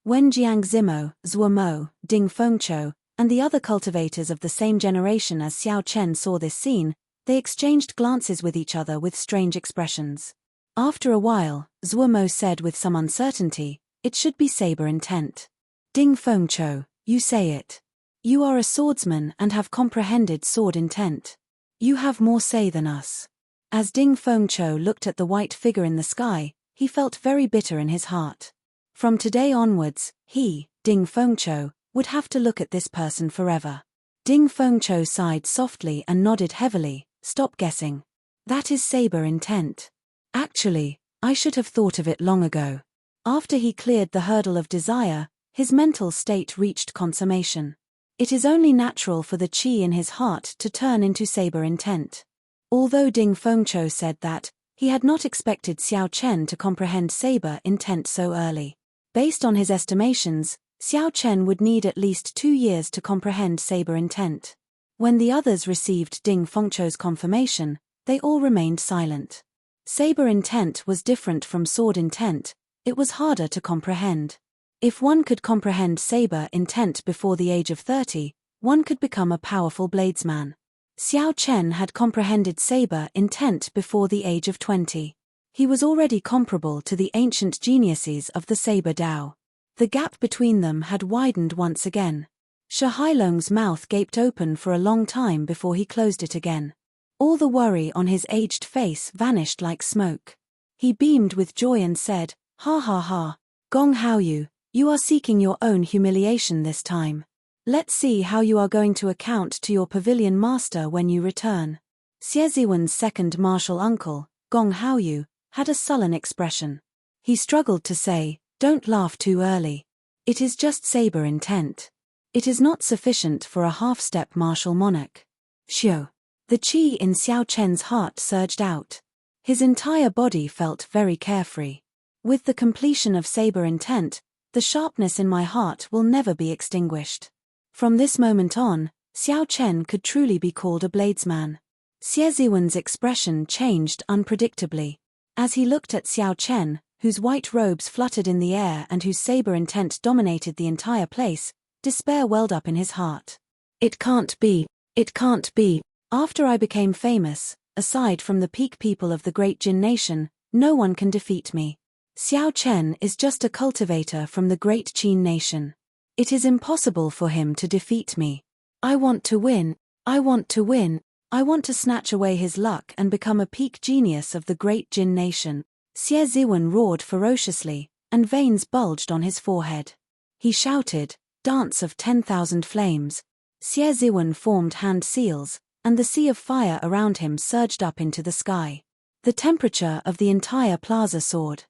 When Jiang Zimo, Zhuo Mo, Ding Fengqiu, and the other cultivators of the same generation as Xiao Chen saw this scene, they exchanged glances with each other with strange expressions. After a while, Zhuo Mo said with some uncertainty, "It should be saber intent." Ding Fengqiu, you say it. You are a swordsman and have comprehended sword intent. You have more say than us. As Ding Fengqiu looked at the white figure in the sky, he felt very bitter in his heart. From today onwards, he, Ding Fengqiu, would have to look at this person forever. Ding Fengqiu sighed softly and nodded heavily. Stop guessing. That is saber intent. Actually, I should have thought of it long ago. After he cleared the hurdle of desire, his mental state reached consummation. It is only natural for the qi in his heart to turn into saber intent. Although Ding Fengqiu said that, he had not expected Xiao Chen to comprehend saber intent so early. Based on his estimations, Xiao Chen would need at least 2 years to comprehend saber intent. When the others received Ding Fengqiu's confirmation, they all remained silent. Saber intent was different from sword intent. It was harder to comprehend. If one could comprehend saber intent before the age of 30, one could become a powerful bladesman. Xiao Chen had comprehended saber intent before the age of 20. He was already comparable to the ancient geniuses of the saber Dao. The gap between them had widened once again. Shi Hailong's mouth gaped open for a long time before he closed it again. All the worry on his aged face vanished like smoke. He beamed with joy and said, "Ha ha ha, Gong Haoyu, you are seeking your own humiliation this time. Let's see how you are going to account to your pavilion master when you return." Xie Ziwen's second martial uncle, Gong Haoyu, had a sullen expression. He struggled to say, "Don't laugh too early. It is just saber intent. It is not sufficient for a half-step martial monarch." Xiu. The qi in Xiao Chen's heart surged out. His entire body felt very carefree. With the completion of saber intent, the sharpness in my heart will never be extinguished. From this moment on, Xiao Chen could truly be called a bladesman. Xie Ziwen's expression changed unpredictably. As he looked at Xiao Chen, whose white robes fluttered in the air and whose saber intent dominated the entire place, despair welled up in his heart. It can't be. It can't be. After I became famous, aside from the peak people of the great Jin nation, no one can defeat me. Xiao Chen is just a cultivator from the great Qin nation. It is impossible for him to defeat me. I want to win. I want to win. I want to snatch away his luck and become a peak genius of the great Jin nation. Xie Ziwen roared ferociously, and veins bulged on his forehead. He shouted, "Dance of 10,000 flames." Xie Ziwen formed hand seals, and the sea of fire around him surged up into the sky. The temperature of the entire plaza soared.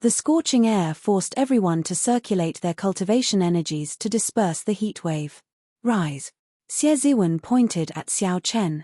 The scorching air forced everyone to circulate their cultivation energies to disperse the heat wave. "Rise." Xie Ziwen pointed at Xiao Chen.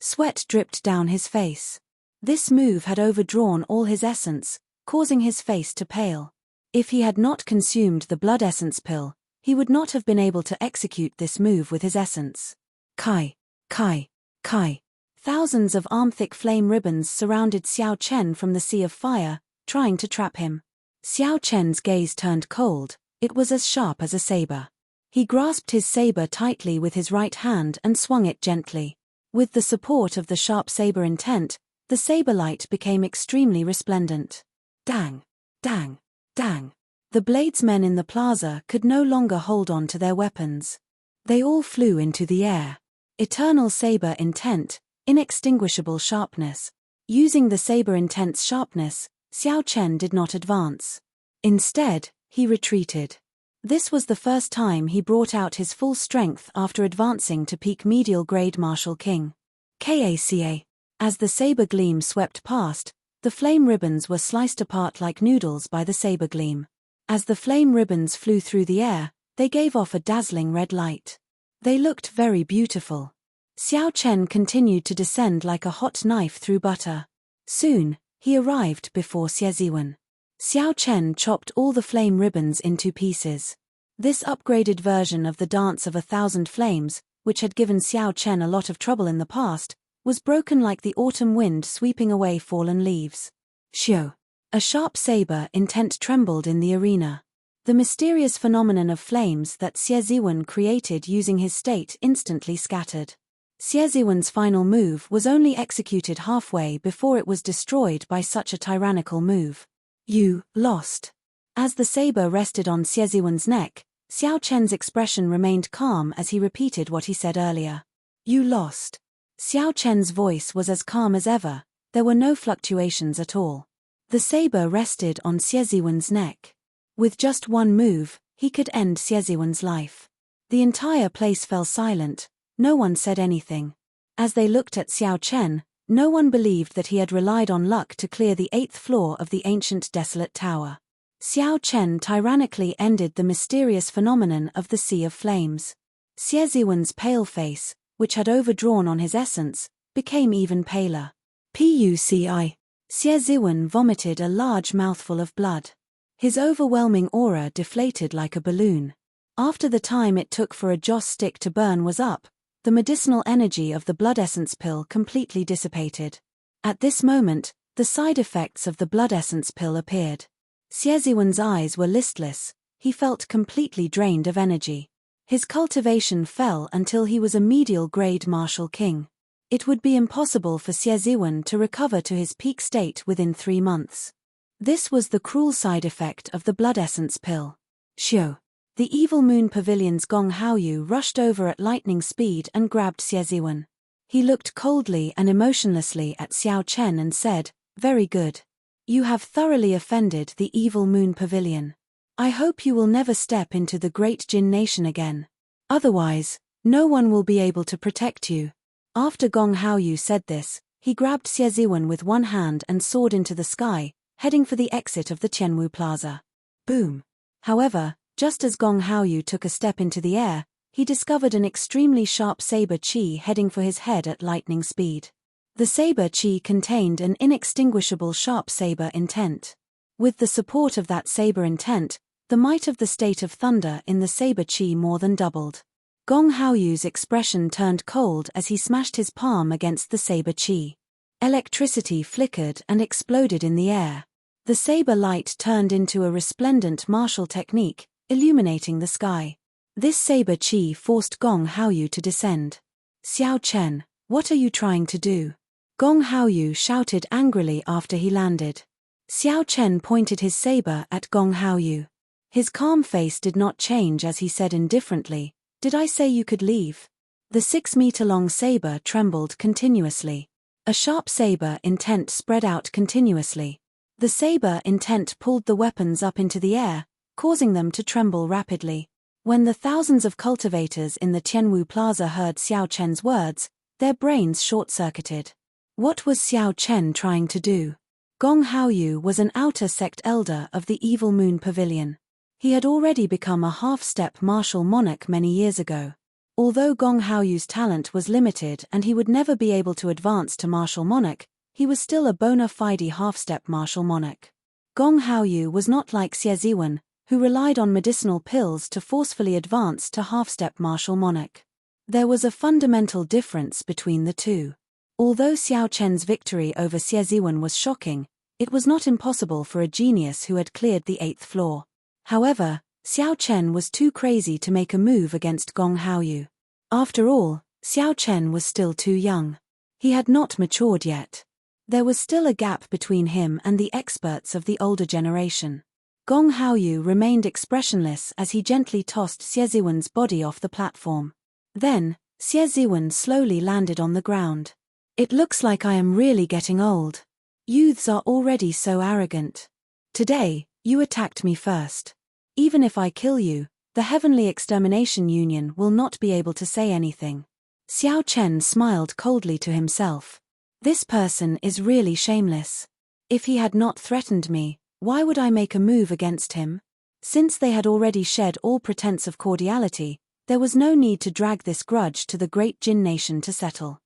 Sweat dripped down his face. This move had overdrawn all his essence, causing his face to pale. If he had not consumed the blood essence pill, he would not have been able to execute this move with his essence. Kai, Kai, Kai. Thousands of arm-thick flame ribbons surrounded Xiao Chen from the sea of fire, trying to trap him. Xiao Chen's gaze turned cold. It was as sharp as a saber. He grasped his saber tightly with his right hand and swung it gently. With the support of the sharp saber intent, the saber light became extremely resplendent. Dang! Dang! Dang! The bladesmen in the plaza could no longer hold on to their weapons. They all flew into the air. Eternal saber intent, inextinguishable sharpness. Using the saber intent's sharpness, Xiao Chen did not advance. Instead, he retreated. This was the first time he brought out his full strength after advancing to peak medial grade Martial King. KACA. As the saber gleam swept past, the flame ribbons were sliced apart like noodles by the saber gleam. As the flame ribbons flew through the air, they gave off a dazzling red light. They looked very beautiful. Xiao Chen continued to descend like a hot knife through butter. Soon, he arrived before Xie Ziwen. Xiao Chen chopped all the flame ribbons into pieces. This upgraded version of the Dance of 1,000 Flames, which had given Xiao Chen a lot of trouble in the past, was broken like the autumn wind sweeping away fallen leaves. Xiao. A sharp saber intent trembled in the arena. The mysterious phenomenon of flames that Xie Ziwen created using his state instantly scattered. Xie Ziwen's final move was only executed halfway before it was destroyed by such a tyrannical move. You lost. As the saber rested on Xie Ziwen's neck, Xiao Chen's expression remained calm as he repeated what he said earlier. You lost. Xiao Chen's voice was as calm as ever, there were no fluctuations at all. The saber rested on Xie Ziwen's neck. With just one move, he could end Xie Ziwen's life. The entire place fell silent, no one said anything. As they looked at Xiao Chen, no one believed that he had relied on luck to clear the 8th floor of the ancient desolate tower. Xiao Chen tyrannically ended the mysterious phenomenon of the Sea of Flames. Xie Ziwen's pale face, which had overdrawn on his essence, became even paler. Puci. Xie Ziwen vomited a large mouthful of blood. His overwhelming aura deflated like a balloon. After the time it took for a joss stick to burn was up, the medicinal energy of the blood essence pill completely dissipated. At this moment, the side effects of the blood essence pill appeared. Xie Ziwen's eyes were listless, he felt completely drained of energy. His cultivation fell until he was a medial grade Martial King. It would be impossible for Xie Ziwen to recover to his peak state within 3 months. This was the cruel side effect of the blood essence pill. Xiao. The Evil Moon Pavilion's Gong Haoyu rushed over at lightning speed and grabbed Xie Ziwen. He looked coldly and emotionlessly at Xiao Chen and said, "Very good. You have thoroughly offended the Evil Moon Pavilion. I hope you will never step into the Great Jin Nation again. Otherwise, no one will be able to protect you." After Gong Haoyu said this, he grabbed Xie Ziwen with one hand and soared into the sky, heading for the exit of the Qianwu Plaza. Boom. However, just as Gong Haoyu took a step into the air, he discovered an extremely sharp saber qi heading for his head at lightning speed. The saber qi contained an inextinguishable sharp saber intent. With the support of that saber intent, the might of the state of thunder in the saber qi more than doubled. Gong Haoyu's expression turned cold as he smashed his palm against the saber qi. Electricity flickered and exploded in the air. The saber light turned into a resplendent martial technique, illuminating the sky. This saber qi forced Gong Haoyu to descend. "Xiao Chen, what are you trying to do?" Gong Haoyu shouted angrily after he landed. Xiao Chen pointed his saber at Gong Haoyu. His calm face did not change as he said indifferently, "Did I say you could leave?" The 6-meter-long saber trembled continuously. A sharp saber intent spread out continuously. The saber intent pulled the weapons up into the air, causing them to tremble rapidly. When the thousands of cultivators in the Qianwu Plaza heard Xiao Chen's words, their brains short-circuited. What was Xiao Chen trying to do? Gong Haoyu was an outer sect elder of the Evil Moon Pavilion. He had already become a half-step martial monarch many years ago. Although Gong Haoyu's talent was limited and he would never be able to advance to martial monarch, he was still a bona fide half-step martial monarch. Gong Haoyu was not like Xie Ziwen, who relied on medicinal pills to forcefully advance to half-step martial monarch. There was a fundamental difference between the two. Although Xiao Chen's victory over Xie Ziwen was shocking, it was not impossible for a genius who had cleared the 8th floor. However, Xiao Chen was too crazy to make a move against Gong Haoyu. After all, Xiao Chen was still too young. He had not matured yet. There was still a gap between him and the experts of the older generation. Gong Haoyu remained expressionless as he gently tossed Xie Ziwen's body off the platform. Then, Xie Ziwen slowly landed on the ground. It looks like I am really getting old. Youths are already so arrogant. Today, you attacked me first. Even if I kill you, the Heavenly Extermination Union will not be able to say anything. Xiao Chen smiled coldly to himself. This person is really shameless. If he had not threatened me, why would I make a move against him? Since they had already shed all pretense of cordiality, there was no need to drag this grudge to the great Jin nation to settle.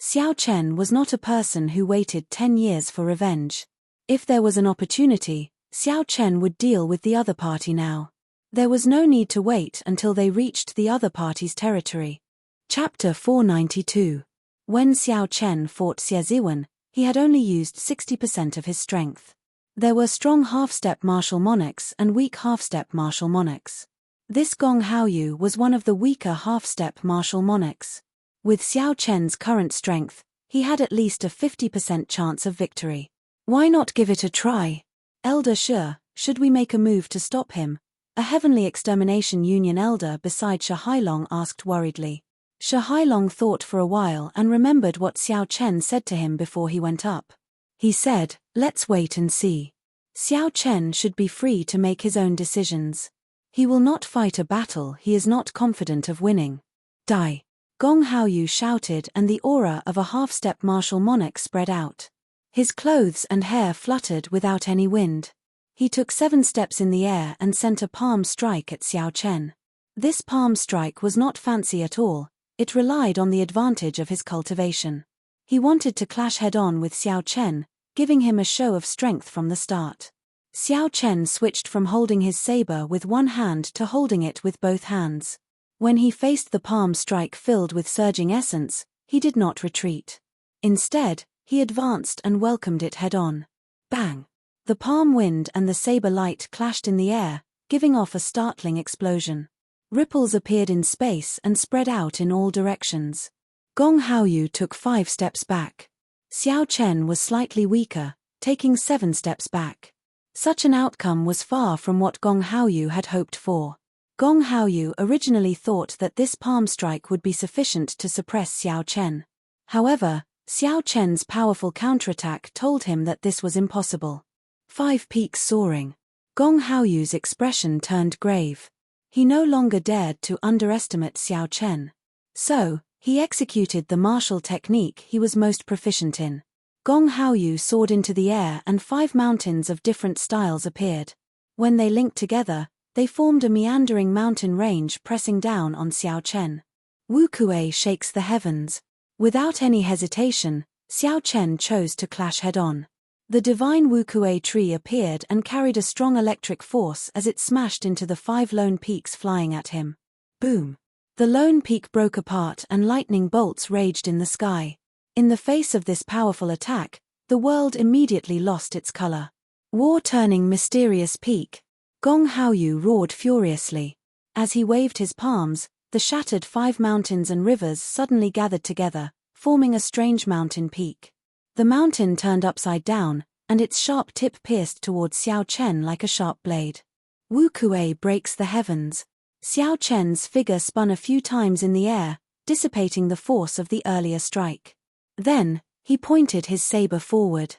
Xiao Chen was not a person who waited 10 years for revenge. If there was an opportunity, Xiao Chen would deal with the other party now. There was no need to wait until they reached the other party's territory. Chapter 492. When Xiao Chen fought Xie Ziwen, he had only used 60% of his strength. There were strong half-step martial monarchs and weak half-step martial monarchs. This Gong Haoyu was one of the weaker half-step martial monarchs. With Xiao Chen's current strength, he had at least a 50% chance of victory. Why not give it a try? Elder Shi, should we make a move to stop him? A Heavenly Extermination Union elder beside Shi Hailong asked worriedly. Shi Hailong thought for a while and remembered what Xiao Chen said to him before he went up. He said, "Let's wait and see." Xiao Chen should be free to make his own decisions. He will not fight a battle he is not confident of winning. Die! Gong Haoyu shouted and the aura of a half-step martial monarch spread out. His clothes and hair fluttered without any wind. He took 7 steps in the air and sent a palm strike at Xiao Chen. This palm strike was not fancy at all, it relied on the advantage of his cultivation. He wanted to clash head-on with Xiao Chen, giving him a show of strength from the start. Xiao Chen switched from holding his saber with one hand to holding it with both hands. When he faced the palm strike filled with surging essence, he did not retreat. Instead, he advanced and welcomed it head-on. Bang! The palm wind and the saber light clashed in the air, giving off a startling explosion. Ripples appeared in space and spread out in all directions. Gong Haoyu took 5 steps back. Xiao Chen was slightly weaker, taking 7 steps back. Such an outcome was far from what Gong Haoyu had hoped for. Gong Haoyu originally thought that this palm strike would be sufficient to suppress Xiao Chen. However, Xiao Chen's powerful counterattack told him that this was impossible. 5 peaks soaring. Gong Haoyu's expression turned grave. He no longer dared to underestimate Xiao Chen. So, he executed the martial technique he was most proficient in. Gong Haoyu soared into the air and 5 mountains of different styles appeared. When they linked together, they formed a meandering mountain range pressing down on Xiao Chen. Wu Kuei shakes the heavens. Without any hesitation, Xiao Chen chose to clash head-on. The divine Wu Kuei tree appeared and carried a strong electric force as it smashed into the 5 lone peaks flying at him. Boom! The lone peak broke apart and lightning bolts raged in the sky. In the face of this powerful attack, the world immediately lost its color. War-turning mysterious peak. Gong Haoyu roared furiously. As he waved his palms, the shattered 5 mountains and rivers suddenly gathered together, forming a strange mountain peak. The mountain turned upside down, and its sharp tip pierced towards Xiao Chen like a sharp blade. Wu Kuei breaks the heavens. Xiao Chen's figure spun a few times in the air, dissipating the force of the earlier strike. Then, he pointed his saber forward.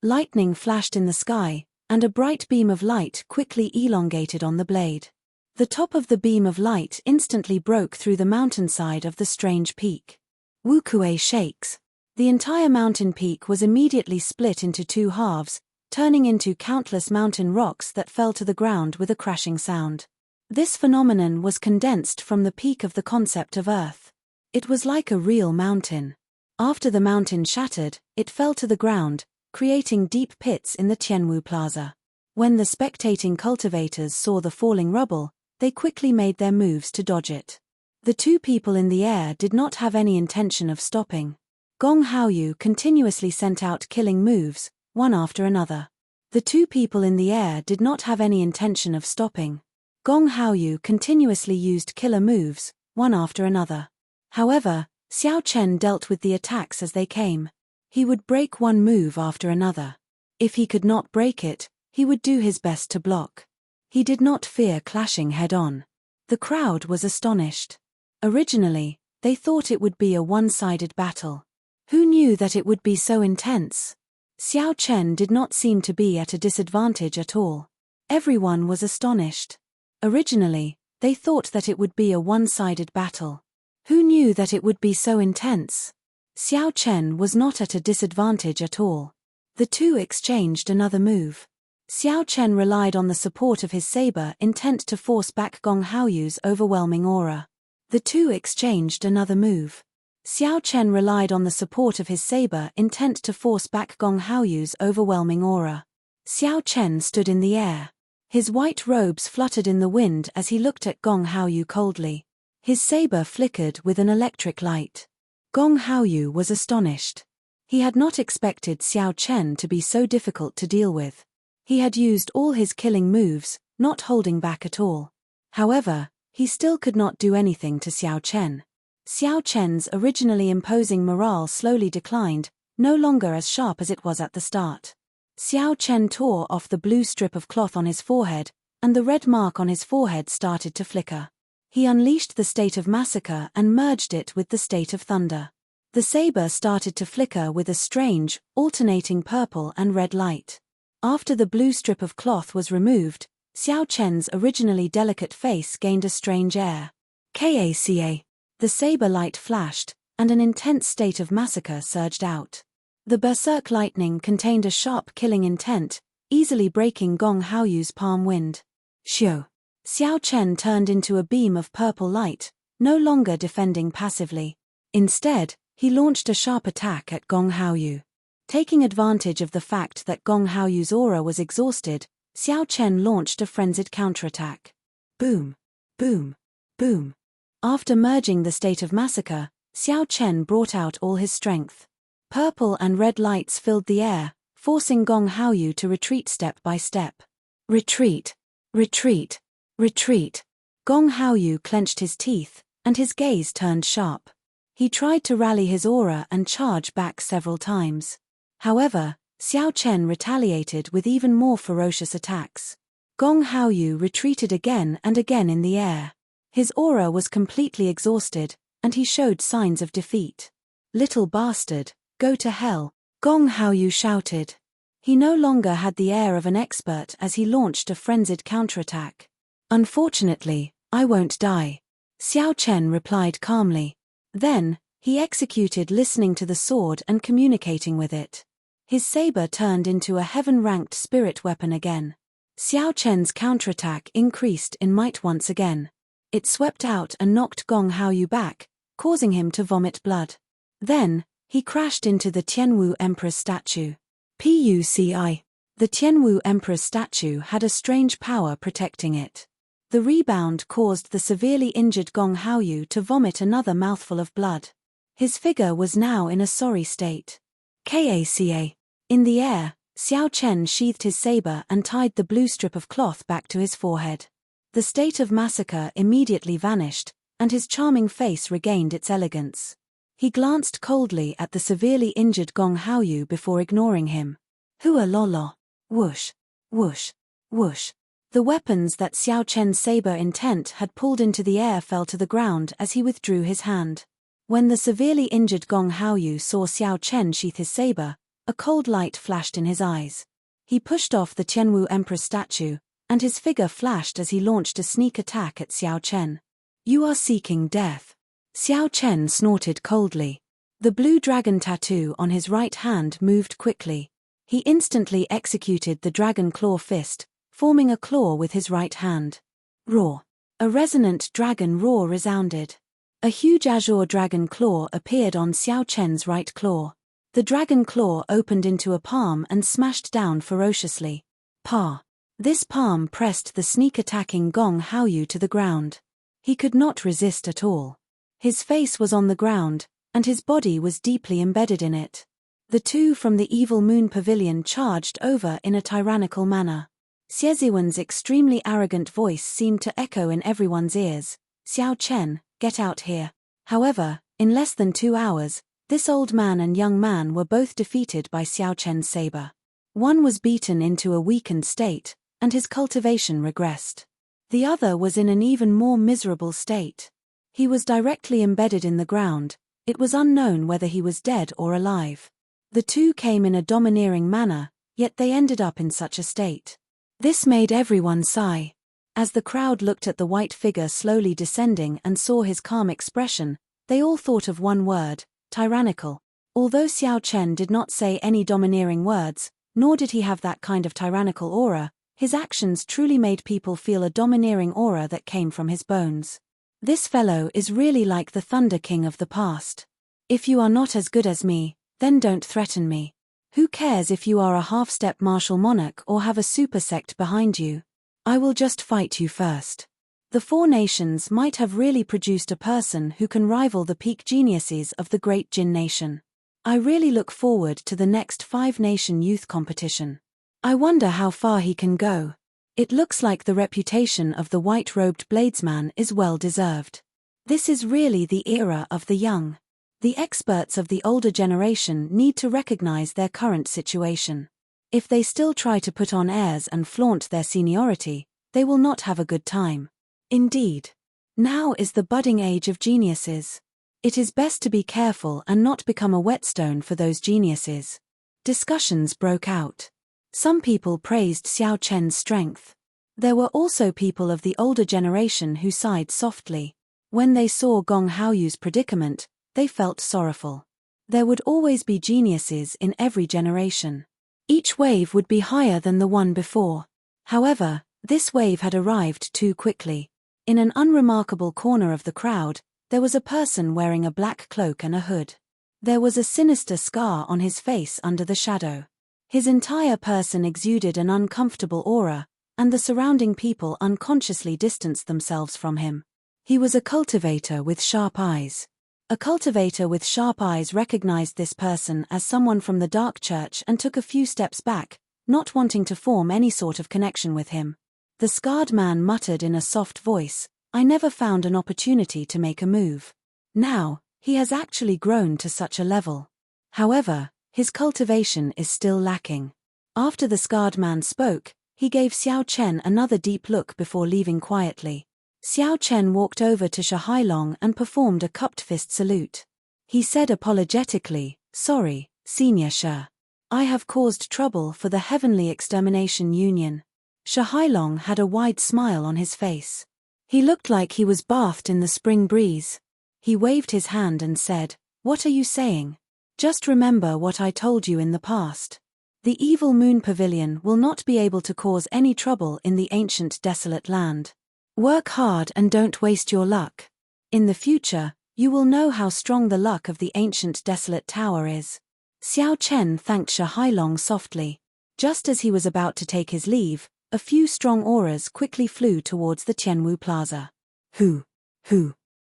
Lightning flashed in the sky, and a bright beam of light quickly elongated on the blade. The top of the beam of light instantly broke through the mountainside of the strange peak. Wu Kuei shakes. The entire mountain peak was immediately split into 2 halves, turning into countless mountain rocks that fell to the ground with a crashing sound. This phenomenon was condensed from the peak of the concept of Earth. It was like a real mountain. After the mountain shattered, it fell to the ground, creating deep pits in the Tianwu Plaza. When the spectating cultivators saw the falling rubble, they quickly made their moves to dodge it. The two people in the air did not have any intention of stopping. Gong Haoyu continuously sent out killing moves, one after another. The two people in the air did not have any intention of stopping. Gong Haoyu continuously used killer moves, one after another. However, Xiao Chen dealt with the attacks as they came. He would break one move after another. If he could not break it, he would do his best to block. He did not fear clashing head-on. The crowd was astonished. Originally, they thought it would be a one-sided battle. Who knew that it would be so intense? Xiao Chen did not seem to be at a disadvantage at all. Everyone was astonished. Originally, they thought that it would be a one-sided battle. Who knew that it would be so intense? Xiao Chen was not at a disadvantage at all. The two exchanged another move. Xiao Chen relied on the support of his saber, intent to force back Gong Haoyu's overwhelming aura. The two exchanged another move. Xiao Chen relied on the support of his saber, intent to force back Gong Haoyu's overwhelming aura. Xiao Chen stood in the air. His white robes fluttered in the wind as he looked at Gong Haoyu coldly. His saber flickered with an electric light. Gong Haoyu was astonished. He had not expected Xiao Chen to be so difficult to deal with. He had used all his killing moves, not holding back at all. However, he still could not do anything to Xiao Chen. Xiao Chen's originally imposing morale slowly declined, no longer as sharp as it was at the start. Xiao Chen tore off the blue strip of cloth on his forehead, and the red mark on his forehead started to flicker. He unleashed the state of massacre and merged it with the state of thunder. The saber started to flicker with a strange, alternating purple and red light. After the blue strip of cloth was removed, Xiao Chen's originally delicate face gained a strange air. Kaca. The saber light flashed, and an intense state of massacre surged out. The berserk lightning contained a sharp killing intent, easily breaking Gong Haoyu's palm wind. Xiao. Xiao Chen turned into a beam of purple light, no longer defending passively. Instead, he launched a sharp attack at Gong Haoyu. Taking advantage of the fact that Gong Haoyu's aura was exhausted, Xiao Chen launched a frenzied counterattack. Boom! Boom! Boom! After merging the state of massacre, Xiao Chen brought out all his strength. Purple and red lights filled the air, forcing Gong Haoyu to retreat step by step. Retreat! Retreat! Retreat! Gong Haoyu clenched his teeth, and his gaze turned sharp. He tried to rally his aura and charge back several times. However, Xiao Chen retaliated with even more ferocious attacks. Gong Haoyu retreated again and again in the air. His aura was completely exhausted, and he showed signs of defeat. Little bastard, go to hell, Gong Haoyu shouted. He no longer had the air of an expert as he launched a frenzied counterattack. Unfortunately, I won't die, Xiao Chen replied calmly. Then, he executed listening to the sword and communicating with it. His saber turned into a heaven-ranked spirit weapon again. Xiao Chen's counterattack increased in might once again. It swept out and knocked Gong Haoyu back, causing him to vomit blood. Then, he crashed into the Tianwu Emperor's statue. Puci. The Tianwu Emperor's statue had a strange power protecting it. The rebound caused the severely injured Gong Haoyu to vomit another mouthful of blood. His figure was now in a sorry state. Kaca. In the air, Xiao Chen sheathed his saber and tied the blue strip of cloth back to his forehead. The state of massacre immediately vanished, and his charming face regained its elegance. He glanced coldly at the severely injured Gong Haoyu before ignoring him. Hua lolo. Whoosh. Whoosh. Whoosh. The weapons that Xiao Chen's saber intent had pulled into the air fell to the ground as he withdrew his hand. When the severely injured Gong Haoyu saw Xiao Chen sheath his saber, a cold light flashed in his eyes. He pushed off the Tianwu Emperor's statue, and his figure flashed as he launched a sneak attack at Xiao Chen. You are seeking death. Xiao Chen snorted coldly. The blue dragon tattoo on his right hand moved quickly. He instantly executed the dragon claw fist, forming a claw with his right hand. Roar. A resonant dragon roar resounded. A huge azure dragon claw appeared on Xiao Chen's right claw. The dragon claw opened into a palm and smashed down ferociously. Pa! This palm pressed the sneak-attacking Gong Haoyu to the ground. He could not resist at all. His face was on the ground, and his body was deeply embedded in it. The two from the Evil Moon Pavilion charged over in a tyrannical manner. Xieziwen's extremely arrogant voice seemed to echo in everyone's ears. Xiao Chen, get out here. However, in less than 2 hours, this old man and young man were both defeated by Xiao Chen's saber. One was beaten into a weakened state, and his cultivation regressed. The other was in an even more miserable state. He was directly embedded in the ground. It was unknown whether he was dead or alive. The two came in a domineering manner, yet they ended up in such a state. This made everyone sigh. As the crowd looked at the white figure slowly descending and saw his calm expression, they all thought of one word: tyrannical. Although Xiao Chen did not say any domineering words, nor did he have that kind of tyrannical aura, his actions truly made people feel a domineering aura that came from his bones. This fellow is really like the Thunder King of the past. If you are not as good as me, then don't threaten me. Who cares if you are a half-step martial monarch or have a super sect behind you? I will just fight you first. The four nations might have really produced a person who can rival the peak geniuses of the great Jin nation. I really look forward to the next 5-nation youth competition. I wonder how far he can go. It looks like the reputation of the white-robed bladesman is well deserved. This is really the era of the young. The experts of the older generation need to recognize their current situation. If they still try to put on airs and flaunt their seniority, they will not have a good time. Indeed. Now is the budding age of geniuses. It is best to be careful and not become a whetstone for those geniuses. Discussions broke out. Some people praised Xiao Chen's strength. There were also people of the older generation who sighed softly. When they saw Gong Haoyu's predicament, they felt sorrowful. There would always be geniuses in every generation. Each wave would be higher than the one before. However, this wave had arrived too quickly. In an unremarkable corner of the crowd, there was a person wearing a black cloak and a hood. There was a sinister scar on his face under the shadow. His entire person exuded an uncomfortable aura, and the surrounding people unconsciously distanced themselves from him. He was a cultivator with sharp eyes. A cultivator with sharp eyes recognized this person as someone from the Dark Church and took a few steps back, not wanting to form any sort of connection with him. The scarred man muttered in a soft voice, "I never found an opportunity to make a move. Now, he has actually grown to such a level. However, his cultivation is still lacking." After the scarred man spoke, he gave Xiao Chen another deep look before leaving quietly. Xiao Chen walked over to Shahailong and performed a cupped fist salute. He said apologetically, "Sorry, Senior Shi. I have caused trouble for the Heavenly Extermination Union." Shahailong had a wide smile on his face. He looked like he was bathed in the spring breeze. He waved his hand and said, "What are you saying? Just remember what I told you in the past. The Evil Moon Pavilion will not be able to cause any trouble in the ancient desolate land. Work hard and don't waste your luck. In the future, you will know how strong the luck of the ancient desolate tower is." Xiao Chen thanked Shahailong softly. Just as he was about to take his leave, a few strong auras quickly flew towards the Tianwu Plaza. Who?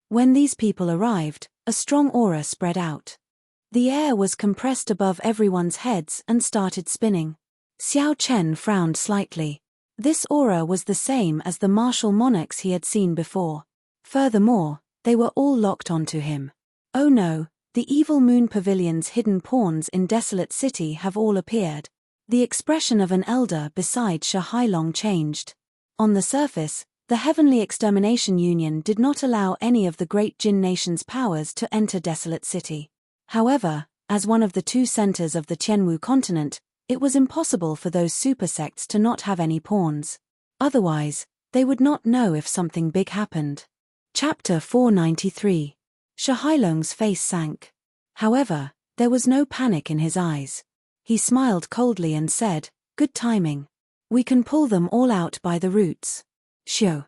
When these people arrived, a strong aura spread out. The air was compressed above everyone's heads and started spinning. Xiao Chen frowned slightly. This aura was the same as the martial monarchs he had seen before. Furthermore, they were all locked onto him. Oh no, the Evil Moon Pavilion's hidden pawns in Desolate City have all appeared. The expression of an elder beside Shahailong changed. On the surface, the Heavenly Extermination Union did not allow any of the great Jin nation's powers to enter Desolate City. However, as one of the two centers of the Tianwu continent, it was impossible for those super sects to not have any pawns. Otherwise, they would not know if something big happened. Chapter 493. Shahailong's face sank. However, there was no panic in his eyes. He smiled coldly and said, "Good timing. We can pull them all out by the roots." Shio.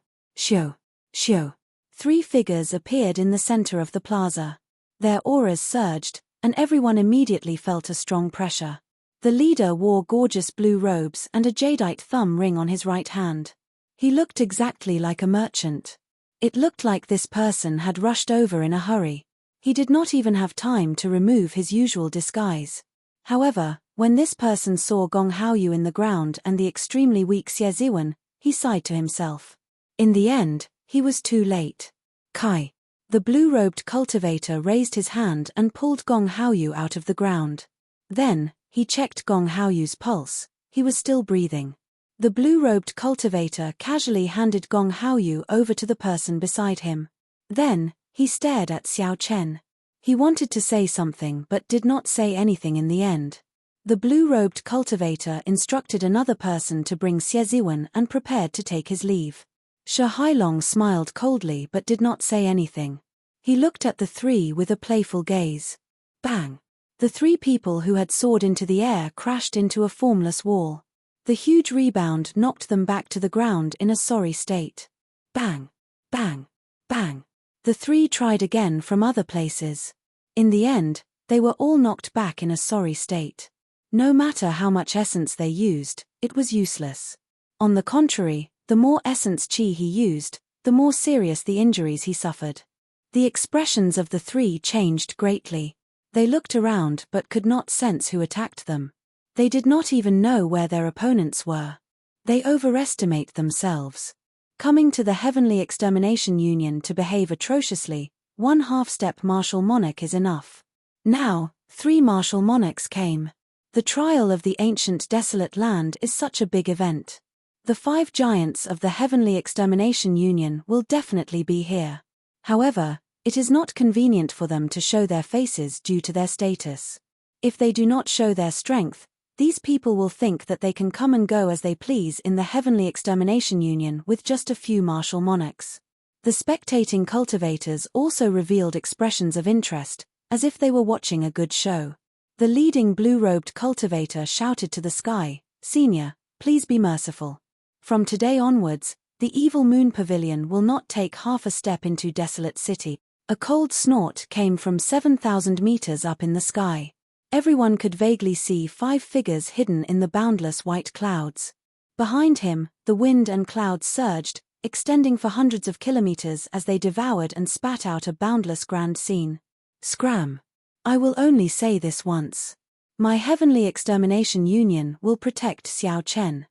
Shio. 3 figures appeared in the center of the plaza. Their auras surged, and everyone immediately felt a strong pressure. The leader wore gorgeous blue robes and a jadeite thumb ring on his right hand. He looked exactly like a merchant. It looked like this person had rushed over in a hurry. He did not even have time to remove his usual disguise. However, when this person saw Gong Haoyu in the ground and the extremely weak Xie Ziwen, he sighed to himself. In the end, he was too late. Kai. The blue-robed cultivator raised his hand and pulled Gong Haoyu out of the ground. Then, he checked Gong Haoyu's pulse. He was still breathing. The blue-robed cultivator casually handed Gong Haoyu over to the person beside him. Then, he stared at Xiao Chen. He wanted to say something but did not say anything in the end. The blue-robed cultivator instructed another person to bring Xie Ziwen and prepared to take his leave. Shi Hailong smiled coldly but did not say anything. He looked at the 3 with a playful gaze. Bang! The 3 people who had soared into the air crashed into a formless wall. The huge rebound knocked them back to the ground in a sorry state. Bang! Bang! Bang! The 3 tried again from other places. In the end, they were all knocked back in a sorry state. No matter how much essence they used, it was useless. On the contrary, the more essence qi he used, the more serious the injuries he suffered. The expressions of the 3 changed greatly. They looked around but could not sense who attacked them. They did not even know where their opponents were. They overestimate themselves. Coming to the Heavenly Extermination Union to behave atrociously, 1 half-step martial monarch is enough. Now, 3 martial monarchs came. The trial of the ancient desolate land is such a big event. The 5 giants of the Heavenly Extermination Union will definitely be here. However, it is not convenient for them to show their faces due to their status. If they do not show their strength, these people will think that they can come and go as they please in the Heavenly Extermination Union with just a few martial monarchs. The spectating cultivators also revealed expressions of interest, as if they were watching a good show. The leading blue-robed cultivator shouted to the sky, "Senior, please be merciful. From today onwards, the Evil Moon Pavilion will not take half a step into Desolate City." A cold snort came from 7,000 meters up in the sky. Everyone could vaguely see 5 figures hidden in the boundless white clouds. Behind him, the wind and clouds surged, extending for hundreds of kilometers as they devoured and spat out a boundless grand scene. Scram! I will only say this once. My Heavenly Extermination Union will protect Xiao Chen.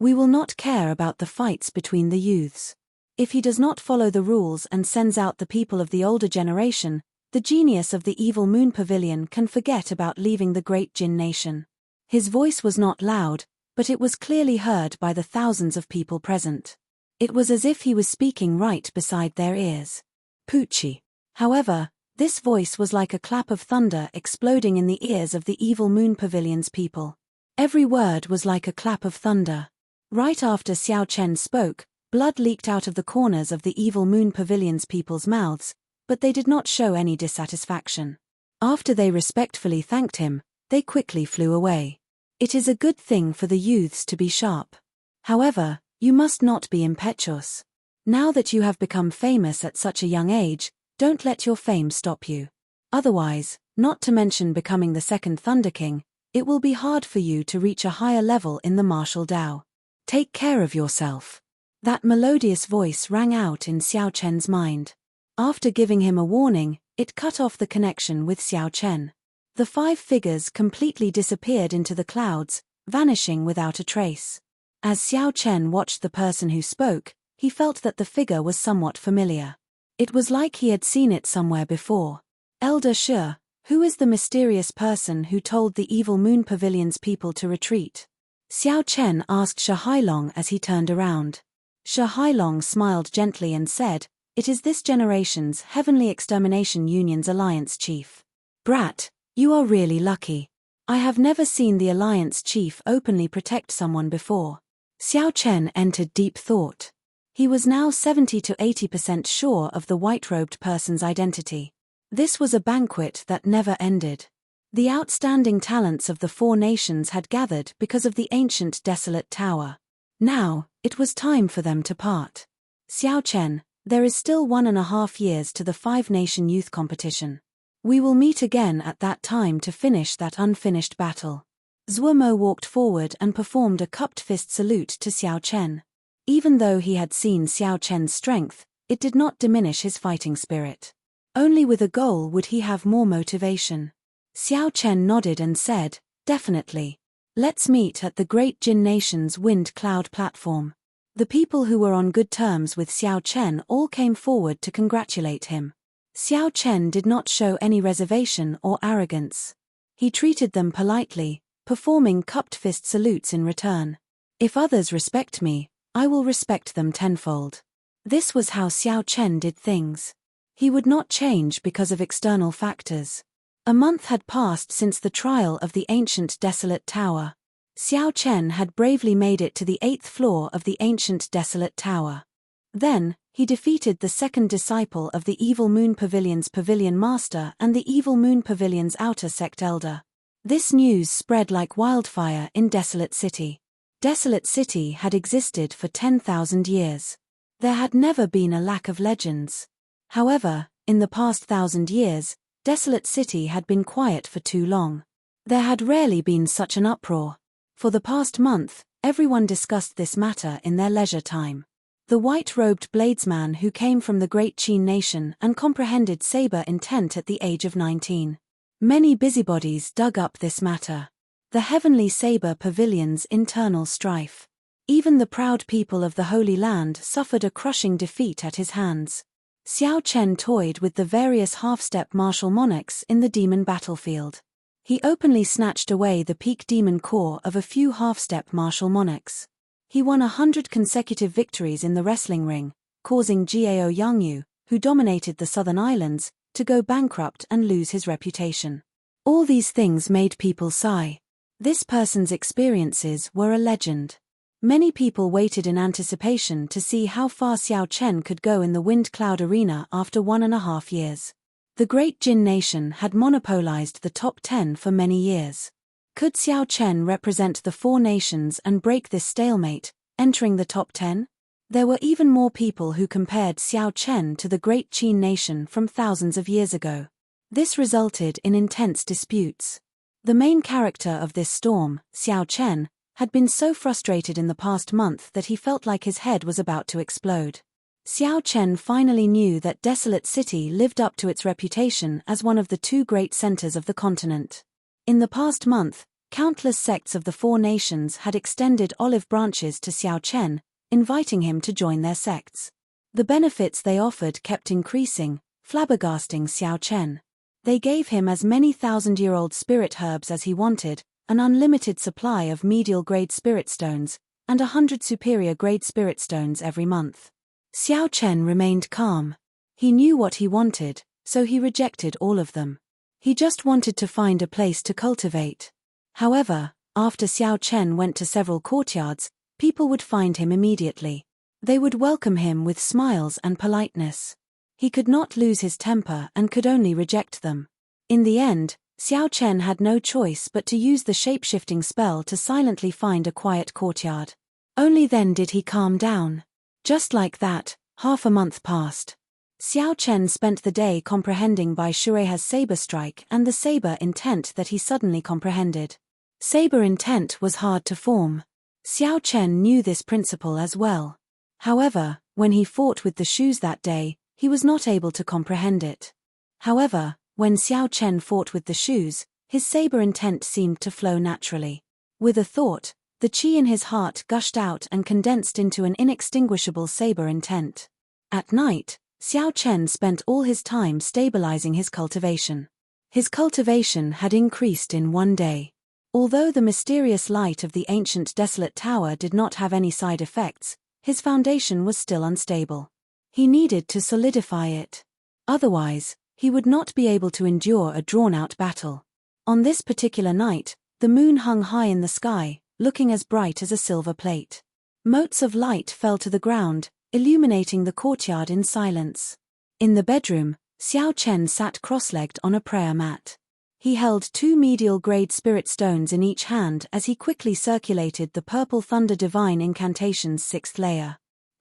We will not care about the fights between the youths. If he does not follow the rules and sends out the people of the older generation, the genius of the Evil Moon Pavilion can forget about leaving the great Jin nation. His voice was not loud, but it was clearly heard by the thousands of people present. It was as if he was speaking right beside their ears. Poochie. However, this voice was like a clap of thunder exploding in the ears of the Evil Moon Pavilion's people. Every word was like a clap of thunder. Right after Xiao Chen spoke, blood leaked out of the corners of the Evil Moon Pavilion's people's mouths, but they did not show any dissatisfaction. After they respectfully thanked him, they quickly flew away. It is a good thing for the youths to be sharp. However, you must not be impetuous. Now that you have become famous at such a young age, don't let your fame stop you. Otherwise, not to mention becoming the second Thunder King, it will be hard for you to reach a higher level in the martial Dao. Take care of yourself. That melodious voice rang out in Xiao Chen's mind. After giving him a warning, it cut off the connection with Xiao Chen. The 5 figures completely disappeared into the clouds, vanishing without a trace. As Xiao Chen watched the person who spoke, he felt that the figure was somewhat familiar. It was like he had seen it somewhere before. Elder Shi, who is the mysterious person who told the Evil Moon Pavilion's people to retreat? Xiao Chen asked Shi Hailong as he turned around. Shi Hailong smiled gently and said, "It is this generation's Heavenly Extermination Union's Alliance Chief. Brat, you are really lucky. I have never seen the Alliance Chief openly protect someone before." Xiao Chen entered deep thought. He was now 70 to 80% sure of the white-robed person's identity. This was a banquet that never ended. The outstanding talents of the 4 nations had gathered because of the ancient desolate tower. Now, it was time for them to part. Xiao Chen, There is still 1.5 years to the Five-Nation Youth Competition. We will meet again at that time to finish that unfinished battle. Zhuo Mo walked forward and performed a cupped fist salute to Xiao Chen. Even though he had seen Xiao Chen's strength, it did not diminish his fighting spirit. Only with a goal would he have more motivation. Xiao Chen nodded and said, "Definitely. Let's meet at the Great Jin Nation's Wind Cloud platform." The people who were on good terms with Xiao Chen all came forward to congratulate him. Xiao Chen did not show any reservation or arrogance. He treated them politely, performing cupped fist salutes in return. "If others respect me, I will respect them tenfold." This was how Xiao Chen did things. He would not change because of external factors. A month had passed since the trial of the ancient desolate tower. Xiao Chen had bravely made it to the 8th floor of the ancient desolate tower. Then, he defeated the second disciple of the Evil Moon Pavilion's pavilion master and the Evil Moon Pavilion's outer sect elder. This news spread like wildfire in Desolate City. Desolate City had existed for 10,000 years. There had never been a lack of legends. However, in the past 1,000 years, Desolate City had been quiet for too long. There had rarely been such an uproar. For the past month, everyone discussed this matter in their leisure time. The white-robed bladesman who came from the Great Qin Nation and comprehended saber intent at the age of 19. Many busybodies dug up this matter. The Heavenly Saber Pavilion's internal strife. Even the proud people of the Holy Land suffered a crushing defeat at his hands. Xiao Chen toyed with the various half-step martial monarchs in the demon battlefield. He openly snatched away the peak demon core of a few half-step martial monarchs. He won 100 consecutive victories in the wrestling ring, causing Jiao Yangyu, who dominated the southern islands, to go bankrupt and lose his reputation. All these things made people sigh. This person's experiences were a legend. Many people waited in anticipation to see how far Xiao Chen could go in the Wind Cloud Arena after 1.5 years. The Great Jin Nation had monopolized the top 10 for many years. Could Xiao Chen represent the 4 nations and break this stalemate, entering the top 10? There were even more people who compared Xiao Chen to the Great Qin Nation from thousands of years ago. This resulted in intense disputes. The main character of this storm, Xiao Chen, had been so frustrated in the past month that he felt like his head was about to explode. Xiao Chen finally knew that Desolate City lived up to its reputation as one of the 2 great centers of the continent. In the past month, countless sects of the 4 nations had extended olive branches to Xiao Chen, inviting him to join their sects. The benefits they offered kept increasing, flabbergasting Xiao Chen. They gave him as many 1,000-year-old spirit herbs as he wanted, an unlimited supply of medial-grade spirit stones, and 100 superior-grade spirit stones every month. Xiao Chen remained calm. He knew what he wanted, so he rejected all of them. He just wanted to find a place to cultivate. However, after Xiao Chen went to several courtyards, people would find him immediately. They would welcome him with smiles and politeness. He could not lose his temper and could only reject them. In the end, Xiao Chen had no choice but to use the shape-shifting spell to silently find a quiet courtyard. Only then did he calm down. Just like that, half a month passed. Xiao Chen spent the day comprehending Bai Shureha's saber strike and the saber intent that he suddenly comprehended. Saber intent was hard to form. Xiao Chen knew this principle as well. However, when he fought with the shoes that day, he was not able to comprehend it. However, when Xiao Chen fought with the shoes, his saber intent seemed to flow naturally. With a thought, the qi in his heart gushed out and condensed into an inextinguishable saber intent. At night, Xiao Chen spent all his time stabilizing his cultivation. His cultivation had increased in one day. Although the mysterious light of the ancient desolate tower did not have any side effects, his foundation was still unstable. He needed to solidify it. Otherwise, he would not be able to endure a drawn-out battle. On this particular night, the moon hung high in the sky, looking as bright as a silver plate. Motes of light fell to the ground, illuminating the courtyard in silence. In the bedroom, Xiao Chen sat cross-legged on a prayer mat. He held 2 medial-grade spirit stones in each hand as he quickly circulated the Purple Thunder Divine Incantation's 6th layer.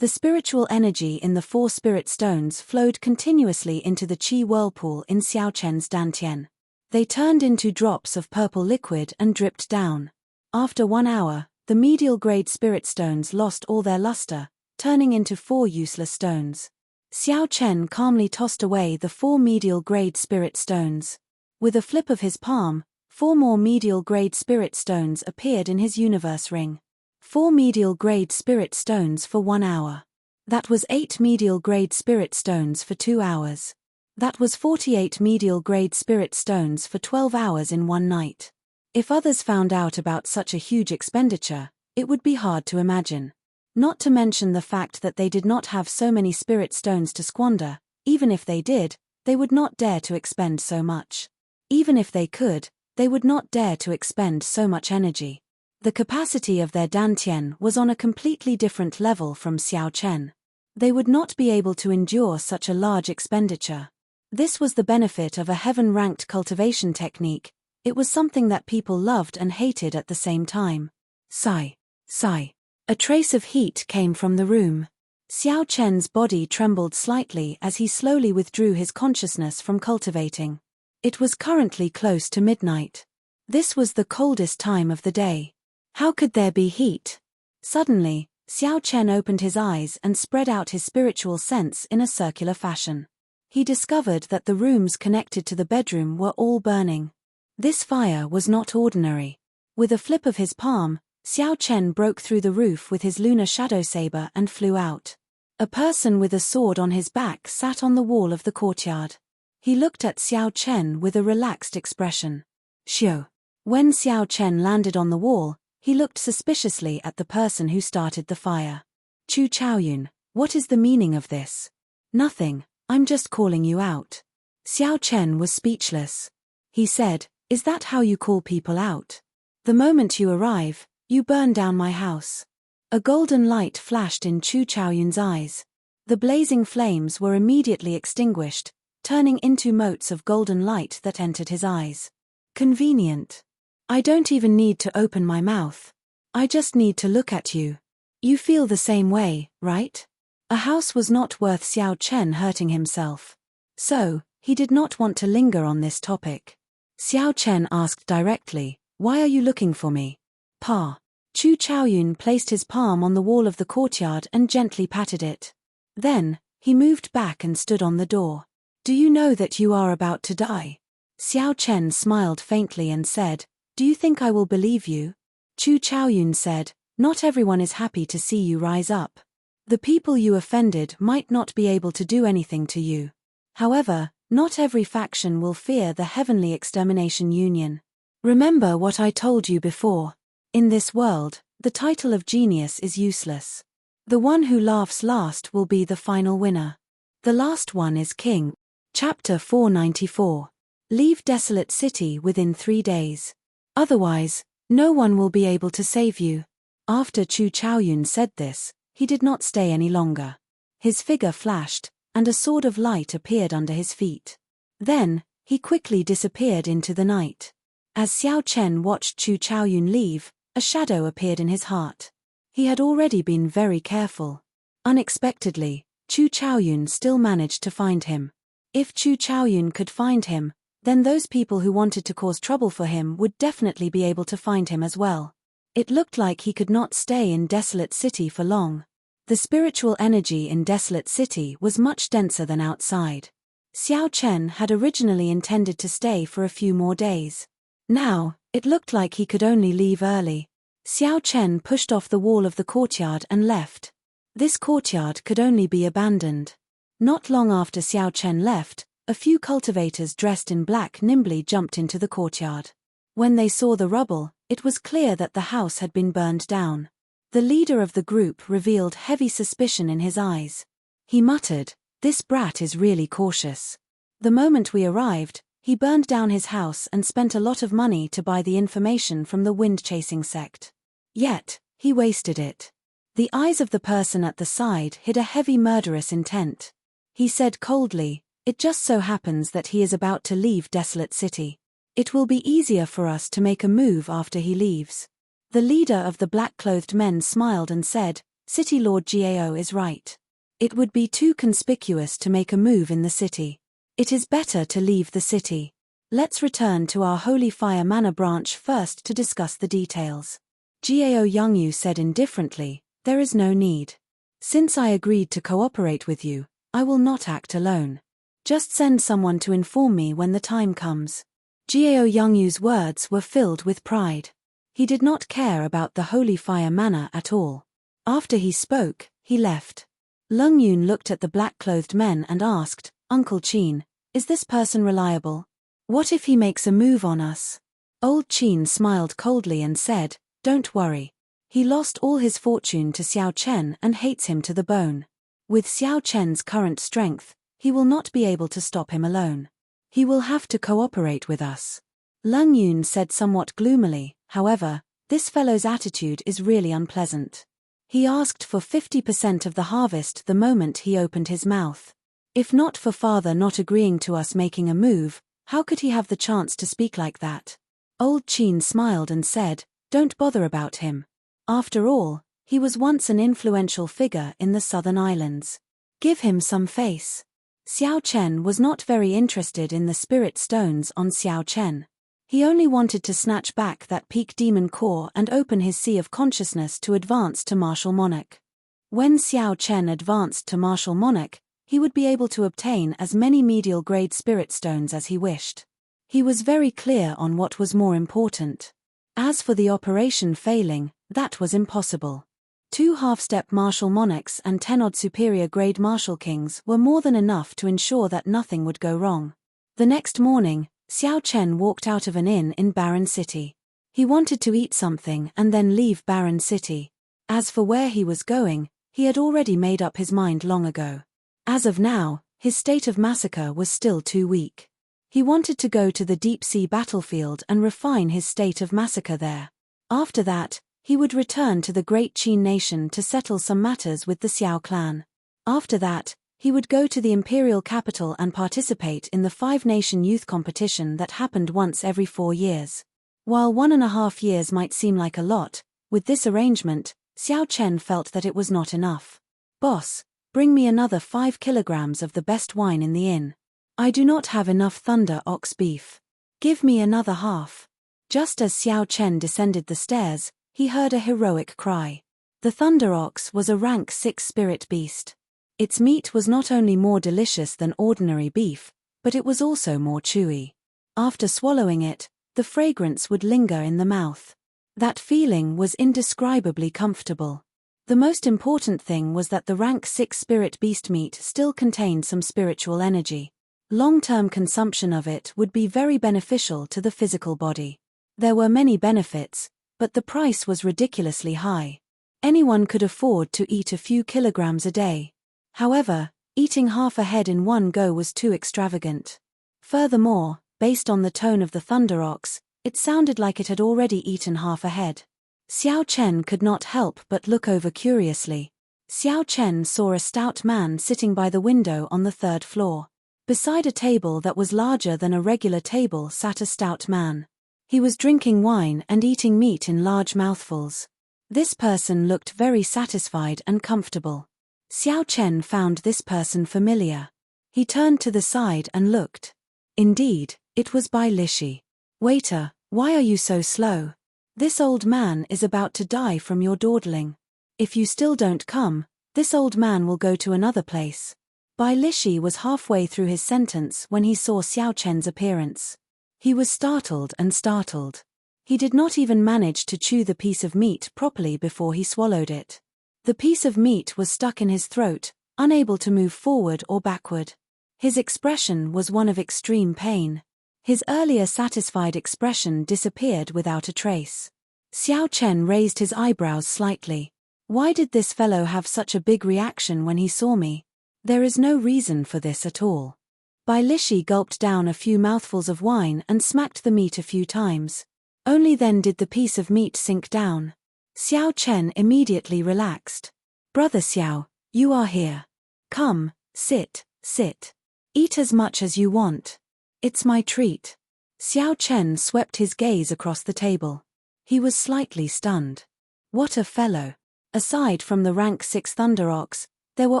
The spiritual energy in the 4 spirit stones flowed continuously into the qi whirlpool in Xiao Chen's dantian. They turned into drops of purple liquid and dripped down. After 1 hour, the medial grade spirit stones lost all their luster, turning into 4 useless stones. Xiao Chen calmly tossed away the 4 medial grade spirit stones. With a flip of his palm, 4 more medial grade spirit stones appeared in his universe ring. 4 medial grade spirit stones for 1 hour. That was 8 medial grade spirit stones for 2 hours. That was 48 medial grade spirit stones for 12 hours in 1 night. If others found out about such a huge expenditure, it would be hard to imagine. Not to mention the fact that they did not have so many spirit stones to squander. Even if they did, they would not dare to expend so much. Even if they could, they would not dare to expend so much energy. The capacity of their dantian was on a completely different level from Xiao Chen. They would not be able to endure such a large expenditure. This was the benefit of a heaven-ranked cultivation technique. It was something that people loved and hated at the same time. Sigh. Sigh. A trace of heat came from the room. Xiao Chen's body trembled slightly as he slowly withdrew his consciousness from cultivating. It was currently close to midnight. This was the coldest time of the day. How could there be heat? Suddenly, Xiao Chen opened his eyes and spread out his spiritual sense in a circular fashion. He discovered that the rooms connected to the bedroom were all burning. This fire was not ordinary. With a flip of his palm, Xiao Chen broke through the roof with his lunar shadow saber and flew out. A person with a sword on his back sat on the wall of the courtyard. He looked at Xiao Chen with a relaxed expression. Xiao. When Xiao Chen landed on the wall, he looked suspiciously at the person who started the fire. Chu Chaoyun, what is the meaning of this? Nothing, I'm just calling you out. Xiao Chen was speechless. He said, is that how you call people out? The moment you arrive, you burn down my house. A golden light flashed in Chu Chaoyun's eyes. The blazing flames were immediately extinguished, turning into motes of golden light that entered his eyes. Convenient. I don't even need to open my mouth. I just need to look at you. You feel the same way, right? A house was not worth Xiao Chen hurting himself. So, he did not want to linger on this topic. Xiao Chen asked directly, why are you looking for me? Pa. Chu Chaoyun placed his palm on the wall of the courtyard and gently patted it. Then, he moved back and stood on the door. Do you know that you are about to die? Xiao Chen smiled faintly and said, do you think I will believe you? Chu Chaoyun said, not everyone is happy to see you rise up. The people you offended might not be able to do anything to you. However, not every faction will fear the Heavenly Extermination Union. Remember what I told you before. In this world, the title of genius is useless. The one who laughs last will be the final winner. The last one is king. Chapter 494. Leave desolate city within 3 days. Otherwise, no one will be able to save you. After Chu Chaoyun said this, he did not stay any longer. His figure flashed, and a sword of light appeared under his feet. Then, he quickly disappeared into the night. As Xiao Chen watched Chu Chaoyun leave, a shadow appeared in his heart. He had already been very careful. Unexpectedly, Chu Chaoyun still managed to find him. If Chu Chaoyun could find him, then those people who wanted to cause trouble for him would definitely be able to find him as well. It looked like he could not stay in Desolate City for long. The spiritual energy in Desolate City was much denser than outside. Xiao Chen had originally intended to stay for a few more days. Now, it looked like he could only leave early. Xiao Chen pushed off the wall of the courtyard and left. This courtyard could only be abandoned. Not long after Xiao Chen left, a few cultivators dressed in black nimbly jumped into the courtyard. When they saw the rubble, it was clear that the house had been burned down. The leader of the group revealed heavy suspicion in his eyes. He muttered, "This brat is really cautious. The moment we arrived, he burned down his house and spent a lot of money to buy the information from the wind-chasing sect. Yet, he wasted it." The eyes of the person at the side hid a heavy murderous intent. He said coldly, "It just so happens that he is about to leave Desolate City. It will be easier for us to make a move after he leaves." The leader of the black-clothed men smiled and said, City Lord Gao is right. It would be too conspicuous to make a move in the city. It is better to leave the city. Let's return to our Holy Fire Manor branch first to discuss the details. Gao Yongyu said indifferently, there is no need. Since I agreed to cooperate with you, I will not act alone. Just send someone to inform me when the time comes. Gao Yongyu's words were filled with pride. He did not care about the Holy Fire Manor at all. After he spoke, he left. Lung Yun looked at the black-clothed men and asked, Uncle Qin, is this person reliable? What if he makes a move on us? Old Qin smiled coldly and said, don't worry. He lost all his fortune to Xiao Chen and hates him to the bone. With Xiao Chen's current strength, he will not be able to stop him alone. He will have to cooperate with us. Lung Yun said somewhat gloomily, however, this fellow's attitude is really unpleasant. He asked for 50% of the harvest the moment he opened his mouth. If not for father not agreeing to us making a move, how could he have the chance to speak like that? Old Qin smiled and said, don't bother about him. After all, he was once an influential figure in the southern islands. Give him some face. Xiao Chen was not very interested in the spirit stones on Xiao Chen. He only wanted to snatch back that peak demon core and open his sea of consciousness to advance to martial monarch. When Xiao Chen advanced to martial monarch, he would be able to obtain as many medial-grade spirit stones as he wished. He was very clear on what was more important. As for the operation failing, that was impossible. 2 half-step martial monarchs and 10-odd superior-grade martial kings were more than enough to ensure that nothing would go wrong. The next morning, Xiao Chen walked out of an inn in Barren City. He wanted to eat something and then leave Barren City. As for where he was going, he had already made up his mind long ago. As of now, his state of massacre was still too weak. He wanted to go to the deep-sea battlefield and refine his state of massacre there. After that, he would return to the Great Qin nation to settle some matters with the Xiao clan. After that, he would go to the imperial capital and participate in the 5-nation youth competition that happened once every 4 years. While 1.5 years might seem like a lot, with this arrangement, Xiao Chen felt that it was not enough. Boss, bring me another 5 kilograms of the best wine in the inn. I do not have enough thunder ox beef. Give me another half. Just as Xiao Chen descended the stairs, he heard a heroic cry. The thunder ox was a rank 6 spirit beast. Its meat was not only more delicious than ordinary beef, but it was also more chewy. After swallowing it, the fragrance would linger in the mouth. That feeling was indescribably comfortable. The most important thing was that the rank 6 spirit beast meat still contained some spiritual energy. Long-term consumption of it would be very beneficial to the physical body. There were many benefits, but the price was ridiculously high. Anyone could afford to eat a few kilograms a day. However, eating half a head in one go was too extravagant. Furthermore, based on the tone of the thunder ox, it sounded like it had already eaten half a head. Xiao Chen could not help but look over curiously. Xiao Chen saw a stout man sitting by the window on the 3rd floor. Beside a table that was larger than a regular table sat a stout man. He was drinking wine and eating meat in large mouthfuls. This person looked very satisfied and comfortable. Xiao Chen found this person familiar. He turned to the side and looked. Indeed, it was Bai Lishi. Waiter, why are you so slow? This old man is about to die from your dawdling. If you still don't come, this old man will go to another place. Bai Lishi was halfway through his sentence when he saw Xiao Chen's appearance. He was startled and startled. He did not even manage to chew the piece of meat properly before he swallowed it. The piece of meat was stuck in his throat, unable to move forward or backward. His expression was one of extreme pain. His earlier satisfied expression disappeared without a trace. Xiao Chen raised his eyebrows slightly. Why did this fellow have such a big reaction when he saw me? There is no reason for this at all. Bai Lishi gulped down a few mouthfuls of wine and smacked the meat a few times. Only then did the piece of meat sink down. Xiao Chen immediately relaxed. Brother Xiao, you are here. Come, sit, sit. Eat as much as you want. It's my treat. Xiao Chen swept his gaze across the table. He was slightly stunned. What a fellow. Aside from the rank 6 thunder ox, there were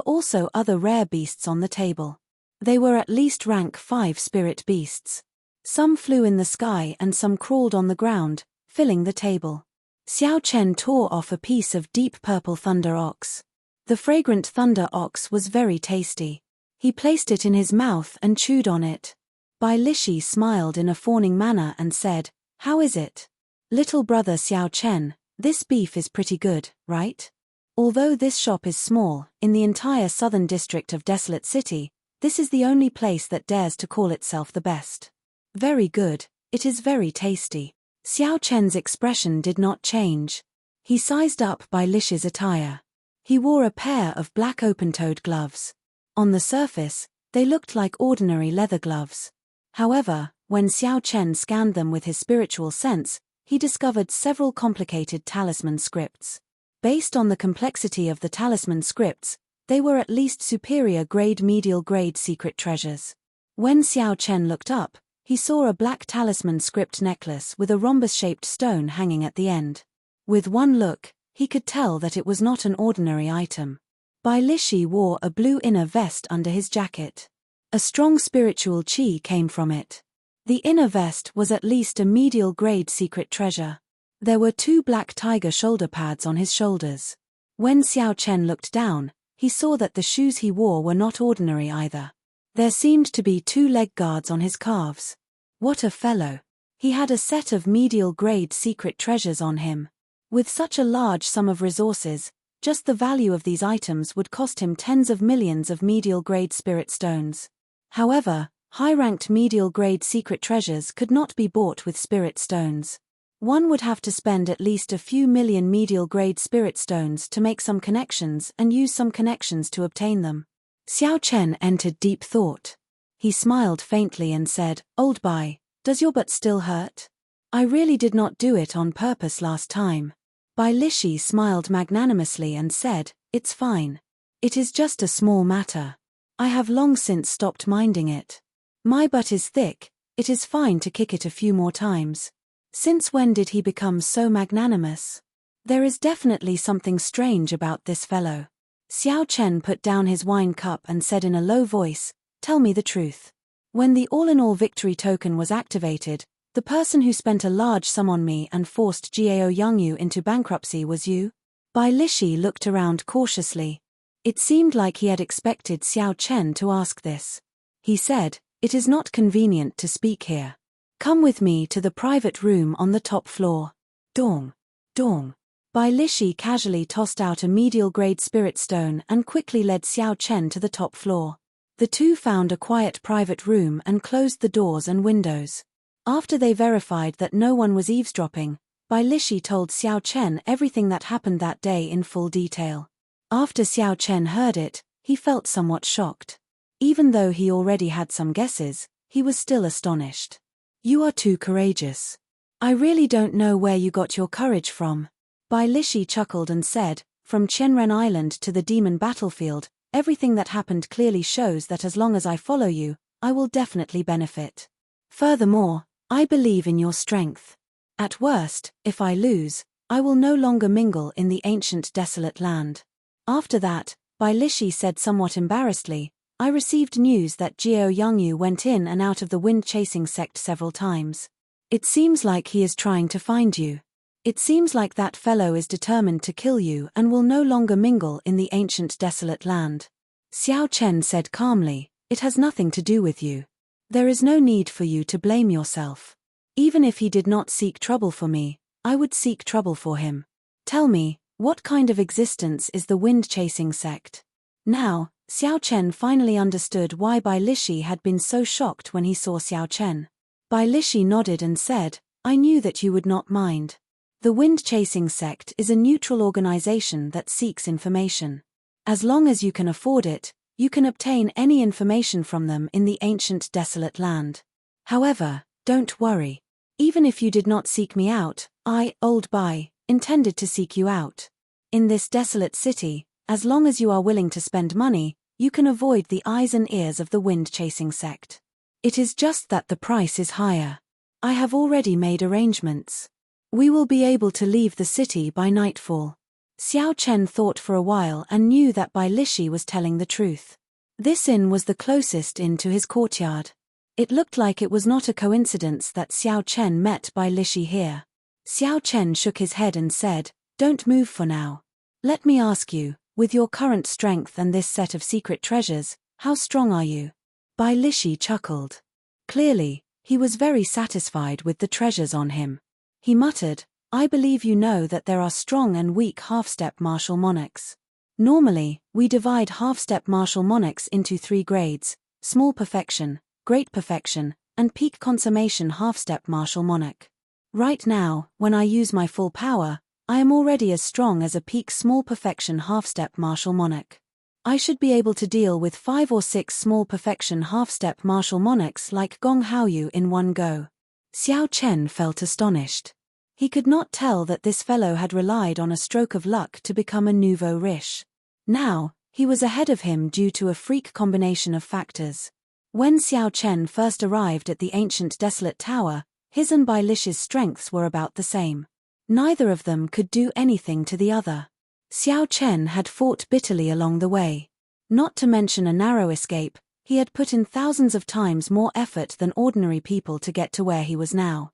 also other rare beasts on the table. They were at least rank 5 spirit beasts. Some flew in the sky and some crawled on the ground, filling the table. Xiao Chen tore off a piece of deep purple thunder ox. The fragrant thunder ox was very tasty. He placed it in his mouth and chewed on it. Bai Lishi smiled in a fawning manner and said, "How is it? Little brother Xiao Chen, this beef is pretty good, right? Although this shop is small, in the entire southern district of Desolate City, this is the only place that dares to call itself the best." "Very good, it is very tasty." Xiao Chen's expression did not change. He sized up Bai Lishi's attire. He wore a pair of black open-toed gloves. On the surface, they looked like ordinary leather gloves. However, when Xiao Chen scanned them with his spiritual sense, he discovered several complicated talisman scripts. Based on the complexity of the talisman scripts, they were at least superior grade medial grade secret treasures. When Xiao Chen looked up, he saw a black talisman script necklace with a rhombus-shaped stone hanging at the end. With one look, he could tell that it was not an ordinary item. Bai Lishi wore a blue inner vest under his jacket. A strong spiritual qi came from it. The inner vest was at least a medial grade secret treasure. There were 2 black tiger shoulder pads on his shoulders. When Xiao Chen looked down, he saw that the shoes he wore were not ordinary either. There seemed to be 2 leg guards on his calves. What a fellow! He had a set of medial grade secret treasures on him. With such a large sum of resources, just the value of these items would cost him tens of millions of medial grade spirit stones. However, high-ranked medial grade secret treasures could not be bought with spirit stones. One would have to spend at least a few million medial grade spirit stones to make some connections and use some connections to obtain them. Xiao Chen entered deep thought. He smiled faintly and said, "Old Bai, does your butt still hurt? I really did not do it on purpose last time." Bai Lishi smiled magnanimously and said, "It's fine. It is just a small matter. I have long since stopped minding it. My butt is thick, it is fine to kick it a few more times." Since when did he become so magnanimous? There is definitely something strange about this fellow. Xiao Chen put down his wine cup and said in a low voice, "Tell me the truth. When the all-in-all victory token was activated, the person who spent a large sum on me and forced Gao Yangyu into bankruptcy was you?" Bai Lishi looked around cautiously. It seemed like he had expected Xiao Chen to ask this. He said, "It is not convenient to speak here. Come with me to the private room on the top floor." Dong. Dong. Bai Lishi casually tossed out a medial-grade spirit stone and quickly led Xiao Chen to the top floor. The two found a quiet private room and closed the doors and windows. After they verified that no one was eavesdropping, Bai Lishi told Xiao Chen everything that happened that day in full detail. After Xiao Chen heard it, he felt somewhat shocked. Even though he already had some guesses, he was still astonished. "You are too courageous. I really don't know where you got your courage from." Bai Lishi chuckled and said, "From Qianren Island to the demon battlefield, everything that happened clearly shows that as long as I follow you, I will definitely benefit. Furthermore, I believe in your strength. At worst, if I lose, I will no longer mingle in the ancient desolate land." After that, Bai Lishi said somewhat embarrassedly, "I received news that Gao Yangyu went in and out of the wind-chasing sect several times. It seems like he is trying to find you. It seems like that fellow is determined to kill you and will no longer mingle in the ancient desolate land." Xiao Chen said calmly, "It has nothing to do with you. There is no need for you to blame yourself. Even if he did not seek trouble for me, I would seek trouble for him. Tell me, what kind of existence is the wind-chasing sect?" Now, Xiao Chen finally understood why Bai Lishi had been so shocked when he saw Xiao Chen. Bai Lishi nodded and said, "I knew that you would not mind. The wind-chasing sect is a neutral organization that seeks information. As long as you can afford it, you can obtain any information from them in the ancient desolate land. However, don't worry. Even if you did not seek me out, I, Old Bai, intended to seek you out. In this desolate city, as long as you are willing to spend money, you can avoid the eyes and ears of the wind-chasing sect. It is just that the price is higher. I have already made arrangements. We will be able to leave the city by nightfall. Xiao Chen thought for a while and knew that Bai Lishi was telling the truth. This inn was the closest inn to his courtyard. It looked like it was not a coincidence that Xiao Chen met Bai Lishi here. Xiao Chen shook his head and said, "Don't move for now. Let me ask you, with your current strength and this set of secret treasures, how strong are you?" Bai Lishi chuckled. Clearly, he was very satisfied with the treasures on him. He muttered, "I believe you know that there are strong and weak half-step martial monarchs. Normally, we divide half-step martial monarchs into 3 grades: small perfection, great perfection, and peak consummation half-step martial monarch. Right now, when I use my full power, I am already as strong as a peak small perfection half-step martial monarch. I should be able to deal with 5 or 6 small perfection half-step martial monarchs like Gong Haoyu in one go." Xiao Chen felt astonished. He could not tell that this fellow had relied on a stroke of luck to become a nouveau riche. Now, he was ahead of him due to a freak combination of factors. When Xiao Chen first arrived at the ancient desolate tower, his and Bai Lishi's strengths were about the same. Neither of them could do anything to the other. Xiao Chen had fought bitterly along the way. Not to mention a narrow escape, he had put in thousands of times more effort than ordinary people to get to where he was now.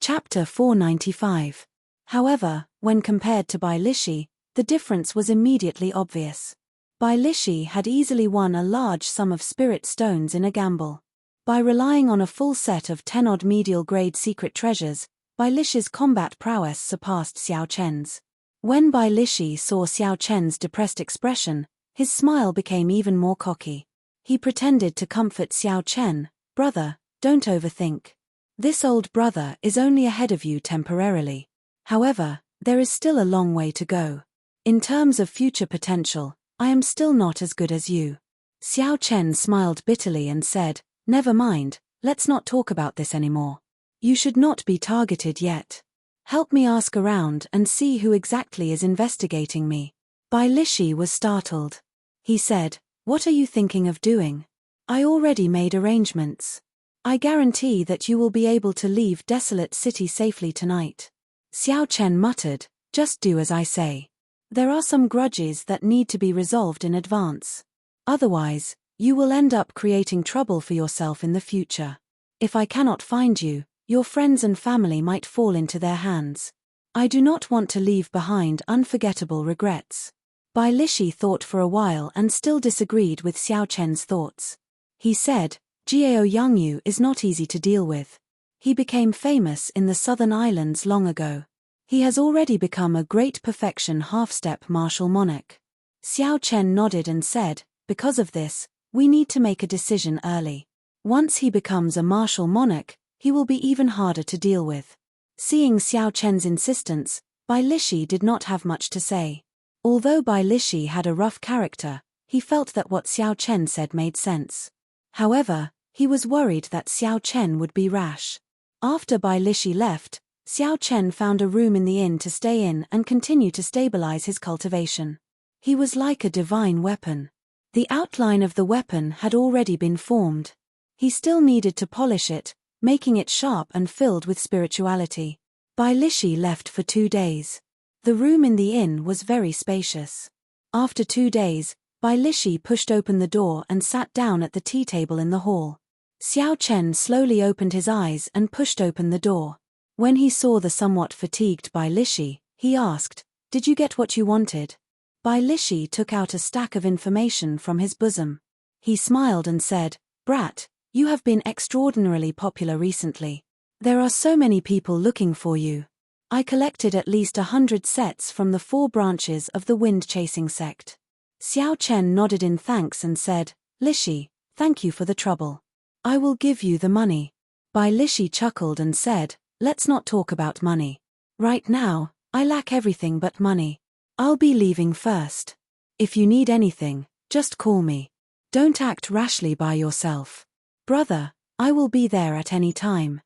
Chapter 495. However, when compared to Bai Lishi, the difference was immediately obvious. Bai Lishi had easily won a large sum of spirit stones in a gamble. By relying on a full set of 10-odd medial-grade secret treasures, Bai Lishi's combat prowess surpassed Xiao Chen's. When Bai Lishi saw Xiao Chen's depressed expression, his smile became even more cocky. He pretended to comfort Xiao Chen, "Brother, don't overthink. This old brother is only ahead of you temporarily. However, there is still a long way to go. In terms of future potential, I am still not as good as you." Xiao Chen smiled bitterly and said, "Never mind, let's not talk about this anymore. You should not be targeted yet. Help me ask around and see who exactly is investigating me." Bai Lishi was startled. He said, "What are you thinking of doing? I already made arrangements. I guarantee that you will be able to leave Desolate City safely tonight." Xiao Chen muttered, "Just do as I say. There are some grudges that need to be resolved in advance. Otherwise, you will end up creating trouble for yourself in the future. If I cannot find you, your friends and family might fall into their hands. I do not want to leave behind unforgettable regrets." Bai Lishi thought for a while and still disagreed with Xiao Chen's thoughts. He said, "Jiao Yangyu is not easy to deal with. He became famous in the southern islands long ago. He has already become a great perfection half-step martial monarch." Xiao Chen nodded and said, "Because of this, we need to make a decision early. Once he becomes a martial monarch, he will be even harder to deal with." Seeing Xiao Chen's insistence, Bai Lishi did not have much to say. Although Bai Lishi had a rough character, he felt that what Xiao Chen said made sense. However, he was worried that Xiao Chen would be rash. After Bai Lishi left, Xiao Chen found a room in the inn to stay in and continue to stabilize his cultivation. He was like a divine weapon. The outline of the weapon had already been formed. He still needed to polish it, making it sharp and filled with spirituality. Bai Lishi left for 2 days. The room in the inn was very spacious. After 2 days, Bai Lishi pushed open the door and sat down at the tea table in the hall. Xiao Chen slowly opened his eyes and pushed open the door. When he saw the somewhat fatigued Bai Lishi, he asked, "Did you get what you wanted?" Bai Lishi took out a stack of information from his bosom. He smiled and said, "Brat, you have been extraordinarily popular recently. There are so many people looking for you. I collected at least 100 sets from the 4 branches of the wind-chasing sect." Xiao Chen nodded in thanks and said, "Lishi, thank you for the trouble. I will give you the money." Bai Lishi chuckled and said, "Let's not talk about money. Right now, I lack everything but money. I'll be leaving first. If you need anything, just call me. Don't act rashly by yourself. Brother, I will be there at any time."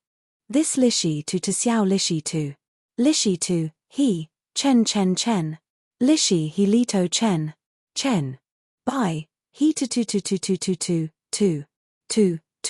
This Lishi to Xiao Lishi to. Lishi to, he, Chen Chen Chen. Lishi he Lito Chen. Chen. Bai, he to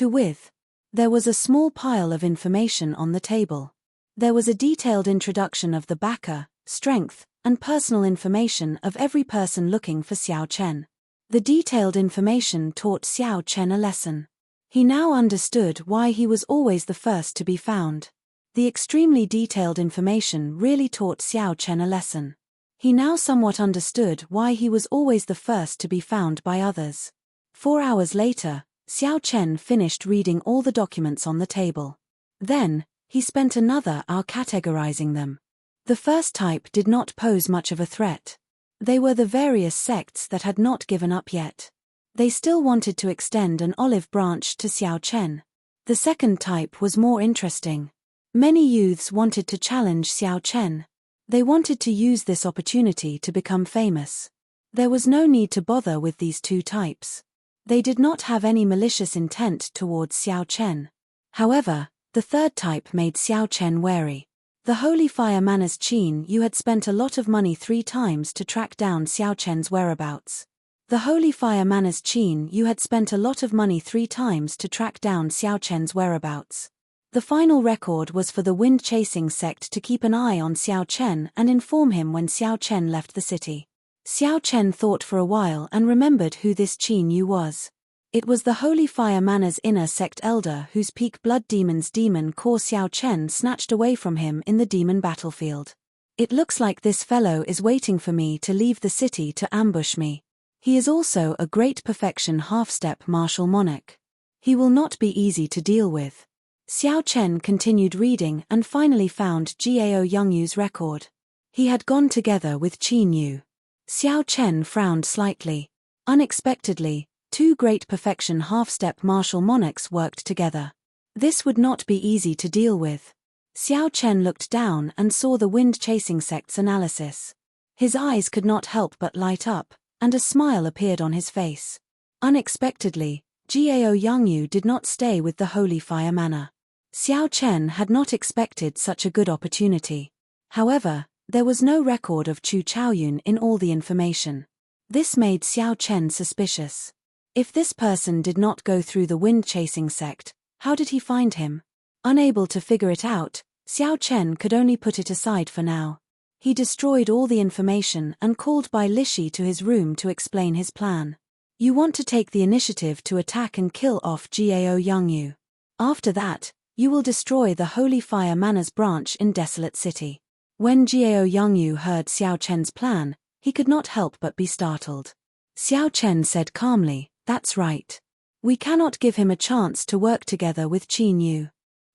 with. There was a small pile of information on the table. There was a detailed introduction of the Baka, strength, and personal information of every person looking for Xiao Chen. The detailed information taught Xiao Chen a lesson. He now understood why he was always the first to be found. The extremely detailed information really taught Xiao Chen a lesson. He now somewhat understood why he was always the first to be found by others. 4 hours later, Xiao Chen finished reading all the documents on the table. Then, he spent another hour categorizing them. The first type did not pose much of a threat. They were the various sects that had not given up yet. They still wanted to extend an olive branch to Xiao Chen. The second type was more interesting. Many youths wanted to challenge Xiao Chen. They wanted to use this opportunity to become famous. There was no need to bother with these two types. They did not have any malicious intent towards Xiao Chen. However, the third type made Xiao Chen wary. The Holy Fire Manors Qin Yu had spent a lot of money 3 times to track down Xiao Chen's whereabouts. The Holy Fire Manors Qin Yu had spent a lot of money 3 times to track down Xiao Chen's whereabouts. The final record was for the wind-chasing sect to keep an eye on Xiao Chen and inform him when Xiao Chen left the city. Xiao Chen thought for a while and remembered who this Qin Yu was. It was the Holy Fire Manor's inner sect elder whose peak blood demon's demon core Xiao Chen snatched away from him in the demon battlefield. It looks like this fellow is waiting for me to leave the city to ambush me. He is also a great perfection half-step martial monarch. He will not be easy to deal with. Xiao Chen continued reading and finally found Gao Yongyu's record. He had gone together with Qin Yu. Xiao Chen frowned slightly. Unexpectedly, 2 great perfection half-step martial monarchs worked together. This would not be easy to deal with. Xiao Chen looked down and saw the wind-chasing sect's analysis. His eyes could not help but light up, and a smile appeared on his face. Unexpectedly, Gao Yongyu did not stay with the Holy Fire Manor. Xiao Chen had not expected such a good opportunity. However, there was no record of Chu Chaoyun in all the information. This made Xiao Chen suspicious. If this person did not go through the wind-chasing sect, how did he find him? Unable to figure it out, Xiao Chen could only put it aside for now. He destroyed all the information and called Bai Lishi to his room to explain his plan. You want to take the initiative to attack and kill off Gao Yongyu. After that, you will destroy the Holy Fire Manor's branch in Desolate City. When Gao Yongyu heard Xiao Chen's plan, he could not help but be startled. Xiao Chen said calmly, "That's right. We cannot give him a chance to work together with Qin Yu.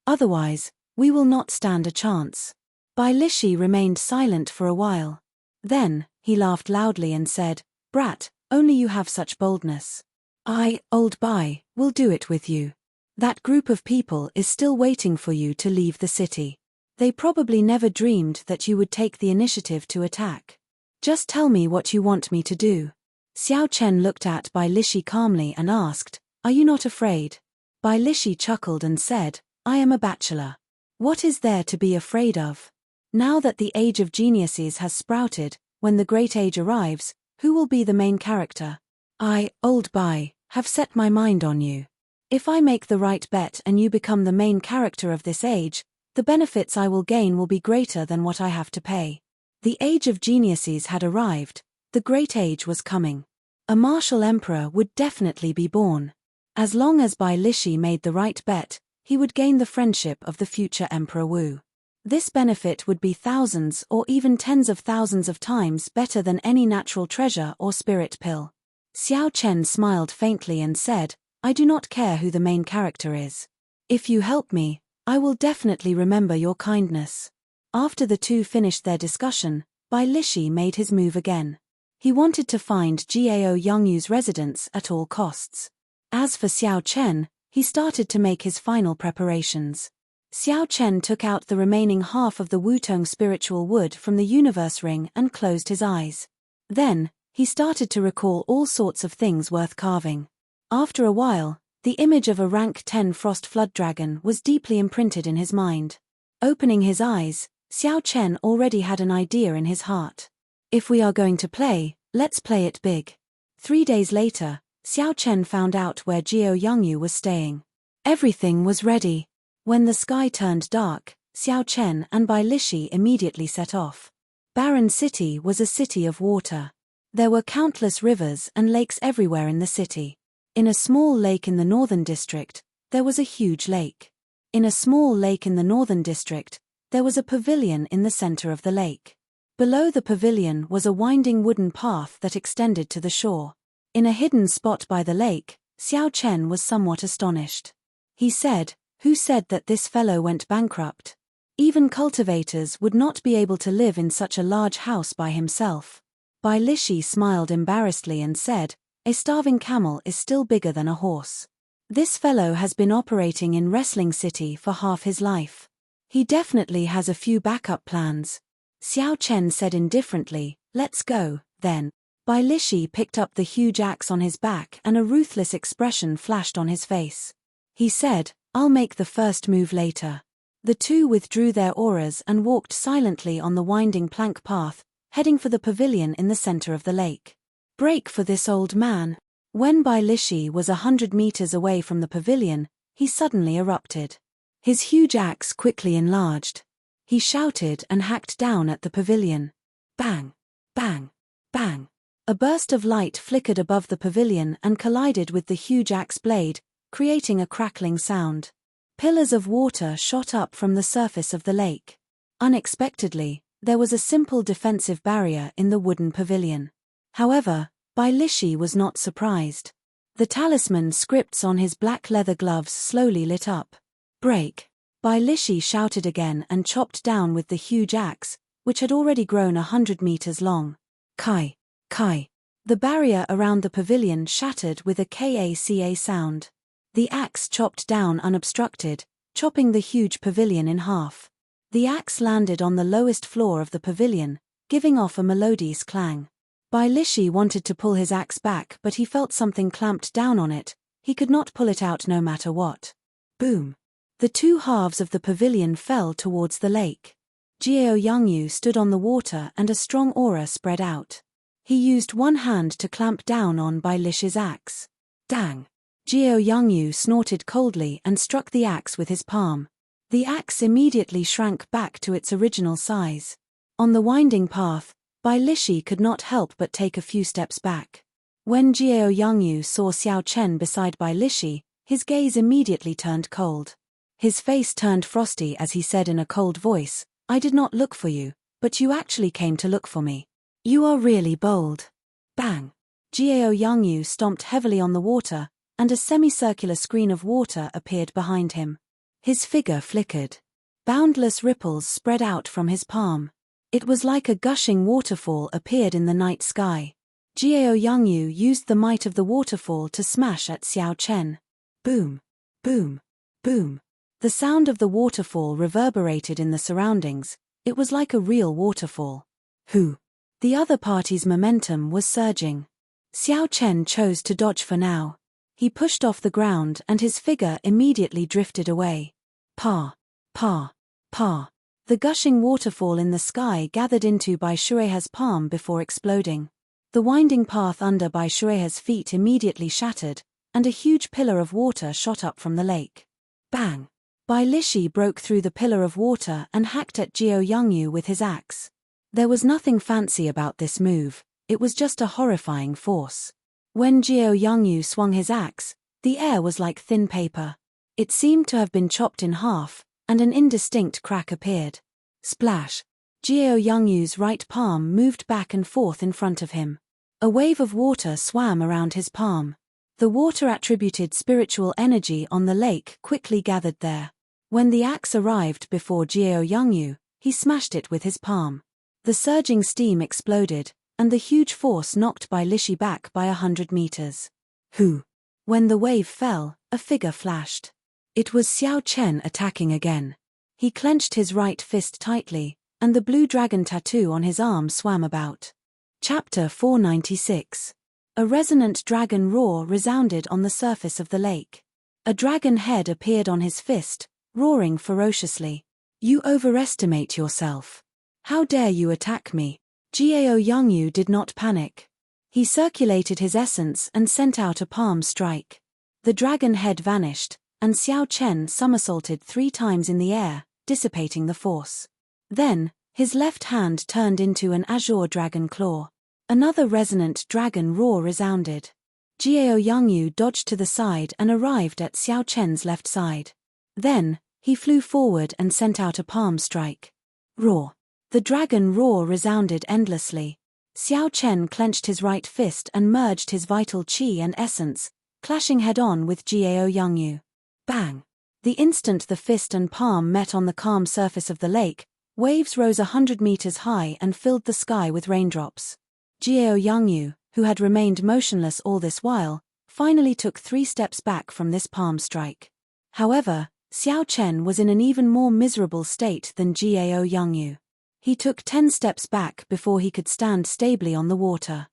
Otherwise, we will not stand a chance." Bai Lishi remained silent for a while. Then, he laughed loudly and said, "Brat, only you have such boldness. I, old Bai, will do it with you. That group of people is still waiting for you to leave the city. They probably never dreamed that you would take the initiative to attack. Just tell me what you want me to do." Xiao Chen looked at Bai Lishi calmly and asked, "Are you not afraid?" Bai Lishi chuckled and said, "I am a bachelor. What is there to be afraid of? Now that the age of geniuses has sprouted, when the great age arrives, who will be the main character? I, old Bai, have set my mind on you. If I make the right bet and you become the main character of this age, the benefits I will gain will be greater than what I have to pay." The age of geniuses had arrived, the great age was coming. A martial emperor would definitely be born. As long as Bai Lishi made the right bet, he would gain the friendship of the future Emperor Wu. This benefit would be thousands or even tens of thousands of times better than any natural treasure or spirit pill. Xiao Chen smiled faintly and said, "I do not care who the main character is. If you help me, I will definitely remember your kindness." After the two finished their discussion, Bai Lishi made his move again. He wanted to find Gao Yongyu's residence at all costs. As for Xiao Chen, he started to make his final preparations. Xiao Chen took out the remaining half of the Wutong spiritual wood from the universe ring and closed his eyes. Then, he started to recall all sorts of things worth carving. After a while, the image of a rank 10 frost flood dragon was deeply imprinted in his mind. Opening his eyes, Xiao Chen already had an idea in his heart. If we are going to play, let's play it big. 3 days later, Xiao Chen found out where Gao Yongyu was staying. Everything was ready. When the sky turned dark, Xiao Chen and Bai Lishi immediately set off. Barren City was a city of water. There were countless rivers and lakes everywhere in the city. In a small lake in the northern district, there was a huge lake. In a small lake in the northern district, there was a pavilion in the center of the lake. Below the pavilion was a winding wooden path that extended to the shore. In a hidden spot by the lake, Xiao Chen was somewhat astonished. He said, "Who said that this fellow went bankrupt? Even cultivators would not be able to live in such a large house by himself." Bai Lishi smiled embarrassedly and said, "A starving camel is still bigger than a horse. This fellow has been operating in Wrestling City for half his life. He definitely has a few backup plans." Xiao Chen said indifferently, "Let's go, then." Bai Lishi picked up the huge axe on his back and a ruthless expression flashed on his face. He said, "I'll make the first move later." The two withdrew their auras and walked silently on the winding plank path, heading for the pavilion in the center of the lake. Break for this old man. When Bai Lishi was 100 meters away from the pavilion, he suddenly erupted. His huge axe quickly enlarged. He shouted and hacked down at the pavilion. Bang! Bang! Bang! A burst of light flickered above the pavilion and collided with the huge axe blade, creating a crackling sound. Pillars of water shot up from the surface of the lake. Unexpectedly, there was a simple defensive barrier in the wooden pavilion. However, Bai Lishi was not surprised. The talisman scripts on his black leather gloves slowly lit up. Break! Bai Lishi shouted again and chopped down with the huge axe, which had already grown 100 meters long. Kai! Kai! The barrier around the pavilion shattered with a KACA sound. The axe chopped down unobstructed, chopping the huge pavilion in half. The axe landed on the lowest floor of the pavilion, giving off a melodious clang. Bai Lishi wanted to pull his axe back, but he felt something clamped down on it. He could not pull it out no matter what. Boom! The two halves of the pavilion fell towards the lake. Jiao Yangyu stood on the water and a strong aura spread out. He used one hand to clamp down on Bai Lishi's axe. Dang! Jiao Yangyu snorted coldly and struck the axe with his palm. The axe immediately shrank back to its original size. On the winding path, Bai Lishi could not help but take a few steps back. When Jiao Yangyu saw Xiao Chen beside Bai Lishi, his gaze immediately turned cold. His face turned frosty as he said in a cold voice, "I did not look for you, but you actually came to look for me. You are really bold." Bang! Jiao Yangyu stomped heavily on the water, and a semicircular screen of water appeared behind him. His figure flickered. Boundless ripples spread out from his palm. It was like a gushing waterfall appeared in the night sky. Jiao Yangyu used the might of the waterfall to smash at Xiao Chen. Boom! Boom! Boom! The sound of the waterfall reverberated in the surroundings. It was like a real waterfall. Who? The other party's momentum was surging. Xiao Chen chose to dodge for now. He pushed off the ground and his figure immediately drifted away. Pa! Pa! Pa! The gushing waterfall in the sky gathered into Bai Shuehe's palm before exploding. The winding path under Bai Shuehe's feet immediately shattered, and a huge pillar of water shot up from the lake. Bang! Bai Lishi broke through the pillar of water and hacked at Jiao Yangyu with his axe. There was nothing fancy about this move, it was just a horrifying force. When Jiao Yangyu swung his axe, the air was like thin paper. It seemed to have been chopped in half, and an indistinct crack appeared. Splash! Jiao Yangyu's right palm moved back and forth in front of him. A wave of water swam around his palm. The water attributed spiritual energy on the lake quickly gathered there. When the axe arrived before Jiao Yangyu, he smashed it with his palm. The surging steam exploded, and the huge force knocked Bai Lishi back by 100 meters. Who? When the wave fell, a figure flashed. It was Xiao Chen attacking again. He clenched his right fist tightly, and the blue dragon tattoo on his arm swam about. Chapter 496. A resonant dragon roar resounded on the surface of the lake. A dragon head appeared on his fist, roaring ferociously. You overestimate yourself. How dare you attack me? Jiao Yangyu did not panic. He circulated his essence and sent out a palm strike. The dragon head vanished, and Xiao Chen somersaulted 3 times in the air, dissipating the force. Then, His left hand turned into an azure dragon claw. Another resonant dragon roar resounded. Jiao Yangyu dodged to the side and arrived at Xiao Chen's left side. Then, he flew forward and sent out a palm strike. Roar. The dragon roar resounded endlessly. Xiao Chen clenched his right fist and merged his vital qi and essence, clashing head-on with Jiao Yangyu. Bang! The instant the fist and palm met on the calm surface of the lake, waves rose 100 meters high and filled the sky with raindrops. Jiao Yangyu, who had remained motionless all this while, finally took 3 steps back from this palm strike. However, Xiao Chen was in an even more miserable state than Jiao Yangyu. He took 10 steps back before he could stand stably on the water.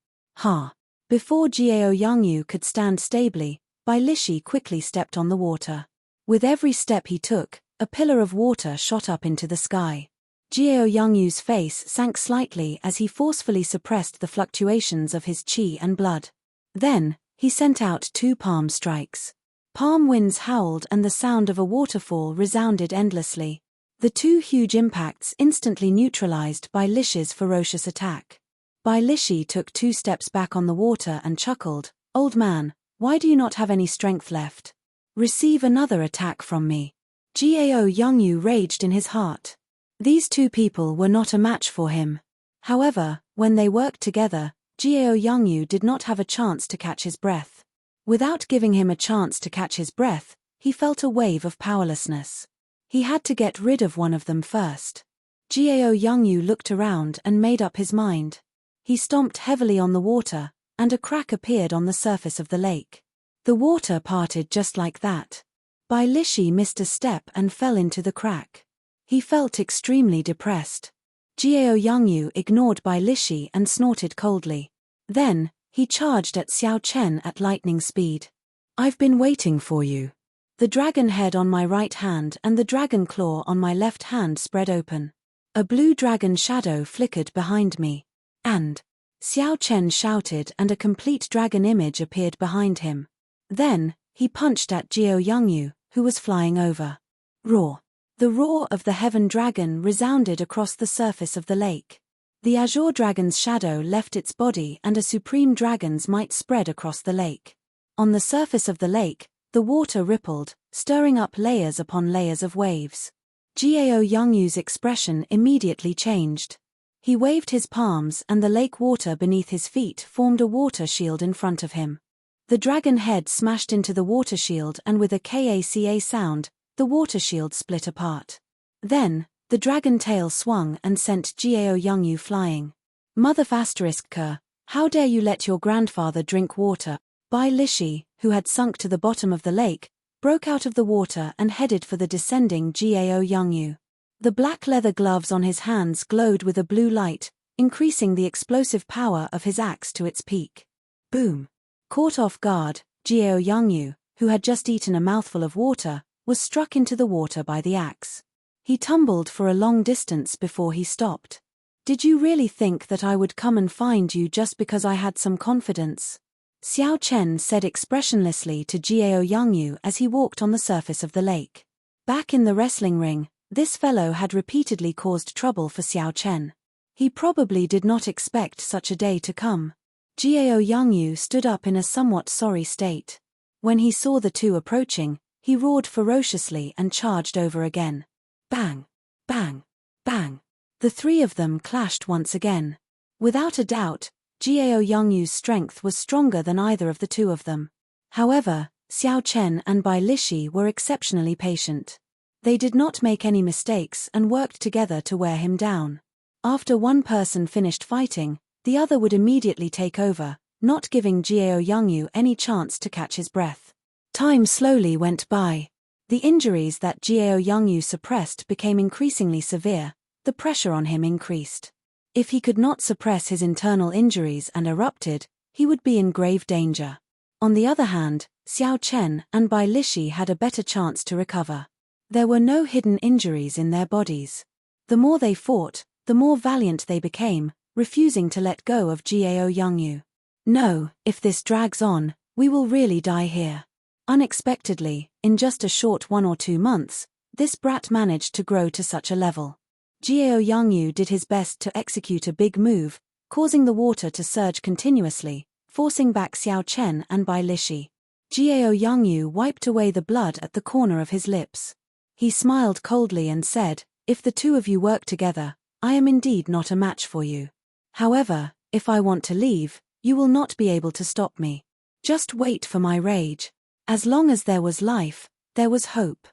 Before Jiao Yangyu could stand stably, Bai Lishi quickly stepped on the water. With every step he took, a pillar of water shot up into the sky. Jiao Yangyu's face sank slightly as he forcefully suppressed the fluctuations of his qi and blood. Then, he sent out 2 palm strikes. Palm winds howled and the sound of a waterfall resounded endlessly. The 2 huge impacts instantly neutralized Bai Lishi's ferocious attack. Bai Lishi took 2 steps back on the water and chuckled, "Old man, why do you not have any strength left? Receive another attack from me." Jiao Yangyu raged in his heart. These 2 people were not a match for him. However, when they worked together, Jiao Yangyu did not have a chance to catch his breath. Without giving him a chance to catch his breath, he felt a wave of powerlessness. He had to get rid of one of them first. Jiao Yangyu looked around and made up his mind. He stomped heavily on the water, and a crack appeared on the surface of the lake. The water parted just like that. Bai Lishi missed a step and fell into the crack. He felt extremely depressed. Jiao Yangyu ignored Bai Lishi and snorted coldly. Then, he charged at Xiao Chen at lightning speed. "I've been waiting for you." The dragon head on my right hand and the dragon claw on my left hand spread open. A blue dragon shadow flickered behind me. And Xiao Chen shouted and a complete dragon image appeared behind him. Then, he punched at Jiao Yangyu, who was flying over. Roar. The roar of the heaven dragon resounded across the surface of the lake. The azure dragon's shadow left its body and a supreme dragon's might spread across the lake. On the surface of the lake, the water rippled, stirring up layers upon layers of waves. Jiao Yangyu's expression immediately changed. He waved his palms and the lake water beneath his feet formed a water shield in front of him. The dragon head smashed into the water shield and with a kaka sound, the water shield split apart. Then, the dragon tail swung and sent Jiao Yangyu flying. "Mother***, how dare you let your grandfather drink water?" Bai Lishi, who had sunk to the bottom of the lake, broke out of the water and headed for the descending Jiao Yangyu. The black leather gloves on his hands glowed with a blue light, increasing the explosive power of his axe to its peak. Boom! Caught off guard, Jiao Yangyu, who had just eaten a mouthful of water, was struck into the water by the axe. He tumbled for a long distance before he stopped. "Did you really think that I would come and find you just because I had some confidence?" Xiao Chen said expressionlessly to Jiao Yangyu as he walked on the surface of the lake. Back in the wrestling ring, this fellow had repeatedly caused trouble for Xiao Chen. He probably did not expect such a day to come. Jiao Yangyu stood up in a somewhat sorry state. When he saw the 2 approaching, he roared ferociously and charged over again. Bang! Bang! Bang! The 3 of them clashed once again. Without a doubt, Jiao Yangyu's strength was stronger than either of the 2 of them. However, Xiao Chen and Bai Lishi were exceptionally patient. They did not make any mistakes and worked together to wear him down. After one person finished fighting, the other would immediately take over, not giving Jiao Yangyu any chance to catch his breath. Time slowly went by. The injuries that Jiao Yangyu suppressed became increasingly severe, the pressure on him increased. If he could not suppress his internal injuries and erupted, he would be in grave danger. On the other hand, Xiao Chen and Bai Lishi had a better chance to recover. There were no hidden injuries in their bodies. The more they fought, the more valiant they became, refusing to let go of Jiao Yangyu. "No, if this drags on, we will really die here." Unexpectedly, in just a short 1 or 2 months, this brat managed to grow to such a level. Jiao Yangyu did his best to execute a big move, causing the water to surge continuously, forcing back Xiao Chen and Bai Lishi. Jiao Yangyu wiped away the blood at the corner of his lips. He smiled coldly and said, "If the two of you work together, I am indeed not a match for you. However, if I want to leave, you will not be able to stop me. Just wait for my rage." As long as there was life, there was hope.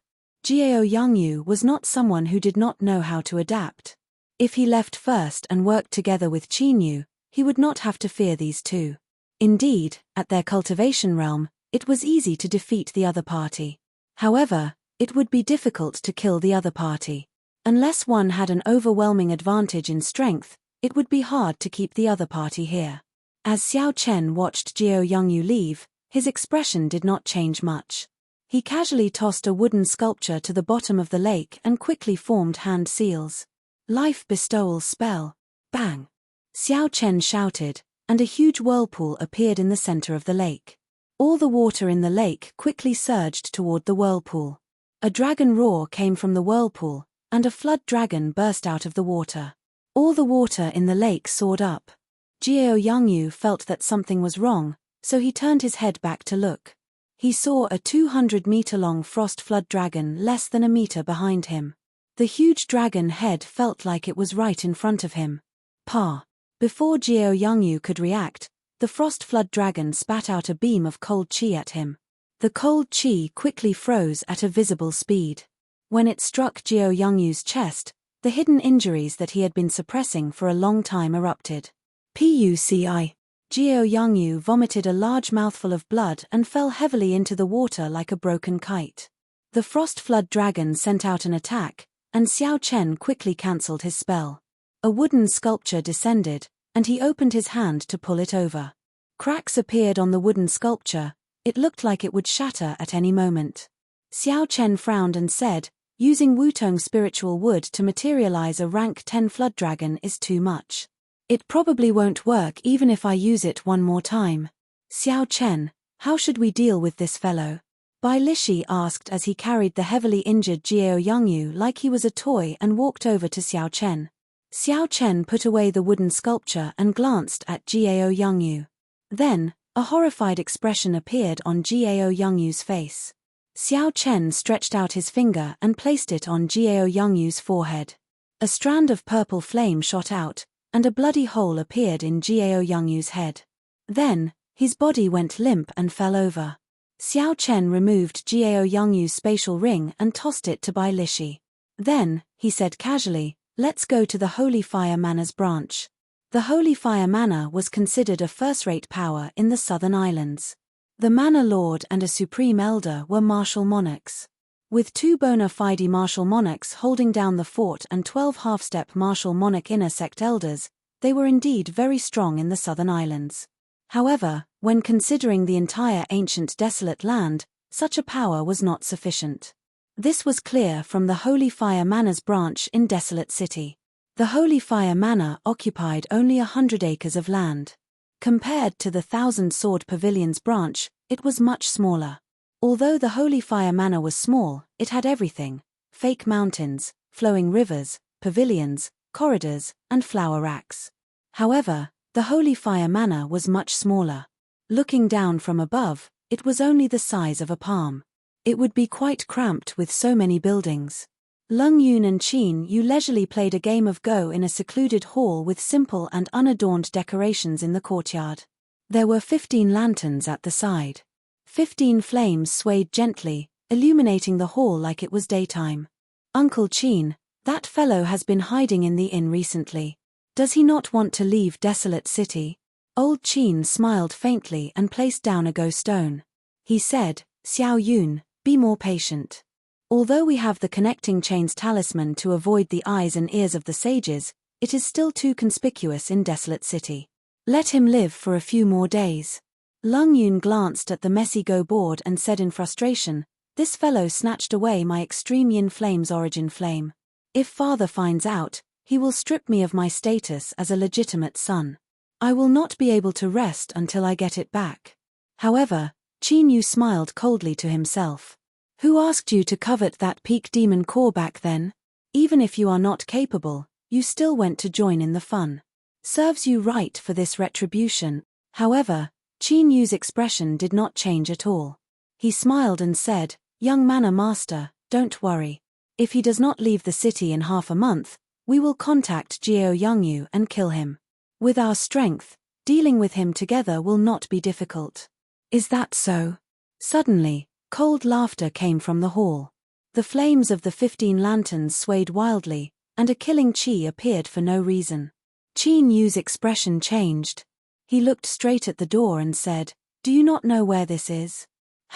Jiao Yangyu was not someone who did not know how to adapt. If he left first and worked together with Qinyu, he would not have to fear these two. Indeed, at their cultivation realm, it was easy to defeat the other party. However, it would be difficult to kill the other party. Unless one had an overwhelming advantage in strength, it would be hard to keep the other party here. As Xiao Chen watched Jiao Yangyu leave, his expression did not change much. He casually tossed a wooden sculpture to the bottom of the lake and quickly formed hand seals. Life bestowal spell. Bang! Xiao Chen shouted, and a huge whirlpool appeared in the center of the lake. All the water in the lake quickly surged toward the whirlpool. A dragon roar came from the whirlpool, and a flood dragon burst out of the water. All the water in the lake soared up. Jiao Yangyu felt that something was wrong, so he turned his head back to look. He saw a 200-meter-long frost flood dragon less than a meter behind him. The huge dragon head felt like it was right in front of him. Pa! Before Jiao Yangyu could react, the frost flood dragon spat out a beam of cold qi at him. The cold qi quickly froze at a visible speed. When it struck Jiao Yangyu's chest, the hidden injuries that he had been suppressing for a long time erupted. Puci. Jiao Yangyu vomited a large mouthful of blood and fell heavily into the water like a broken kite. The frost flood dragon sent out an attack, and Xiao Chen quickly cancelled his spell. A wooden sculpture descended, and he opened his hand to pull it over. Cracks appeared on the wooden sculpture. It looked like it would shatter at any moment. Xiao Chen frowned and said, "Using Wutong spiritual wood to materialize a rank 10 flood dragon is too much. It probably won't work even if I use it one more time. Xiao Chen, how should we deal with this fellow?" Bai Lishi asked as he carried the heavily injured Jiao Yangyu like he was a toy and walked over to Xiao Chen. Xiao Chen put away the wooden sculpture and glanced at Jiao Yangyu. Then, a horrified expression appeared on Jiao Yangyu's face. Xiao Chen stretched out his finger and placed it on Jiao Yangyu's forehead. A strand of purple flame shot out, and a bloody hole appeared in Jiao Yangyu's head. Then, his body went limp and fell over. Xiao Chen removed Jiao Yangyu's spatial ring and tossed it to Bai Lishi. Then, he said casually, "Let's go to the Holy Fire Manor's branch." The Holy Fire Manor was considered a first-rate power in the southern islands. The Manor Lord and a Supreme Elder were martial monarchs. With 2 bona fide martial monarchs holding down the fort and 12 half-step martial monarch inner sect elders, they were indeed very strong in the southern islands. However, when considering the entire ancient desolate land, such a power was not sufficient. This was clear from the Holy Fire Manor's branch in Desolate City. The Holy Fire Manor occupied only 100 acres of land. Compared to the Thousand Sword Pavilion's branch, it was much smaller. Although the Holy Fire Manor was small, it had everything: fake mountains, flowing rivers, pavilions, corridors, and flower racks. However, the Holy Fire Manor was much smaller. Looking down from above, it was only the size of a palm. It would be quite cramped with so many buildings. Lung Yun and Qin Yu leisurely played a game of Go in a secluded hall with simple and unadorned decorations in the courtyard. There were 15 lanterns at the side. 15 flames swayed gently, illuminating the hall like it was daytime. "Uncle Qin, that fellow has been hiding in the inn recently. Does he not want to leave Desolate City?" Old Qin smiled faintly and placed down a Go stone. He said, "Xiao Yun, be more patient. Although we have the Connecting Chains talisman to avoid the eyes and ears of the sages, it is still too conspicuous in Desolate City. Let him live for a few more days." Lung Yun glanced at the messy Go board and said in frustration, "This fellow snatched away my Extreme Yin Flame's origin flame. If father finds out, he will strip me of my status as a legitimate son. I will not be able to rest until I get it back." However, Qin Yu smiled coldly to himself. "Who asked you to covet that peak demon core back then? Even if you are not capable, you still went to join in the fun. Serves you right for this retribution. However, Qin Yu's expression did not change at all. He smiled and said, "Young manner master, don't worry. If he does not leave the city in half a month, we will contact Jiao Yangyu and kill him. With our strength, dealing with him together will not be difficult." "Is that so?" Suddenly, cold laughter came from the hall. The flames of the 15 lanterns swayed wildly, and a killing chi appeared for no reason. Qin Yu's expression changed. He looked straight at the door and said, "Do you not know where this is?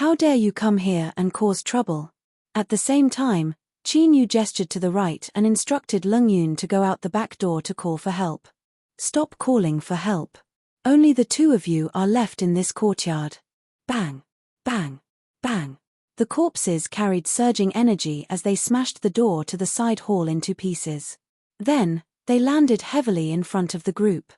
How dare you come here and cause trouble?" At the same time, Qin Yu gestured to the right and instructed Leng Yun to go out the back door to call for help. "Stop calling for help. Only the two of you are left in this courtyard." Bang! Bang! Bang! The corpses carried surging energy as they smashed the door to the side hall into pieces. Then, they landed heavily in front of the group.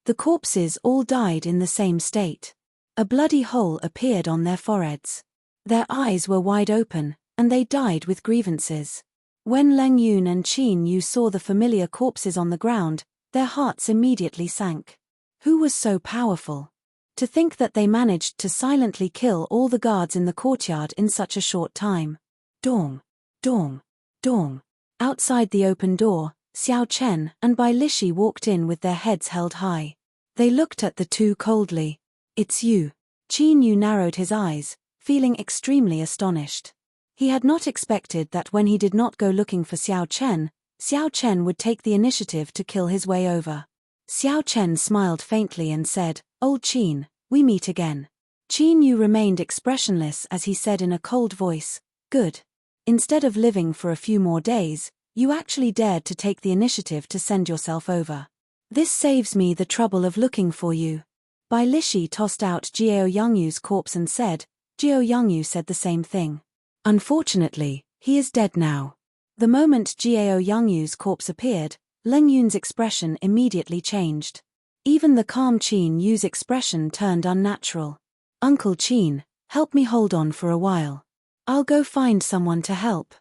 The corpses all died in the same state. A bloody hole appeared on their foreheads. Their eyes were wide open, and they died with grievances. When Leng Yun and Qin Yu saw the familiar corpses on the ground, their hearts immediately sank. Who was so powerful? To think that they managed to silently kill all the guards in the courtyard in such a short time. Dong! Dong! Dong! Outside the open door, Xiao Chen and Bai Lishi walked in with their heads held high. They looked at the two coldly. "It's you." Qin Yu narrowed his eyes, feeling extremely astonished. He had not expected that when he did not go looking for Xiao Chen would take the initiative to kill his way over. Xiao Chen smiled faintly and said, "Old Qin, we meet again." Qin Yu remained expressionless as he said in a cold voice, "Good. Instead of living for a few more days, you actually dared to take the initiative to send yourself over. This saves me the trouble of looking for you." Bai Lishi tossed out Jiao Yangyu's corpse and said, "Jiao Yangyu said the same thing. Unfortunately, he is dead now." The moment Jiao Yangyu's corpse appeared, Leng Yun's expression immediately changed. Even the calm Qin Yu's expression turned unnatural. "Uncle Qin, help me hold on for a while. I'll go find someone to help."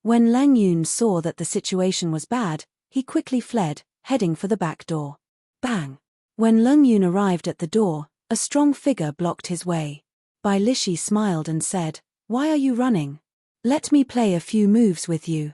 When Leng Yun saw that the situation was bad, he quickly fled, heading for the back door. Bang! When Leng Yun arrived at the door, a strong figure blocked his way. Bai Lishi smiled and said, "Why are you running? Let me play a few moves with you."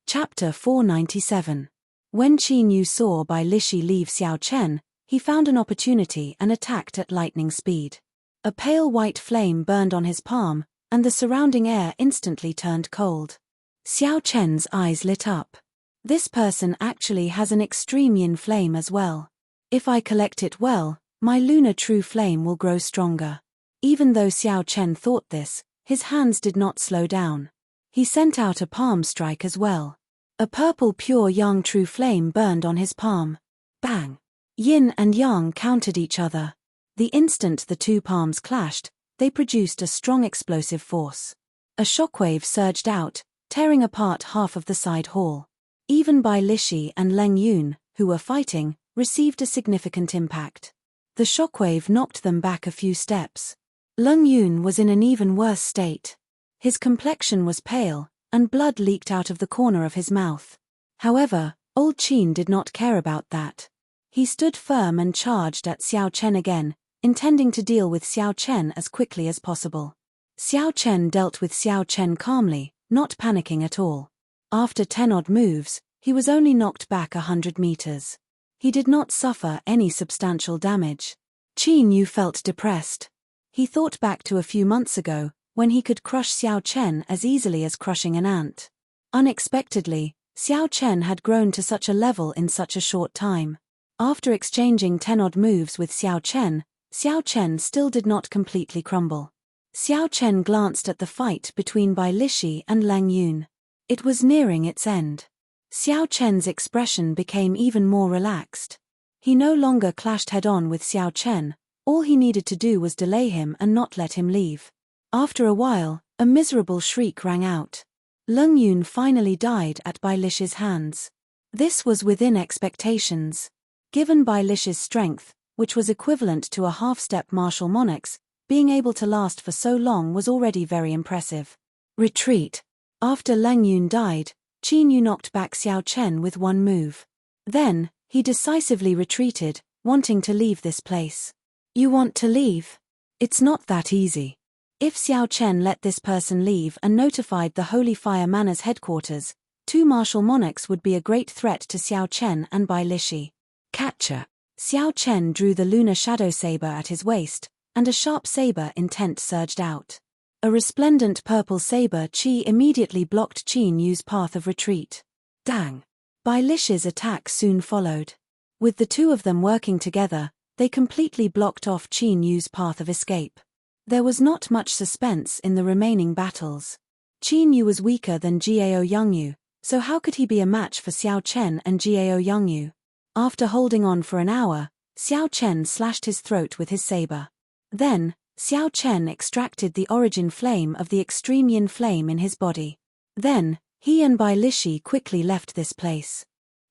Chapter 497. When Qin Yu saw Bai Lishi leave Xiao Chen, he found an opportunity and attacked at lightning speed. A pale white flame burned on his palm, and the surrounding air instantly turned cold. Xiao Chen's eyes lit up. This person actually has an extreme yin flame as well. If I collect it well, my lunar true flame will grow stronger. Even though Xiao Chen thought this, his hands did not slow down. He sent out a palm strike as well. A purple pure yang true flame burned on his palm. Bang! Yin and yang countered each other. The instant the two palms clashed, they produced a strong explosive force. A shockwave surged out, tearing apart half of the side hall. Even Bai Lishi and Leng Yun, who were fighting, received a significant impact. The shockwave knocked them back a few steps. Leng Yun was in an even worse state. His complexion was pale, and blood leaked out of the corner of his mouth. However, old Qin did not care about that. He stood firm and charged at Xiao Chen again, intending to deal with Xiao Chen as quickly as possible. Xiao Chen dealt with Xiao Chen calmly, not panicking at all. After 10-odd moves, he was only knocked back 100 meters. He did not suffer any substantial damage. Qin Yu felt depressed. He thought back to a few months ago, when he could crush Xiao Chen as easily as crushing an ant. Unexpectedly, Xiao Chen had grown to such a level in such a short time. After exchanging 10-odd moves with Xiao Chen still did not completely crumble. Xiao Chen glanced at the fight between Bai Lishi and Leng Yun. It was nearing its end. Xiao Chen's expression became even more relaxed. He no longer clashed head-on with Xiao Chen. All he needed to do was delay him and not let him leave. After a while, a miserable shriek rang out. Leng Yun finally died at Bai Lishi's hands. This was within expectations. Given Bai Lishi's strength, which was equivalent to a half-step martial monarch's, being able to last for so long was already very impressive. Retreat. After Leng Yun died, Qin Yu knocked back Xiao Chen with one move. Then, he decisively retreated, wanting to leave this place. You want to leave? It's not that easy. If Xiao Chen let this person leave and notified the Holy Fire Manor's headquarters, two martial monarchs would be a great threat to Xiao Chen and Bai Lishi. Catcher. Xiao Chen drew the lunar shadow saber at his waist, and a sharp saber intent surged out. A resplendent purple saber chi immediately blocked Qin Yu's path of retreat. Dang! Bai Lishi's attack soon followed. With the two of them working together, they completely blocked off Qin Yu's path of escape. There was not much suspense in the remaining battles. Qin Yu was weaker than Jiao Yangyu, so how could he be a match for Xiao Chen and Jiao Yangyu? After holding on for an hour, Xiao Chen slashed his throat with his saber. Then, Xiao Chen extracted the origin flame of the extreme yin flame in his body. Then, he and Bai Lishi quickly left this place.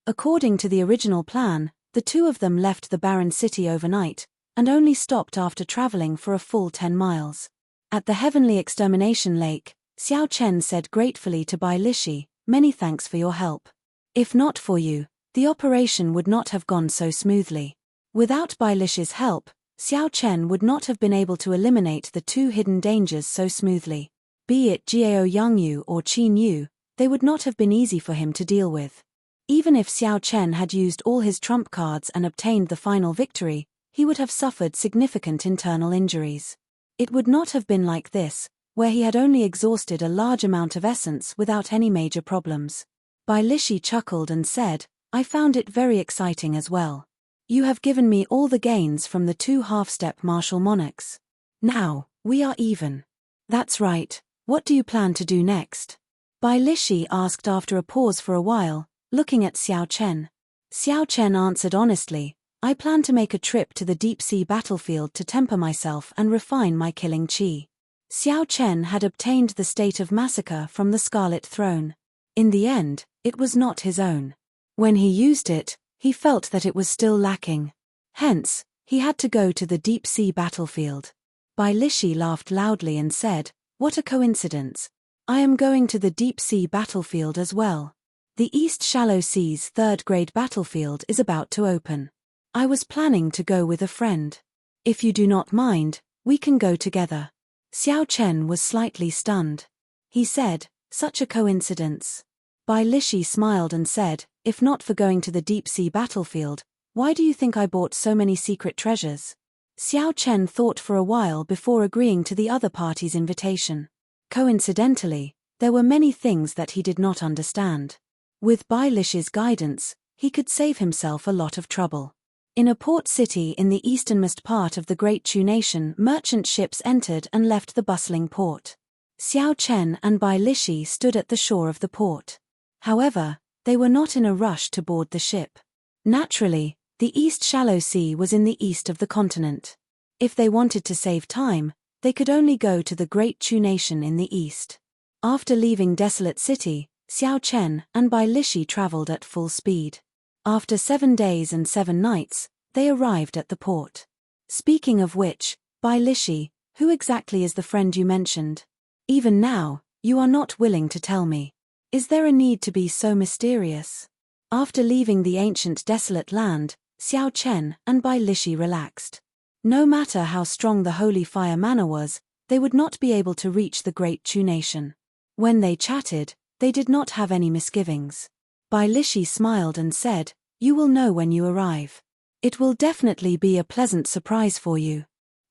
According to the original plan, the two of them left the barren city overnight, and only stopped after traveling for a full 10 miles. At the Heavenly Extermination Lake, Xiao Chen said gratefully to Bai Lishi, "Many thanks for your help. If not for you, the operation would not have gone so smoothly." Without Bai Lishi's help, Xiao Chen would not have been able to eliminate the two hidden dangers so smoothly. Be it Jiao Yangyu or Qin Yu, they would not have been easy for him to deal with. Even if Xiao Chen had used all his trump cards and obtained the final victory, he would have suffered significant internal injuries. It would not have been like this, where he had only exhausted a large amount of essence without any major problems. Bai Lishi chuckled and said, "I found it very exciting as well. You have given me all the gains from the two half-step martial monarchs. Now, we are even." "That's right. What do you plan to do next?" Bai Lishi asked after a pause for a while, looking at Xiao Chen. Xiao Chen answered honestly, "I plan to make a trip to the deep-sea battlefield to temper myself and refine my killing chi." Xiao Chen had obtained the state of massacre from the Scarlet Throne. In the end, it was not his own. When he used it, he felt that it was still lacking. Hence, he had to go to the deep-sea battlefield. Bai Lishi laughed loudly and said, "What a coincidence. I am going to the deep-sea battlefield as well. The East Shallow Seas third-grade battlefield is about to open. I was planning to go with a friend. If you do not mind, we can go together." Xiao Chen was slightly stunned. He said, "Such a coincidence." Bai Lishi smiled and said, "If not for going to the deep-sea battlefield, why do you think I bought so many secret treasures?" Xiao Chen thought for a while before agreeing to the other party's invitation. Coincidentally, there were many things that he did not understand. With Bai Lishi's guidance, he could save himself a lot of trouble. In a port city in the easternmost part of the Great Chu Nation, merchant ships entered and left the bustling port. Xiao Chen and Bai Lishi stood at the shore of the port. However, they were not in a rush to board the ship. Naturally, the East Shallow Sea was in the east of the continent. If they wanted to save time, they could only go to the Great Chu Nation in the east. After leaving Desolate City, Xiao Chen and Bai Lishi traveled at full speed. After 7 days and 7 nights, they arrived at the port. Speaking of which, Bai Lishi, who exactly is the friend you mentioned? Even now, you are not willing to tell me. Is there a need to be so mysterious? After leaving the ancient desolate land, Xiao Chen and Bai Lishi relaxed. No matter how strong the Holy Fire Manor was, they would not be able to reach the Great Chu Nation. When they chatted, they did not have any misgivings. Bai Lishi smiled and said, "You will know when you arrive. It will definitely be a pleasant surprise for you."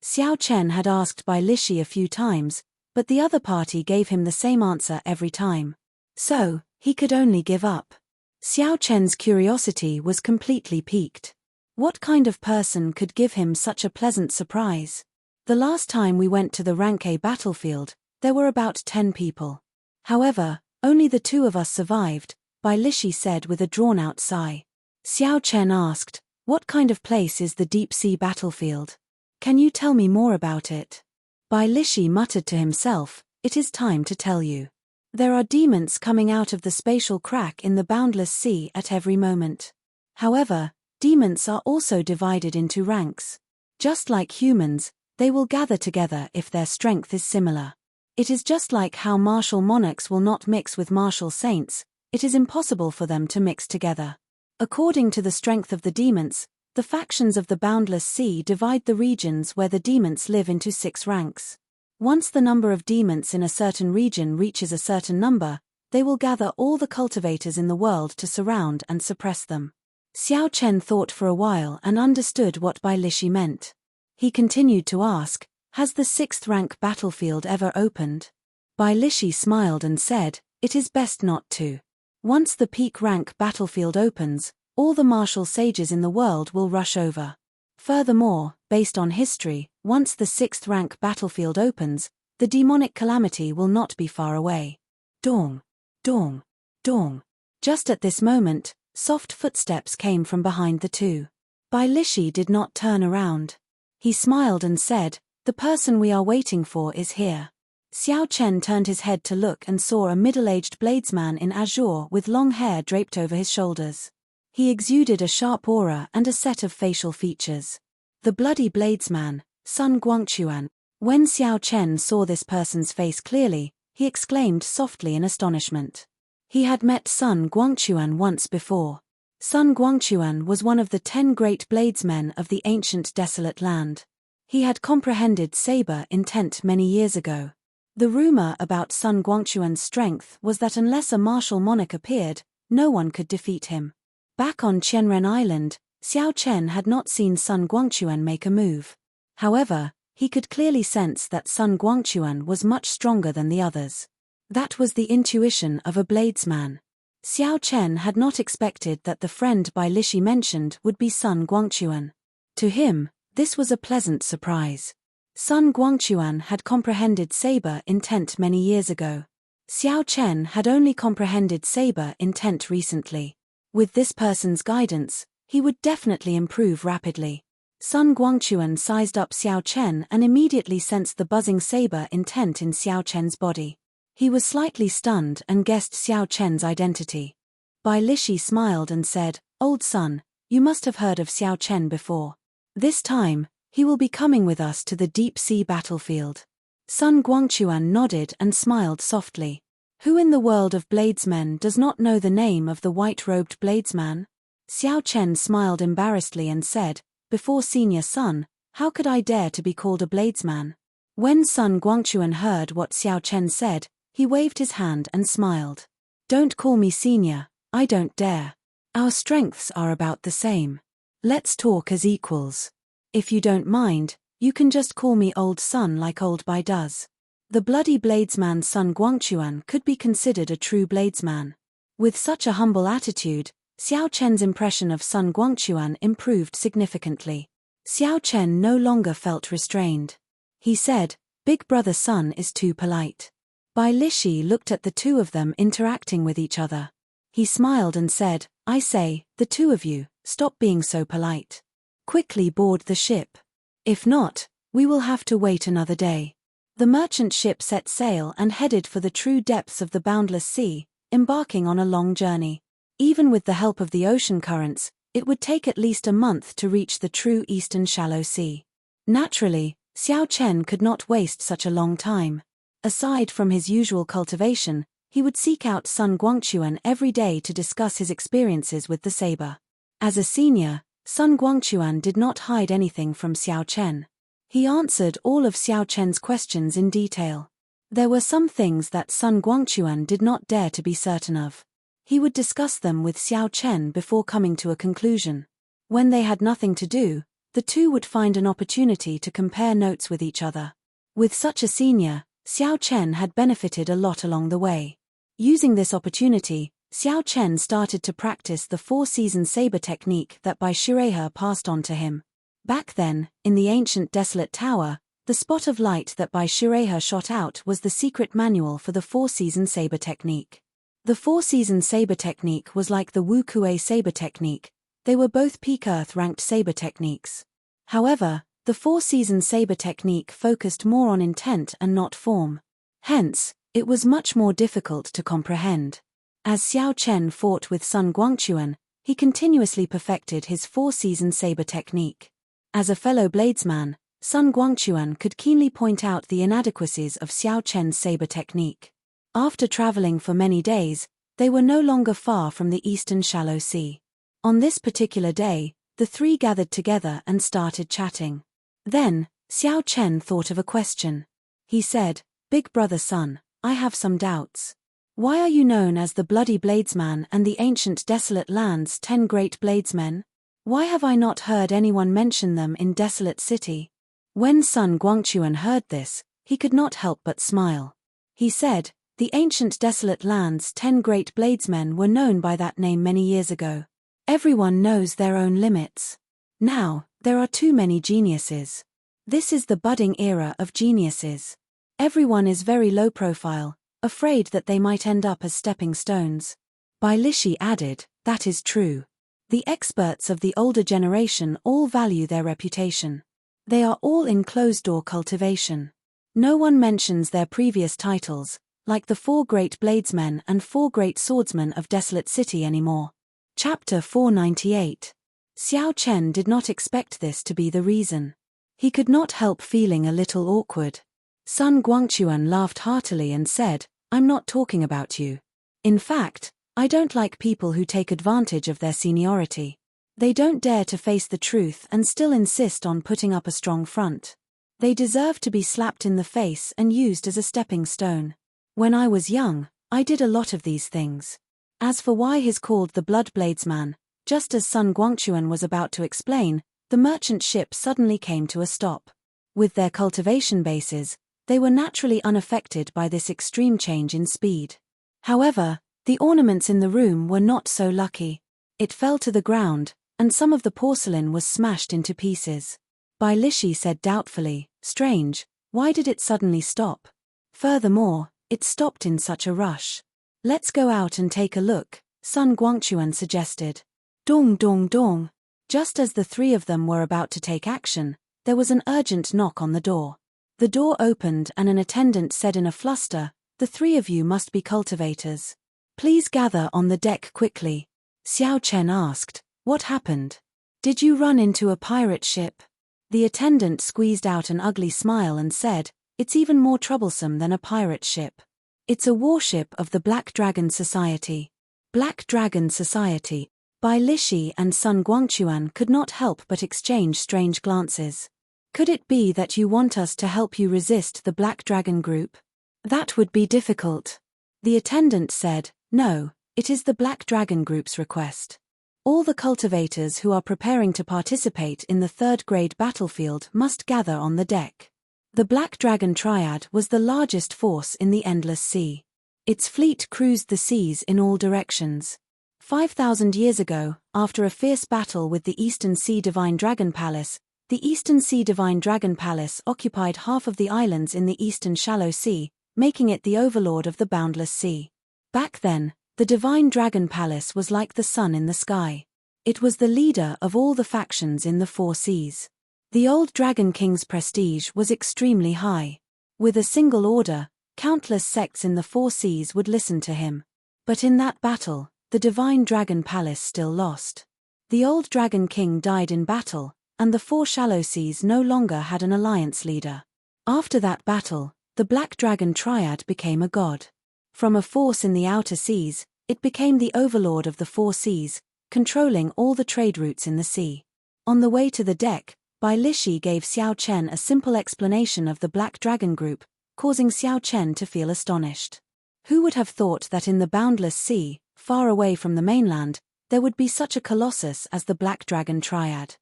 Xiao Chen had asked Bai Lishi a few times, but the other party gave him the same answer every time. So, he could only give up. Xiao Chen's curiosity was completely piqued. What kind of person could give him such a pleasant surprise? The last time we went to the Rank A battlefield, there were about 10 people. However, only the 2 of us survived, Bai Lishi said with a drawn-out sigh. Xiao Chen asked, "What kind of place is the deep-sea battlefield? Can you tell me more about it?" Bai Lishi muttered to himself, "It is time to tell you. There are demons coming out of the spatial crack in the boundless sea at every moment. However, demons are also divided into ranks. Just like humans, they will gather together if their strength is similar. It is just like how martial monarchs will not mix with martial saints, it is impossible for them to mix together. According to the strength of the demons, the factions of the boundless sea divide the regions where the demons live into 6 ranks. Once the number of demons in a certain region reaches a certain number, they will gather all the cultivators in the world to surround and suppress them. Xiao Chen thought for a while and understood what Bai Lishi meant. He continued to ask, has the 6th rank battlefield ever opened? Bai Lishi smiled and said, it is best not to. Once the peak rank battlefield opens, all the martial sages in the world will rush over. Furthermore, based on history, once the 6th rank battlefield opens, the demonic calamity will not be far away. Dong, dong, dong. Just at this moment, soft footsteps came from behind the two. Bai Lishi did not turn around. He smiled and said, the person we are waiting for is here. Xiao Chen turned his head to look and saw a middle-aged bladesman in azure with long hair draped over his shoulders. He exuded a sharp aura and a set of facial features. The bloody bladesman, Sun Guangquan. When Xiao Chen saw this person's face clearly, he exclaimed softly in astonishment. He had met Sun Guangquan once before. Sun Guangquan was one of the 10 great bladesmen of the ancient desolate land. He had comprehended saber intent many years ago. The rumor about Sun Guangquan's strength was that unless a martial monarch appeared, no one could defeat him. Back on Qianren Island, Xiao Chen had not seen Sun Guangquan make a move. However, he could clearly sense that Sun Guangquan was much stronger than the others. That was the intuition of a bladesman. Xiao Chen had not expected that the friend Bai Lishi mentioned would be Sun Guangquan. To him, this was a pleasant surprise. Sun Guangquan had comprehended saber intent many years ago. Xiao Chen had only comprehended saber intent recently. With this person's guidance, he would definitely improve rapidly. Sun Guangquan sized up Xiao Chen and immediately sensed the buzzing saber intent in Xiao Chen's body. He was slightly stunned and guessed Xiao Chen's identity. Bai Lishi smiled and said, Old Sun, you must have heard of Xiao Chen before. This time, he will be coming with us to the deep sea battlefield. Sun Guangquan nodded and smiled softly. Who in the world of bladesmen does not know the name of the white-robed bladesman? Xiao Chen smiled embarrassedly and said, before Senior Sun, how could I dare to be called a bladesman? When Sun Guangquan heard what Xiao Chen said, he waved his hand and smiled. Don't call me senior, I don't dare. Our strengths are about the same. Let's talk as equals. If you don't mind, you can just call me Old Sun like Old Bai does. The bloody bladesman Sun Guangquan could be considered a true bladesman. With such a humble attitude, Xiao Chen's impression of Sun Guangquan improved significantly. Xiao Chen no longer felt restrained. He said, Big brother Sun is too polite. Bai Lishi looked at the two of them interacting with each other. He smiled and said, I say, the two of you, stop being so polite. Quickly board the ship. If not, we will have to wait another day. The merchant ship set sail and headed for the true depths of the boundless sea, embarking on a long journey. Even with the help of the ocean currents, it would take at least a month to reach the true eastern shallow sea. Naturally, Xiao Chen could not waste such a long time. Aside from his usual cultivation, he would seek out Sun Guangquan every day to discuss his experiences with the saber. As a senior, Sun Guangquan did not hide anything from Xiao Chen. He answered all of Xiao Chen's questions in detail. There were some things that Sun Guangquan did not dare to be certain of. He would discuss them with Xiao Chen before coming to a conclusion. When they had nothing to do, the two would find an opportunity to compare notes with each other. With such a senior, Xiao Chen had benefited a lot along the way. Using this opportunity, Xiao Chen started to practice the 4-season saber technique that Bai Shireha passed on to him. Back then, in the ancient desolate tower, the spot of light that Bai Shireha shot out was the secret manual for the 4-season saber technique. The 4-season saber technique was like the Wu Kuei saber technique. They were both peak earth ranked saber techniques. However, the 4-season saber technique focused more on intent and not form. Hence, it was much more difficult to comprehend. As Xiao Chen fought with Sun Guangquan, he continuously perfected his 4-season saber technique. As a fellow bladesman, Sun Guangquan could keenly point out the inadequacies of Xiao Chen's saber technique. After traveling for many days, They were no longer far from the eastern shallow sea. On this particular day, the three gathered together and started chatting. Then, Xiao Chen thought of a question. He said, "Big brother Sun, I have some doubts. Why are you known as the Bloody Bladesman and the ancient desolate lands 10 great bladesmen? Why have I not heard anyone mention them in Desolate City?" When Sun Guangquan heard this, he could not help but smile. He said, "The ancient desolate lands 10 great bladesmen were known by that name many years ago. Everyone knows their own limits. Now, there are too many geniuses. This is the budding era of geniuses. Everyone is very low profile, afraid that they might end up as stepping stones." Bai Lishi added, "That is true. The experts of the older generation all value their reputation. They are all in closed-door cultivation. No one mentions their previous titles, like the 4 great bladesmen and 4 great swordsmen of Desolate City anymore." Chapter 498. Xiao Chen did not expect this to be the reason. He could not help feeling a little awkward. Sun Guangquan laughed heartily and said, "I'm not talking about you. In fact, I don't like people who take advantage of their seniority. They don't dare to face the truth and still insist on putting up a strong front. They deserve to be slapped in the face and used as a stepping stone. When I was young, I did a lot of these things." As for why he's called the Blood Bladesman, just as Sun Guangquan was about to explain, the merchant ship suddenly came to a stop. With their cultivation bases, they were naturally unaffected by this extreme change in speed. However, the ornaments in the room were not so lucky. It fell to the ground, and some of the porcelain was smashed into pieces. Bai Lishi said doubtfully, "Strange, why did it suddenly stop? Furthermore, it stopped in such a rush." "Let's go out and take a look," Sun Guangquan suggested. Dong dong dong. Just as the three of them were about to take action, there was an urgent knock on the door. The door opened and an attendant said in a fluster, "The 3 of you must be cultivators. Please gather on the deck quickly." Xiao Chen asked, "What happened? Did you run into a pirate ship?" The attendant squeezed out an ugly smile and said, "It's even more troublesome than a pirate ship. It's a warship of the Black Dragon Society." Black Dragon Society. Bai Lishi and Sun Guangquan could not help but exchange strange glances. "Could it be that you want us to help you resist the Black Dragon group?" "That would be difficult." The attendant said, "No, it is the Black Dragon group's request. All the cultivators who are preparing to participate in the 3rd grade battlefield must gather on the deck." The Black Dragon Triad was the largest force in the Endless Sea. Its fleet cruised the seas in all directions. 5,000 years ago, after a fierce battle with the Eastern Sea Divine Dragon Palace, the Eastern Sea Divine Dragon Palace occupied half of the islands in the Eastern Shallow Sea, making it the overlord of the Boundless Sea. Back then, the Divine Dragon Palace was like the sun in the sky. It was the leader of all the factions in the 4 seas. The old Dragon King's prestige was extremely high. With a single order, countless sects in the 4 seas would listen to him. But in that battle, the Divine Dragon Palace still lost. The old Dragon King died in battle, and the 4 shallow seas no longer had an alliance leader. After that battle, the Black Dragon Triad became a god. From a force in the outer seas, it became the overlord of the 4 seas, controlling all the trade routes in the sea. On the way to the deck, Bai Lishi gave Xiao Chen a simple explanation of the Black Dragon Group, causing Xiao Chen to feel astonished. Who would have thought that in the boundless sea, far away from the mainland, there would be such a colossus as the Black Dragon Triad?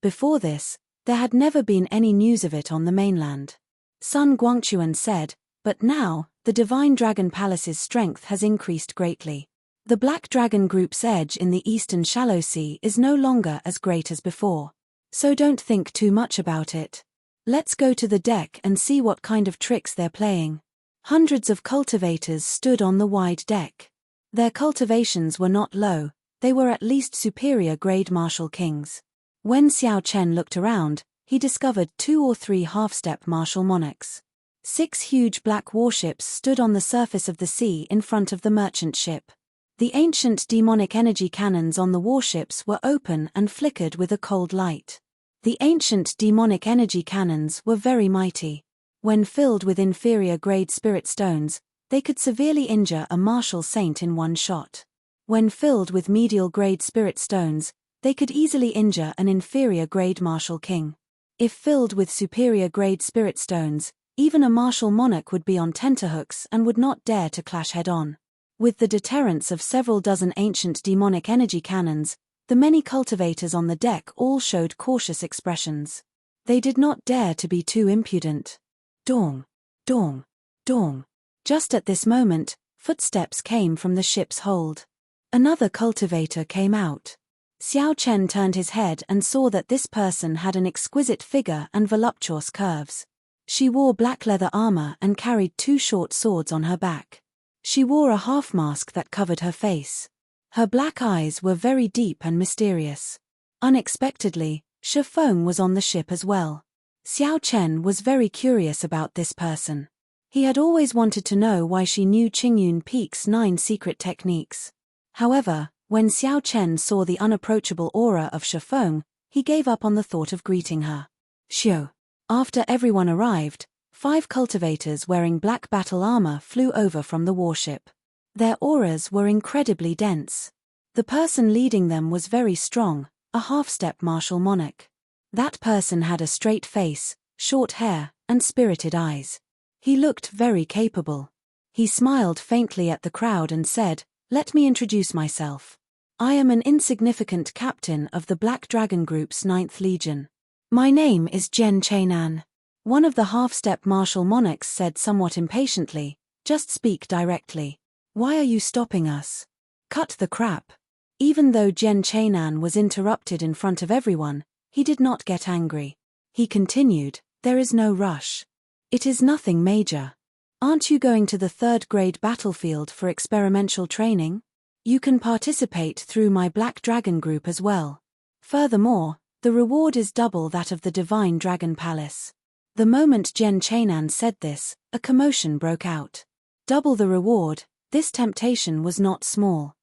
Before this, there had never been any news of it on the mainland. Sun Guangquan said, "But now, the Divine Dragon Palace's strength has increased greatly. The Black Dragon Group's edge in the Eastern Shallow Sea is no longer as great as before. So don't think too much about it. Let's go to the deck and see what kind of tricks they're playing." Hundreds of cultivators stood on the wide deck. Their cultivations were not low, they were at least superior grade martial kings. When Xiao Chen looked around, he discovered 2 or 3 half-step martial monarchs. 6 huge black warships stood on the surface of the sea in front of the merchant ship. The ancient demonic energy cannons on the warships were open and flickered with a cold light. The ancient demonic energy cannons were very mighty. When filled with inferior grade spirit stones, they could severely injure a martial saint in one shot. When filled with medial-grade spirit stones, they could easily injure an inferior-grade martial king. If filled with superior-grade spirit stones, even a martial monarch would be on tenterhooks and would not dare to clash head-on. With the deterrence of several dozen ancient demonic energy cannons, the many cultivators on the deck all showed cautious expressions. They did not dare to be too impudent. Dong, dong, dong. Just at this moment, footsteps came from the ship's hold. Another cultivator came out. Xiao Chen turned his head and saw that this person had an exquisite figure and voluptuous curves. She wore black leather armor and carried 2 short swords on her back. She wore a half-mask that covered her face. Her black eyes were very deep and mysterious. Unexpectedly, Shi Feng was on the ship as well. Xiao Chen was very curious about this person. He had always wanted to know why she knew Qingyun Peak's 9 secret techniques. However, when Xiao Chen saw the unapproachable aura of Shi Feng, he gave up on the thought of greeting her. Xiao. After everyone arrived, 5 cultivators wearing black battle armor flew over from the warship. Their auras were incredibly dense. The person leading them was very strong, a half-step martial monarch. That person had a straight face, short hair, and spirited eyes. He looked very capable. He smiled faintly at the crowd and said, "Let me introduce myself. I am an insignificant captain of the Black Dragon Group's 9th Legion. My name is Jen Chainan." One of the half-step martial monarchs said somewhat impatiently, "Just speak directly. Why are you stopping us? Cut the crap." Even though Jen Chainan was interrupted in front of everyone, he did not get angry. He continued, "There is no rush. It is nothing major. Aren't you going to the 3rd grade battlefield for experimental training? You can participate through my Black Dragon Group as well. Furthermore, the reward is double that of the Divine Dragon Palace." The moment Jen Chainan said this, a commotion broke out. Double the reward, this temptation was not small.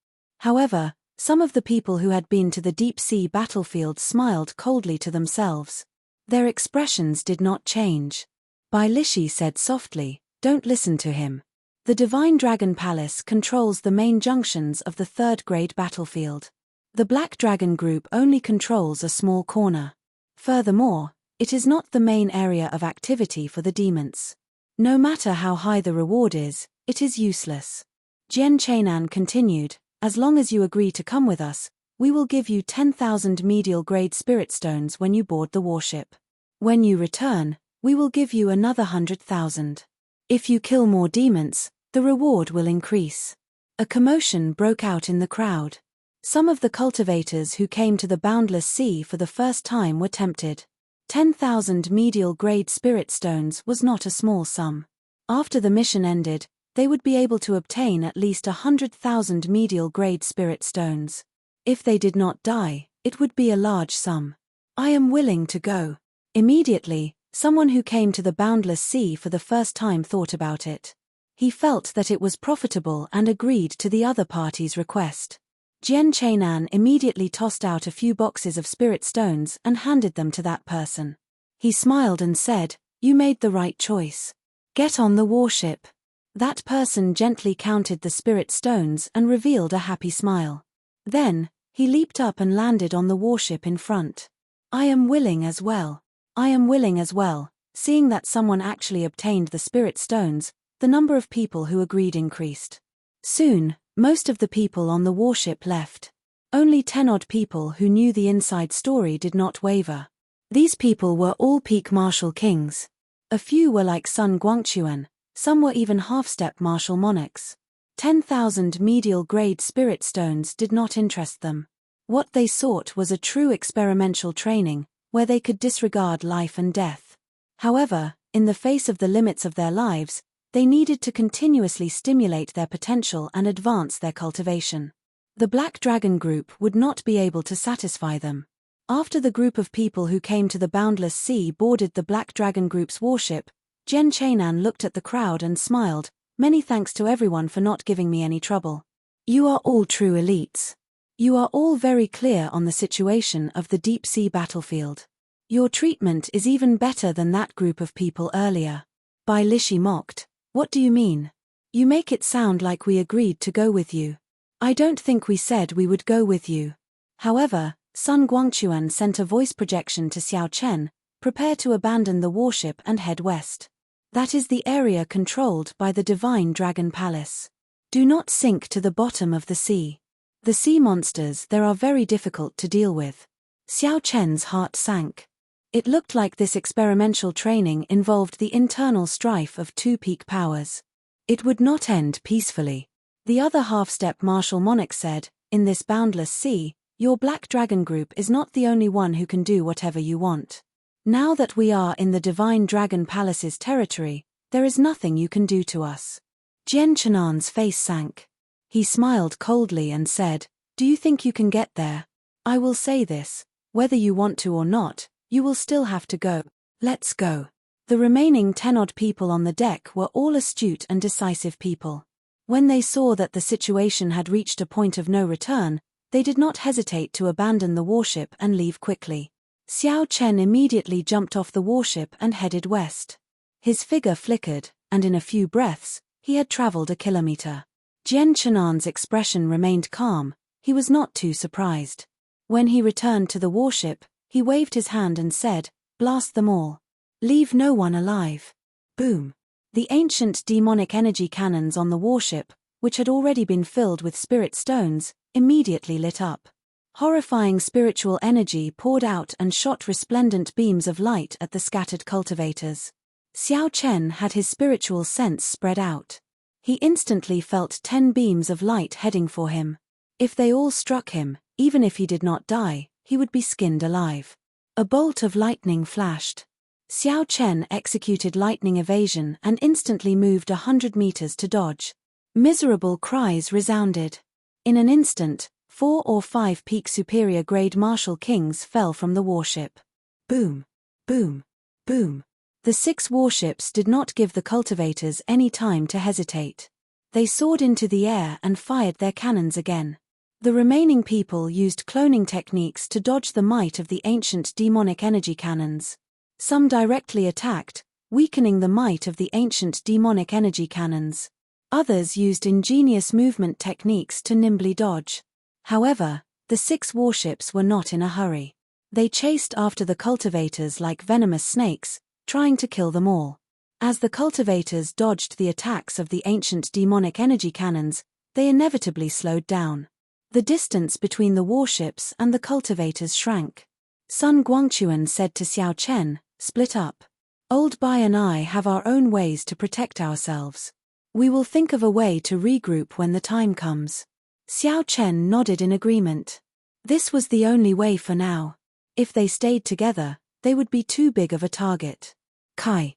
However, some of the people who had been to the deep-sea battlefield smiled coldly to themselves. Their expressions did not change. Bai Lishi said softly, "Don't listen to him. The Divine Dragon Palace controls the main junctions of the 3rd grade battlefield. The Black Dragon Group only controls a small corner. Furthermore, it is not the main area of activity for the demons. No matter how high the reward is, it is useless." Jian Chainan continued, "As long as you agree to come with us, we will give you 10,000 medial-grade spirit stones when you board the warship. When you return, we will give you another 100,000. If you kill more demons, the reward will increase." A commotion broke out in the crowd. Some of the cultivators who came to the boundless sea for the first time were tempted. 10,000 medial-grade spirit stones was not a small sum. After the mission ended, they would be able to obtain at least 100,000 medial-grade spirit stones. If they did not die, it would be a large sum. "I am willing to go." Immediately, someone who came to the boundless sea for the first time thought about it. He felt that it was profitable and agreed to the other party's request. Jian Chainan immediately tossed out a few boxes of spirit stones and handed them to that person. He smiled and said, "You made the right choice. Get on the warship." That person gently counted the spirit stones and revealed a happy smile. Then, he leaped up and landed on the warship in front. "I am willing as well. I am willing as well." Seeing that someone actually obtained the spirit stones, the number of people who agreed increased. Soon, most of the people on the warship left. Only 10-odd people who knew the inside story did not waver. These people were all peak martial kings. A few were like Sun Guangquan, some were even half-step martial monarchs. 10,000 medial-grade spirit stones did not interest them. What they sought was a true experimental training, where they could disregard life and death. However, in the face of the limits of their lives, they needed to continuously stimulate their potential and advance their cultivation. The Black Dragon Group would not be able to satisfy them. After the group of people who came to the Boundless Sea boarded the Black Dragon Group's warship, Jian Chainan looked at the crowd and smiled, "Many thanks to everyone for not giving me any trouble. You are all true elites. You are all very clear on the situation of the deep sea battlefield. Your treatment is even better than that group of people earlier." Bai Lishi mocked, "What do you mean? You make it sound like we agreed to go with you. I don't think we said we would go with you. However, Sun Guangquan sent a voice projection to Xiao Chen, prepare to abandon the warship and head west. That is the area controlled by the Divine Dragon Palace. Do not sink to the bottom of the sea. The sea monsters there are very difficult to deal with. Xiao Chen's heart sank. It looked like this experimental training involved the internal strife of two peak powers. It would not end peacefully. The other half-step martial monarch said, in this boundless sea, your Black Dragon group is not the only one who can do whatever you want. Now that we are in the Divine Dragon Palace's territory, there is nothing you can do to us. Jian Chenan's face sank. He smiled coldly and said, do you think you can get there? I will say this, whether you want to or not, you will still have to go. Let's go. The remaining 10-odd people on the deck were all astute and decisive people. When they saw that the situation had reached a point of no return, they did not hesitate to abandon the warship and leave quickly. Xiao Chen immediately jumped off the warship and headed west. His figure flickered, and in a few breaths, he had traveled a kilometer. Jian Chenan's expression remained calm, he was not too surprised. When he returned to the warship, he waved his hand and said, blast them all. Leave no one alive. Boom. The ancient demonic energy cannons on the warship, which had already been filled with spirit stones, immediately lit up. Horrifying spiritual energy poured out and shot resplendent beams of light at the scattered cultivators. Xiao Chen had his spiritual sense spread out. He instantly felt 10 beams of light heading for him. If they all struck him, even if he did not die, he would be skinned alive. A bolt of lightning flashed. Xiao Chen executed lightning evasion and instantly moved 100 meters to dodge. Miserable cries resounded. In an instant, 4 or 5 peak superior grade martial kings fell from the warship. Boom, boom, boom. The 6 warships did not give the cultivators any time to hesitate. They soared into the air and fired their cannons again. The remaining people used cloning techniques to dodge the might of the ancient demonic energy cannons. Some directly attacked, weakening the might of the ancient demonic energy cannons. Others used ingenious movement techniques to nimbly dodge. However, the 6 warships were not in a hurry. They chased after the cultivators like venomous snakes, trying to kill them all. As the cultivators dodged the attacks of the ancient demonic energy cannons, they inevitably slowed down. The distance between the warships and the cultivators shrank. Sun Guangquan said to Xiao Chen, split up. Old Bai and I have our own ways to protect ourselves. We will think of a way to regroup when the time comes. Xiao Chen nodded in agreement. This was the only way for now. If they stayed together, they would be too big of a target. Kai.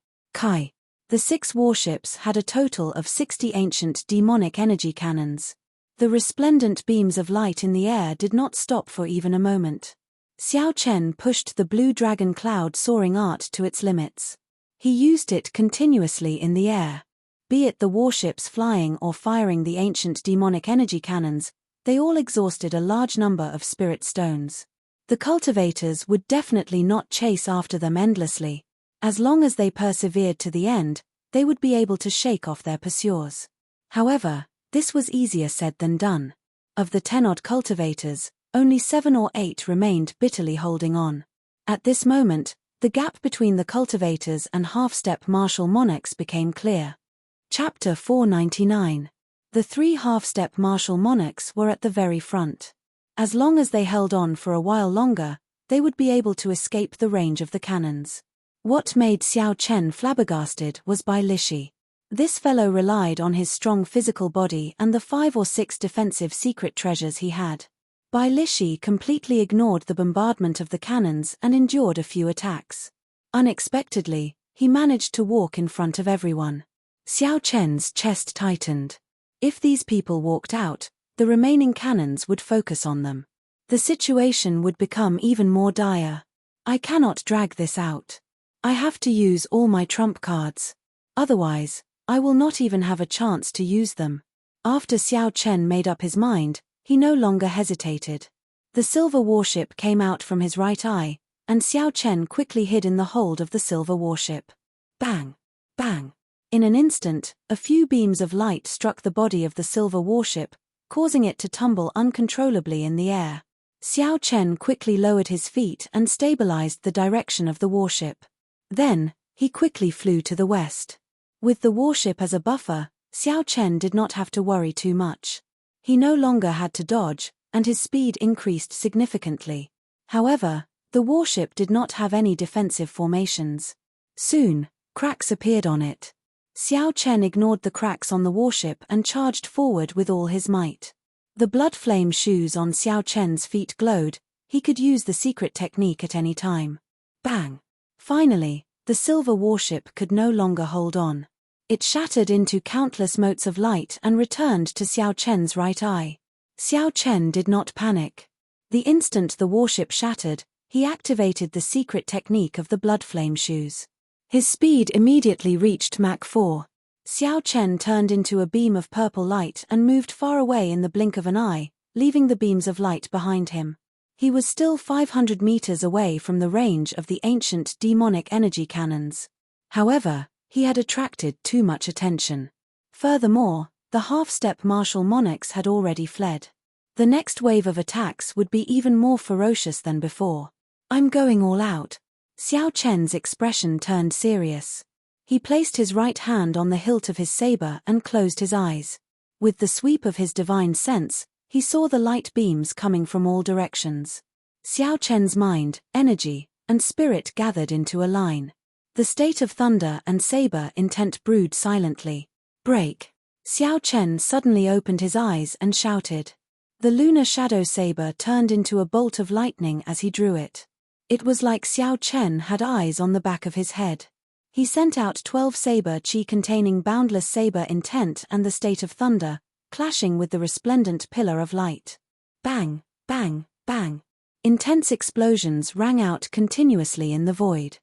The 6 warships had a total of 60 ancient demonic energy cannons. The resplendent beams of light in the air did not stop for even a moment. Xiao Chen pushed the blue dragon cloud soaring art to its limits. He used it continuously in the air. Be it the warships flying or firing the ancient demonic energy cannons, they all exhausted a large number of spirit stones. The cultivators would definitely not chase after them endlessly. As long as they persevered to the end, they would be able to shake off their pursuers. However, this was easier said than done. Of the 10-odd cultivators, only 7 or 8 remained bitterly holding on. At this moment, the gap between the cultivators and half-step martial monarchs became clear. Chapter 499. The 3 half-step martial monarchs were at the very front. As long as they held on for a while longer, they would be able to escape the range of the cannons. What made Xiao Chen flabbergasted was Bai Lishi. This fellow relied on his strong physical body and the 5 or 6 defensive secret treasures he had. Bai Lishi completely ignored the bombardment of the cannons and endured a few attacks. Unexpectedly, he managed to walk in front of everyone. Xiao Chen's chest tightened. If these people walked out, the remaining cannons would focus on them. The situation would become even more dire. I cannot drag this out. I have to use all my trump cards. Otherwise, I will not even have a chance to use them. After Xiao Chen made up his mind, he no longer hesitated. The silver warship came out from his right eye, and Xiao Chen quickly hid in the hold of the silver warship. Bang! Bang! In an instant, a few beams of light struck the body of the silver warship, causing it to tumble uncontrollably in the air. Xiao Chen quickly lowered his feet and stabilized the direction of the warship. Then, he quickly flew to the west. With the warship as a buffer, Xiao Chen did not have to worry too much. He no longer had to dodge, and his speed increased significantly. However, the warship did not have any defensive formations. Soon, cracks appeared on it. Xiao Chen ignored the cracks on the warship and charged forward with all his might. The blood flame shoes on Xiao Chen's feet glowed. He could use the secret technique at any time. Bang! Finally, the silver warship could no longer hold on. It shattered into countless motes of light and returned to Xiao Chen's right eye. Xiao Chen did not panic. The instant the warship shattered, he activated the secret technique of the blood flame shoes. His speed immediately reached Mach 4. Xiao Chen turned into a beam of purple light and moved far away in the blink of an eye, leaving the beams of light behind him. He was still 500 meters away from the range of the ancient demonic energy cannons. However, he had attracted too much attention. Furthermore, the half-step martial monarchs had already fled. The next wave of attacks would be even more ferocious than before. "I'm going all out." Xiao Chen's expression turned serious. He placed his right hand on the hilt of his saber and closed his eyes. With the sweep of his divine sense, he saw the light beams coming from all directions. Xiao Chen's mind, energy, and spirit gathered into a line. The state of thunder and saber intent brewed silently. "Break!" Xiao Chen suddenly opened his eyes and shouted. The lunar shadow saber turned into a bolt of lightning as he drew it. It was like Xiao Chen had eyes on the back of his head. He sent out 12 saber chi containing boundless saber intent and the state of thunder, clashing with the resplendent pillar of light. Bang, bang, bang. Intense explosions rang out continuously in the void.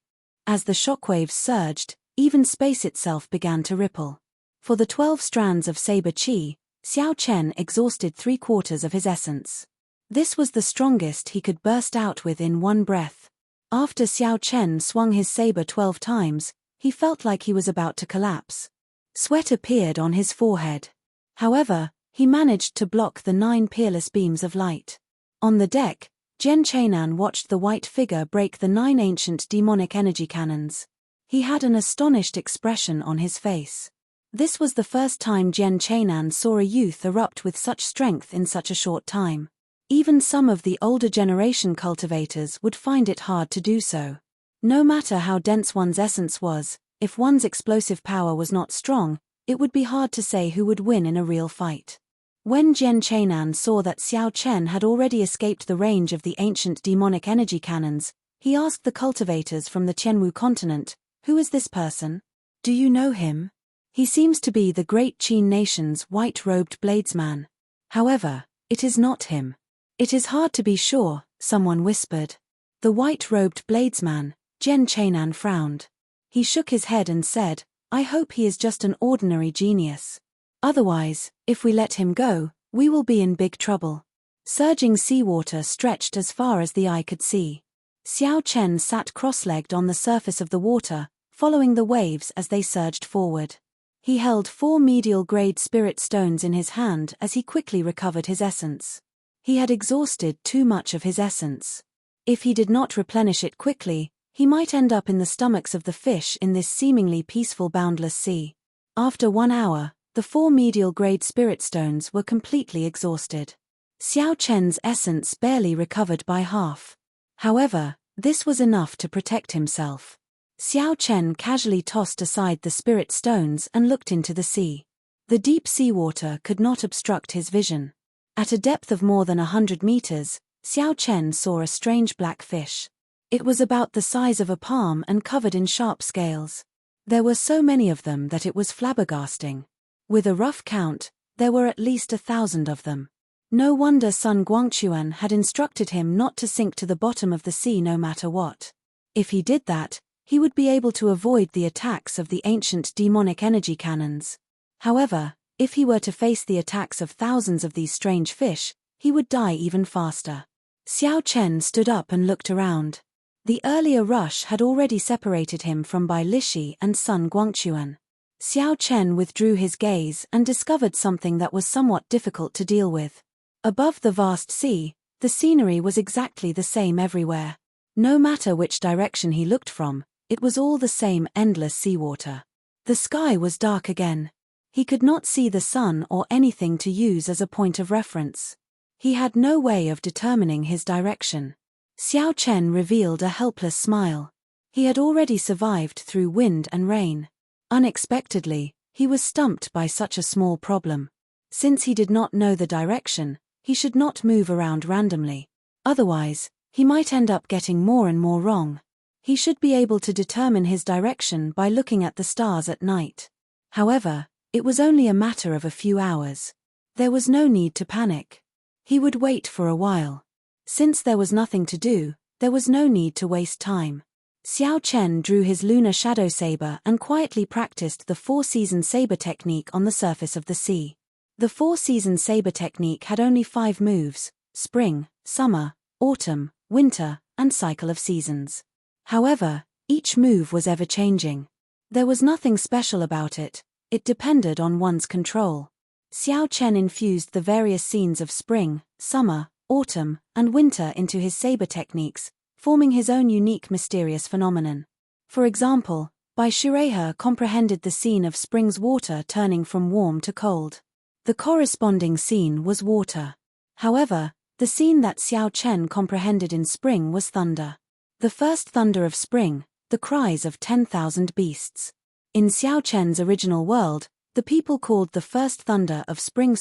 As the shockwaves surged, even space itself began to ripple. For the 12 strands of saber chi, Xiao Chen exhausted 3/4 of his essence. This was the strongest he could burst out with in one breath. After Xiao Chen swung his saber 12 times, he felt like he was about to collapse. Sweat appeared on his forehead. However, he managed to block the 9 peerless beams of light. On the deck, Jian Chainan watched the white figure break the 9 ancient demonic energy cannons. He had an astonished expression on his face. This was the first time Jian Chainan saw a youth erupt with such strength in such a short time. Even some of the older generation cultivators would find it hard to do so. No matter how dense one's essence was, if one's explosive power was not strong, it would be hard to say who would win in a real fight. When Jian Chainan saw that Xiao Chen had already escaped the range of the ancient demonic energy cannons, he asked the cultivators from the Qianwu continent, "Who is this person? Do you know him? He seems to be the great Qin nation's white-robed bladesman. However, it is not him." "It is hard to be sure," someone whispered. "The white-robed bladesman," Jian Chainan frowned. He shook his head and said, "I hope he is just an ordinary genius. Otherwise, if we let him go, we will be in big trouble." Surging seawater stretched as far as the eye could see. Xiao Chen sat cross-legged on the surface of the water, following the waves as they surged forward. He held 4 medial-grade spirit stones in his hand as he quickly recovered his essence. He had exhausted too much of his essence. If he did not replenish it quickly, he might end up in the stomachs of the fish in this seemingly peaceful boundless sea. After 1 hour, the 4 medial-grade spirit stones were completely exhausted. Xiao Chen's essence barely recovered by half. However, this was enough to protect himself. Xiao Chen casually tossed aside the spirit stones and looked into the sea. The deep seawater could not obstruct his vision. At a depth of more than 100 meters, Xiao Chen saw a strange black fish. It was about the size of a palm and covered in sharp scales. There were so many of them that it was flabbergasting. With a rough count, there were at least 1,000 of them. No wonder Sun Guangquan had instructed him not to sink to the bottom of the sea no matter what. If he did that, he would be able to avoid the attacks of the ancient demonic energy cannons. However, if he were to face the attacks of thousands of these strange fish, he would die even faster. Xiao Chen stood up and looked around. The earlier rush had already separated him from Bai Lishi and Sun Guangquan. Xiao Chen withdrew his gaze and discovered something that was somewhat difficult to deal with. Above the vast sea, the scenery was exactly the same everywhere. No matter which direction he looked from, it was all the same endless seawater. The sky was dark again. He could not see the sun or anything to use as a point of reference. He had no way of determining his direction. Xiao Chen revealed a helpless smile. He had already survived through wind and rain. Unexpectedly, he was stumped by such a small problem. Since he did not know the direction, he should not move around randomly. Otherwise, he might end up getting more and more wrong. He should be able to determine his direction by looking at the stars at night. However, it was only a matter of a few hours. There was no need to panic. He would wait for a while. Since there was nothing to do, there was no need to waste time. Xiao Chen drew his lunar shadow saber and quietly practiced the four-season saber technique on the surface of the sea. The four-season saber technique had only 5 moves: spring, summer, autumn, winter, and cycle of seasons. However, each move was ever-changing. There was nothing special about it. It depended on one's control. Xiao Chen infused the various scenes of spring, summer, autumn, and winter into his saber techniques, forming his own unique mysterious phenomenon. For example, Bai Shirehe comprehended the scene of spring's water turning from warm to cold. The corresponding scene was water. However, the scene that Xiao Chen comprehended in spring was thunder. The first thunder of spring, the cries of 10,000 beasts. In Xiao Chen's original world, the people called the first thunder of spring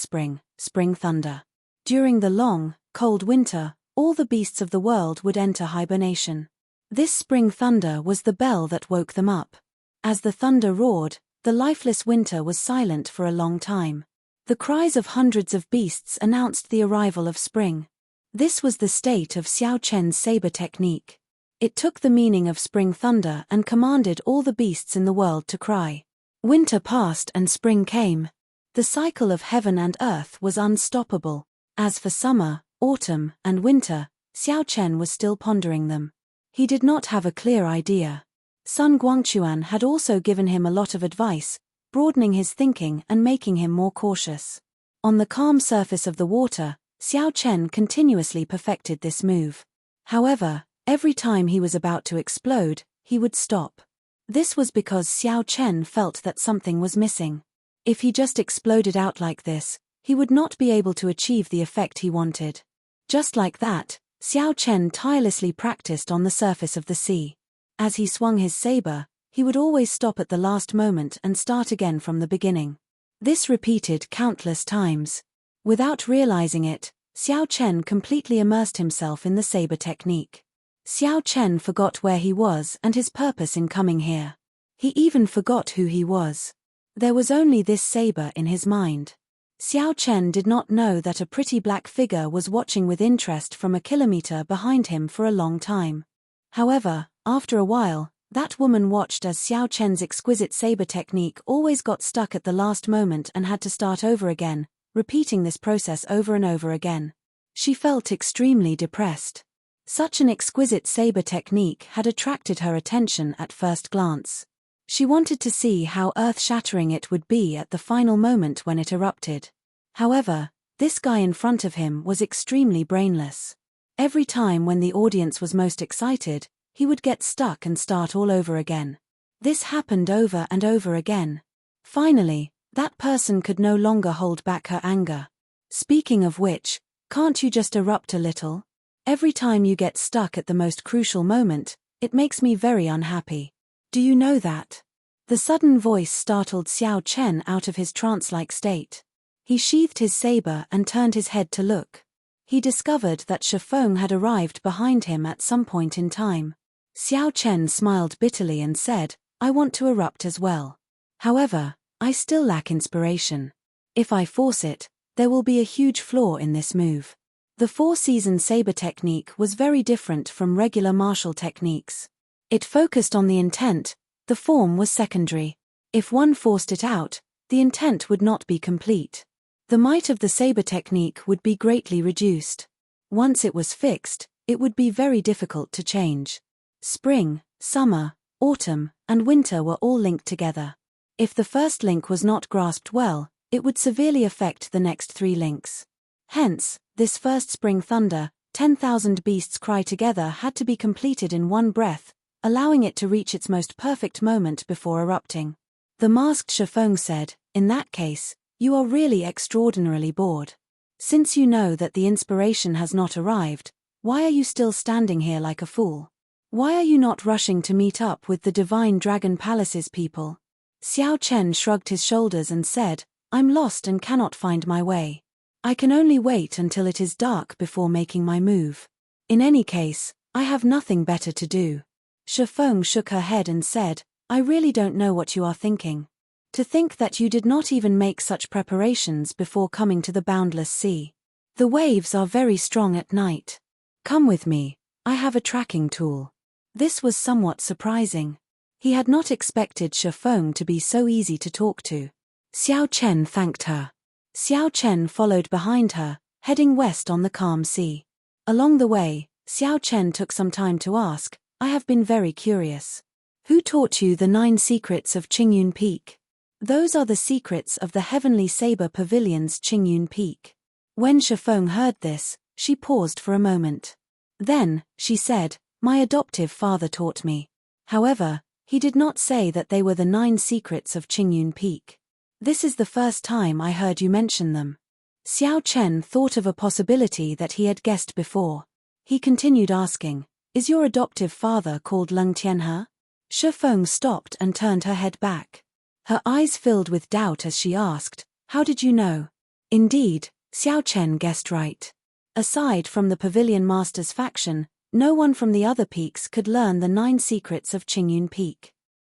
thunder. During the long, cold winter, all the beasts of the world would enter hibernation. This spring thunder was the bell that woke them up. As the thunder roared, the lifeless winter was silent for a long time. The cries of hundreds of beasts announced the arrival of spring. This was the state of Xiao Chen's saber technique. It took the meaning of spring thunder and commanded all the beasts in the world to cry. Winter passed and spring came. The cycle of heaven and earth was unstoppable. As for summer, autumn, and winter, Xiao Chen was still pondering them. He did not have a clear idea. Sun Guangquan had also given him a lot of advice, broadening his thinking and making him more cautious. On the calm surface of the water, Xiao Chen continuously perfected this move. However, every time he was about to explode, he would stop. This was because Xiao Chen felt that something was missing. If he just exploded out like this, he would not be able to achieve the effect he wanted. Just like that, Xiao Chen tirelessly practiced on the surface of the sea. As he swung his saber, he would always stop at the last moment and start again from the beginning. This repeated countless times. Without realizing it, Xiao Chen completely immersed himself in the saber technique. Xiao Chen forgot where he was and his purpose in coming here. He even forgot who he was. There was only this saber in his mind. Xiao Chen did not know that a pretty black figure was watching with interest from a kilometer behind him for a long time. However, after a while, that woman watched as Xiao Chen's exquisite saber technique always got stuck at the last moment and had to start over again, repeating this process over and over again. She felt extremely depressed. Such an exquisite saber technique had attracted her attention at first glance. She wanted to see how earth-shattering it would be at the final moment when it erupted. However, this guy in front of him was extremely brainless. Every time when the audience was most excited, he would get stuck and start all over again. This happened over and over again. Finally, that person could no longer hold back her anger. Speaking of which, can't you just erupt a little? Every time you get stuck at the most crucial moment, it makes me very unhappy. Do you know that? The sudden voice startled Xiao Chen out of his trance-like state. He sheathed his saber and turned his head to look. He discovered that Shifeng had arrived behind him at some point in time. Xiao Chen smiled bitterly and said, "I want to erupt as well. However, I still lack inspiration. If I force it, there will be a huge flaw in this move." The four-season saber technique was very different from regular martial techniques. It focused on the intent, the form was secondary. If one forced it out, the intent would not be complete. The might of the saber technique would be greatly reduced. Once it was fixed, it would be very difficult to change. Spring, summer, autumn, and winter were all linked together. If the first link was not grasped well, it would severely affect the next 3 links. Hence, this first spring thunder, 10,000 beasts cry together had to be completed in one breath, allowing it to reach its most perfect moment before erupting. The masked Shifeng said, "In that case, you are really extraordinarily bored. Since you know that the inspiration has not arrived, why are you still standing here like a fool? Why are you not rushing to meet up with the Divine Dragon Palace's people?" Xiao Chen shrugged his shoulders and said, "I'm lost and cannot find my way. I can only wait until it is dark before making my move. In any case, I have nothing better to do." Shifeng shook her head and said, "I really don't know what you are thinking. To think that you did not even make such preparations before coming to the boundless sea. The waves are very strong at night. Come with me, I have a tracking tool." This was somewhat surprising. He had not expected Shifeng to be so easy to talk to. Xiao Chen thanked her. Xiao Chen followed behind her, heading west on the calm sea. Along the way, Xiao Chen took some time to ask, "I have been very curious. Who taught you the 9 secrets of Qingyun Peak?" "Those are the secrets of the Heavenly Saber Pavilion's Qingyun Peak." When Shifeng heard this, she paused for a moment. Then, she said, "My adoptive father taught me. However, he did not say that they were the 9 secrets of Qingyun Peak. This is the first time I heard you mention them." Xiao Chen thought of a possibility that he had guessed before. He continued asking, "Is your adoptive father called Leng Tianhe?" Shifeng stopped and turned her head back. Her eyes filled with doubt as she asked, "How did you know?" Indeed, Xiao Chen guessed right. Aside from the Pavilion Master's faction, no one from the other peaks could learn the 9 secrets of Qingyun Peak.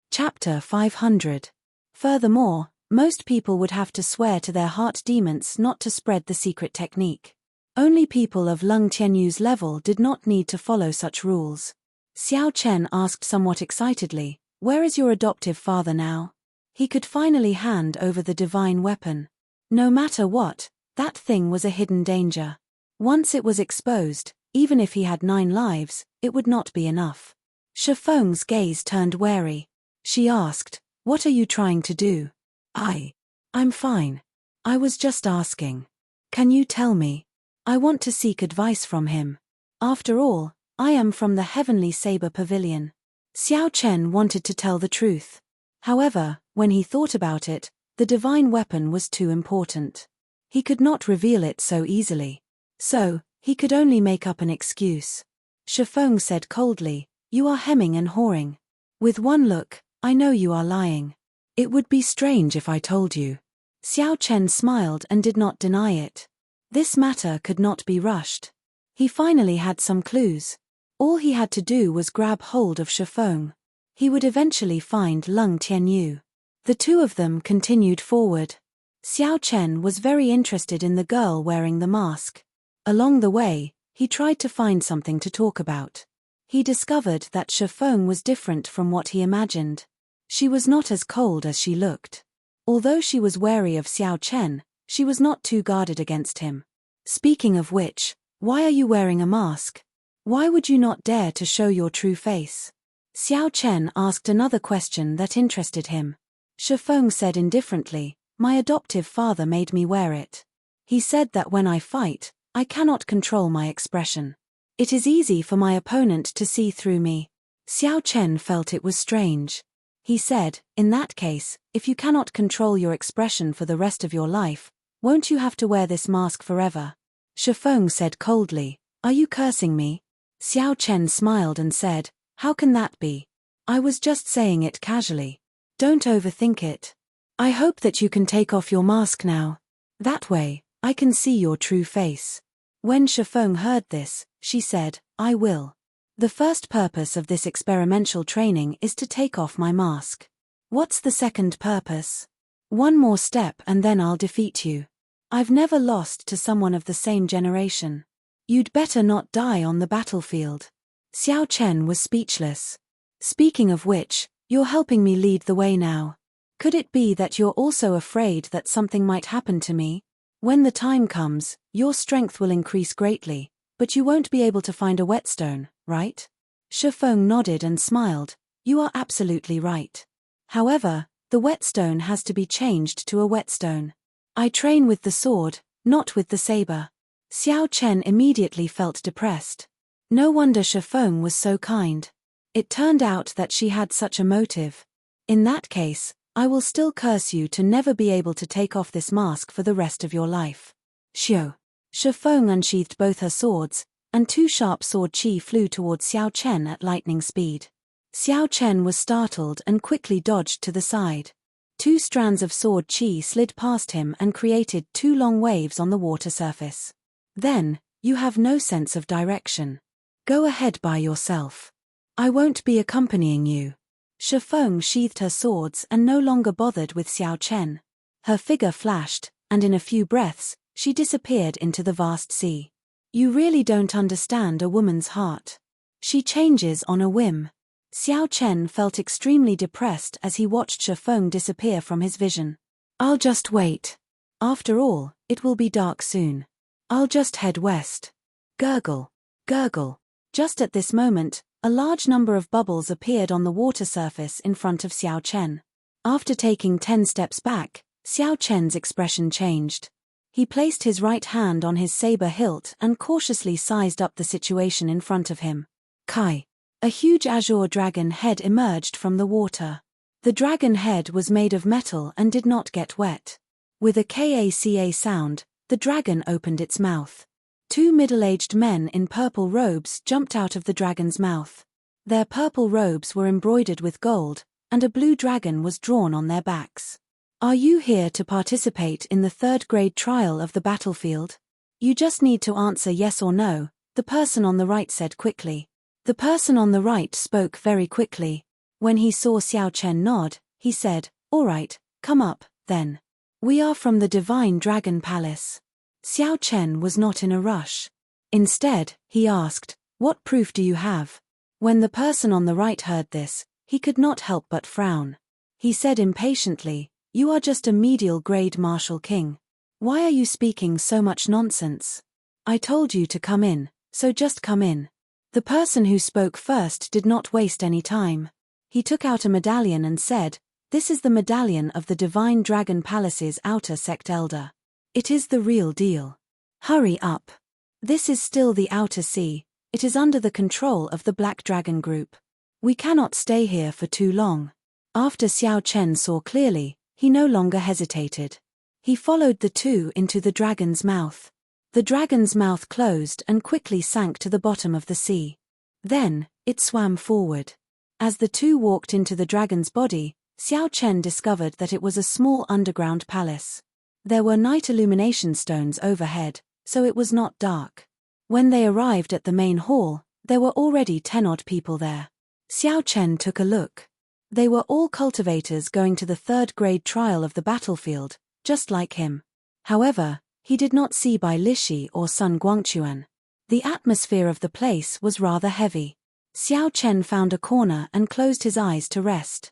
Chapter 500. Furthermore, most people would have to swear to their heart demons not to spread the secret technique. Only people of Leng Tianyu's level did not need to follow such rules. Xiao Chen asked somewhat excitedly, "Where is your adoptive father now?" He could finally hand over the divine weapon. No matter what, that thing was a hidden danger. Once it was exposed, even if he had 9 lives, it would not be enough. Shifeng's gaze turned wary. She asked, "What are you trying to do?" I'm fine. I was just asking. Can you tell me? I want to seek advice from him. After all, I am from the Heavenly Saber Pavilion." Xiao Chen wanted to tell the truth. However, when he thought about it, the divine weapon was too important. He could not reveal it so easily. So, he could only make up an excuse. Shifeng said coldly, "You are hemming and hawing. With one look, I know you are lying. It would be strange if I told you." Xiao Chen smiled and did not deny it. This matter could not be rushed. He finally had some clues. All he had to do was grab hold of Shifeng. He would eventually find Leng Tianyu. The 2 of them continued forward. Xiao Chen was very interested in the girl wearing the mask. Along the way, he tried to find something to talk about. He discovered that Shifeng was different from what he imagined. She was not as cold as she looked. Although she was wary of Xiao Chen, she was not too guarded against him. Speaking of which, why are you wearing a mask? Why would you not dare to show your true face? Xiao Chen asked another question that interested him. Shifeng said indifferently, "My adoptive father made me wear it. He said that when I fight, I cannot control my expression. It is easy for my opponent to see through me." Xiao Chen felt it was strange. He said, "In that case, if you cannot control your expression for the rest of your life, won't you have to wear this mask forever?" Shifeng said coldly, "Are you cursing me?" Xiao Chen smiled and said, "How can that be? I was just saying it casually. Don't overthink it. I hope that you can take off your mask now. That way, I can see your true face." When Shifeng heard this, she said, "I will. The first purpose of this experimental training is to take off my mask. What's the second purpose? One more step and then I'll defeat you. I've never lost to someone of the same generation. You'd better not die on the battlefield." Xiao Chen was speechless. "Speaking of which, you're helping me lead the way now. Could it be that you're also afraid that something might happen to me? When the time comes, your strength will increase greatly, but you won't be able to find a whetstone, right?" Shifeng nodded and smiled. "You are absolutely right. However, The whetstone has to be changed to a whetstone. I train with the sword, not with the saber. Xiao Chen immediately felt depressed. No wonder Shifeng was so kind. It turned out that she had such a motive. In that case, I will still curse you to never be able to take off this mask for the rest of your life. Xiao. Shifeng unsheathed both her swords, and two sharp sword chi flew towards Xiao Chen at lightning speed. Xiao Chen was startled and quickly dodged to the side. Two strands of sword chi slid past him and created two long waves on the water surface. Then, you have no sense of direction. Go ahead by yourself. I won't be accompanying you. Shifeng sheathed her swords and no longer bothered with Xiao Chen. Her figure flashed, and in a few breaths, she disappeared into the vast sea. You really don't understand a woman's heart. She changes on a whim. Xiao Chen felt extremely depressed as he watched Shifeng disappear from his vision. I'll just wait. After all, it will be dark soon. I'll just head west. Gurgle. Gurgle. Just at this moment, a large number of bubbles appeared on the water surface in front of Xiao Chen. After taking 10 steps back, Xiao Chen's expression changed. He placed his right hand on his saber hilt and cautiously sized up the situation in front of him. Kai. A huge azure dragon head emerged from the water. The dragon head was made of metal and did not get wet. With a kaka sound, the dragon opened its mouth. Two middle-aged men in purple robes jumped out of the dragon's mouth. Their purple robes were embroidered with gold, and a blue dragon was drawn on their backs. Are you here to participate in the third-grade trial of the battlefield? You just need to answer yes or no, the person on the right said quickly. The person on the right spoke very quickly. When he saw Xiao Chen nod, he said, "All right, come up, then. We are from the Divine Dragon Palace." Xiao Chen was not in a rush. Instead, he asked, "What proof do you have?" When the person on the right heard this, he could not help but frown. He said impatiently, "You are just a medial grade martial king. Why are you speaking so much nonsense? I told you to come in, so just come in." The person who spoke first did not waste any time. He took out a medallion and said, "This is the medallion of the Divine Dragon Palace's outer sect elder. It is the real deal. Hurry up. This is still the outer sea, it is under the control of the Black Dragon Group. We cannot stay here for too long." After Xiao Chen saw clearly, he no longer hesitated. He followed the two into the dragon's mouth. The dragon's mouth closed and quickly sank to the bottom of the sea. Then, it swam forward. As the two walked into the dragon's body, Xiao Chen discovered that it was a small underground palace. There were night illumination stones overhead, so it was not dark. When they arrived at the main hall, there were already 10-odd people there. Xiao Chen took a look. They were all cultivators going to the third-grade trial of the battlefield, just like him. However, he did not see Bai Lishi or Sun Guangquan. The atmosphere of the place was rather heavy. Xiao Chen found a corner and closed his eyes to rest.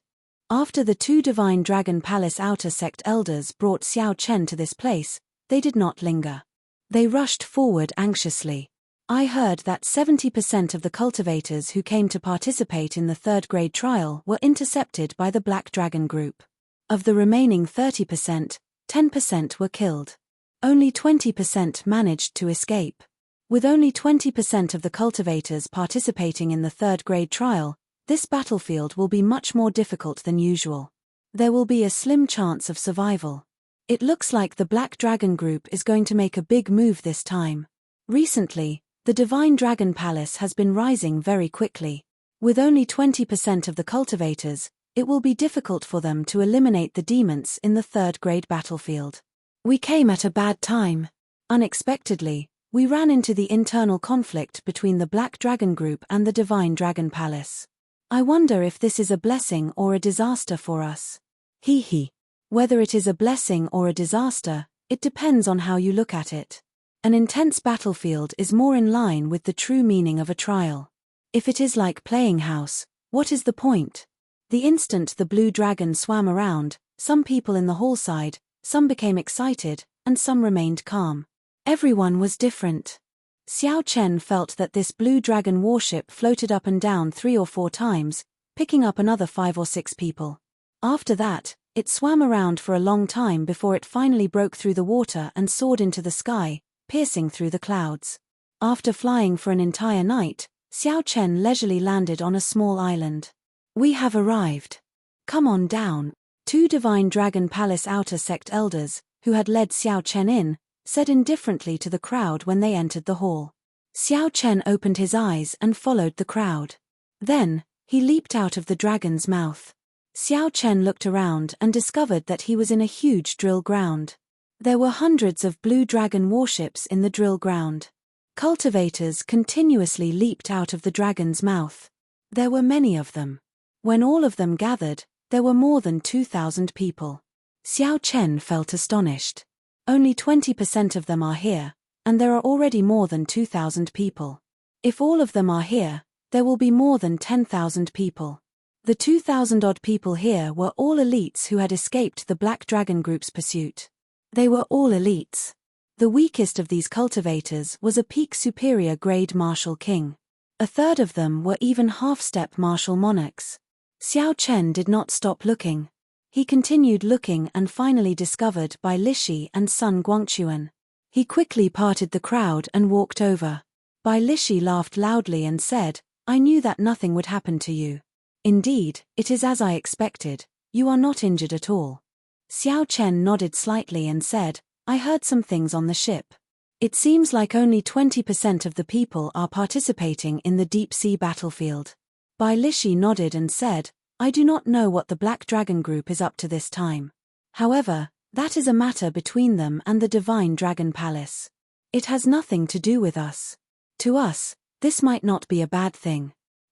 After the two Divine Dragon Palace outer sect elders brought Xiao Chen to this place, they did not linger. They rushed forward anxiously. I heard that 70% of the cultivators who came to participate in the third-grade trial were intercepted by the Black Dragon Group. Of the remaining 30%, 10% were killed. Only 20% managed to escape. With only 20% of the cultivators participating in the third-grade trial, this battlefield will be much more difficult than usual. There will be a slim chance of survival. It looks like the Black Dragon Group is going to make a big move this time. Recently, the Divine Dragon Palace has been rising very quickly. With only 20% of the cultivators, it will be difficult for them to eliminate the demons in the third-grade battlefield. We came at a bad time. Unexpectedly, we ran into the internal conflict between the Black Dragon Group and the Divine Dragon Palace. I wonder if this is a blessing or a disaster for us. Hee hee. Whether it is a blessing or a disaster, it depends on how you look at it. An intense battlefield is more in line with the true meaning of a trial. If it is like playing house, what is the point? The instant the blue dragon swam around, some people in the hallside, some became excited, and some remained calm. Everyone was different. Xiao Chen felt that this blue dragon warship floated up and down 3 or 4 times, picking up another 5 or 6 people. After that, It swam around for a long time before it finally broke through the water and soared into the sky, piercing through the clouds. After flying for an entire night, Xiao Chen leisurely landed on a small island. "We have arrived. Come on down," two Divine Dragon Palace Outer Sect elders, who had led Xiao Chen in, said indifferently to the crowd when they entered the hall. Xiao Chen opened his eyes and followed the crowd. Then, he leaped out of the dragon's mouth. Xiao Chen looked around and discovered that he was in a huge drill ground. There were hundreds of blue dragon warships in the drill ground. Cultivators continuously leaped out of the dragon's mouth. There were many of them. When all of them gathered, there were more than 2,000 people. Xiao Chen felt astonished. Only 20% of them are here, and there are already more than 2,000 people. If all of them are here, there will be more than 10,000 people. The 2,000-odd people here were all elites who had escaped the Black Dragon Group's pursuit. They were all elites. The weakest of these cultivators was a peak superior grade martial king. A third of them were even half-step martial monarchs. Xiao Chen did not stop looking. He continued looking and finally discovered Bai Lishi and Sun Guangquan. He quickly parted the crowd and walked over. Bai Lishi laughed loudly and said, "I knew that nothing would happen to you. Indeed, it is as I expected, you are not injured at all." Xiao Chen nodded slightly and said, "I heard some things on the ship. It seems like only 20% of the people are participating in the deep-sea battlefield." Bai Lishi nodded and said, "I do not know what the Black Dragon Group is up to this time. However, that is a matter between them and the Divine Dragon Palace. It has nothing to do with us. To us, this might not be a bad thing."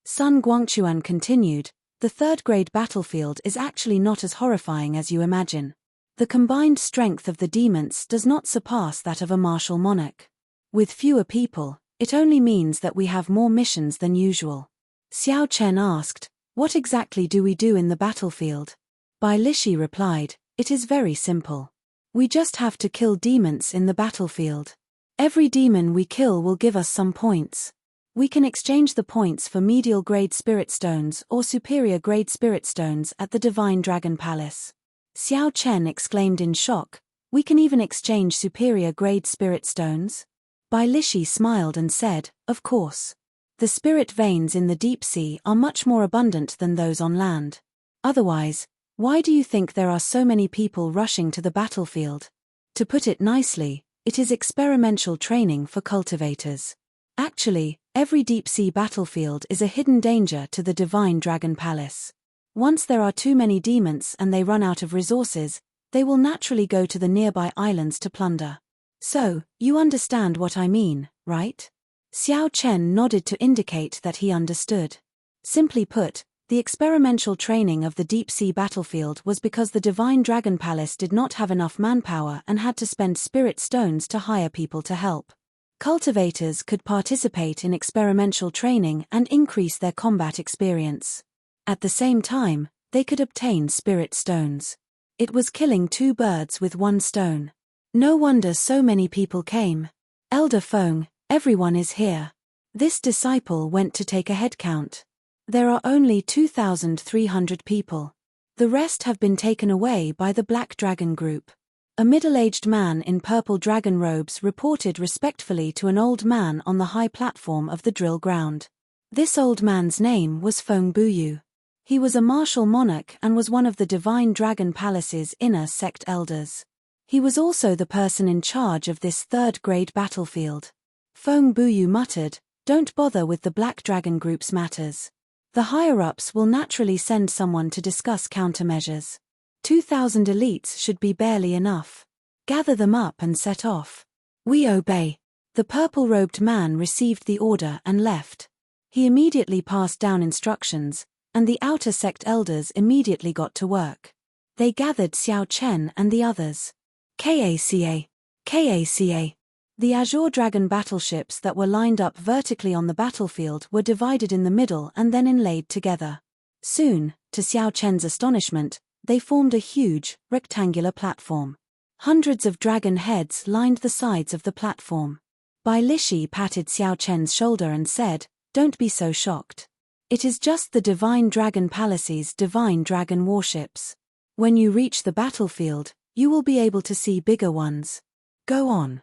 Sun Guangquan continued, "The third-grade battlefield is actually not as horrifying as you imagine. The combined strength of the demons does not surpass that of a martial monarch. With fewer people, it only means that we have more missions than usual." Xiao Chen asked, "What exactly do we do in the battlefield?" Bai Lishi replied, "It is very simple. We just have to kill demons in the battlefield. Every demon we kill will give us some points. We can exchange the points for medial-grade spirit stones or superior-grade spirit stones at the Divine Dragon Palace." Xiao Chen exclaimed in shock, "We can even exchange superior-grade spirit stones?" Bai Lishi smiled and said, "Of course. The spirit veins in the deep sea are much more abundant than those on land. Otherwise, why do you think there are so many people rushing to the battlefield? To put it nicely, it is experimental training for cultivators. Actually, every deep-sea battlefield is a hidden danger to the Divine Dragon Palace. Once there are too many demons and they run out of resources, they will naturally go to the nearby islands to plunder. So, you understand what I mean, right?" Xiao Chen nodded to indicate that he understood. Simply put, the experimental training of the deep-sea battlefield was because the Divine Dragon Palace did not have enough manpower and had to spend spirit stones to hire people to help. Cultivators could participate in experimental training and increase their combat experience. At the same time, they could obtain spirit stones. It was killing two birds with one stone. No wonder so many people came. "Elder Feng, everyone is here." This disciple went to take a head count. There are only 2,300 people. The rest have been taken away by the Black Dragon Group. A middle-aged man in purple dragon robes reported respectfully to an old man on the high platform of the drill ground. This old man's name was Feng Buyu. He was a martial monarch and was one of the Divine Dragon Palace's inner sect elders. He was also the person in charge of this third-grade battlefield. Feng Buyu muttered, "Don't bother with the Black Dragon Group's matters. The higher-ups will naturally send someone to discuss countermeasures. 2,000 elites should be barely enough. Gather them up and set off." "We obey." The purple-robed man received the order and left. He immediately passed down instructions, and the outer sect elders immediately got to work. They gathered Xiao Chen and the others. "Kaca! Kaca!" The Azure Dragon battleships that were lined up vertically on the battlefield were divided in the middle and then inlaid together. Soon, to Xiao Chen's astonishment, they formed a huge, rectangular platform. Hundreds of dragon heads lined the sides of the platform. Bai Lishi patted Xiao Chen's shoulder and said, "Don't be so shocked. It is just the Divine Dragon Palace's Divine Dragon warships. When you reach the battlefield, you will be able to see bigger ones. Go on.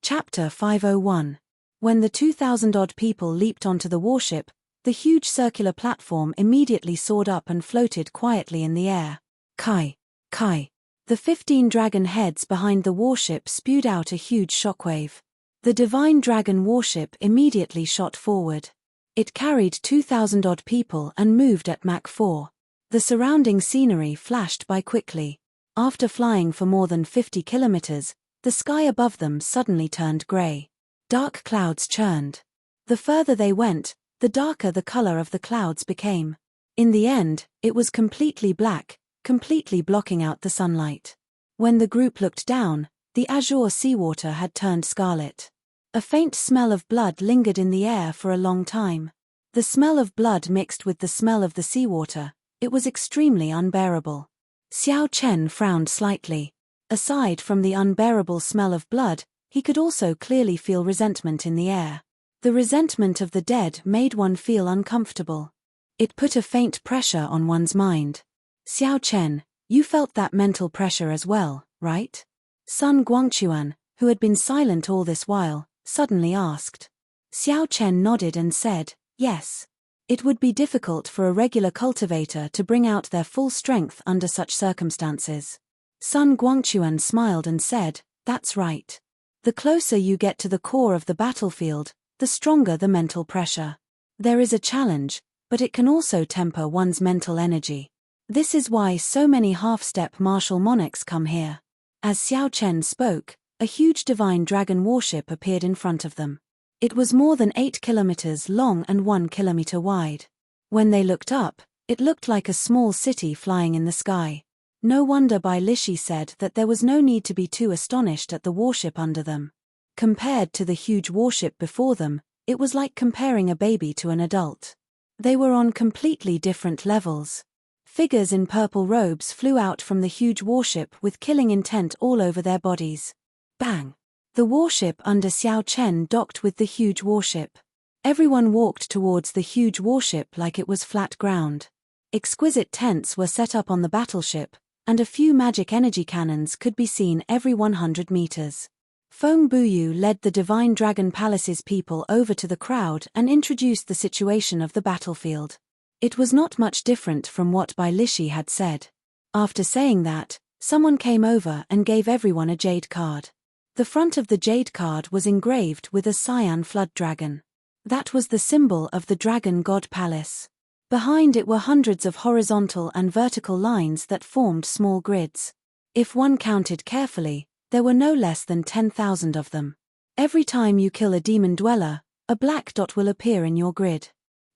Chapter 501. When the 2,000-odd people leaped onto the warship, the huge circular platform immediately soared up and floated quietly in the air. Kai. Kai. The 15 dragon heads behind the warship spewed out a huge shockwave. The divine dragon warship immediately shot forward. It carried 2,000-odd people and moved at Mach 4. The surrounding scenery flashed by quickly. After flying for more than 50 kilometers, the sky above them suddenly turned gray. Dark clouds churned. The further they went, the darker the color of the clouds became. In the end, it was completely black, completely blocking out the sunlight. When the group looked down, the azure seawater had turned scarlet. A faint smell of blood lingered in the air for a long time. The smell of blood mixed with the smell of the seawater. It was extremely unbearable. Xiao Chen frowned slightly. Aside from the unbearable smell of blood, he could also clearly feel resentment in the air. The resentment of the dead made one feel uncomfortable. It put a faint pressure on one's mind. Xiao Chen, you felt that mental pressure as well, right? Sun Guangquan, who had been silent all this while, suddenly asked. Xiao Chen nodded and said, yes. It would be difficult for a regular cultivator to bring out their full strength under such circumstances. Sun Guangquan smiled and said, that's right. The closer you get to the core of the battlefield, the stronger the mental pressure. There is a challenge, but it can also temper one's mental energy. This is why so many half-step martial monarchs come here. As Xiao Chen spoke, a huge divine dragon warship appeared in front of them. It was more than 8 kilometers long and 1 kilometer wide. When they looked up, it looked like a small city flying in the sky. No wonder Bai Lishi said that there was no need to be too astonished at the warship under them. Compared to the huge warship before them, it was like comparing a baby to an adult. They were on completely different levels. Figures in purple robes flew out from the huge warship with killing intent all over their bodies. Bang! The warship under Xiao Chen docked with the huge warship. Everyone walked towards the huge warship like it was flat ground. Exquisite tents were set up on the battleship, and a few magic energy cannons could be seen every 100 meters. Feng Buyu led the Divine Dragon Palace's people over to the crowd and introduced the situation of the battlefield. It was not much different from what Bai Lishi had said. After saying that, someone came over and gave everyone a jade card. The front of the jade card was engraved with a cyan flood dragon. That was the symbol of the Dragon God Palace. Behind it were hundreds of horizontal and vertical lines that formed small grids. If one counted carefully, there were no less than 10,000 of them. Every time you kill a demon dweller, a black dot will appear in your grid.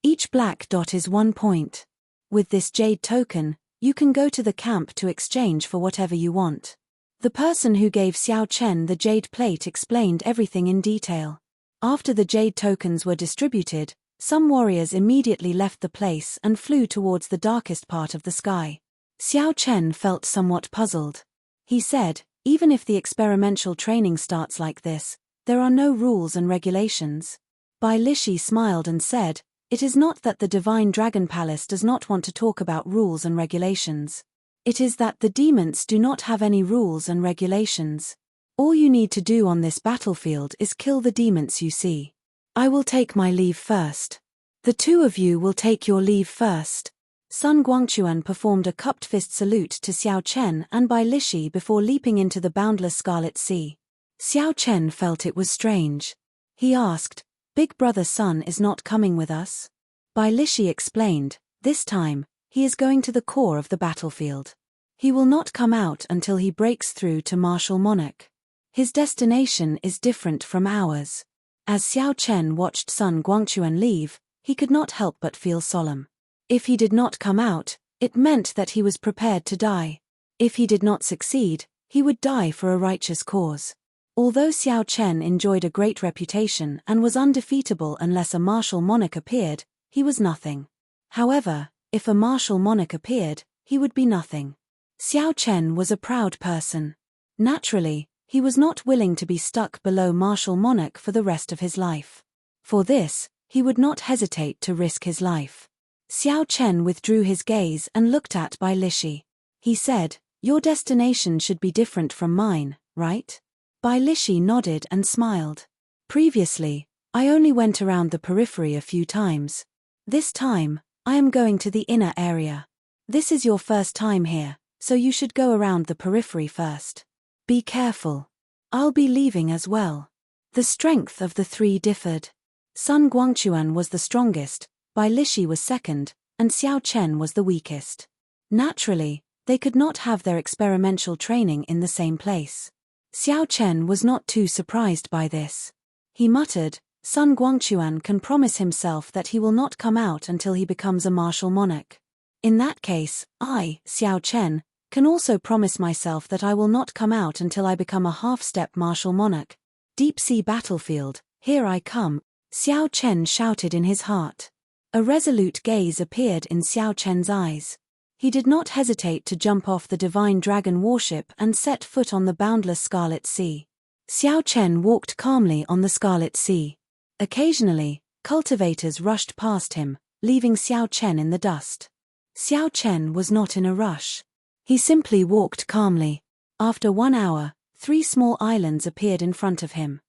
Each black dot is 1 point. With this jade token, you can go to the camp to exchange for whatever you want. The person who gave Xiao Chen the jade plate explained everything in detail. After the jade tokens were distributed, some warriors immediately left the place and flew towards the darkest part of the sky. Xiao Chen felt somewhat puzzled. He said, even if the experimental training starts like this, there are no rules and regulations. Bai Lishi smiled and said, it is not that the Divine Dragon Palace does not want to talk about rules and regulations. It is that the demons do not have any rules and regulations. All you need to do on this battlefield is kill the demons you see. I will take my leave first. The two of you will take your leave first. Sun Guangquan performed a cupped fist salute to Xiao Chen and Bai Lishi before leaping into the boundless Scarlet Sea. Xiao Chen felt it was strange. He asked, Big Brother Sun is not coming with us? Bai Lishi explained, this time, he is going to the core of the battlefield. He will not come out until he breaks through to Martial Monarch. His destination is different from ours. As Xiao Chen watched Sun Guangquan leave, he could not help but feel solemn. If he did not come out, it meant that he was prepared to die. If he did not succeed, he would die for a righteous cause. Although Xiao Chen enjoyed a great reputation and was undefeatable unless a martial monarch appeared, he was nothing. However, if a martial monarch appeared, he would be nothing. Xiao Chen was a proud person. Naturally, he was not willing to be stuck below martial monarch for the rest of his life. For this, he would not hesitate to risk his life. Xiao Chen withdrew his gaze and looked at Bai Lishi. He said, "Your destination should be different from mine, right?" Bai Lishi nodded and smiled. "Previously, I only went around the periphery a few times. This time, I am going to the inner area. This is your first time here, so you should go around the periphery first. Be careful. I'll be leaving as well." The strength of the three differed. Sun Guangquan was the strongest, Bai Lishi was second, and Xiao Chen was the weakest. Naturally, they could not have their experimental training in the same place. Xiao Chen was not too surprised by this. He muttered, "Sun Guangquan can promise himself that he will not come out until he becomes a martial monarch. In that case, I, Xiao Chen, can also promise myself that I will not come out until I become a half-step martial monarch. Deep sea battlefield, here I come," Xiao Chen shouted in his heart. A resolute gaze appeared in Xiao Chen's eyes. He did not hesitate to jump off the divine dragon warship and set foot on the boundless Scarlet Sea. Xiao Chen walked calmly on the Scarlet Sea. Occasionally, cultivators rushed past him, leaving Xiao Chen in the dust. Xiao Chen was not in a rush. He simply walked calmly. After 1 hour, 3 small islands appeared in front of him.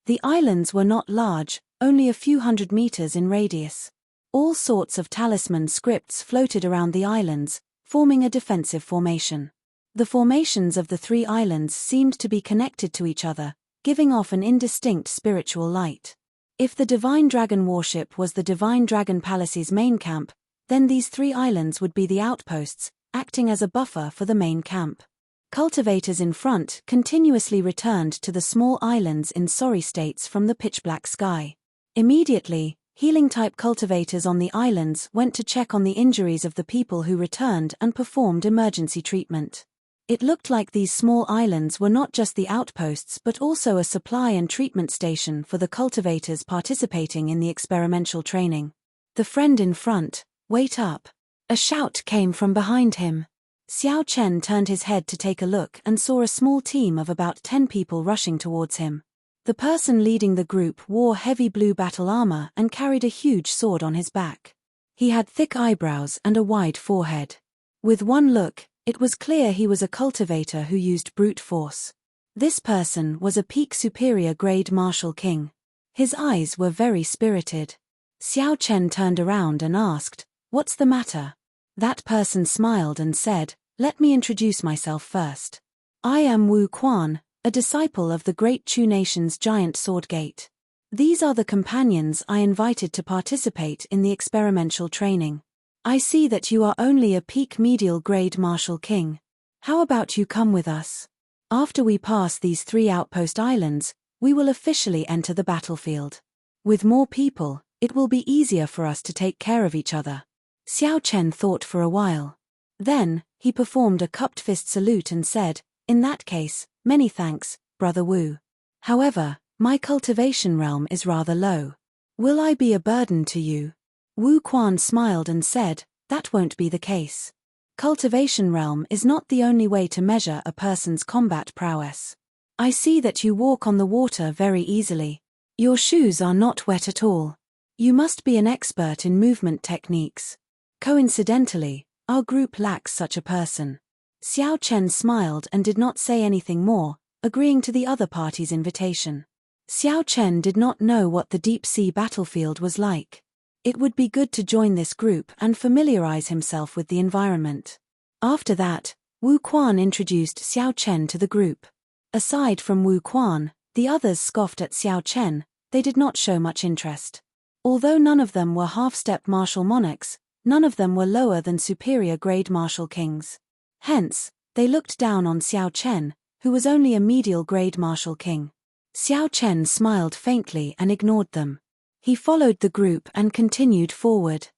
The islands were not large, only a few hundred meters in radius. All sorts of talisman scripts floated around the islands, forming a defensive formation. The formations of the 3 islands seemed to be connected to each other, giving off an indistinct spiritual light. If the Divine Dragon warship was the Divine Dragon Palace's main camp, then these 3 islands would be the outposts, acting as a buffer for the main camp. Cultivators in front continuously returned to the small islands in sorry states from the pitch-black sky. Immediately, healing-type cultivators on the islands went to check on the injuries of the people who returned and performed emergency treatment. It looked like these small islands were not just the outposts but also a supply and treatment station for the cultivators participating in the experimental training. "The friend in front, wait up!" A shout came from behind him. Xiao Chen turned his head to take a look and saw a small team of about 10 people rushing towards him. The person leading the group wore heavy blue battle armor and carried a huge sword on his back. He had thick eyebrows and a wide forehead. With one look, it was clear he was a cultivator who used brute force. This person was a peak superior grade martial king. His eyes were very spirited. Xiao Chen turned around and asked, "What's the matter?" That person smiled and said, "Let me introduce myself first. I am Wu Quan, a disciple of the Great Chu Nation's giant sword gate. These are the companions I invited to participate in the experimental training. I see that you are only a peak medial grade martial king. How about you come with us? After we pass these 3 outpost islands, we will officially enter the battlefield. With more people, it will be easier for us to take care of each other." Xiao Chen thought for a while. Then, he performed a cupped fist salute and said, "In that case, many thanks, Brother Wu. However, my cultivation realm is rather low. Will I be a burden to you?" Wu Quan smiled and said, "That won't be the case. Cultivation realm is not the only way to measure a person's combat prowess. I see that you walk on the water very easily. Your shoes are not wet at all. You must be an expert in movement techniques. Coincidentally, our group lacks such a person." Xiao Chen smiled and did not say anything more, agreeing to the other party's invitation. Xiao Chen did not know what the deep-sea battlefield was like. It would be good to join this group and familiarize himself with the environment. After that, Wu Quan introduced Xiao Chen to the group. Aside from Wu Quan, the others scoffed at Xiao Chen. They did not show much interest. Although none of them were half-step martial monarchs, none of them were lower than superior grade martial kings. Hence, they looked down on Xiao Chen, who was only a medial grade martial king. Xiao Chen smiled faintly and ignored them. He followed the group and continued forward.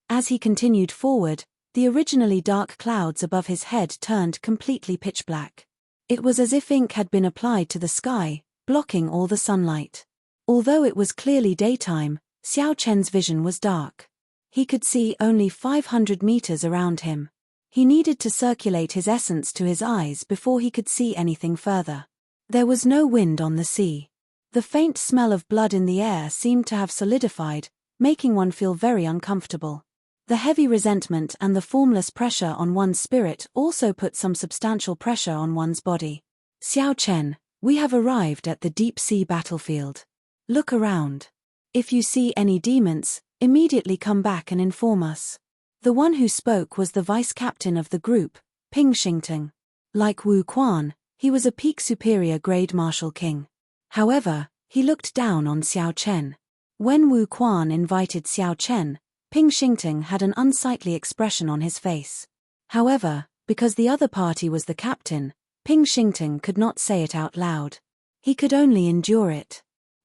As he continued forward, the originally dark clouds above his head turned completely pitch black. It was as if ink had been applied to the sky, blocking all the sunlight. Although it was clearly daytime, Xiao Chen's vision was dark. He could see only 500 meters around him. He needed to circulate his essence to his eyes before he could see anything further. There was no wind on the sea. The faint smell of blood in the air seemed to have solidified, making one feel very uncomfortable. The heavy resentment and the formless pressure on one's spirit also put some substantial pressure on one's body. Xiao Chen, we have arrived at the deep sea battlefield. Look around. If you see any demons, immediately come back and inform us. The one who spoke was the vice captain of the group, Ping Xingting. Like Wu Quan, he was a peak superior grade martial king. However, he looked down on Xiao Chen. When Wu Quan invited Xiao Chen, Ping Xingting had an unsightly expression on his face. However, because the other party was the captain, Ping Xingting could not say it out loud. He could only endure it.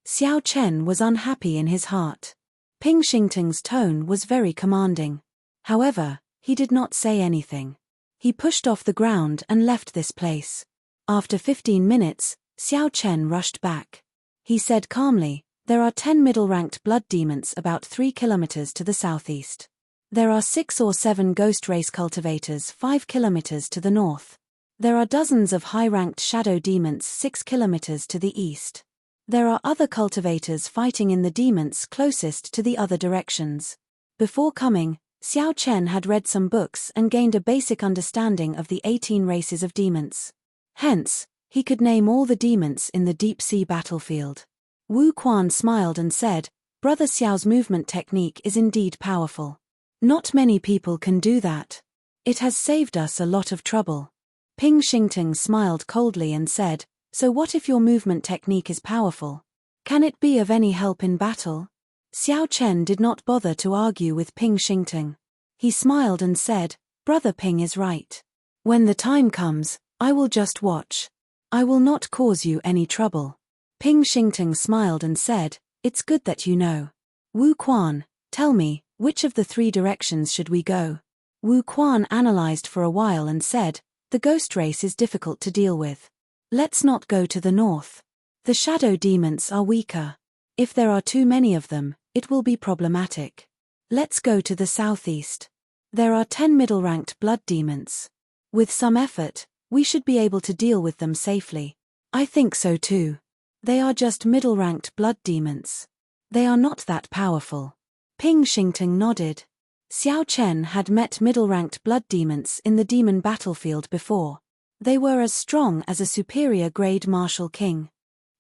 Xiao Chen was unhappy in his heart. Ping Xingting's tone was very commanding. However, he did not say anything. He pushed off the ground and left this place. After 15 minutes, Xiao Chen rushed back. He said calmly, "There are 10 middle-ranked blood demons about 3 kilometers to the southeast. There are 6 or 7 ghost race cultivators 5 kilometers to the north. There are dozens of high-ranked shadow demons 6 kilometers to the east. There are other cultivators fighting in the demons closest to the other directions." Before coming, Xiao Chen had read some books and gained a basic understanding of the 18 races of demons. Hence, he could name all the demons in the deep sea battlefield. Wu Quan smiled and said, "Brother Xiao's movement technique is indeed powerful. Not many people can do that. It has saved us a lot of trouble." Ping Xingting smiled coldly and said, "So what if your movement technique is powerful? Can it be of any help in battle?" Xiao Chen did not bother to argue with Ping Xingting. He smiled and said, "Brother Ping is right. When the time comes, I will just watch. I will not cause you any trouble." Ping Xingting smiled and said, "It's good that you know. Wu Quan, tell me, which of the 3 directions should we go?" Wu Quan analyzed for a while and said, "The ghost race is difficult to deal with. Let's not go to the north. The shadow demons are weaker. If there are too many of them, it will be problematic. Let's go to the southeast. There are 10 middle-ranked blood demons. With some effort, we should be able to deal with them safely." "I think so too. They are just middle-ranked blood demons. They are not that powerful." Ping Xingting nodded. Xiao Chen had met middle-ranked blood demons in the demon battlefield before. They were as strong as a superior grade martial king.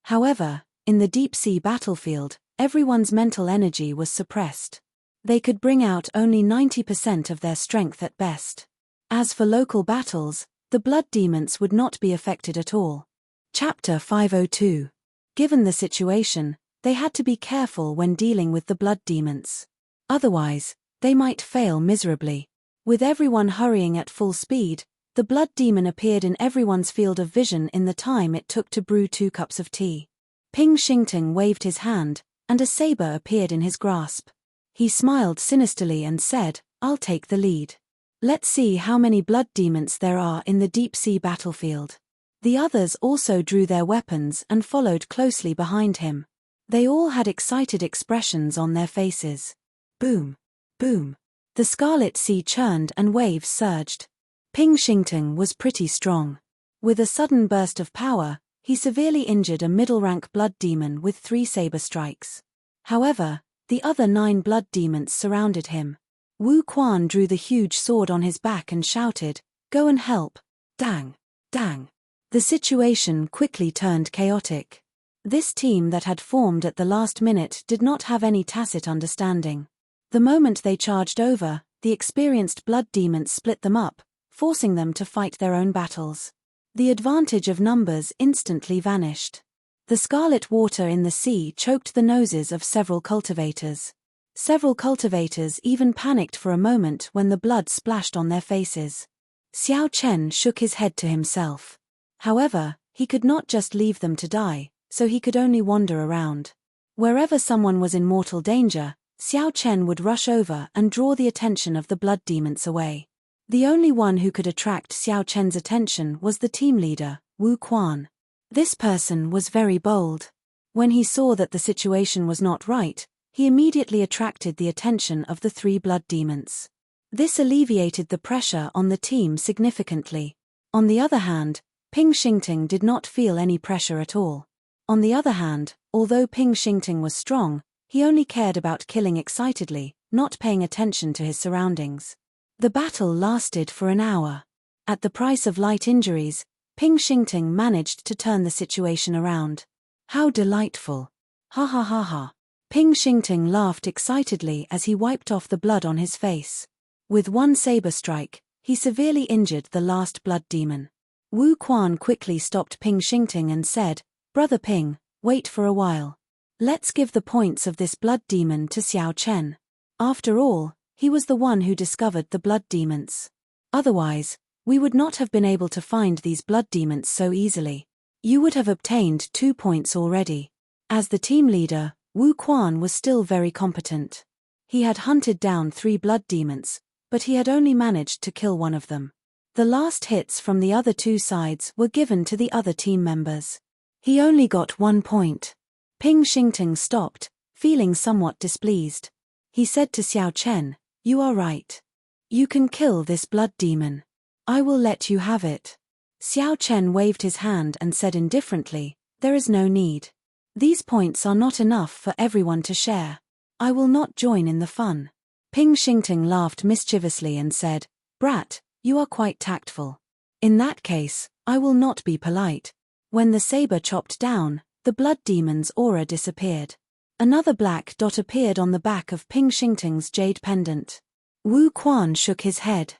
However, in the deep-sea battlefield, everyone's mental energy was suppressed. They could bring out only 90% of their strength at best. As for local battles, the blood demons would not be affected at all. Chapter 502. Given the situation, they had to be careful when dealing with the blood demons. Otherwise, they might fail miserably. With everyone hurrying at full speed, the blood demon appeared in everyone's field of vision in the time it took to brew 2 cups of tea. Ping Xingting waved his hand, and a saber appeared in his grasp. He smiled sinisterly and said, "I'll take the lead. Let's see how many blood demons there are in the deep-sea battlefield." The others also drew their weapons and followed closely behind him. They all had excited expressions on their faces. Boom! Boom! The scarlet sea churned and waves surged. Ping Xingting was pretty strong. With a sudden burst of power, he severely injured a middle-rank blood demon with 3 saber strikes. However, the other 9 blood demons surrounded him. Wu Quan drew the huge sword on his back and shouted, "Go and help!" Dang! Dang! The situation quickly turned chaotic. This team that had formed at the last minute did not have any tacit understanding. The moment they charged over, the experienced blood demons split them up, forcing them to fight their own battles. The advantage of numbers instantly vanished. The scarlet water in the sea choked the noses of several cultivators. Several cultivators even panicked for a moment when the blood splashed on their faces. Xiao Chen shook his head to himself. However, he could not just leave them to die, so he could only wander around. Wherever someone was in mortal danger, Xiao Chen would rush over and draw the attention of the blood demons away. The only one who could attract Xiao Chen's attention was the team leader, Wu Quan. This person was very bold. When he saw that the situation was not right, he immediately attracted the attention of the 3 blood demons. This alleviated the pressure on the team significantly. On the other hand, Ping Xingting did not feel any pressure at all. On the other hand, although Ping Xingting was strong, he only cared about killing excitedly, not paying attention to his surroundings. The battle lasted for an hour. At the price of light injuries, Enchanting managed to turn the situation around. How delightful! Ha ha ha ha. Enchanting laughed excitedly as he wiped off the blood on his face. With one saber strike, he severely injured the last blood demon. Wu Quan quickly stopped Enchanting and said, "Brother Ping, wait for a while. Let's give the points of this blood demon to Xiao Chen. After all, he was the one who discovered the blood demons. Otherwise, we would not have been able to find these blood demons so easily. You would have obtained 2 points already." As the team leader, Wu Quan was still very competent. He had hunted down 3 blood demons, but he had only managed to kill one of them. The last hits from the other 2 sides were given to the other team members. He only got 1 point. Enchanting stopped, feeling somewhat displeased. He said to Xiao Chen, "You are right. You can kill this blood demon. I will let you have it." Xiao Chen waved his hand and said indifferently, "There is no need. These points are not enough for everyone to share. I will not join in the fun." Enchanting laughed mischievously and said, "Brat, you are quite tactful. In that case, I will not be polite." When the saber chopped down, the blood demon's aura disappeared. Another black dot appeared on the back of Enchanting's jade pendant. Wu Quan shook his head.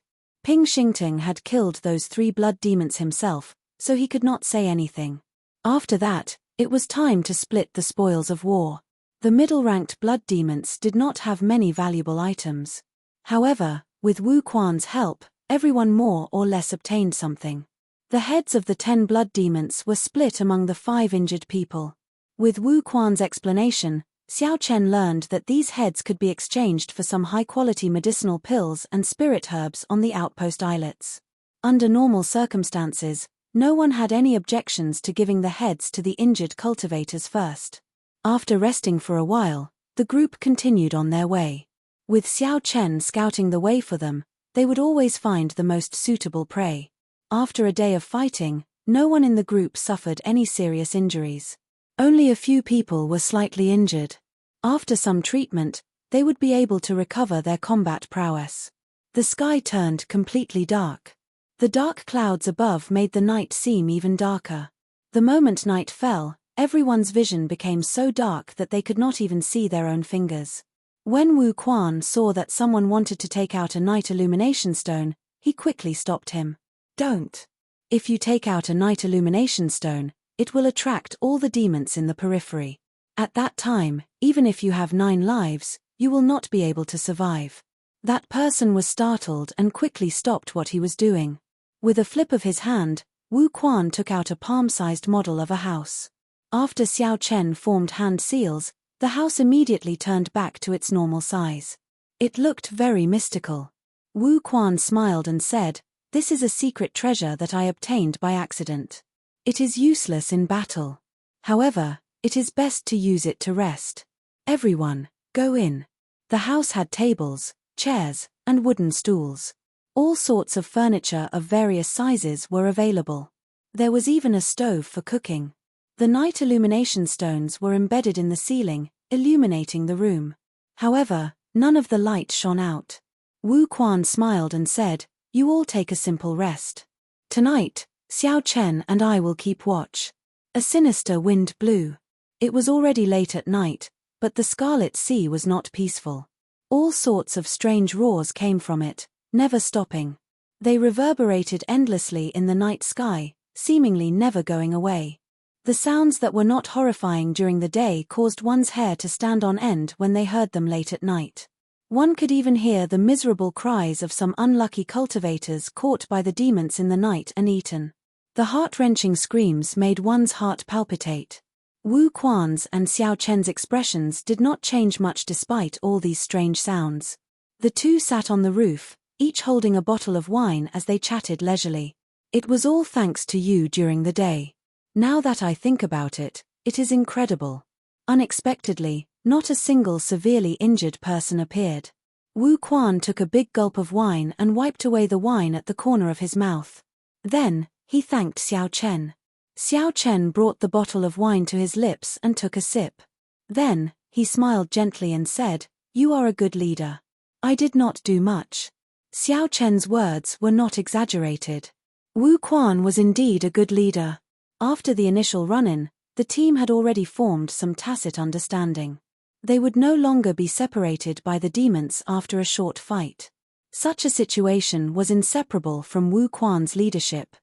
Enchanting had killed those 3 blood demons himself, so he could not say anything. After that, it was time to split the spoils of war. The middle-ranked blood demons did not have many valuable items. However, with Wu Quan's help, everyone more or less obtained something. The heads of the 10 blood demons were split among the 5 injured people. With Wu Quan's explanation, Xiao Chen learned that these heads could be exchanged for some high-quality medicinal pills and spirit herbs on the outpost islets. Under normal circumstances, no one had any objections to giving the heads to the injured cultivators first. After resting for a while, the group continued on their way. With Xiao Chen scouting the way for them, they would always find the most suitable prey. After a day of fighting, no one in the group suffered any serious injuries. Only a few people were slightly injured. After some treatment, they would be able to recover their combat prowess. The sky turned completely dark. The dark clouds above made the night seem even darker. The moment night fell, everyone's vision became so dark that they could not even see their own fingers. When Wu Quan saw that someone wanted to take out a night illumination stone, he quickly stopped him. "Don't. If you take out a night illumination stone, it will attract all the demons in the periphery. At that time, even if you have 9 lives, you will not be able to survive." That person was startled and quickly stopped what he was doing. With a flip of his hand, Wu Quan took out a palm-sized model of a house. After Xiao Chen formed hand seals, the house immediately turned back to its normal size. It looked very mystical. Wu Quan smiled and said, "This is a secret treasure that I obtained by accident. It is useless in battle. However, it is best to use it to rest. Everyone, go in." The house had tables, chairs, and wooden stools. All sorts of furniture of various sizes were available. There was even a stove for cooking. The night illumination stones were embedded in the ceiling, illuminating the room. However, none of the light shone out. Wu Quan smiled and said, "You all take a simple rest. Tonight, Xiao Chen and I will keep watch." A sinister wind blew. It was already late at night, but the Scarlet Sea was not peaceful. All sorts of strange roars came from it, never stopping. They reverberated endlessly in the night sky, seemingly never going away. The sounds that were not horrifying during the day caused one's hair to stand on end when they heard them late at night. One could even hear the miserable cries of some unlucky cultivators caught by the demons in the night and eaten. The heart-wrenching screams made one's heart palpitate. Wu Quan's and Xiao Chen's expressions did not change much despite all these strange sounds. The two sat on the roof, each holding a bottle of wine as they chatted leisurely. "It was all thanks to you during the day. Now that I think about it, it is incredible. Unexpectedly, not a single severely injured person appeared." Wu Quan took a big gulp of wine and wiped away the wine at the corner of his mouth. Then, he thanked Xiao Chen. Xiao Chen brought the bottle of wine to his lips and took a sip. Then, he smiled gently and said, You are a good leader. I did not do much. Xiao Chen's words were not exaggerated. Wu Quan was indeed a good leader. After the initial run-in, the team had already formed some tacit understanding. They would no longer be separated by the demons after a short fight. Such a situation was inseparable from Wu Quan's leadership.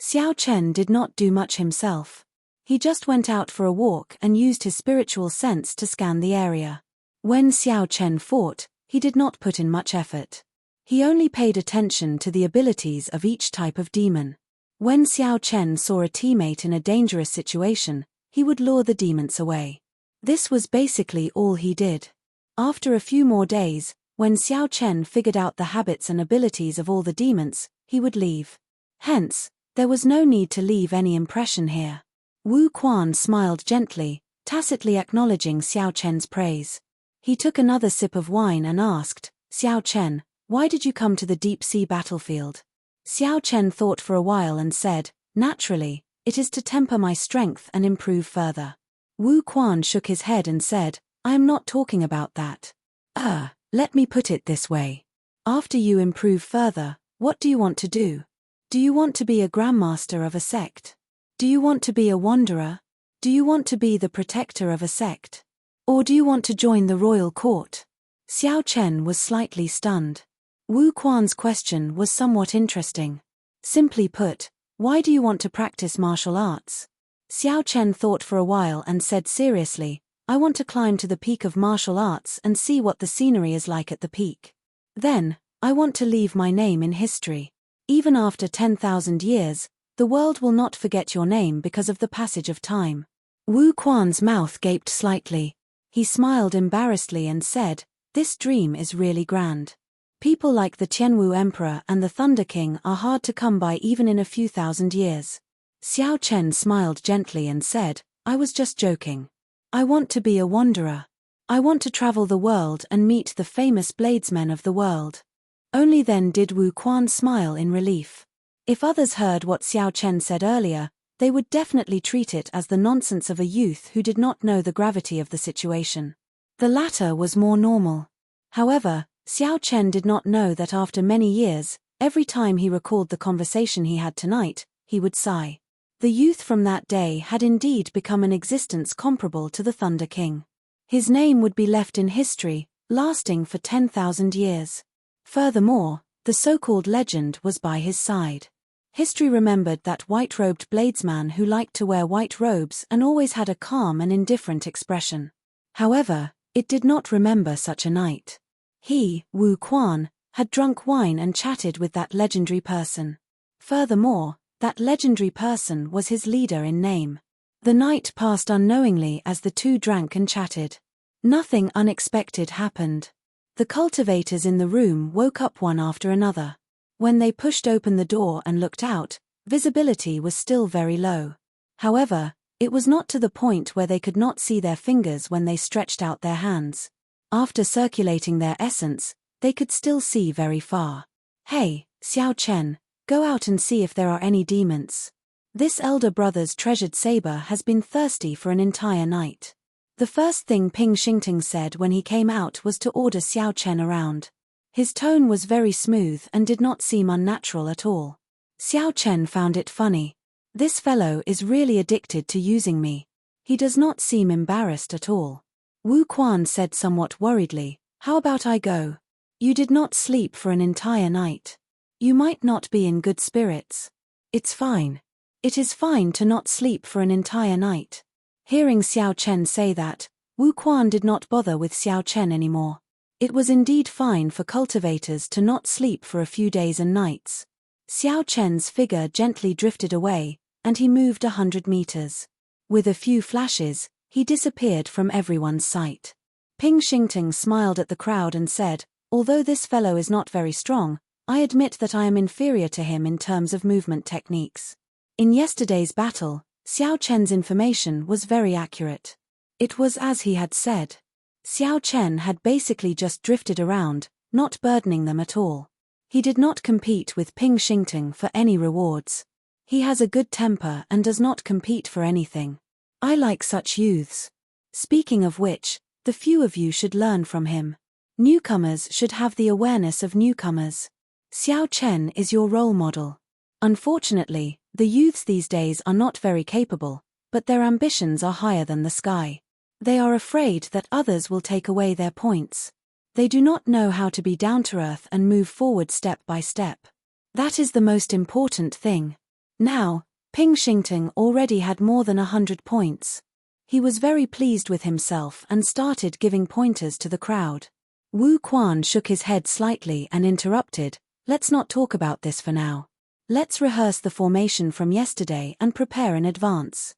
Xiao Chen did not do much himself. He just went out for a walk and used his spiritual sense to scan the area. When Xiao Chen fought, he did not put in much effort. He only paid attention to the abilities of each type of demon. When Xiao Chen saw a teammate in a dangerous situation, he would lure the demons away. This was basically all he did. After a few more days, when Xiao Chen figured out the habits and abilities of all the demons, he would leave. Hence, there was no need to leave any impression here. Wu Quan smiled gently, tacitly acknowledging Xiao Chen's praise. He took another sip of wine and asked, Xiao Chen, why did you come to the deep-sea battlefield? Xiao Chen thought for a while and said, naturally, it is to temper my strength and improve further. Wu Quan shook his head and said, I am not talking about that. Let me put it this way. After you improve further, what do you want to do? Do you want to be a grandmaster of a sect? Do you want to be a wanderer? Do you want to be the protector of a sect? Or do you want to join the royal court? Xiao Chen was slightly stunned. Wu Quan's question was somewhat interesting. Simply put, why do you want to practice martial arts? Xiao Chen thought for a while and said seriously, I want to climb to the peak of martial arts and see what the scenery is like at the peak. Then, I want to leave my name in history. Even after 10,000 years, the world will not forget your name because of the passage of time. Wu Quan's mouth gaped slightly. He smiled embarrassedly and said, this dream is really grand. People like the Tianwu Emperor and the Thunder King are hard to come by even in a few thousand years. Xiao Chen smiled gently and said, I was just joking. I want to be a wanderer. I want to travel the world and meet the famous bladesmen of the world. Only then did Wu Quan smile in relief. If others heard what Xiao Chen said earlier, they would definitely treat it as the nonsense of a youth who did not know the gravity of the situation. The latter was more normal. However, Xiao Chen did not know that after many years, every time he recalled the conversation he had tonight, he would sigh. The youth from that day had indeed become an existence comparable to the Thunder King. His name would be left in history, lasting for 10,000 years. Furthermore, the so-called legend was by his side. History remembered that white-robed bladesman who liked to wear white robes and always had a calm and indifferent expression. However, it did not remember such a night. He, Wu Quan, had drunk wine and chatted with that legendary person. Furthermore, that legendary person was his leader in name. The night passed unknowingly as the two drank and chatted. Nothing unexpected happened. The cultivators in the room woke up one after another. When they pushed open the door and looked out, visibility was still very low. However, it was not to the point where they could not see their fingers when they stretched out their hands. After circulating their essence, they could still see very far. Hey, Xiao Chen, go out and see if there are any demons. This elder brother's treasured saber has been thirsty for an entire night. The first thing Ping Xingting said when he came out was to order Xiao Chen around. His tone was very smooth and did not seem unnatural at all. Xiao Chen found it funny. This fellow is really addicted to using me. He does not seem embarrassed at all. Wu Quan said somewhat worriedly, how about I go? You did not sleep for an entire night. You might not be in good spirits. It's fine. It is fine to not sleep for an entire night. Hearing Xiao Chen say that, Wu Quan did not bother with Xiao Chen anymore. It was indeed fine for cultivators to not sleep for a few days and nights. Xiao Chen's figure gently drifted away, and he moved 100 meters. With a few flashes, he disappeared from everyone's sight. Ping Xingting smiled at the crowd and said, although this fellow is not very strong, I admit that I am inferior to him in terms of movement techniques. In yesterday's battle, Xiao Chen's information was very accurate. It was as he had said. Xiao Chen had basically just drifted around, not burdening them at all. He did not compete with Ping Xingting for any rewards. He has a good temper and does not compete for anything. I like such youths. Speaking of which, the few of you should learn from him. Newcomers should have the awareness of newcomers. Xiao Chen is your role model. Unfortunately, the youths these days are not very capable, but their ambitions are higher than the sky. They are afraid that others will take away their points. They do not know how to be down to earth and move forward step by step. That is the most important thing. Now, Ping Xingting already had more than 100 points. He was very pleased with himself and started giving pointers to the crowd. Wu Quan shook his head slightly and interrupted, "Let's not talk about this for now. Let's rehearse the formation from yesterday and prepare in advance."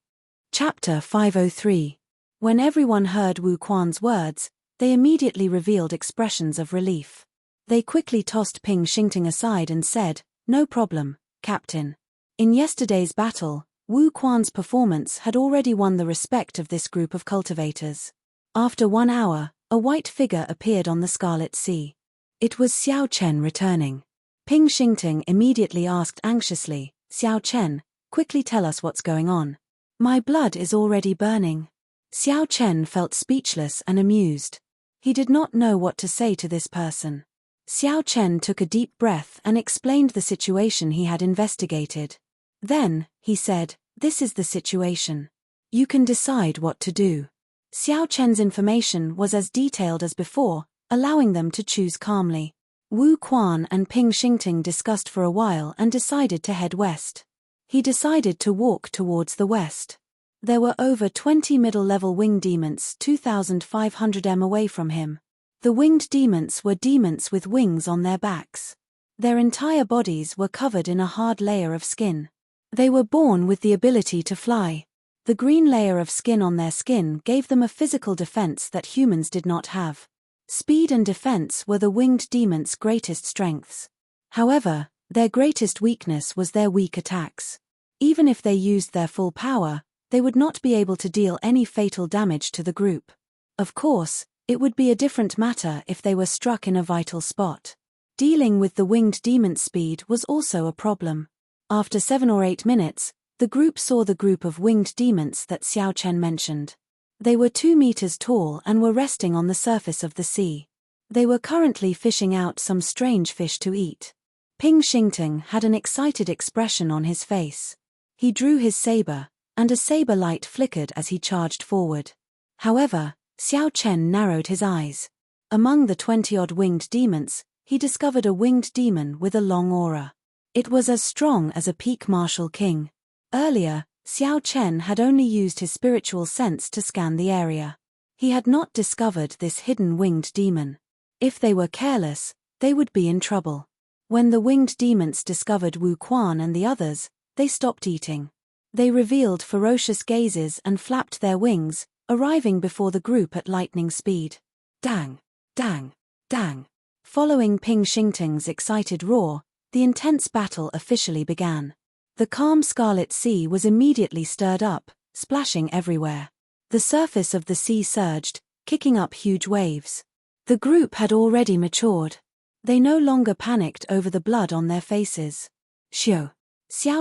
Chapter 503. When everyone heard Wu Quan's words, they immediately revealed expressions of relief. They quickly tossed Ping Xingting aside and said, "No problem, Captain." In yesterday's battle, Wu Quan's performance had already won the respect of this group of cultivators. After 1 hour, a white figure appeared on the Scarlet Sea. It was Xiao Chen returning. Ping Xingting immediately asked anxiously, "Xiao Chen, quickly tell us what's going on. My blood is already burning." Xiao Chen felt speechless and amused. He did not know what to say to this person. Xiao Chen took a deep breath and explained the situation he had investigated. Then, he said, "This is the situation. You can decide what to do." Xiao Chen's information was as detailed as before, allowing them to choose calmly. Wu Quan and Ping Xingting discussed for a while and decided to head west. He decided to walk towards the west. There were over 20 middle-level winged demons 2,500 m away from him. The winged demons were demons with wings on their backs. Their entire bodies were covered in a hard layer of skin. They were born with the ability to fly. The green layer of skin on their skin gave them a physical defense that humans did not have. Speed and defense were the winged demons' greatest strengths. However, their greatest weakness was their weak attacks. Even if they used their full power, they would not be able to deal any fatal damage to the group. Of course, it would be a different matter if they were struck in a vital spot. Dealing with the winged demon's speed was also a problem. After 7 or 8 minutes, the group saw the group of winged demons that Xiao Chen mentioned. They were 2 meters tall and were resting on the surface of the sea. They were currently fishing out some strange fish to eat. Ping Xingting had an excited expression on his face. He drew his saber, and a saber light flickered as he charged forward. However, Xiao Chen narrowed his eyes. Among the 20-odd winged demons, he discovered a winged demon with a long aura. It was as strong as a peak martial king. Earlier, Xiao Chen had only used his spiritual sense to scan the area. He had not discovered this hidden winged demon. If they were careless, they would be in trouble. When the winged demons discovered Wu Quan and the others, they stopped eating. They revealed ferocious gazes and flapped their wings, arriving before the group at lightning speed. Dang! Dang! Dang! Following Ping Xingting's excited roar, the intense battle officially began. The calm Scarlet Sea was immediately stirred up, splashing everywhere. The surface of the sea surged, kicking up huge waves. The group had already matured. They no longer panicked over the blood on their faces. Xiao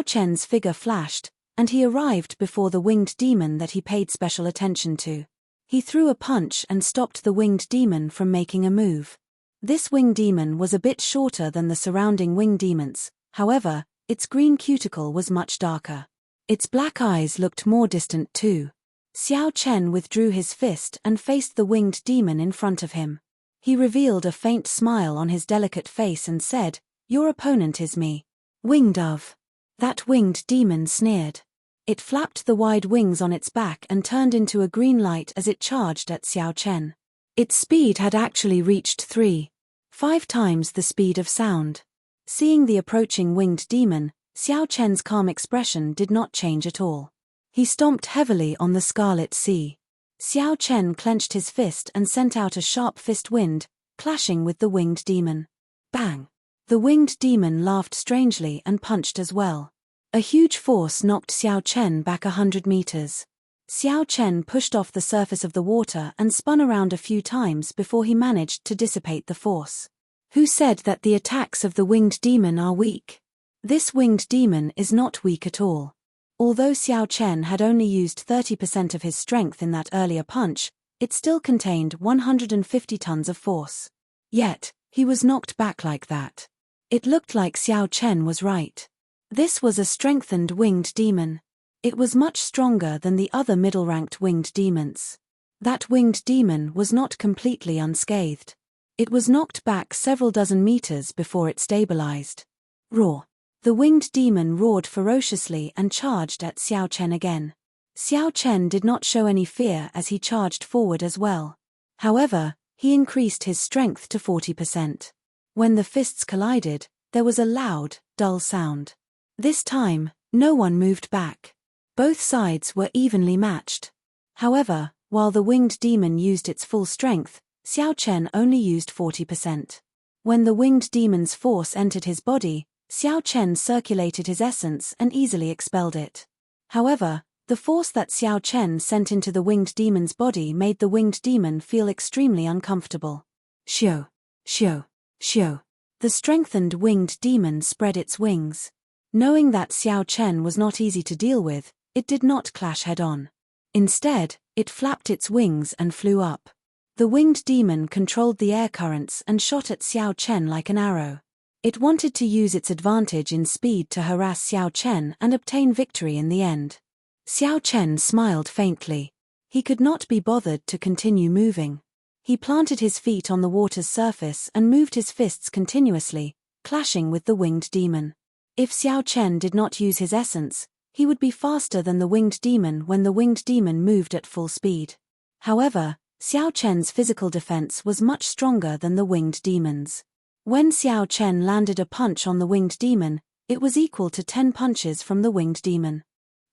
Chen's figure flashed, and he arrived before the winged demon that he paid special attention to. He threw a punch and stopped the winged demon from making a move. This winged demon was a bit shorter than the surrounding winged demons, however, its green cuticle was much darker. Its black eyes looked more distant too. Xiao Chen withdrew his fist and faced the winged demon in front of him. He revealed a faint smile on his delicate face and said, "Your opponent is me." Winged Dove. That winged demon sneered. It flapped the wide wings on its back and turned into a green light as it charged at Xiao Chen. Its speed had actually reached 3.5 times the speed of sound. Seeing the approaching winged demon, Xiao Chen's calm expression did not change at all. He stomped heavily on the Scarlet Sea. Xiao Chen clenched his fist and sent out a sharp fist wind, clashing with the winged demon. Bang! The winged demon laughed strangely and punched as well. A huge force knocked Xiao Chen back 100 meters. Xiao Chen pushed off the surface of the water and spun around a few times before he managed to dissipate the force. Who said that the attacks of the winged demon are weak? This winged demon is not weak at all. Although Xiao Chen had only used 30% of his strength in that earlier punch, it still contained 150 tons of force. Yet, he was knocked back like that. It looked like Xiao Chen was right. This was a strengthened winged demon. It was much stronger than the other middle-ranked winged demons. That winged demon was not completely unscathed. It was knocked back several dozen meters before it stabilized. Roar! The winged demon roared ferociously and charged at Xiao Chen again. Xiao Chen did not show any fear as he charged forward as well. However, he increased his strength to 40%. When the fists collided, there was a loud, dull sound. This time, no one moved back. Both sides were evenly matched. However, while the winged demon used its full strength, Xiao Chen only used 40%. When the winged demon's force entered his body, Xiao Chen circulated his essence and easily expelled it. However, the force that Xiao Chen sent into the winged demon's body made the winged demon feel extremely uncomfortable. Xiao! Xiao! Xiao! The strengthened winged demon spread its wings. Knowing that Xiao Chen was not easy to deal with, it did not clash head-on. Instead, it flapped its wings and flew up. The winged demon controlled the air currents and shot at Xiao Chen like an arrow. It wanted to use its advantage in speed to harass Xiao Chen and obtain victory in the end. Xiao Chen smiled faintly. He could not be bothered to continue moving. He planted his feet on the water's surface and moved his fists continuously, clashing with the winged demon. If Xiao Chen did not use his essence, he would be faster than the winged demon when the winged demon moved at full speed. However, Xiao Chen's physical defense was much stronger than the winged demon's. When Xiao Chen landed a punch on the winged demon, it was equal to 10 punches from the winged demon.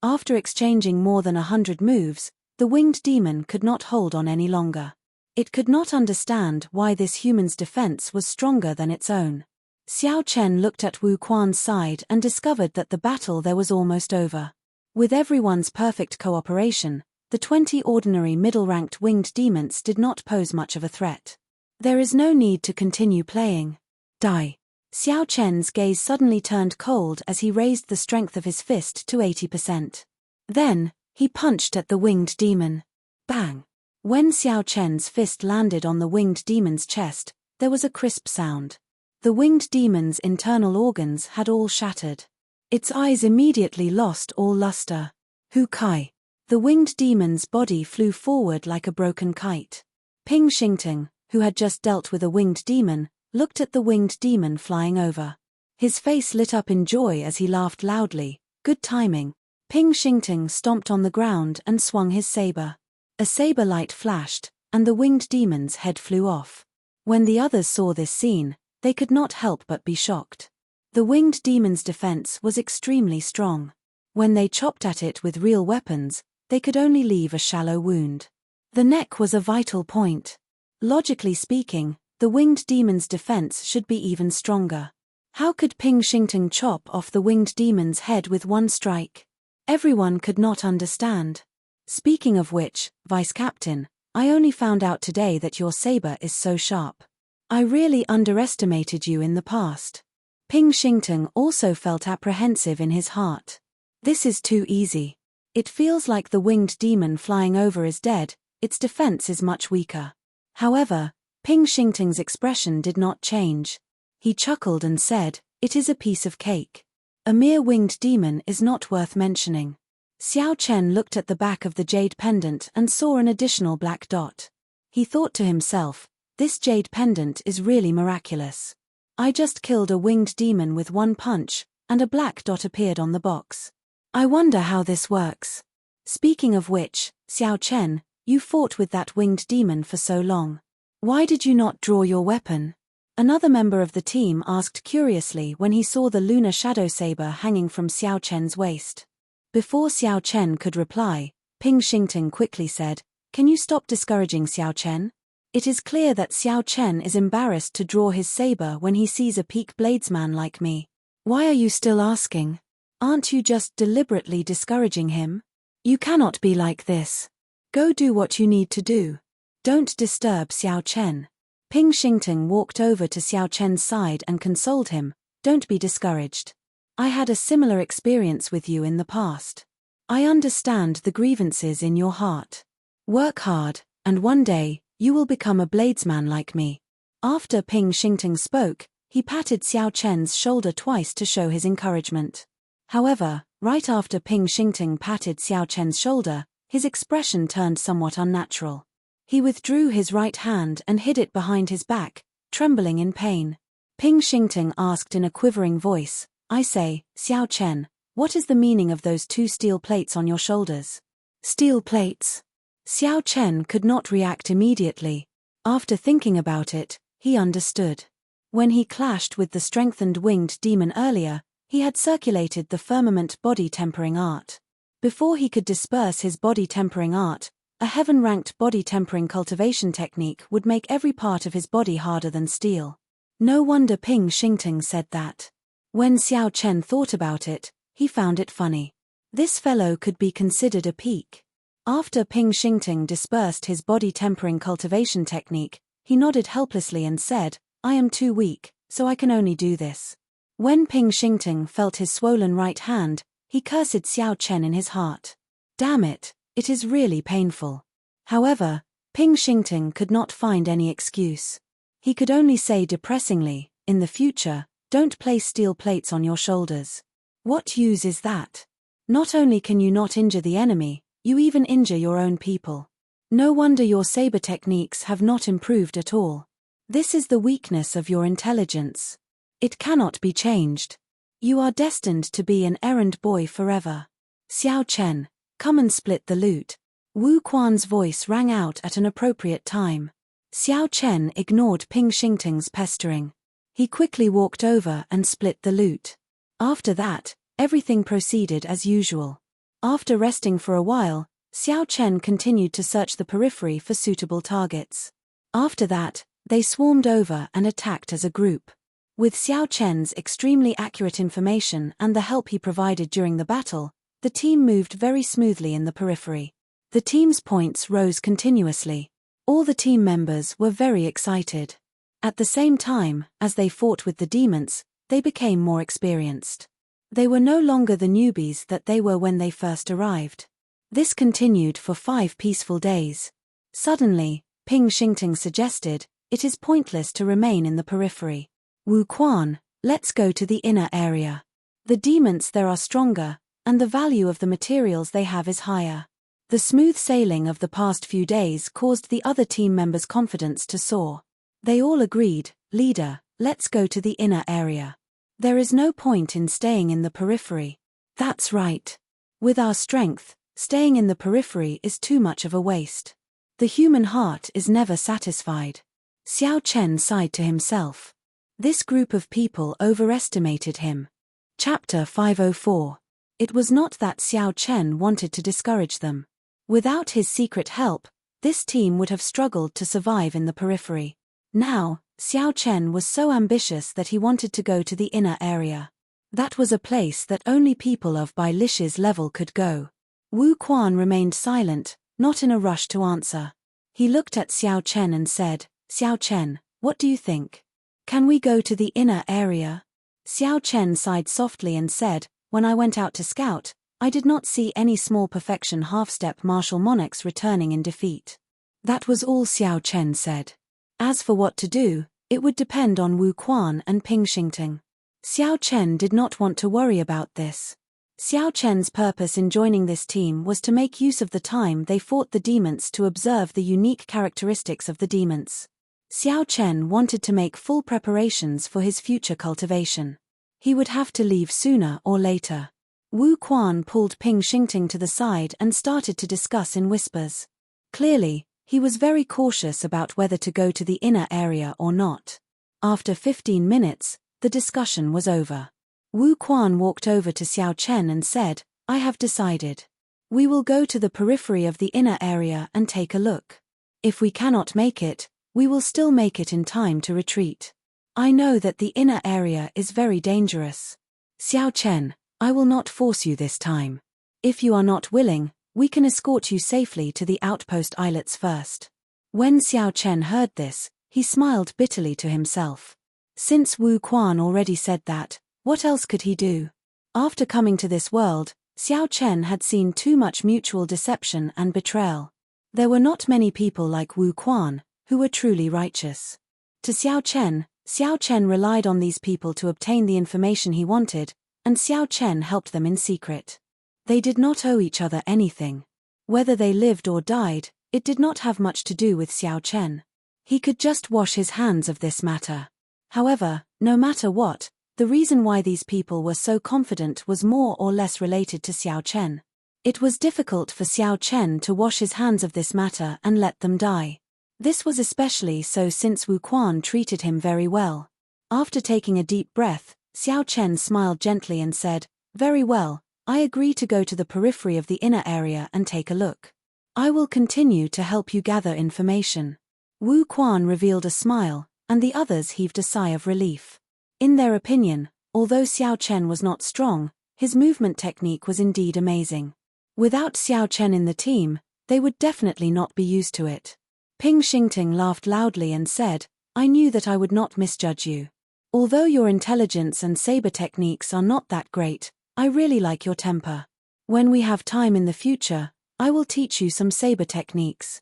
After exchanging more than 100 moves, the winged demon could not hold on any longer. It could not understand why this human's defense was stronger than its own. Xiao Chen looked at Wu Quan's side and discovered that the battle there was almost over. With everyone's perfect cooperation, the 20 ordinary middle-ranked winged demons did not pose much of a threat. There is no need to continue playing. Die. Xiao Chen's gaze suddenly turned cold as he raised the strength of his fist to 80%. Then, he punched at the winged demon. Bang! When Xiao Chen's fist landed on the winged demon's chest, there was a crisp sound. The winged demon's internal organs had all shattered. Its eyes immediately lost all luster. Hu Kai. The winged demon's body flew forward like a broken kite. Ping Xingting, who had just dealt with a winged demon, looked at the winged demon flying over. His face lit up in joy as he laughed loudly. Good timing. Ping Xingting stomped on the ground and swung his saber. A saber light flashed, and the winged demon's head flew off. When the others saw this scene, they could not help but be shocked. The winged demon's defense was extremely strong. When they chopped at it with real weapons, they could only leave a shallow wound. The neck was a vital point. Logically speaking, the winged demon's defense should be even stronger. How could Ping Xingting chop off the winged demon's head with one strike? Everyone could not understand. Speaking of which, Vice Captain, I only found out today that your saber is so sharp. I really underestimated you in the past. Ping Xingting also felt apprehensive in his heart. This is too easy. It feels like the winged demon flying over is dead, its defense is much weaker. However, Ping Xingting's expression did not change. He chuckled and said, "It is a piece of cake. A mere winged demon is not worth mentioning." Xiao Chen looked at the back of the jade pendant and saw an additional black dot. He thought to himself, this jade pendant is really miraculous. I just killed a winged demon with one punch, and a black dot appeared on the box. I wonder how this works. Speaking of which, Xiao Chen, you fought with that winged demon for so long. Why did you not draw your weapon? Another member of the team asked curiously when he saw the lunar shadow saber hanging from Xiao Chen's waist. Before Xiao Chen could reply, Ping Xingting quickly said, "Can you stop discouraging Xiao Chen? It is clear that Xiao Chen is embarrassed to draw his saber when he sees a peak bladesman like me. Why are you still asking? Aren't you just deliberately discouraging him? You cannot be like this. Go do what you need to do. Don't disturb Xiao Chen." Ping Xingting walked over to Xiao Chen's side and consoled him, "Don't be discouraged. I had a similar experience with you in the past. I understand the grievances in your heart. Work hard, and one day, you will become a bladesman like me. After Ping Xingting spoke, he patted Xiao Chen's shoulder twice to show his encouragement. However, right after Ping Xingting patted Xiao Chen's shoulder, his expression turned somewhat unnatural. He withdrew his right hand and hid it behind his back, trembling in pain. Ping Xingting asked in a quivering voice, "I say, Xiao Chen, what is the meaning of those 2 steel plates on your shoulders?" Steel plates? Xiao Chen could not react immediately. After thinking about it, he understood. When he clashed with the strengthened winged demon earlier, he had circulated the firmament body tempering art. Before he could disperse his body tempering art, a heaven-ranked body tempering cultivation technique would make every part of his body harder than steel. No wonder Ping Xingting said that. When Xiao Chen thought about it, he found it funny. This fellow could be considered a peak. After Ping Xingting dispersed his body tempering cultivation technique, he nodded helplessly and said, "I am too weak, so I can only do this." When Ping Xingting felt his swollen right hand, he cursed Xiao Chen in his heart. "Damn it, it is really painful." However, Ping Xingting could not find any excuse. He could only say depressingly, "In the future, don't place steel plates on your shoulders. What use is that? Not only can you not injure the enemy, you even injure your own people. No wonder your saber techniques have not improved at all. This is the weakness of your intelligence. It cannot be changed. You are destined to be an errand boy forever. Xiao Chen, come and split the loot." Wu Quan's voice rang out at an appropriate time. Xiao Chen ignored Ping Xingting's pestering. He quickly walked over and split the loot. After that, everything proceeded as usual. After resting for a while, Xiao Chen continued to search the periphery for suitable targets. After that, they swarmed over and attacked as a group. With Xiao Chen's extremely accurate information and the help he provided during the battle, the team moved very smoothly in the periphery. The team's points rose continuously. All the team members were very excited. At the same time, as they fought with the demons, they became more experienced. They were no longer the newbies that they were when they first arrived. This continued for 5 peaceful days. Suddenly, Ping Xingting suggested, "It is pointless to remain in the periphery. Wu Quan, let's go to the inner area. The demons there are stronger, and the value of the materials they have is higher." The smooth sailing of the past few days caused the other team members' confidence to soar. They all agreed, "Leader, let's go to the inner area. There is no point in staying in the periphery." "That's right. With our strength, staying in the periphery is too much of a waste. The human heart is never satisfied." Xiao Chen sighed to himself. This group of people overestimated him. Chapter 504. It was not that Xiao Chen wanted to discourage them. Without his secret help, this team would have struggled to survive in the periphery. Now, Xiao Chen was so ambitious that he wanted to go to the inner area. That was a place that only people of Bai Lish's level could go. Wu Quan remained silent, not in a rush to answer. He looked at Xiao Chen and said, "Xiao Chen, what do you think? Can we go to the inner area?" Xiao Chen sighed softly and said, "When I went out to scout, I did not see any small perfection half-step martial monarchs returning in defeat." That was all Xiao Chen said. As for what to do, it would depend on Wu Quan and Ping Xingting. Xiao Chen did not want to worry about this. Xiao Chen's purpose in joining this team was to make use of the time they fought the demons to observe the unique characteristics of the demons. Xiao Chen wanted to make full preparations for his future cultivation. He would have to leave sooner or later. Wu Quan pulled Ping Xingting to the side and started to discuss in whispers. Clearly, he was very cautious about whether to go to the inner area or not. After 15 minutes, the discussion was over. Wu Quan walked over to Xiao Chen and said, "I have decided. We will go to the periphery of the inner area and take a look. If we cannot make it, we will still make it in time to retreat. I know that the inner area is very dangerous. Xiao Chen, I will not force you this time. If you are not willing, we can escort you safely to the outpost islets first." When Xiao Chen heard this, he smiled bitterly to himself. Since Wu Quan already said that, what else could he do? After coming to this world, Xiao Chen had seen too much mutual deception and betrayal. There were not many people like Wu Quan, who were truly righteous. To Xiao Chen relied on these people to obtain the information he wanted, and Xiao Chen helped them in secret. They did not owe each other anything. Whether they lived or died, it did not have much to do with Xiao Chen. He could just wash his hands of this matter. However, no matter what, the reason why these people were so confident was more or less related to Xiao Chen. It was difficult for Xiao Chen to wash his hands of this matter and let them die. This was especially so since Wu Quan treated him very well. After taking a deep breath, Xiao Chen smiled gently and said, "Very well, I agree to go to the periphery of the inner area and take a look. I will continue to help you gather information." Wu Quan revealed a smile, and the others heaved a sigh of relief. In their opinion, although Xiao Chen was not strong, his movement technique was indeed amazing. Without Xiao Chen in the team, they would definitely not be used to it. Ping Xingting laughed loudly and said, "I knew that I would not misjudge you. Although your intelligence and saber techniques are not that great, I really like your temper. When we have time in the future, I will teach you some saber techniques."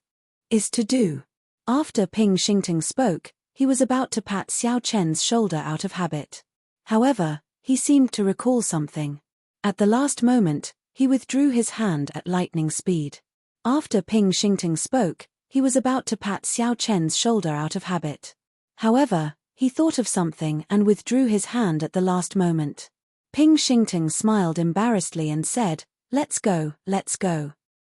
Is to do. After Ping Xingting spoke, he was about to pat Xiao Chen's shoulder out of habit. However, he seemed to recall something. At the last moment, he withdrew his hand at lightning speed. After Ping Xingting spoke, he was about to pat Xiao Chen's shoulder out of habit. However, he thought of something and withdrew his hand at the last moment. Ping Xingting smiled embarrassedly and said, let's go.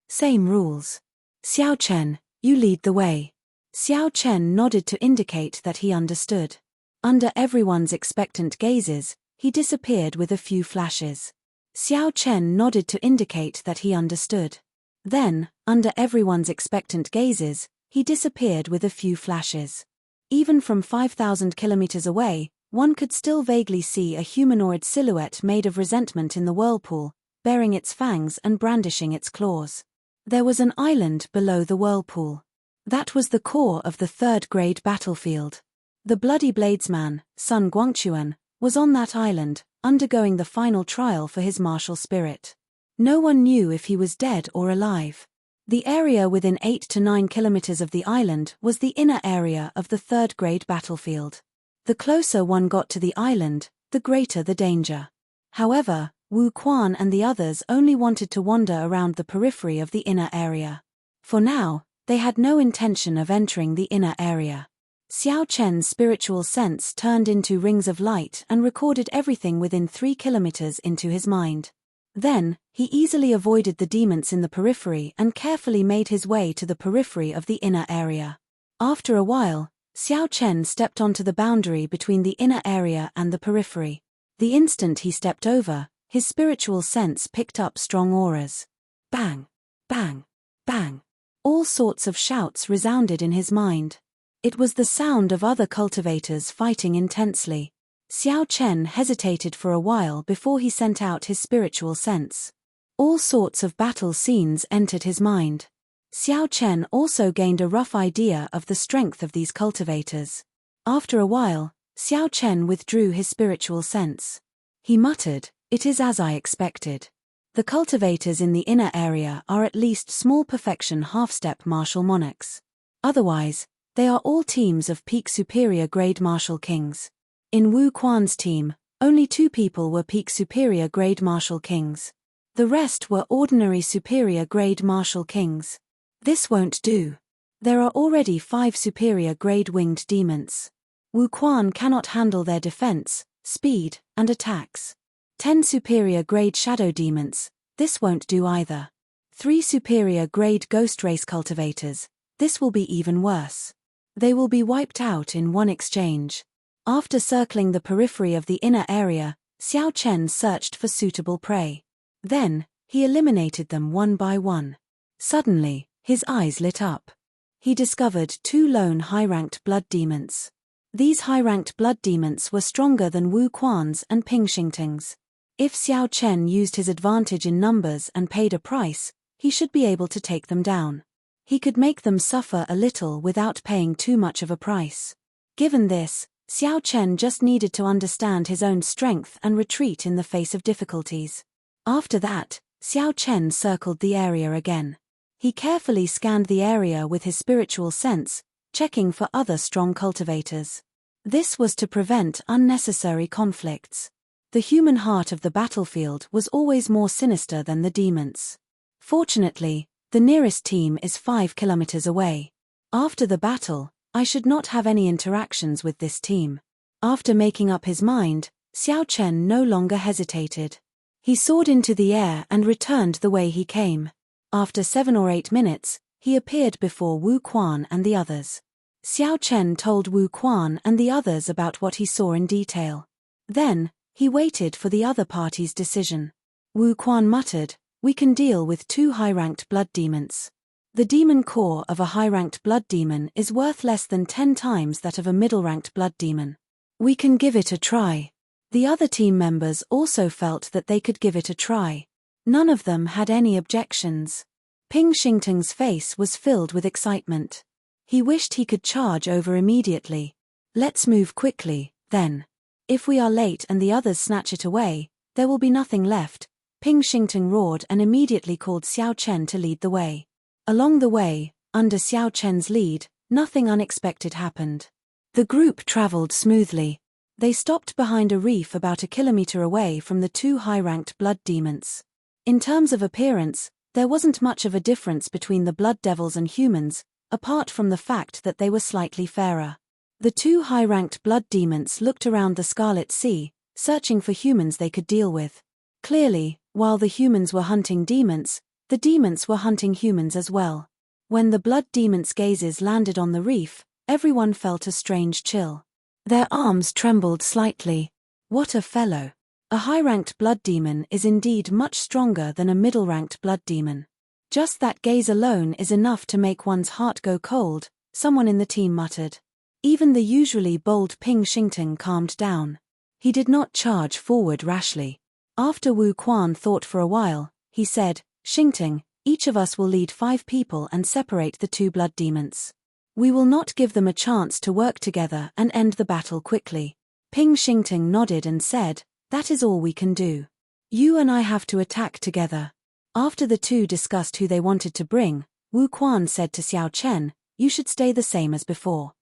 Same rules. Xiao Chen, you lead the way." Xiao Chen nodded to indicate that he understood. Under everyone's expectant gazes, he disappeared with a few flashes. Xiao Chen nodded to indicate that he understood. Then, under everyone's expectant gazes, he disappeared with a few flashes. Even from 5,000 kilometers away, one could still vaguely see a humanoid silhouette made of resentment in the whirlpool, baring its fangs and brandishing its claws. There was an island below the whirlpool. That was the core of the third-grade battlefield. The bloody bladesman, Sun Guangquan, was on that island, undergoing the final trial for his martial spirit. No one knew if he was dead or alive. The area within 8 to 9 kilometers of the island was the inner area of the third-grade battlefield. The closer one got to the island, the greater the danger. However, Wu Quan and the others only wanted to wander around the periphery of the inner area. For now, they had no intention of entering the inner area. Xiao Chen's spiritual sense turned into rings of light and recorded everything within 3 kilometers into his mind. Then, he easily avoided the demons in the periphery and carefully made his way to the periphery of the inner area. After a while, Xiao Chen stepped onto the boundary between the inner area and the periphery. The instant he stepped over, his spiritual sense picked up strong auras. Bang! Bang! Bang! All sorts of shouts resounded in his mind. It was the sound of other cultivators fighting intensely. Xiao Chen hesitated for a while before he sent out his spiritual sense. All sorts of battle scenes entered his mind. Xiao Chen also gained a rough idea of the strength of these cultivators. After a while, Xiao Chen withdrew his spiritual sense. He muttered, "It is as I expected. The cultivators in the inner area are at least small perfection half-step martial monarchs. Otherwise, they are all teams of peak superior grade martial kings. In Wu Quan's team, only 2 people were peak superior grade martial kings. The rest were ordinary superior grade martial kings. This won't do. There are already 5 superior grade winged demons. Wu Quan cannot handle their defense, speed, and attacks. 10 superior grade shadow demons, this won't do either. 3 superior grade ghost race cultivators, this will be even worse. They will be wiped out in one exchange." After circling the periphery of the inner area, Xiao Chen searched for suitable prey. Then, he eliminated them one by one. Suddenly, his eyes lit up. He discovered 2 lone high-ranked blood demons. These high-ranked blood demons were stronger than Wu Quan's and Ping Xingting's. If Xiao Chen used his advantage in numbers and paid a price, he should be able to take them down. He could make them suffer a little without paying too much of a price. Given this, Xiao Chen just needed to understand his own strength and retreat in the face of difficulties. After that, Xiao Chen circled the area again. He carefully scanned the area with his spiritual sense, checking for other strong cultivators. This was to prevent unnecessary conflicts. The human heart of the battlefield was always more sinister than the demons. Fortunately, the nearest team is 5 kilometers away. After the battle, I should not have any interactions with this team. After making up his mind, Xiao Chen no longer hesitated. He soared into the air and returned the way he came. After 7 or 8 minutes, he appeared before Wu Quan and the others. Xiao Chen told Wu Quan and the others about what he saw in detail. Then, he waited for the other party's decision. Wu Quan muttered, "We can deal with 2 high-ranked blood demons. The demon core of a high-ranked blood demon is worth less than 10 times that of a middle-ranked blood demon. We can give it a try." The other team members also felt that they could give it a try. None of them had any objections. Ping Xingting's face was filled with excitement. He wished he could charge over immediately. "Let's move quickly, then. If we are late and the others snatch it away, there will be nothing left." Ping Xingting roared and immediately called Xiao Chen to lead the way. Along the way, under Xiao Chen's lead, nothing unexpected happened. The group traveled smoothly. They stopped behind a reef about a kilometer away from the 2 high-ranked blood demons. In terms of appearance, there wasn't much of a difference between the blood devils and humans, apart from the fact that they were slightly fairer. The 2 high-ranked blood demons looked around the Scarlet Sea, searching for humans they could deal with. Clearly, while the humans were hunting demons, the demons were hunting humans as well. When the blood demons' gazes landed on the reef, everyone felt a strange chill. Their arms trembled slightly. What a fellow! A high-ranked blood demon is indeed much stronger than a middle-ranked blood demon. Just that gaze alone is enough to make one's heart go cold, someone in the team muttered. Even the usually bold Ping Xingting calmed down. He did not charge forward rashly. After Wu Quan thought for a while, he said, "Xingting, each of us will lead 5 people and separate the 2 blood demons. We will not give them a chance to work together and end the battle quickly." Ping Xingting nodded and said, "That is all we can do. You and I have to attack together." After the 2 discussed who they wanted to bring, Wu Quan said to Xiao Chen, "You should stay the same as before.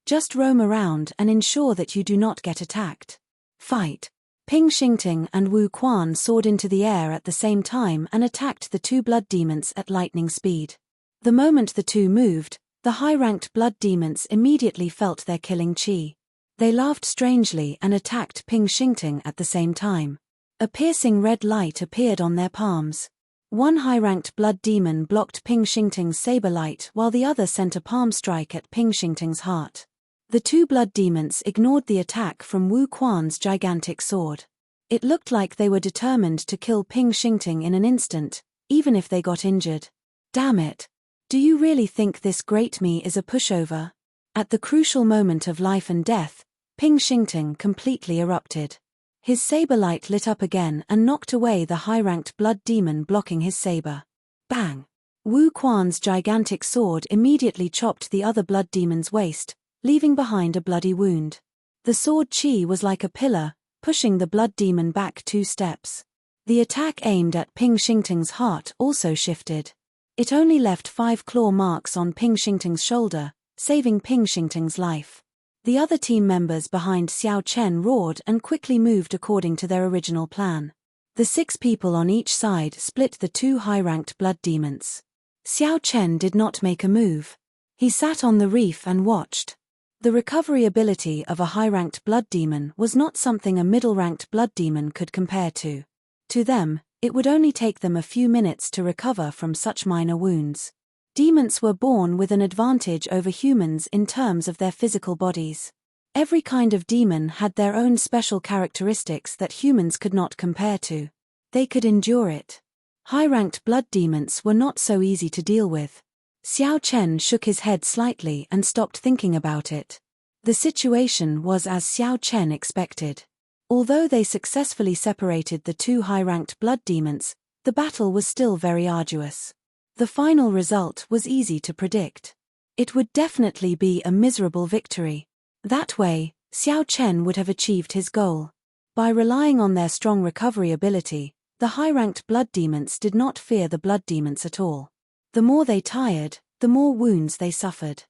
Just roam around and ensure that you do not get attacked. Fight." Ping Xingting and Wu Quan soared into the air at the same time and attacked the 2 blood demons at lightning speed. The moment the 2 moved, the high-ranked blood demons immediately felt their killing chi. They laughed strangely and attacked Ping Xingting at the same time. A piercing red light appeared on their palms. One high-ranked blood demon blocked Ping Xingting's saber light while the other sent a palm strike at Ping Xingting's heart. The 2 blood demons ignored the attack from Wu Quan's gigantic sword. It looked like they were determined to kill Ping Xingting in an instant, even if they got injured. "Damn it! Do you really think this great me is a pushover?" At the crucial moment of life and death, Ping Xingting completely erupted. His saber light lit up again and knocked away the high-ranked blood demon blocking his saber. Bang! Wu Quan's gigantic sword immediately chopped the other blood demon's waist, leaving behind a bloody wound. The sword chi was like a pillar, pushing the blood demon back 2 steps. The attack aimed at Ping Xingting's heart also shifted. It only left 5 claw marks on Ping Xingting's shoulder, saving Ping Xingting's life. The other team members behind Xiao Chen roared and quickly moved according to their original plan. The 6 people on each side split the 2 high-ranked blood demons. Xiao Chen did not make a move. He sat on the reef and watched. The recovery ability of a high-ranked blood demon was not something a middle-ranked blood demon could compare to. To them, it would only take them a few minutes to recover from such minor wounds. Demons were born with an advantage over humans in terms of their physical bodies. Every kind of demon had their own special characteristics that humans could not compare to. They could endure it. High-ranked blood demons were not so easy to deal with. Xiao Chen shook his head slightly and stopped thinking about it. The situation was as Xiao Chen expected. Although they successfully separated the 2 high-ranked blood demons, the battle was still very arduous. The final result was easy to predict. It would definitely be a miserable victory. That way, Xiao Chen would have achieved his goal. By relying on their strong recovery ability, the high-ranked blood demons did not fear the blood demons at all. The more they tired, the more wounds they suffered.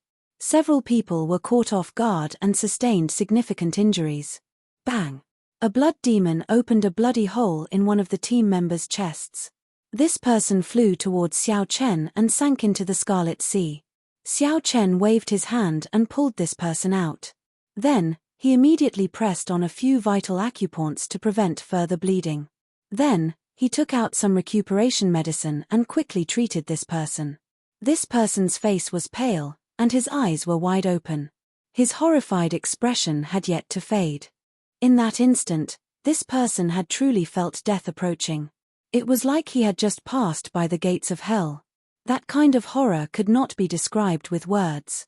Several people were caught off guard and sustained significant injuries. Bang! A blood demon opened a bloody hole in one of the team members' chests. This person flew towards Xiao Chen and sank into the Scarlet Sea. Xiao Chen waved his hand and pulled this person out. Then, he immediately pressed on a few vital acupoints to prevent further bleeding. Then, he took out some recuperation medicine and quickly treated this person. This person's face was pale, and his eyes were wide open. His horrified expression had yet to fade. In that instant, this person had truly felt death approaching. It was like he had just passed by the gates of hell. That kind of horror could not be described with words.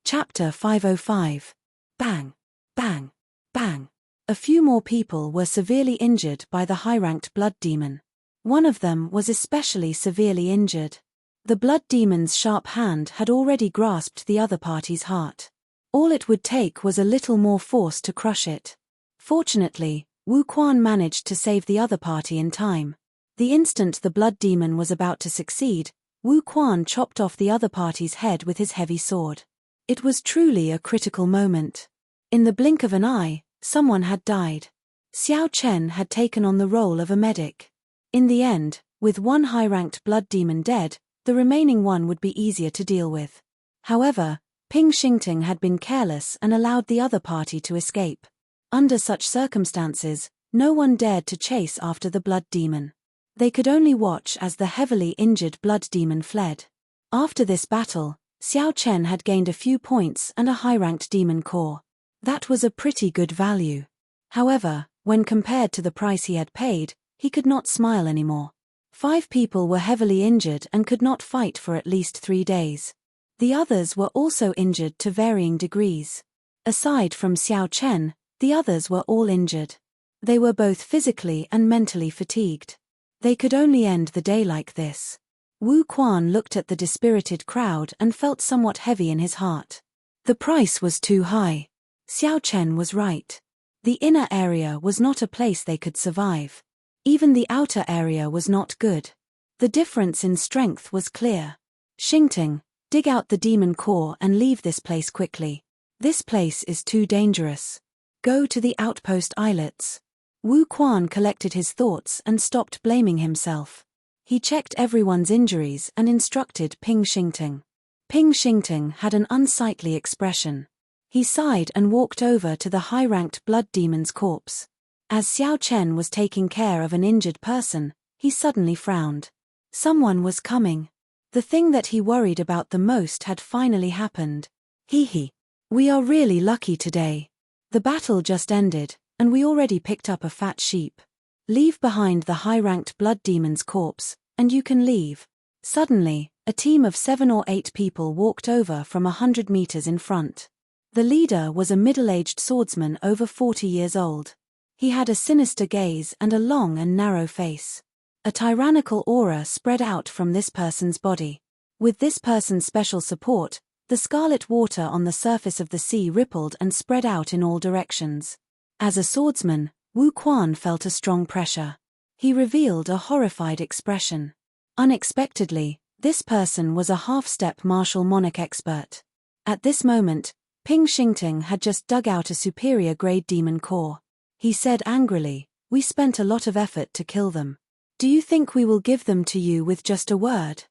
Chapter 505. Bang! Bang! Bang! A few more people were severely injured by the high-ranked blood demon. One of them was especially severely injured. The blood demon's sharp hand had already grasped the other party's heart. All it would take was a little more force to crush it. Fortunately, Wu Quan managed to save the other party in time. The instant the blood demon was about to succeed, Wu Quan chopped off the other party's head with his heavy sword. It was truly a critical moment. In the blink of an eye, someone had died. Xiao Chen had taken on the role of a medic. In the end, with one high-ranked blood demon dead, the remaining one would be easier to deal with. However, Ping Xingting had been careless and allowed the other party to escape. Under such circumstances, no one dared to chase after the blood demon. They could only watch as the heavily injured blood demon fled. After this battle, Xiao Chen had gained a few points and a high-ranked demon core. That was a pretty good value. However, when compared to the price he had paid, he could not smile anymore. 5 people were heavily injured and could not fight for at least 3 days. The others were also injured to varying degrees. Aside from Xiao Chen, the others were all injured. They were both physically and mentally fatigued. They could only end the day like this. Wu Quan looked at the dispirited crowd and felt somewhat heavy in his heart. The price was too high. Xiao Chen was right. The inner area was not a place they could survive. Even the outer area was not good. The difference in strength was clear. Xingting, dig out the demon core and leave this place quickly. This place is too dangerous. Go to the outpost islets. Wu Quan collected his thoughts and stopped blaming himself. He checked everyone's injuries and instructed Ping Xingting. Ping Xingting had an unsightly expression. He sighed and walked over to the high-ranked blood demon's corpse. As Xiao Chen was taking care of an injured person, he suddenly frowned. Someone was coming. The thing that he worried about the most had finally happened. Hee. We are really lucky today. The battle just ended, and we already picked up a fat sheep. Leave behind the high-ranked blood demon's corpse, and you can leave. Suddenly, a team of 7 or 8 people walked over from 100 meters in front. The leader was a middle-aged swordsman over 40 years old. He had a sinister gaze and a long and narrow face. A tyrannical aura spread out from this person's body. With this person's special support, the scarlet water on the surface of the sea rippled and spread out in all directions. As a swordsman, Wu Quan felt a strong pressure. He revealed a horrified expression. Unexpectedly, this person was a half-step martial monarch expert. At this moment, Ping Xingting had just dug out a superior-grade demon core. He said angrily, "We spent a lot of effort to kill them. Do you think we will give them to you with just a word?"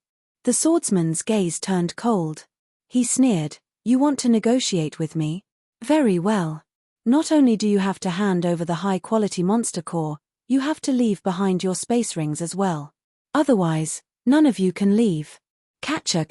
The swordsman's gaze turned cold. He sneered, "You want to negotiate with me? Very well. Not only do you have to hand over the high-quality monster core, you have to leave behind your space rings as well. Otherwise, none of you can leave." Catcher.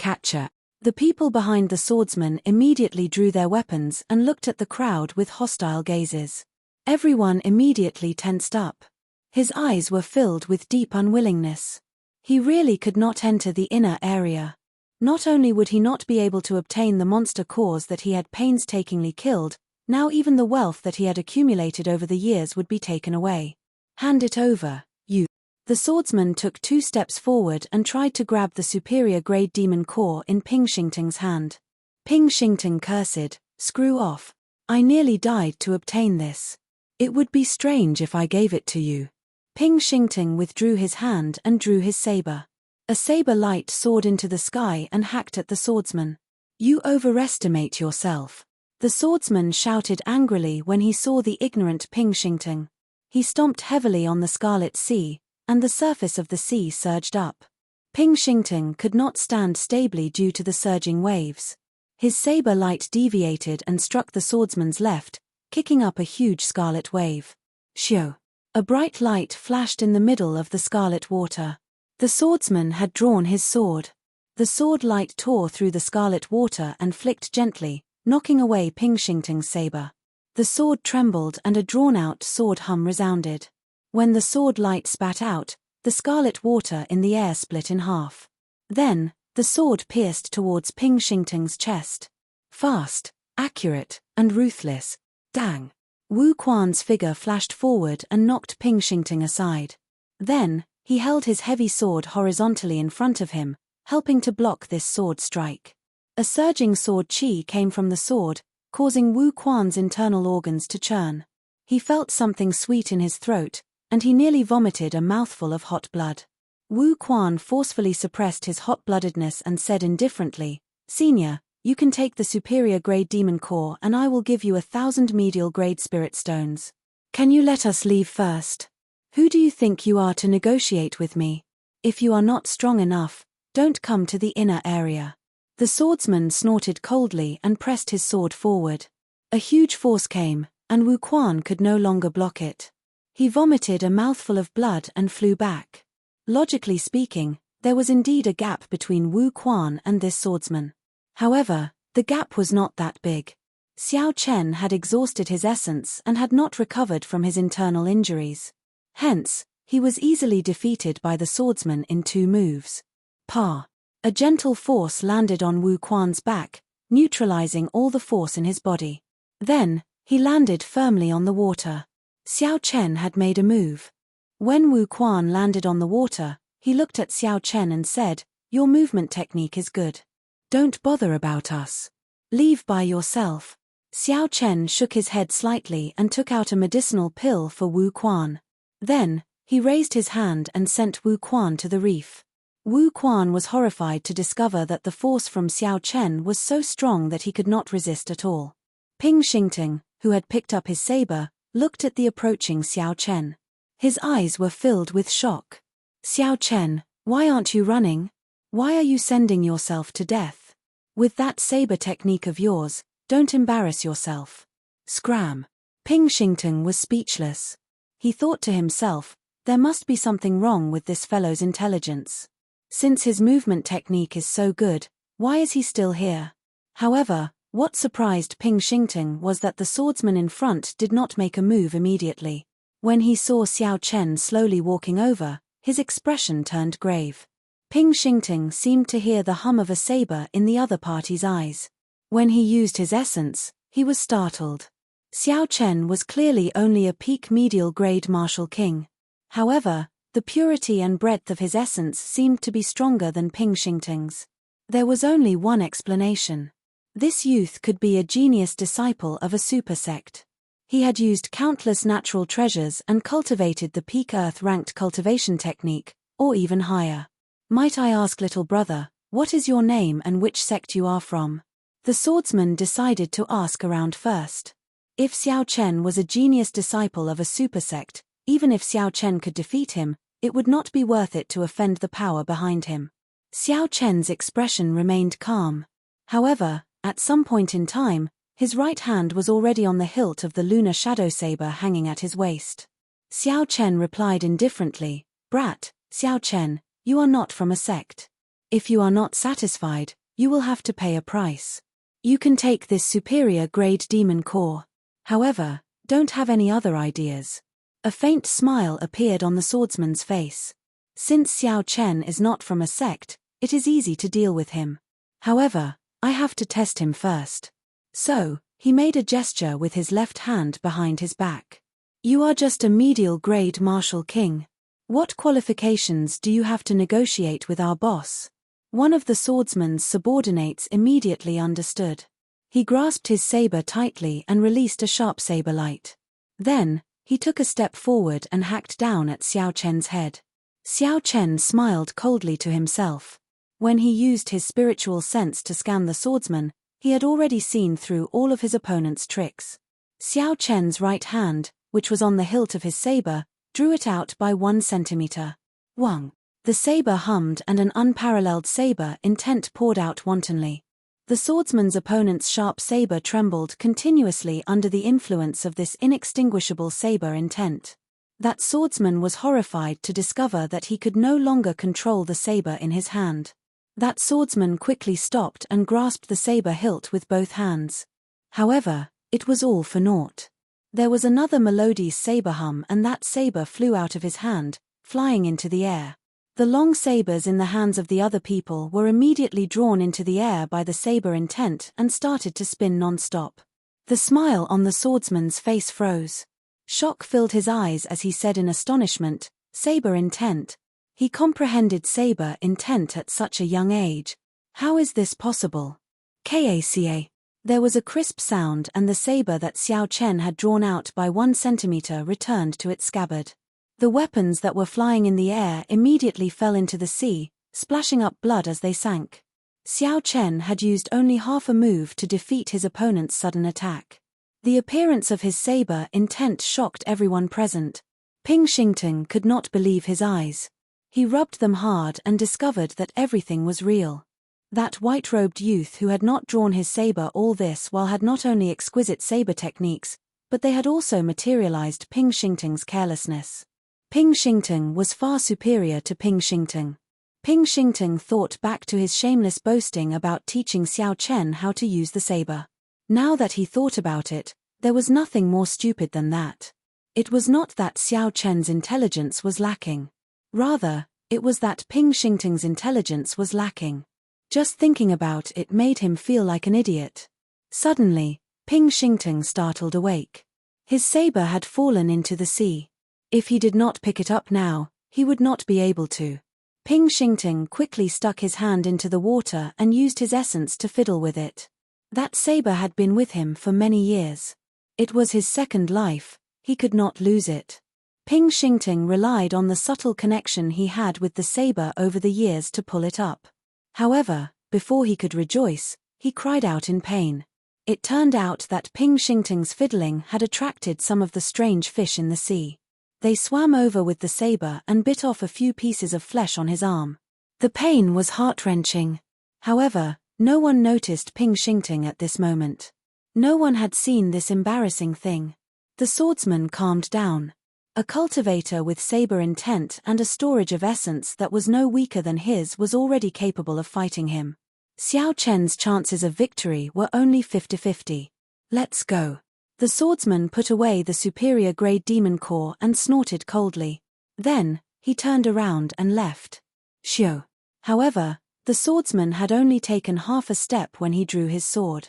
The people behind the swordsman immediately drew their weapons and looked at the crowd with hostile gazes. Everyone immediately tensed up. His eyes were filled with deep unwillingness. He really could not enter the inner area. Not only would he not be able to obtain the monster cores that he had painstakingly killed, now even the wealth that he had accumulated over the years would be taken away. "Hand it over, you." The swordsman took 2 steps forward and tried to grab the superior-grade demon core in Ping Xingting's hand. Ping Xingting cursed, "Screw off. I nearly died to obtain this. It would be strange if I gave it to you." Ping Xingting withdrew his hand and drew his saber. A saber light soared into the sky and hacked at the swordsman. You overestimate yourself. The swordsman shouted angrily when he saw the ignorant Ping Xingting. He stomped heavily on the scarlet sea, and the surface of the sea surged up. Ping Xingting could not stand stably due to the surging waves. His saber light deviated and struck the swordsman's left, kicking up a huge scarlet wave. Shio! A bright light flashed in the middle of the scarlet water. The swordsman had drawn his sword. The sword light tore through the scarlet water and flicked gently, knocking away Ping Xingting's saber. The sword trembled and a drawn-out sword hum resounded. When the sword light spat out, the scarlet water in the air split in half. Then, the sword pierced towards Ping Xingting's chest. Fast, accurate, and ruthless. Dang! Wu Quan's figure flashed forward and knocked Ping Xingting aside. Then, he held his heavy sword horizontally in front of him, helping to block this sword strike. A surging sword chi came from the sword, causing Wu Quan's internal organs to churn. He felt something sweet in his throat, and he nearly vomited a mouthful of hot blood. Wu Quan forcefully suppressed his hot-bloodedness and said indifferently, "Senior, you can take the superior grade demon core and I will give you 1,000 medial grade spirit stones. Can you let us leave first? Who do you think you are to negotiate with me? If you are not strong enough, don't come to the inner area." The swordsman snorted coldly and pressed his sword forward. A huge force came, and Wu Quan could no longer block it. He vomited a mouthful of blood and flew back. Logically speaking, there was indeed a gap between Wu Quan and this swordsman. However, the gap was not that big. Xiao Chen had exhausted his essence and had not recovered from his internal injuries. Hence, he was easily defeated by the swordsman in 2 moves. Pa! A gentle force landed on Wu Quan's back, neutralizing all the force in his body. Then, he landed firmly on the water. Xiao Chen had made a move. When Wu Quan landed on the water, he looked at Xiao Chen and said, "Your movement technique is good. Don't bother about us. Leave by yourself." Xiao Chen shook his head slightly and took out a medicinal pill for Wu Quan. Then, he raised his hand and sent Wu Quan to the reef. Wu Quan was horrified to discover that the force from Xiao Chen was so strong that he could not resist at all. Ping Xingting, who had picked up his saber, looked at the approaching Xiao Chen. His eyes were filled with shock. "Xiao Chen, why aren't you running? Why are you sending yourself to death? With that saber technique of yours, don't embarrass yourself." Scram! Ping Xingting was speechless. He thought to himself, there must be something wrong with this fellow's intelligence. Since his movement technique is so good, why is he still here? However, what surprised Ping Xingting was that the swordsman in front did not make a move immediately. When he saw Xiao Chen slowly walking over, his expression turned grave. Ping Xingting seemed to hear the hum of a saber in the other party's eyes. When he used his essence, he was startled. Xiao Chen was clearly only a peak medial grade martial king. However, the purity and breadth of his essence seemed to be stronger than Ping Xingting's. There was only one explanation. This youth could be a genius disciple of a super sect. He had used countless natural treasures and cultivated the peak earth-ranked cultivation technique, or even higher. "Might I ask, little brother, what is your name and which sect you are from?" The swordsman decided to ask around first. If Xiao Chen was a genius disciple of a super sect, even if Xiao Chen could defeat him, it would not be worth it to offend the power behind him. Xiao Chen's expression remained calm. However, at some point in time, his right hand was already on the hilt of the lunar shadow saber hanging at his waist. Xiao Chen replied indifferently, "Brat, Xiao Chen, you are not from a sect. If you are not satisfied, you will have to pay a price. You can take this superior grade demon core. However, don't have any other ideas." A faint smile appeared on the swordsman's face. Since Xiao Chen is not from a sect, it is easy to deal with him. However, I have to test him first. So, he made a gesture with his left hand behind his back. "You are just a medial grade martial king. What qualifications do you have to negotiate with our boss?" One of the swordsman's subordinates immediately understood. He grasped his saber tightly and released a sharp saber light. Then, he took a step forward and hacked down at Xiao Chen's head. Xiao Chen smiled coldly to himself. When he used his spiritual sense to scan the swordsman, he had already seen through all of his opponent's tricks. Xiao Chen's right hand, which was on the hilt of his saber, drew it out by 1 centimeter. Wang. The saber hummed and an unparalleled saber intent poured out wantonly. The swordsman's opponent's sharp saber trembled continuously under the influence of this inextinguishable saber intent. That swordsman was horrified to discover that he could no longer control the saber in his hand. That swordsman quickly stopped and grasped the saber hilt with both hands. However, it was all for naught. There was another melodious saber hum and that saber flew out of his hand, flying into the air. The long sabers in the hands of the other people were immediately drawn into the air by the saber intent and started to spin non-stop. The smile on the swordsman's face froze. Shock filled his eyes as he said in astonishment, "Saber intent." He comprehended saber intent at such a young age. How is this possible? Kaca. There was a crisp sound and the saber that Xiao Chen had drawn out by 1 centimeter returned to its scabbard. The weapons that were flying in the air immediately fell into the sea, splashing up blood as they sank. Xiao Chen had used only half a move to defeat his opponent's sudden attack. The appearance of his saber intent shocked everyone present. Ping Xingting could not believe his eyes. He rubbed them hard and discovered that everything was real. That white-robed youth who had not drawn his saber all this while had not only exquisite saber techniques, but they had also materialized Ping Xingting's carelessness. Ping Xingting was far superior to Ping Xingting. Ping Xingting thought back to his shameless boasting about teaching Xiao Chen how to use the saber. Now that he thought about it, there was nothing more stupid than that. It was not that Xiao Chen's intelligence was lacking. Rather, it was that Ping Xingting's intelligence was lacking. Just thinking about it made him feel like an idiot. Suddenly, Ping Xingting startled awake. His saber had fallen into the sea. If he did not pick it up now, he would not be able to. Ping Xingting quickly stuck his hand into the water and used his essence to fiddle with it. That saber had been with him for many years. It was his second life, he could not lose it. Ping Xingting relied on the subtle connection he had with the saber over the years to pull it up. However, before he could rejoice, he cried out in pain. It turned out that Ping Xingting's fiddling had attracted some of the strange fish in the sea. They swam over with the saber and bit off a few pieces of flesh on his arm. The pain was heart-wrenching. However, no one noticed Ping Xingting at this moment. No one had seen this embarrassing thing. The swordsman calmed down. A cultivator with saber intent and a storage of essence that was no weaker than his was already capable of fighting him. Xiao Chen's chances of victory were only 50-50. Let's go. The swordsman put away the superior-grade demon core and snorted coldly. Then, he turned around and left. Shio. However, the swordsman had only taken half a step when he drew his sword.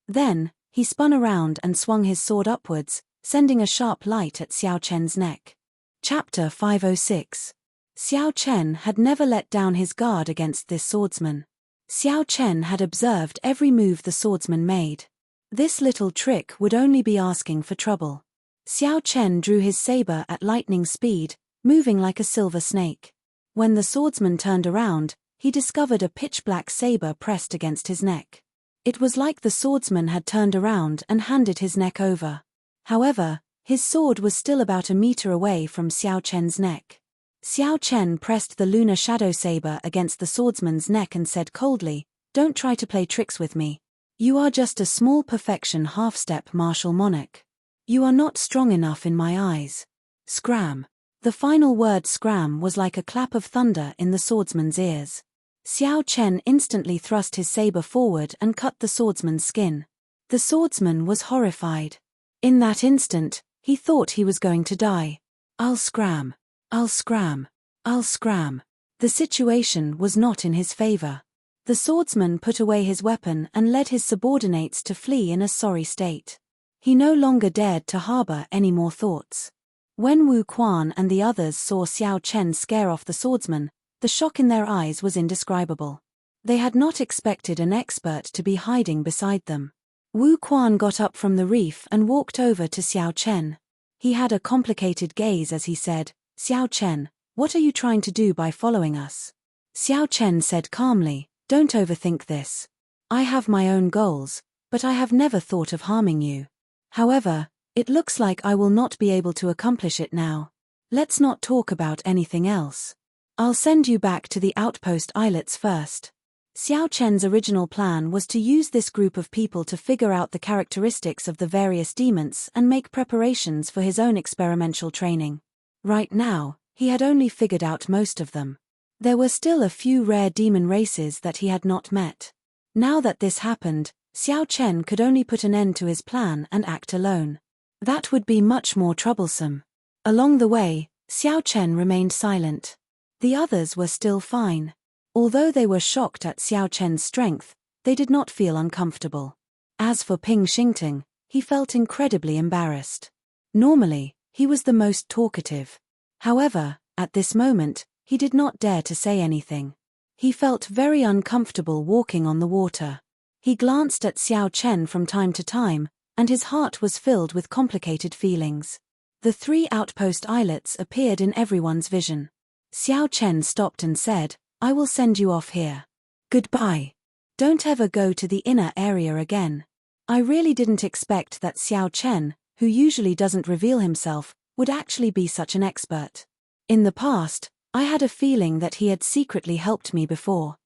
Then, he spun around and swung his sword upwards, sending a sharp light at Xiao Chen's neck. Chapter 506. Xiao Chen had never let down his guard against this swordsman. Xiao Chen had observed every move the swordsman made. This little trick would only be asking for trouble. Xiao Chen drew his saber at lightning speed, moving like a silver snake. When the swordsman turned around, he discovered a pitch-black saber pressed against his neck. It was like the swordsman had turned around and handed his neck over. However, his sword was still about a meter away from Xiao Chen's neck. Xiao Chen pressed the lunar shadow saber against the swordsman's neck and said coldly, "Don't try to play tricks with me. You are just a small perfection half-step martial monarch. You are not strong enough in my eyes." Scram. The final word scram was like a clap of thunder in the swordsman's ears. Xiao Chen instantly thrust his saber forward and cut the swordsman's skin. The swordsman was horrified. In that instant, he thought he was going to die. I'll scram. I'll scram. I'll scram. The situation was not in his favor. The swordsman put away his weapon and led his subordinates to flee in a sorry state. He no longer dared to harbor any more thoughts. When Wu Quan and the others saw Xiao Chen scare off the swordsman, the shock in their eyes was indescribable. They had not expected an expert to be hiding beside them. Wu Quan got up from the reef and walked over to Xiao Chen. He had a complicated gaze as he said, "Xiao Chen, what are you trying to do by following us?" Xiao Chen said calmly, "Don't overthink this. I have my own goals, but I have never thought of harming you. However, it looks like I will not be able to accomplish it now. Let's not talk about anything else. I'll send you back to the outpost islets first." Xiao Chen's original plan was to use this group of people to figure out the characteristics of the various demons and make preparations for his own experimental training. Right now, he had only figured out most of them. There were still a few rare demon races that he had not met. Now that this happened, Xiao Chen could only put an end to his plan and act alone. That would be much more troublesome. Along the way, Xiao Chen remained silent. The others were still fine. Although they were shocked at Xiao Chen's strength, they did not feel uncomfortable. As for Ping Xingting, he felt incredibly embarrassed. Normally, he was the most talkative. However, at this moment, he did not dare to say anything. He felt very uncomfortable walking on the water. He glanced at Xiao Chen from time to time, and his heart was filled with complicated feelings. The 3 outpost islets appeared in everyone's vision. Xiao Chen stopped and said, "I will send you off here. Goodbye. Don't ever go to the inner area again." I really didn't expect that Xiao Chen, who usually doesn't reveal himself, would actually be such an expert. In the past, I had a feeling that he had secretly helped me before.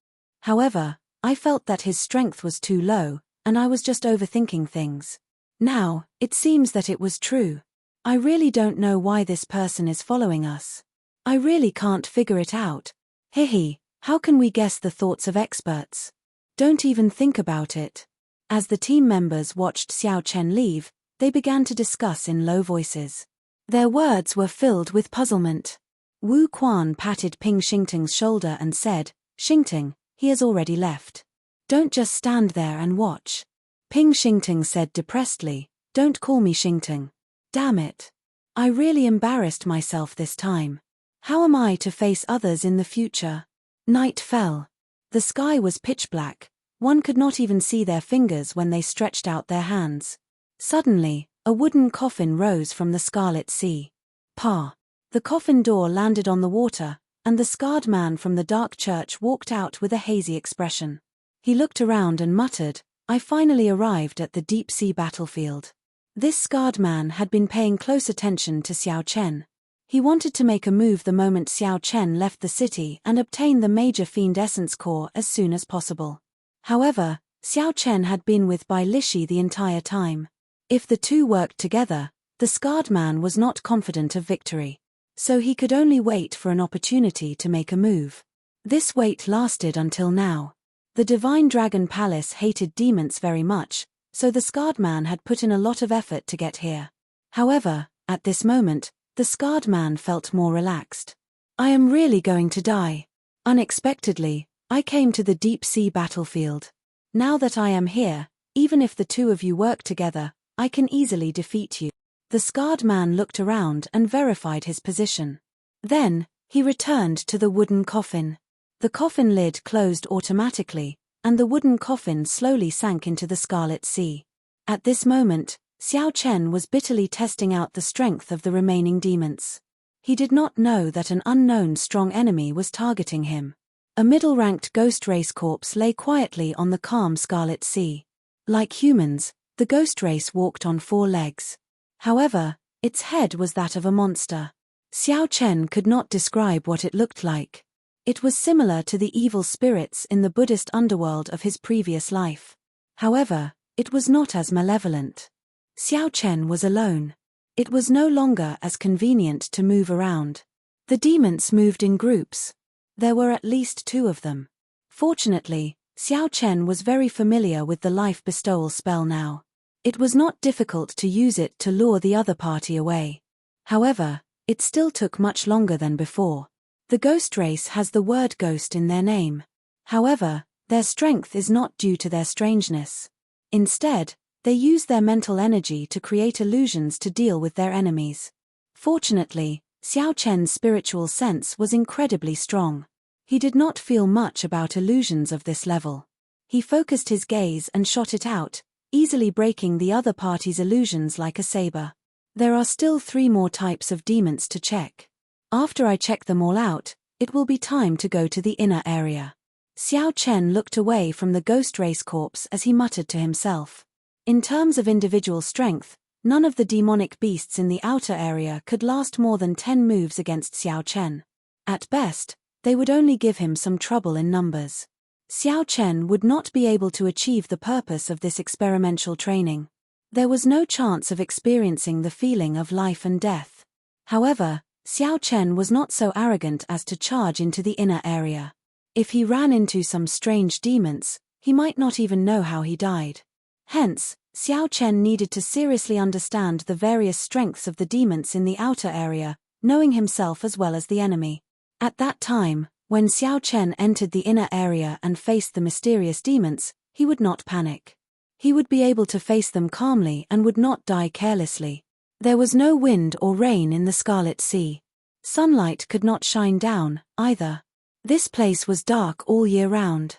However, I felt that his strength was too low, and I was just overthinking things. Now, it seems that it was true. I really don't know why this person is following us. I really can't figure it out. Hehe, how can we guess the thoughts of experts? Don't even think about it. As the team members watched Xiao Chen leave, they began to discuss in low voices. Their words were filled with puzzlement. Wu Quan patted Ping Xingting's shoulder and said, "Xingting, he has already left. Don't just stand there and watch." Ping Xingting said depressedly, "Don't call me Xingting. Damn it. I really embarrassed myself this time. How am I to face others in the future?" Night fell. The sky was pitch black. One could not even see their fingers when they stretched out their hands. Suddenly, a wooden coffin rose from the Scarlet Sea. Pa! The coffin door landed on the water, and the scarred man from the dark church walked out with a hazy expression. He looked around and muttered, "I finally arrived at the deep sea battlefield." This scarred man had been paying close attention to Xiao Chen. He wanted to make a move the moment Xiao Chen left the city and obtain the major fiend essence core as soon as possible. However, Xiao Chen had been with Bai Lishi the entire time. If the two worked together, the scarred man was not confident of victory. So he could only wait for an opportunity to make a move. This wait lasted until now. The Divine Dragon Palace hated demons very much, so the scarred man had put in a lot of effort to get here. However, at this moment, the scarred man felt more relaxed. "I am really going to die. Unexpectedly, I came to the deep sea battlefield. Now that I am here, even if the two of you work together, I can easily defeat you." The scarred man looked around and verified his position. Then, he returned to the wooden coffin. The coffin lid closed automatically, and the wooden coffin slowly sank into the Scarlet Sea. At this moment, Xiao Chen was bitterly testing out the strength of the remaining demons. He did not know that an unknown strong enemy was targeting him. A middle-ranked ghost race corpse lay quietly on the calm Scarlet Sea. Like humans, the ghost race walked on 4 legs. However, its head was that of a monster. Xiao Chen could not describe what it looked like. It was similar to the evil spirits in the Buddhist underworld of his previous life. However, it was not as malevolent. Xiao Chen was alone. It was no longer as convenient to move around. The demons moved in groups. There were at least 2 of them. Fortunately, Xiao Chen was very familiar with the life bestowal spell now. It was not difficult to use it to lure the other party away. However, it still took much longer than before. The ghost race has the word ghost in their name. However, their strength is not due to their strangeness. Instead, they use their mental energy to create illusions to deal with their enemies. Fortunately, Xiao Chen's spiritual sense was incredibly strong. He did not feel much about illusions of this level. He focused his gaze and shot it out, easily breaking the other party's illusions like a saber. There are still 3 more types of demons to check. After I check them all out, It will be time to go to the inner area. Xiao Chen looked away from the ghost race corpse as he muttered to himself. In terms of individual strength, none of the demonic beasts in the outer area could last more than 10 moves against Xiao Chen. At best, they would only give him some trouble in numbers. Xiao Chen would not be able to achieve the purpose of this experimental training. There was no chance of experiencing the feeling of life and death. However, Xiao Chen was not so arrogant as to charge into the inner area. If he ran into some strange demons, he might not even know how he died. Hence, Xiao Chen needed to seriously understand the various strengths of the demons in the outer area, knowing himself as well as the enemy. At that time, when Xiao Chen entered the inner area and faced the mysterious demons, he would not panic. He would be able to face them calmly and would not die carelessly. There was no wind or rain in the Scarlet Sea. Sunlight could not shine down, either. This place was dark all year round.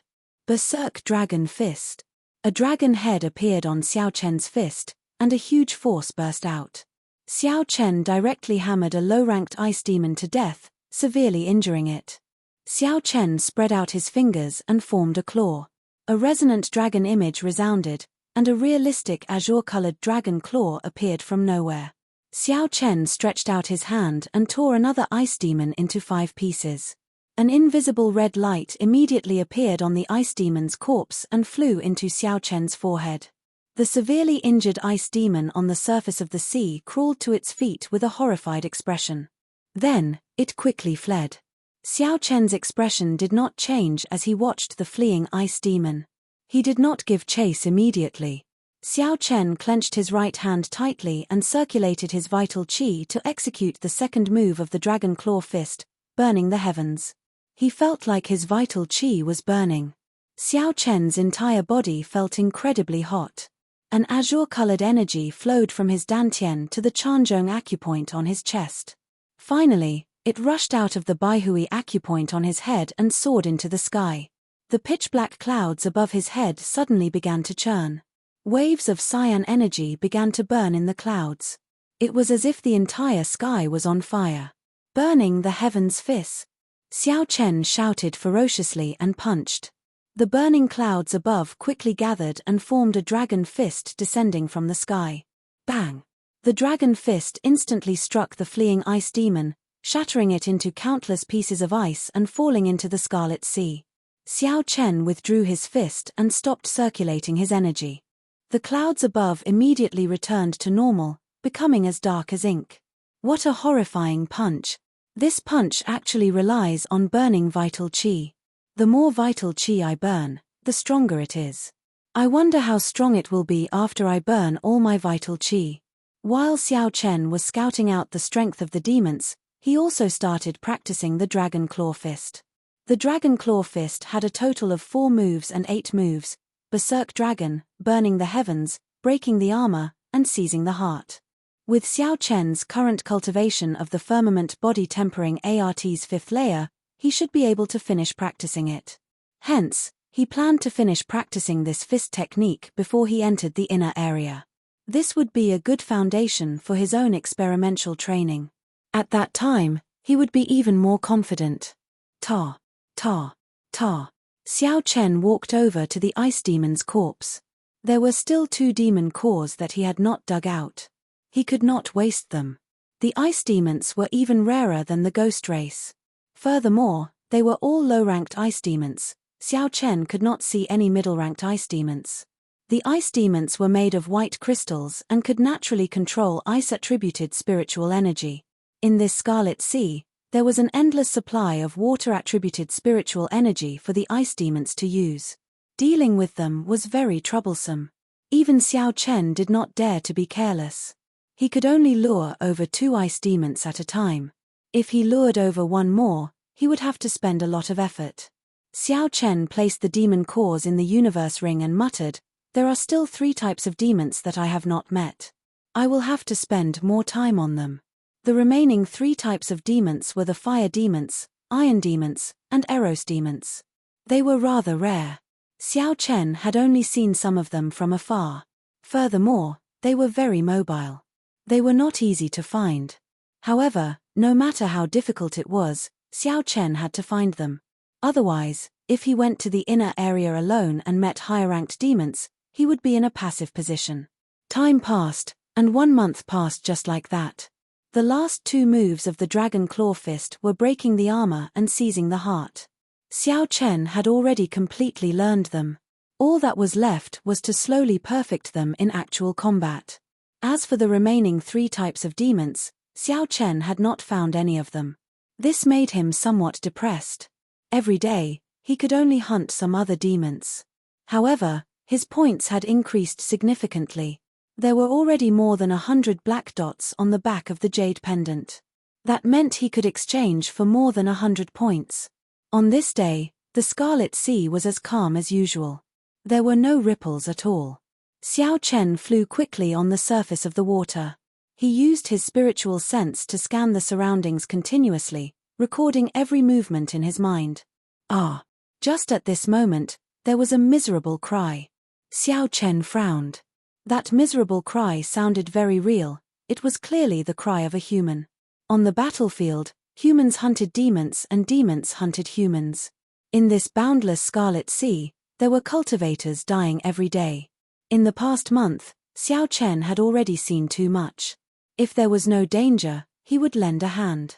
Berserk Dragon Fist. A dragon head appeared on Xiao Chen's fist, and a huge force burst out. Xiao Chen directly hammered a low-ranked ice demon to death, severely injuring it. Xiao Chen spread out his fingers and formed a claw. A resonant dragon image resounded, and a realistic azure-colored dragon claw appeared from nowhere. Xiao Chen stretched out his hand and tore another ice demon into 5 pieces. An invisible red light immediately appeared on the ice demon's corpse and flew into Xiao Chen's forehead. The severely injured ice demon on the surface of the sea crawled to its feet with a horrified expression. Then, it quickly fled. Xiao Chen's expression did not change as he watched the fleeing ice demon. He did not give chase immediately. Xiao Chen clenched his right hand tightly and circulated his vital qi to execute the second move of the dragon claw fist, burning the heavens. He felt like his vital qi was burning. Xiao Chen's entire body felt incredibly hot. An azure-colored energy flowed from his dantian to the Chanzhong acupoint on his chest. Finally, it rushed out of the Baihui acupoint on his head and soared into the sky. The pitch-black clouds above his head suddenly began to churn. Waves of cyan energy began to burn in the clouds. It was as if the entire sky was on fire. Burning the heavens fist. Xiao Chen shouted ferociously and punched. The burning clouds above quickly gathered and formed a dragon fist descending from the sky. Bang! The dragon fist instantly struck the fleeing ice demon, shattering it into countless pieces of ice and falling into the Scarlet Sea. Xiao Chen withdrew his fist and stopped circulating his energy. The clouds above immediately returned to normal, becoming as dark as ink. What a horrifying punch! This punch actually relies on burning vital qi. The more vital qi I burn, the stronger it is. I wonder how strong it will be after I burn all my vital qi. While Xiao Chen was scouting out the strength of the demons, he also started practicing the Dragon Claw Fist. The Dragon Claw Fist had a total of 4 moves and 8 moves: Berserk Dragon, burning the heavens, breaking the armor, and seizing the heart. With Xiao Chen's current cultivation of the firmament body tempering ART's 5th layer, he should be able to finish practicing it. Hence, he planned to finish practicing this fist technique before he entered the inner area. This would be a good foundation for his own experimental training. At that time, he would be even more confident. Ta, ta, ta. Xiao Chen walked over to the ice demon's corpse. There were still 2 demon cores that he had not dug out. He could not waste them. The ice demons were even rarer than the ghost race. Furthermore, they were all low-ranked ice demons. Xiao Chen could not see any middle-ranked ice demons. The ice demons were made of white crystals and could naturally control ice-attributed spiritual energy. In this Scarlet Sea, there was an endless supply of water-attributed spiritual energy for the ice demons to use. Dealing with them was very troublesome. Even Xiao Chen did not dare to be careless. He could only lure over 2 ice demons at a time. If he lured over 1 more, he would have to spend a lot of effort. Xiao Chen placed the demon cores in the universe ring and muttered, "There are still 3 types of demons that I have not met. I will have to spend more time on them." The remaining 3 types of demons were the fire demons, iron demons, and eros demons. They were rather rare. Xiao Chen had only seen some of them from afar. Furthermore, they were very mobile. They were not easy to find. However, no matter how difficult it was, Xiao Chen had to find them. Otherwise, if he went to the inner area alone and met higher-ranked demons, he would be in a passive position. Time passed, and 1 month passed just like that. The last 2 moves of the Dragon Claw Fist were breaking the armor and seizing the heart. Xiao Chen had already completely learned them. All that was left was to slowly perfect them in actual combat. As for the remaining 3 types of demons, Xiao Chen had not found any of them. This made him somewhat depressed. Every day, he could only hunt some other demons. However, his points had increased significantly. There were already more than 100 black dots on the back of the jade pendant. That meant he could exchange for more than 100 points. On this day, the Scarlet Sea was as calm as usual. There were no ripples at all. Xiao Chen flew quickly on the surface of the water. He used his spiritual sense to scan the surroundings continuously, recording every movement in his mind. Ah! Just at this moment, there was a miserable cry. Xiao Chen frowned. That miserable cry sounded very real. It was clearly the cry of a human. On the battlefield, humans hunted demons and demons hunted humans. In this boundless Scarlet Sea, there were cultivators dying every day. In the past month, Xiao Chen had already seen too much. If there was no danger, he would lend a hand.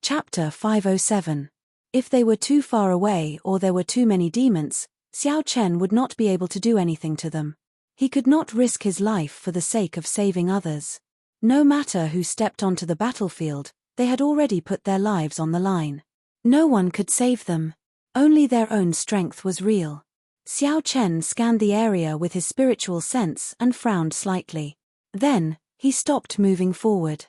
Chapter 507. If they were too far away or there were too many demons, Xiao Chen would not be able to do anything to them. He could not risk his life for the sake of saving others. No matter who stepped onto the battlefield, they had already put their lives on the line. No one could save them. Only their own strength was real. Xiao Chen scanned the area with his spiritual sense and frowned slightly. Then, he stopped moving forward.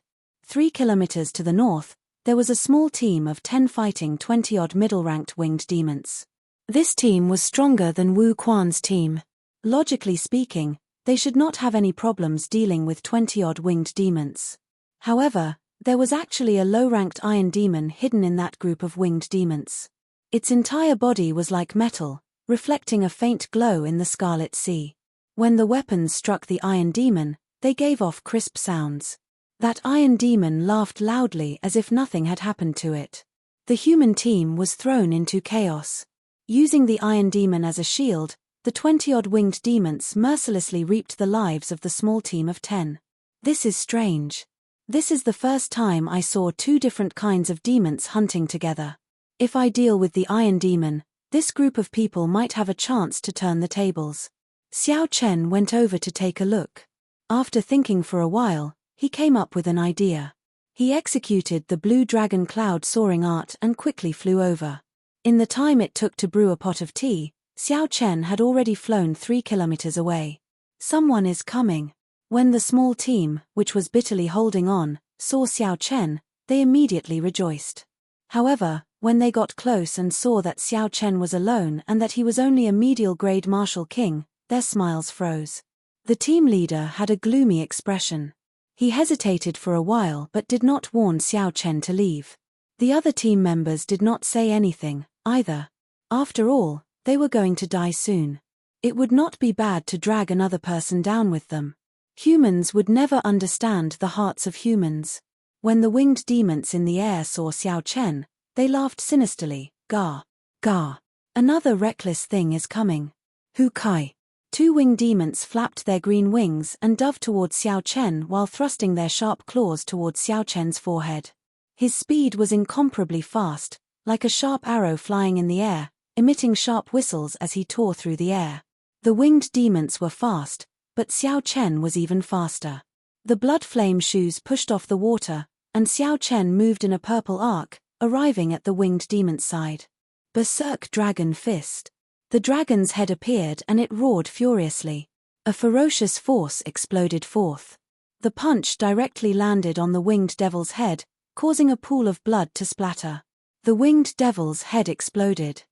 3 kilometers to the north, there was a small team of 10 fighting 20-odd middle-ranked winged demons. This team was stronger than Wu Quan's team. Logically speaking, they should not have any problems dealing with 20-odd winged demons. However, there was actually a low-ranked iron demon hidden in that group of winged demons. Its entire body was like metal, reflecting a faint glow in the Scarlet Sea. When the weapons struck the iron demon, they gave off crisp sounds. That iron demon laughed loudly as if nothing had happened to it. The human team was thrown into chaos. Using the iron demon as a shield, the 20-odd winged demons mercilessly reaped the lives of the small team of 10. This is strange. This is the first time I saw 2 different kinds of demons hunting together. If I deal with the iron demon, this group of people might have a chance to turn the tables. Xiao Chen went over to take a look. After thinking for a while, he came up with an idea. He executed the blue dragon cloud soaring art and quickly flew over. In the time it took to brew a pot of tea, Xiao Chen had already flown 3 kilometers away. Someone is coming. When the small team, which was bitterly holding on, saw Xiao Chen, they immediately rejoiced. However, when they got close and saw that Xiao Chen was alone and that he was only a medial-grade martial king, their smiles froze. The team leader had a gloomy expression. He hesitated for a while but did not warn Xiao Chen to leave. The other team members did not say anything, either. After all, they were going to die soon. It would not be bad to drag another person down with them. Humans would never understand the hearts of humans. When the winged demons in the air saw Xiao Chen, they laughed sinisterly. Gah! Gah! Another reckless thing is coming. Hu Kai! 2 winged demons flapped their green wings and dove towards Xiao Chen while thrusting their sharp claws towards Xiao Chen's forehead. His speed was incomparably fast, like a sharp arrow flying in the air, emitting sharp whistles as he tore through the air. The winged demons were fast, but Xiao Chen was even faster. The blood flame shoes pushed off the water, and Xiao Chen moved in a purple arc, arriving at the winged demon's side. Berserk Dragon Fist. The dragon's head appeared and it roared furiously. A ferocious force exploded forth. The punch directly landed on the winged devil's head, causing a pool of blood to splatter. The winged devil's head exploded.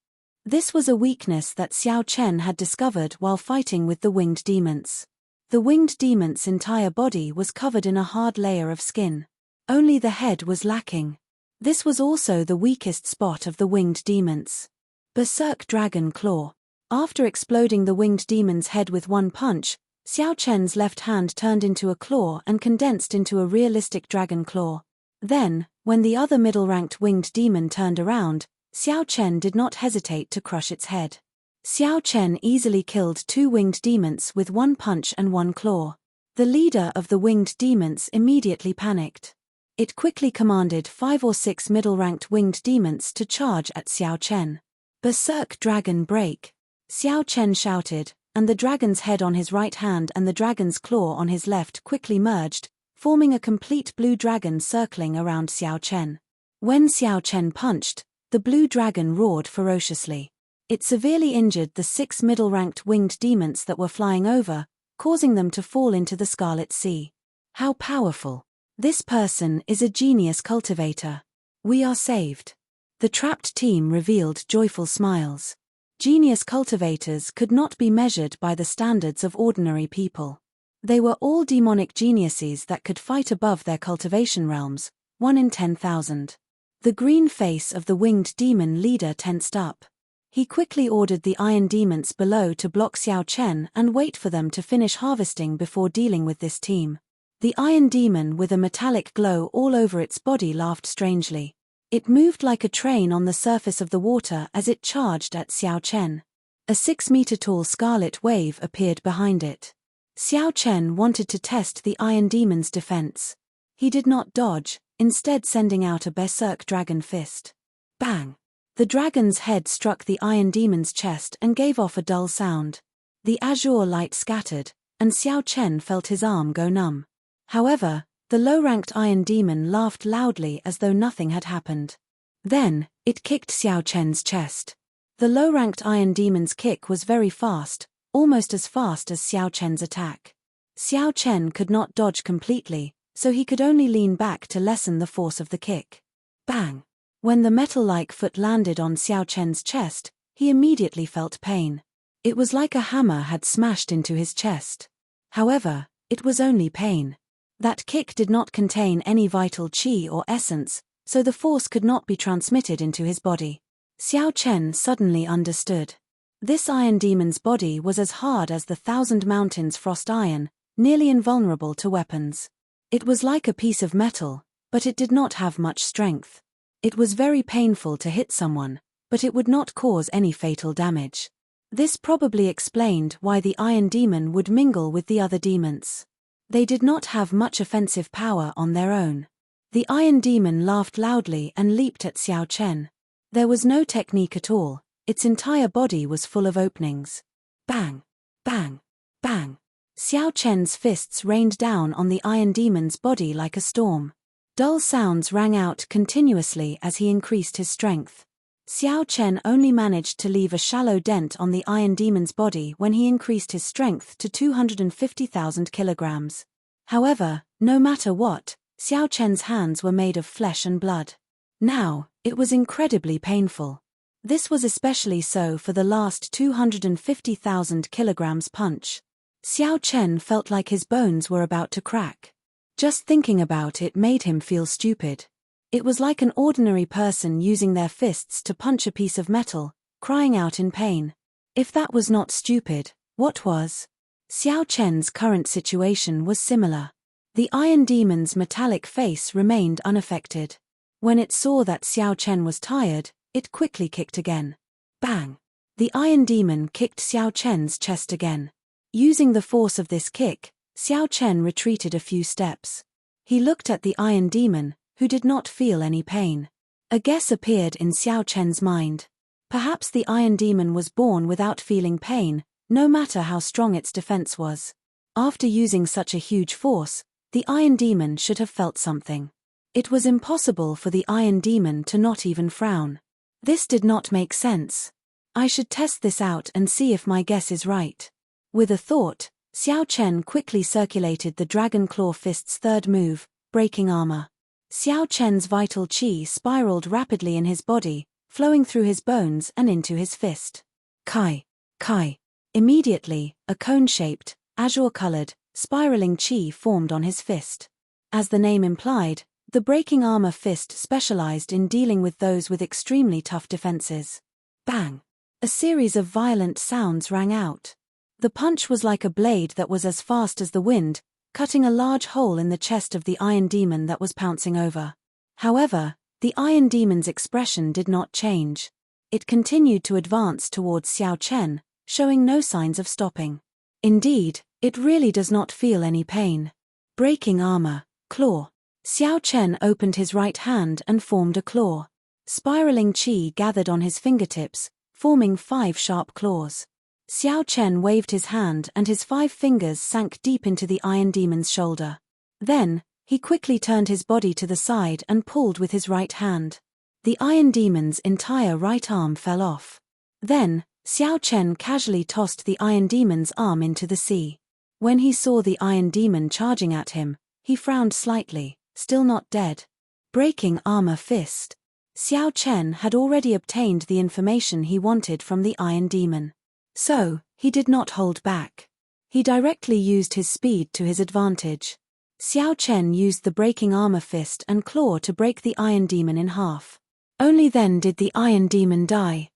This was a weakness that Xiao Chen had discovered while fighting with the winged demons. The winged demon's entire body was covered in a hard layer of skin. Only the head was lacking. This was also the weakest spot of the winged demons. Berserk Dragon Claw. After exploding the winged demon's head with one punch, Xiao Chen's left hand turned into a claw and condensed into a realistic dragon claw. Then, When the other middle-ranked winged demon turned around, Xiao Chen did not hesitate to crush its head. Xiao Chen easily killed 2 winged demons with 1 punch and 1 claw. The leader of the winged demons immediately panicked. It quickly commanded 5 or 6 middle-ranked winged demons to charge at Xiao Chen. "Berserk Dragon Break!" Xiao Chen shouted, and the dragon's head on his right hand and the dragon's claw on his left quickly merged, forming a complete blue dragon circling around Xiao Chen. When Xiao Chen punched, the blue dragon roared ferociously. It severely injured the 6 middle-ranked winged demons that were flying over, causing them to fall into the Scarlet Sea. How powerful! This person is a genius cultivator. We are saved. The trapped team revealed joyful smiles. Genius cultivators could not be measured by the standards of ordinary people. They were all demonic geniuses that could fight above their cultivation realms, 1 in 10,000. The green face of the winged demon leader tensed up. He quickly ordered the iron demons below to block Xiao Chen and wait for them to finish harvesting before dealing with this team. The iron demon with a metallic glow all over its body laughed strangely. It moved like a train on the surface of the water as it charged at Xiao Chen. A 6-meter-tall scarlet wave appeared behind it. Xiao Chen wanted to test the iron demon's defense. He did not dodge, instead sending out a berserk dragon fist. Bang! The dragon's head struck the iron demon's chest and gave off a dull sound. The azure light scattered, and Xiao Chen felt his arm go numb. However, the low-ranked iron demon laughed loudly as though nothing had happened. Then, it kicked Xiao Chen's chest. The low-ranked iron demon's kick was very fast, almost as fast as Xiao Chen's attack. Xiao Chen could not dodge completely, so he could only lean back to lessen the force of the kick. Bang! When the metal-like foot landed on Xiao Chen's chest, he immediately felt pain. It was like a hammer had smashed into his chest. However, it was only pain. That kick did not contain any vital qi or essence, so the force could not be transmitted into his body. Xiao Chen suddenly understood. This iron demon's body was as hard as the 1,000 mountains frost iron, nearly invulnerable to weapons. It was like a piece of metal, but it did not have much strength. It was very painful to hit someone, but it would not cause any fatal damage. This probably explained why the iron demon would mingle with the other demons. They did not have much offensive power on their own. The iron demon laughed loudly and leaped at Xiao Chen. There was no technique at all, its entire body was full of openings. Bang! Bang! Bang! Xiao Chen's fists rained down on the iron demon's body like a storm. Dull sounds rang out continuously as he increased his strength. Xiao Chen only managed to leave a shallow dent on the iron demon's body when he increased his strength to 250,000 kilograms. However, no matter what, Xiao Chen's hands were made of flesh and blood. Now, it was incredibly painful. This was especially so for the last 250,000 kilograms punch. Xiao Chen felt like his bones were about to crack. Just thinking about it made him feel stupid. It was like an ordinary person using their fists to punch a piece of metal, crying out in pain. If that was not stupid, what was? Xiao Chen's current situation was similar. The iron demon's metallic face remained unaffected. When it saw that Xiao Chen was tired, it quickly kicked again. Bang! The iron demon kicked Xiao Chen's chest again. Using the force of this kick, Xiao Chen retreated a few steps. He looked at the iron demon, who did not feel any pain. A guess appeared in Xiao Chen's mind. Perhaps the iron demon was born without feeling pain, no matter how strong its defense was. After using such a huge force, the iron demon should have felt something. It was impossible for the iron demon to not even frown. This did not make sense. I should test this out and see if my guess is right. With a thought, Xiao Chen quickly circulated the Dragon Claw Fist's third move, Breaking Armor. Xiao Chen's vital qi spiraled rapidly in his body, flowing through his bones and into his fist. Kai! Kai! Immediately, a cone-shaped, azure-colored, spiraling qi formed on his fist. As the name implied, the Breaking Armor Fist specialized in dealing with those with extremely tough defenses. Bang! A series of violent sounds rang out. The punch was like a blade that was as fast as the wind, cutting a large hole in the chest of the iron demon that was pouncing over. However, the Iron Demon's expression did not change. It continued to advance towards Xiao Chen, showing no signs of stopping. Indeed, it really does not feel any pain. Breaking armor, claw. Xiao Chen opened his right hand and formed a claw. Spiraling qi gathered on his fingertips, forming 5 sharp claws. Xiao Chen waved his hand and his 5 fingers sank deep into the Iron Demon's shoulder. Then, he quickly turned his body to the side and pulled with his right hand. The Iron Demon's entire right arm fell off. Then, Xiao Chen casually tossed the Iron Demon's arm into the sea. When he saw the Iron Demon charging at him, he frowned slightly, still not dead. Breaking armor fist. Xiao Chen had already obtained the information he wanted from the Iron Demon. So, he did not hold back. He directly used his speed to his advantage. Xiao Chen used the breaking armor fist and claw to break the Iron Demon in half. Only then did the Iron Demon die.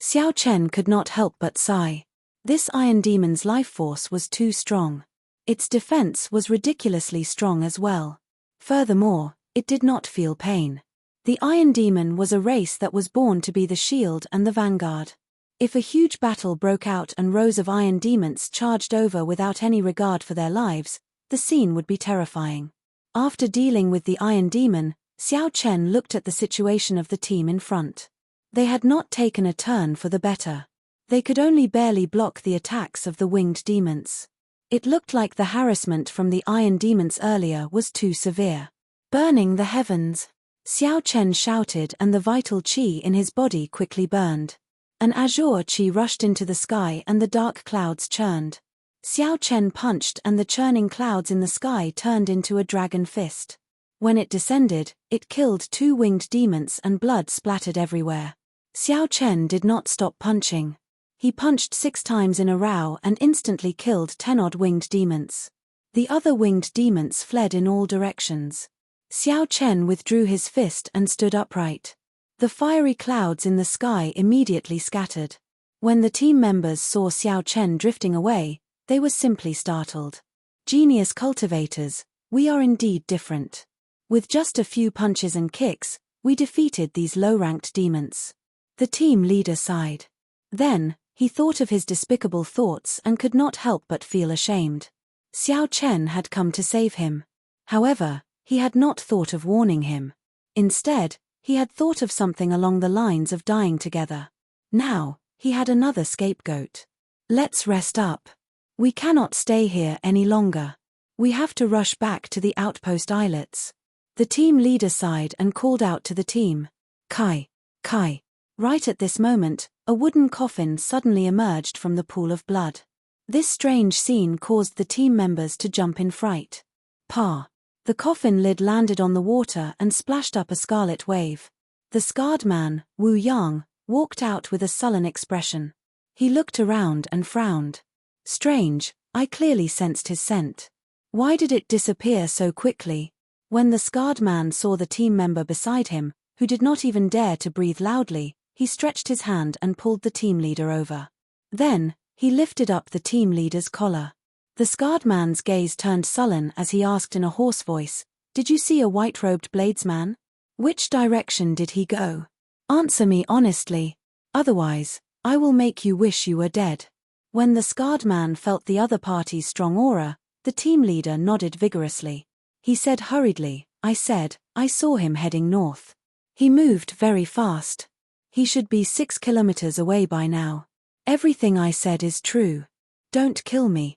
Xiao Chen could not help but sigh. This Iron Demon's life force was too strong. Its defense was ridiculously strong as well. Furthermore, it did not feel pain. The Iron Demon was a race that was born to be the shield and the vanguard. If a huge battle broke out and rows of Iron Demons charged over without any regard for their lives, the scene would be terrifying. After dealing with the Iron Demon, Xiao Chen looked at the situation of the team in front. They had not taken a turn for the better. They could only barely block the attacks of the winged demons. It looked like the harassment from the Iron Demons earlier was too severe. Burning the heavens. Xiao Chen shouted and the vital qi in his body quickly burned. An azure qi rushed into the sky and the dark clouds churned. Xiao Chen punched and the churning clouds in the sky turned into a dragon fist. When it descended, it killed 2 winged demons and blood splattered everywhere. Xiao Chen did not stop punching. He punched 6 times in a row and instantly killed 10-odd winged demons. The other winged demons fled in all directions. Xiao Chen withdrew his fist and stood upright. The fiery clouds in the sky immediately scattered. When the team members saw Xiao Chen drifting away, they were simply startled. Genius cultivators, we are indeed different. With just a few punches and kicks, we defeated these low-ranked demons. The team leader sighed. Then, he thought of his despicable thoughts and could not help but feel ashamed. Xiao Chen had come to save him. However, he had not thought of warning him. Instead, he had thought of something along the lines of dying together. Now, he had another scapegoat. Let's rest up. We cannot stay here any longer. We have to rush back to the outpost islets. The team leader sighed and called out to the team. Kai. Kai. Right at this moment, a wooden coffin suddenly emerged from the pool of blood. This strange scene caused the team members to jump in fright. Pa. The coffin lid landed on the water and splashed up a scarlet wave. The scarred man, Wu Yang, walked out with a sullen expression. He looked around and frowned. Strange, I clearly sensed his scent. Why did it disappear so quickly? When the scarred man saw the team member beside him, who did not even dare to breathe loudly, he stretched his hand and pulled the team leader over. Then, he lifted up the team leader's collar. The scarred man's gaze turned sullen as he asked in a hoarse voice, "Did you see a white-robed bladesman? Which direction did he go? Answer me honestly. Otherwise, I will make you wish you were dead." When the scarred man felt the other party's strong aura, the team leader nodded vigorously. He said hurriedly, I saw him heading north. He moved very fast. He should be 6 kilometers away by now. Everything I said is true. Don't kill me.